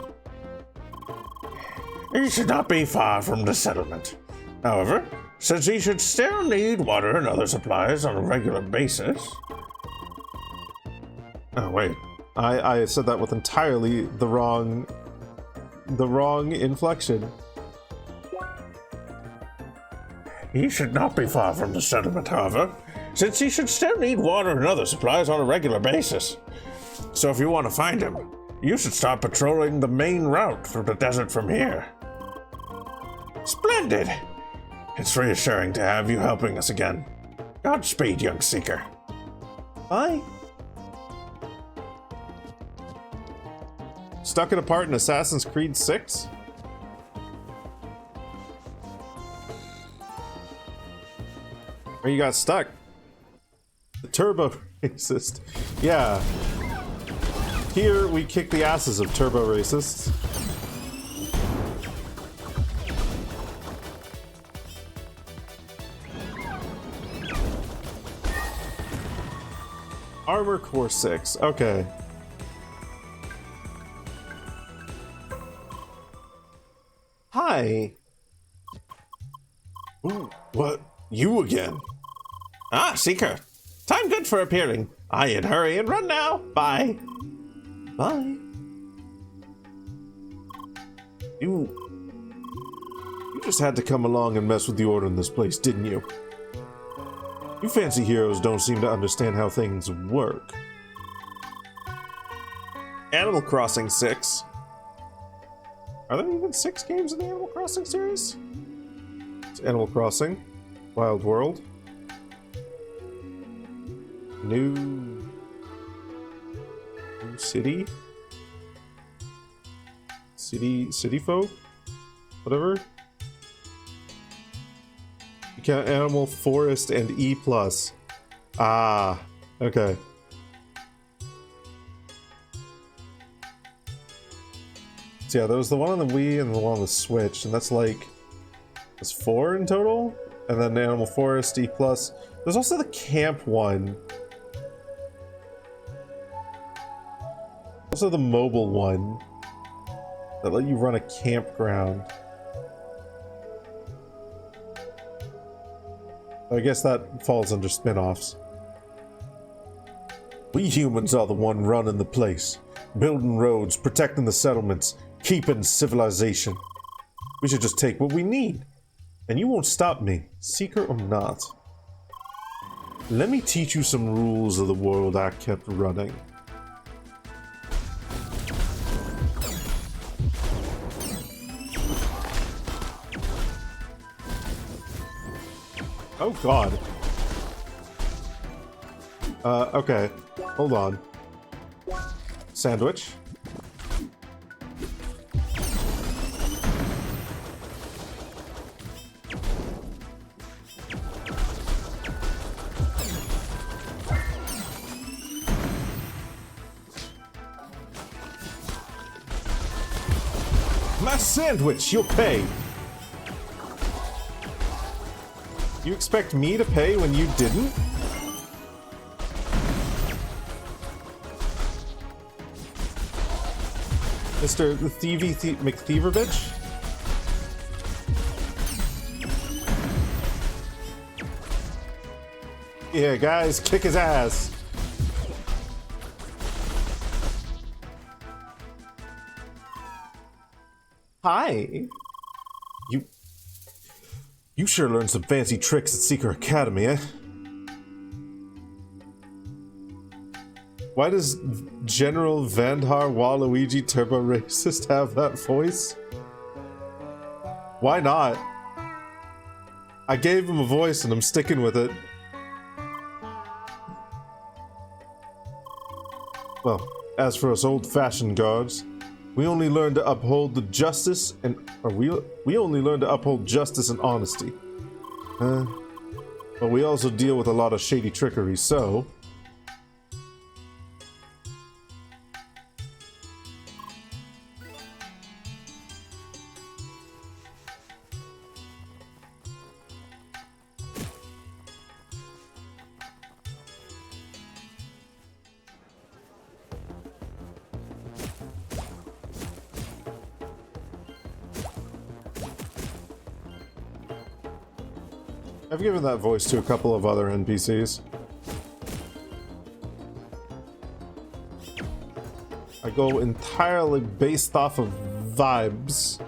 He should not be far from the settlement. However, since he should still need water and other supplies on a regular basis... Oh, wait. I said that with entirely the wrong inflection. He should not be far from the settlement, however, since he should still need water and other supplies on a regular basis. So if you want to find him, you should start patrolling the main route through the desert from here. Splendid! It's reassuring to have you helping us again. Godspeed, young seeker. Bye. Stuck in a part in Assassin's Creed 6? Where you got stuck? The turbo racist. Yeah. Here we kick the asses of turbo racists. Armor Core 6. Okay. Hi. Ooh, what? You again? Ah, Seeker. Time good for appearing. I'd hurry and run now. Bye. Bye. You just had to come along and mess with the order in this place, didn't you? You fancy heroes don't seem to understand how things work. Animal Crossing 6. Are there even 6 games in the Animal Crossing series? It's Animal Crossing, Wild World, New City? City Folk? Whatever. You count Animal Forest and E+. Ah, okay. So yeah, there was the one on the Wii and the one on the Switch, and that's like... That's 4 in total? And then Animal Forest, E+. There's also the camp one. Also the mobile one. That let you run a campground. I guess that falls under spin-offs. We humans are the one running the place. Building roads, protecting the settlements, keeping civilization. We should just take what we need. And you won't stop me, seeker or not. Let me teach you some rules of the world I kept running. Oh god. Okay. Hold on. Sandwich. My sandwich, you'll pay. You expect me to pay when you didn't? Mr. Thievy McThieverbitch? Yeah, guys, kick his ass. Hi. You sure learned some fancy tricks at Seeker Academy, eh? Why does General Vandhar Waluigi Turbo Racist have that voice? Why not? I gave him a voice and I'm sticking with it. Well, as for us old-fashioned guards, we only learn to uphold the justice and we only learn to uphold justice and honesty. But we also deal with a lot of shady trickery, so I've given that voice to a couple of other NPCs. I go entirely based off of vibes.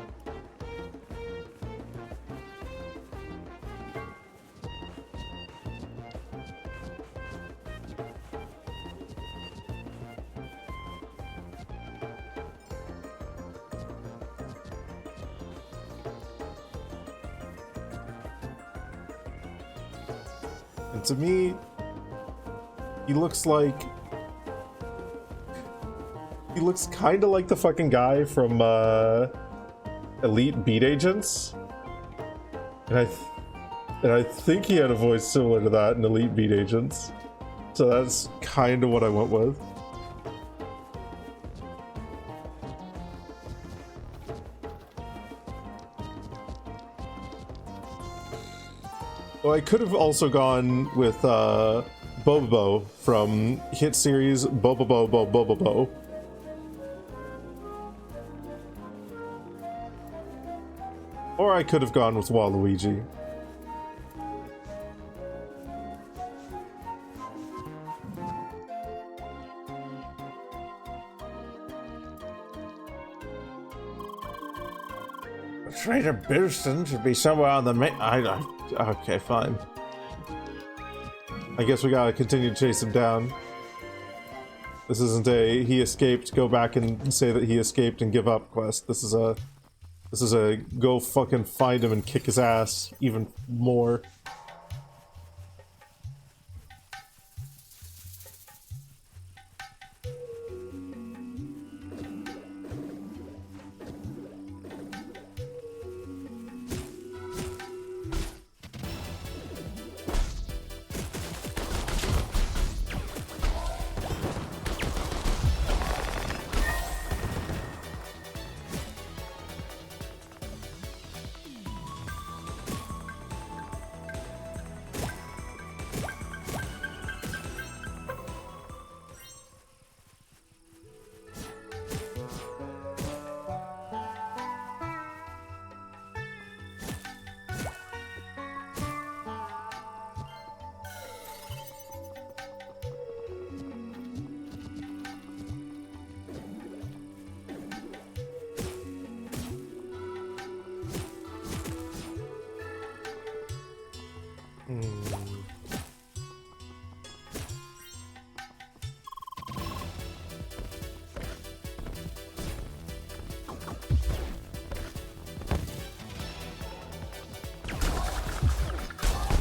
And to me, he looks kind of like the fucking guy from Elite Beat Agents, and I think he had a voice similar to that in Elite Beat Agents, so that's kind of what I went with. Well, I could have also gone with Bobobo from hit series Bobobo Bobobo. Or I could have gone with Waluigi. Trader Beerston should be somewhere on the okay, fine. I guess we gotta continue to chase him down. This isn't a he escaped, go back and say that he escaped and give up quest. This is a go fucking find him and kick his ass even more.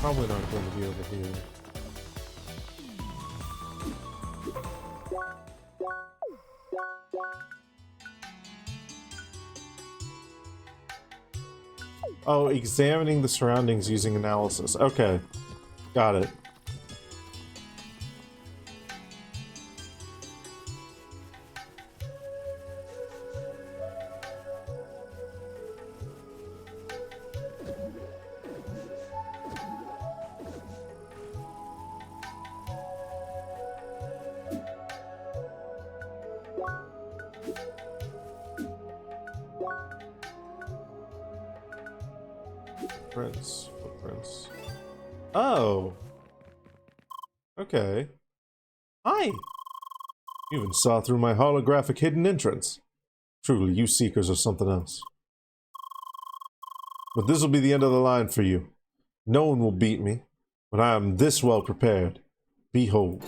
Probably not going to be over here. Oh, examining the surroundings using analysis. Okay. Got it. Footprints. Oh. Okay. Hi! You even saw through my holographic hidden entrance. Truly, you seekers are something else. But this will be the end of the line for you. No one will beat me when I am this well prepared. Behold.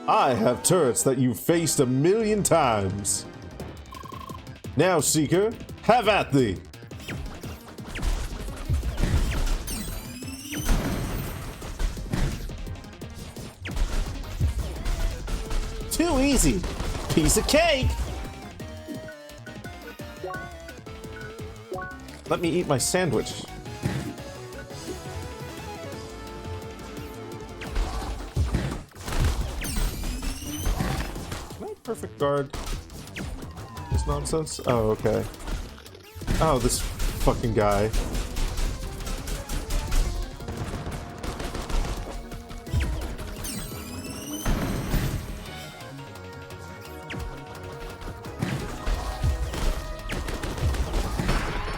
I have turrets that you've faced 1,000,000 times. Now, Seeker, have at thee! Too easy. Piece of cake. Let me eat my sandwich. Can I perfect guard this nonsense? Oh, okay. Oh, this fucking guy.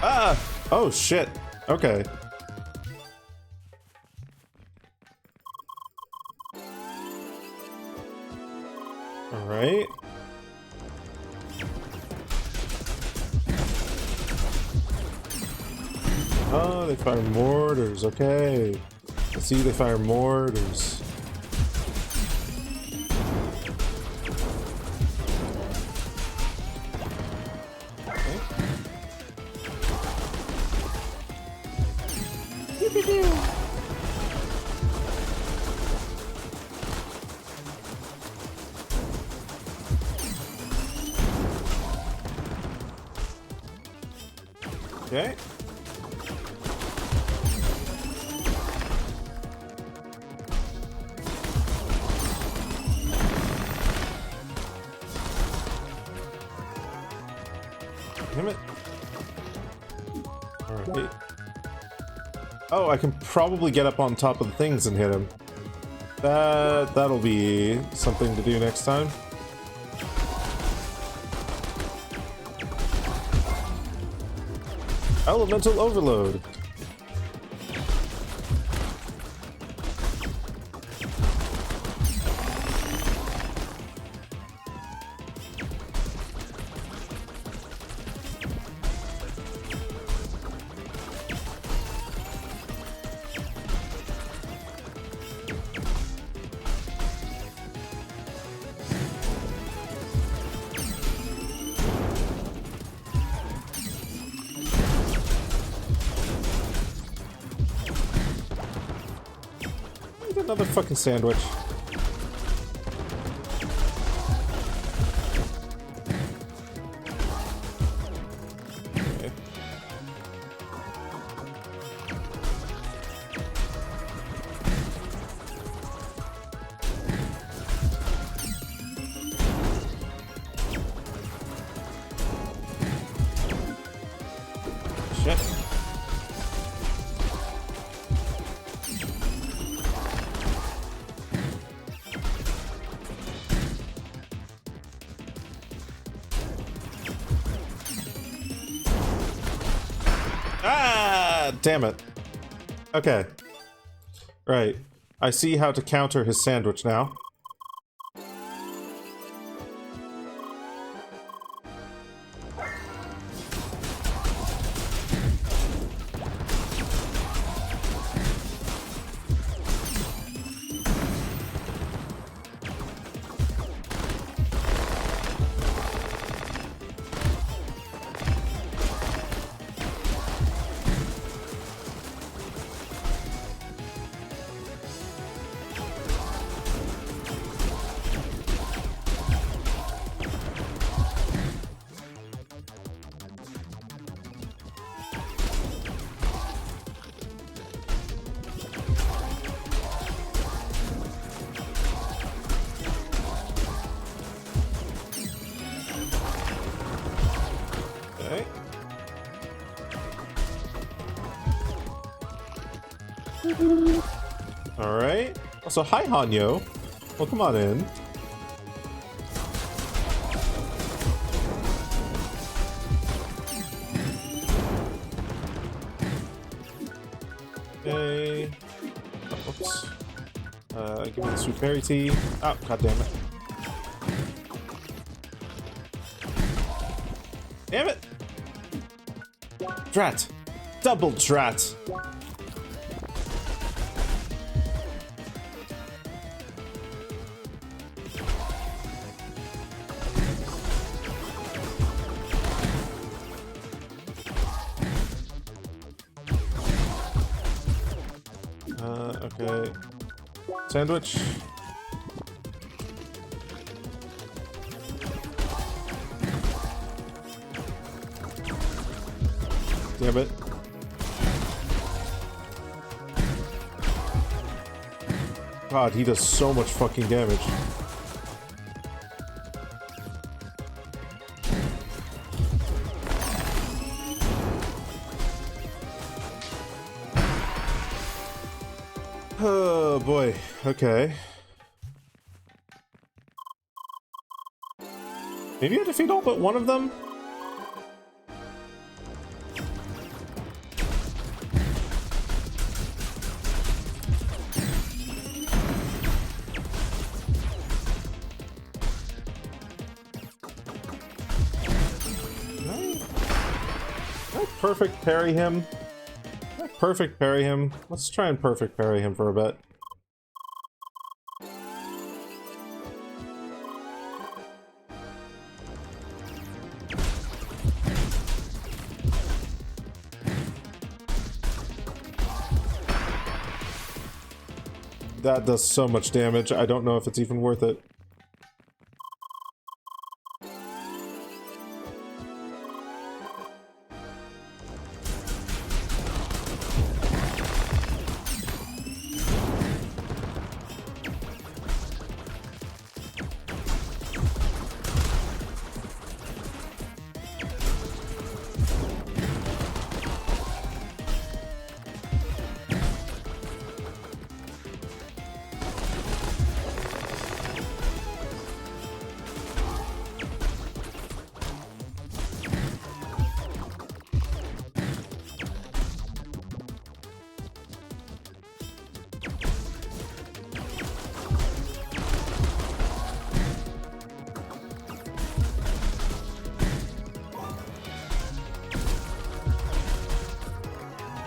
Ah! Oh, shit. Okay. Alright. Oh, they fire mortars. Okay. I see they fire mortars. Okay. Damn it. Alright. Oh, I can probably get up on top of the things and hit him. That'll be something to do next time. Elemental overload. Another fucking sandwich. Okay. Shit. Ah, damn it. Okay. Right. I see how to counter his sandwich now. Okay. Alright. Also, hi, Hanyo. Well, come on in. Okay. Oops. Give me the sweet berry tea. Oh, god damn it. Damn it! Drat! Double drat! Okay. Sandwich. Damn it. God, he does so much fucking damage. Oh boy. Okay. Maybe I defeat all but one of them? Perfect parry him. Perfect parry him. Let's try and perfect parry him for a bit. That does so much damage, I don't know if it's even worth it.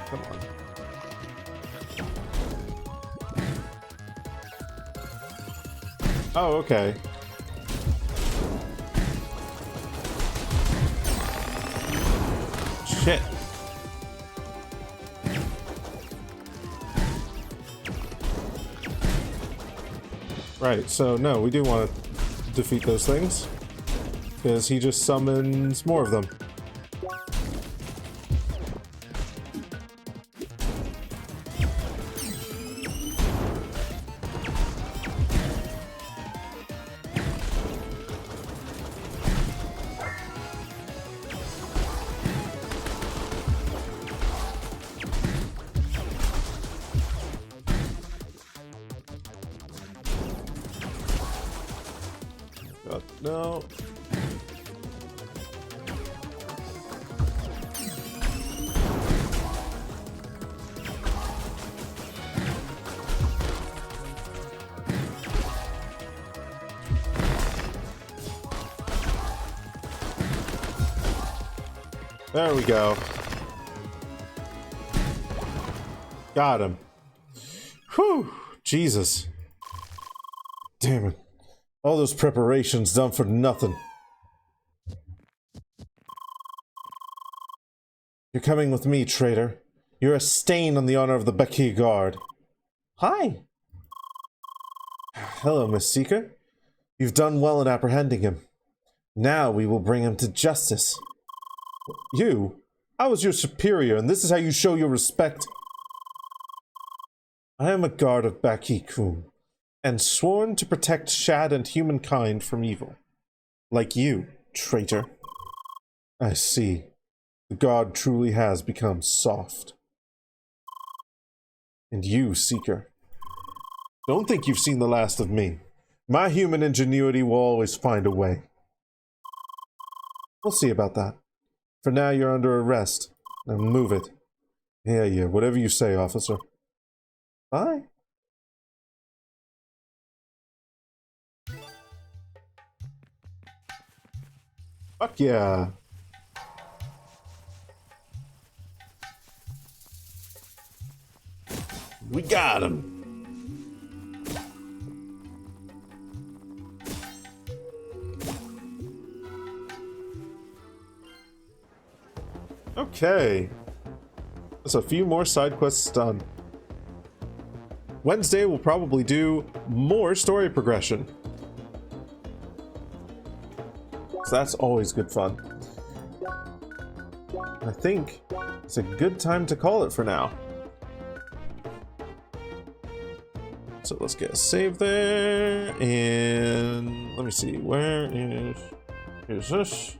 Come on. Oh, okay. Shit. Right, so no, we do want to defeat those things. Because he just summons more of them. God, no. There we go. Got him. Whew. Jesus. Damn it. All those preparations done for nothing. You're coming with me, traitor. You're a stain on the honor of the Baki Guard. Hi. Hello, Miss Seeker. You've done well in apprehending him. Now we will bring him to justice. You? I was your superior, and this is how you show your respect. I am a guard of Baki-kun, and sworn to protect Shad and humankind from evil. Like you, traitor. I see. The god truly has become soft. And you, Seeker. Don't think you've seen the last of me. My human ingenuity will always find a way. We'll see about that. For now, you're under arrest. Now move it. Yeah, whatever you say, officer. Bye. Fuck yeah. We got him. Okay. That's a few more side quests done. Wednesday we'll probably do more story progression. So that's always good fun. I think it's a good time to call it for now. So let's get a save there, and let me see, here's this,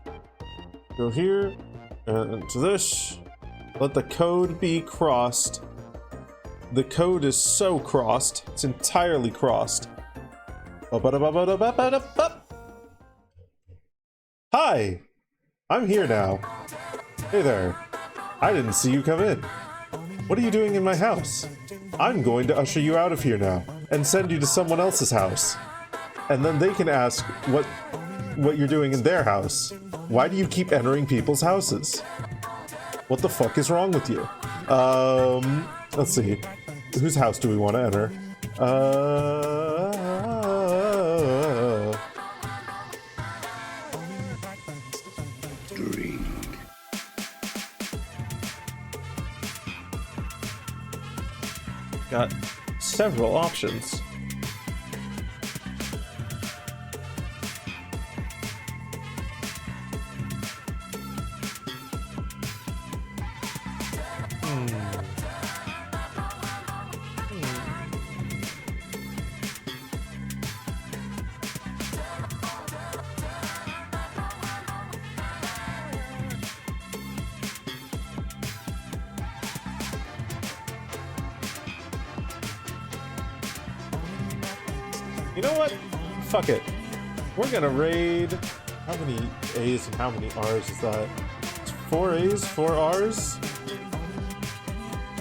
go here, and to this, let the code be crossed. The code is so crossed, it's entirely crossed. Hi, I'm here now. Hey there, I didn't see you come in. What are you doing in my house? I'm going to usher you out of here now and send you to someone else's house. And then they can ask what you're doing in their house. Why do you keep entering people's houses? What the fuck is wrong with you? Let's see. Whose house do we want to enter? Got several options. You know what? Fuck it. We're gonna raid. How many A's and how many R's is that? It's 4 A's, 4 R's.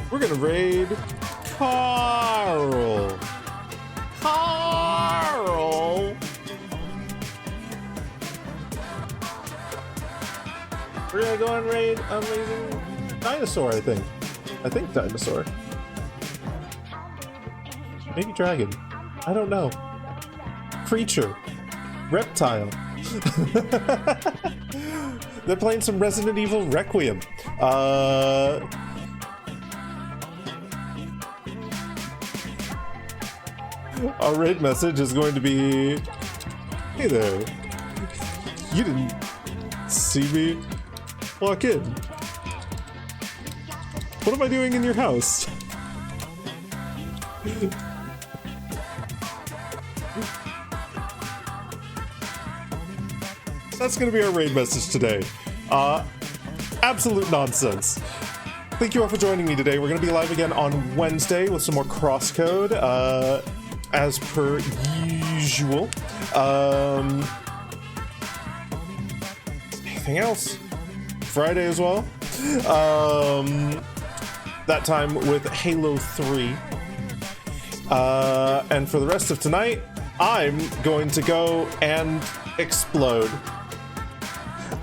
We're gonna raid Carl. Carl. We're gonna go and raid Amazing Dinosaur, I think. I think Dinosaur. Maybe Dragon. I don't know. Creature. Reptile. They're playing some Resident Evil Requiem. Our raid message is going to be, hey there. You didn't see me walk in. What am I doing in your house? That's gonna be our raid message today. Absolute nonsense. Thank you all for joining me today. We're gonna be live again on Wednesday with some more crosscode, as per usual. Anything else? Friday as well. That time with Halo 3. And for the rest of tonight, I'm going to go and explode.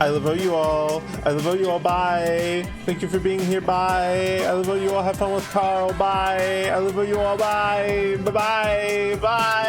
I love you all. I love you all. Bye. Thank you for being here. Bye. I love you all. Have fun with Carl. Bye. I love you all. Bye. Bye. Bye. Bye.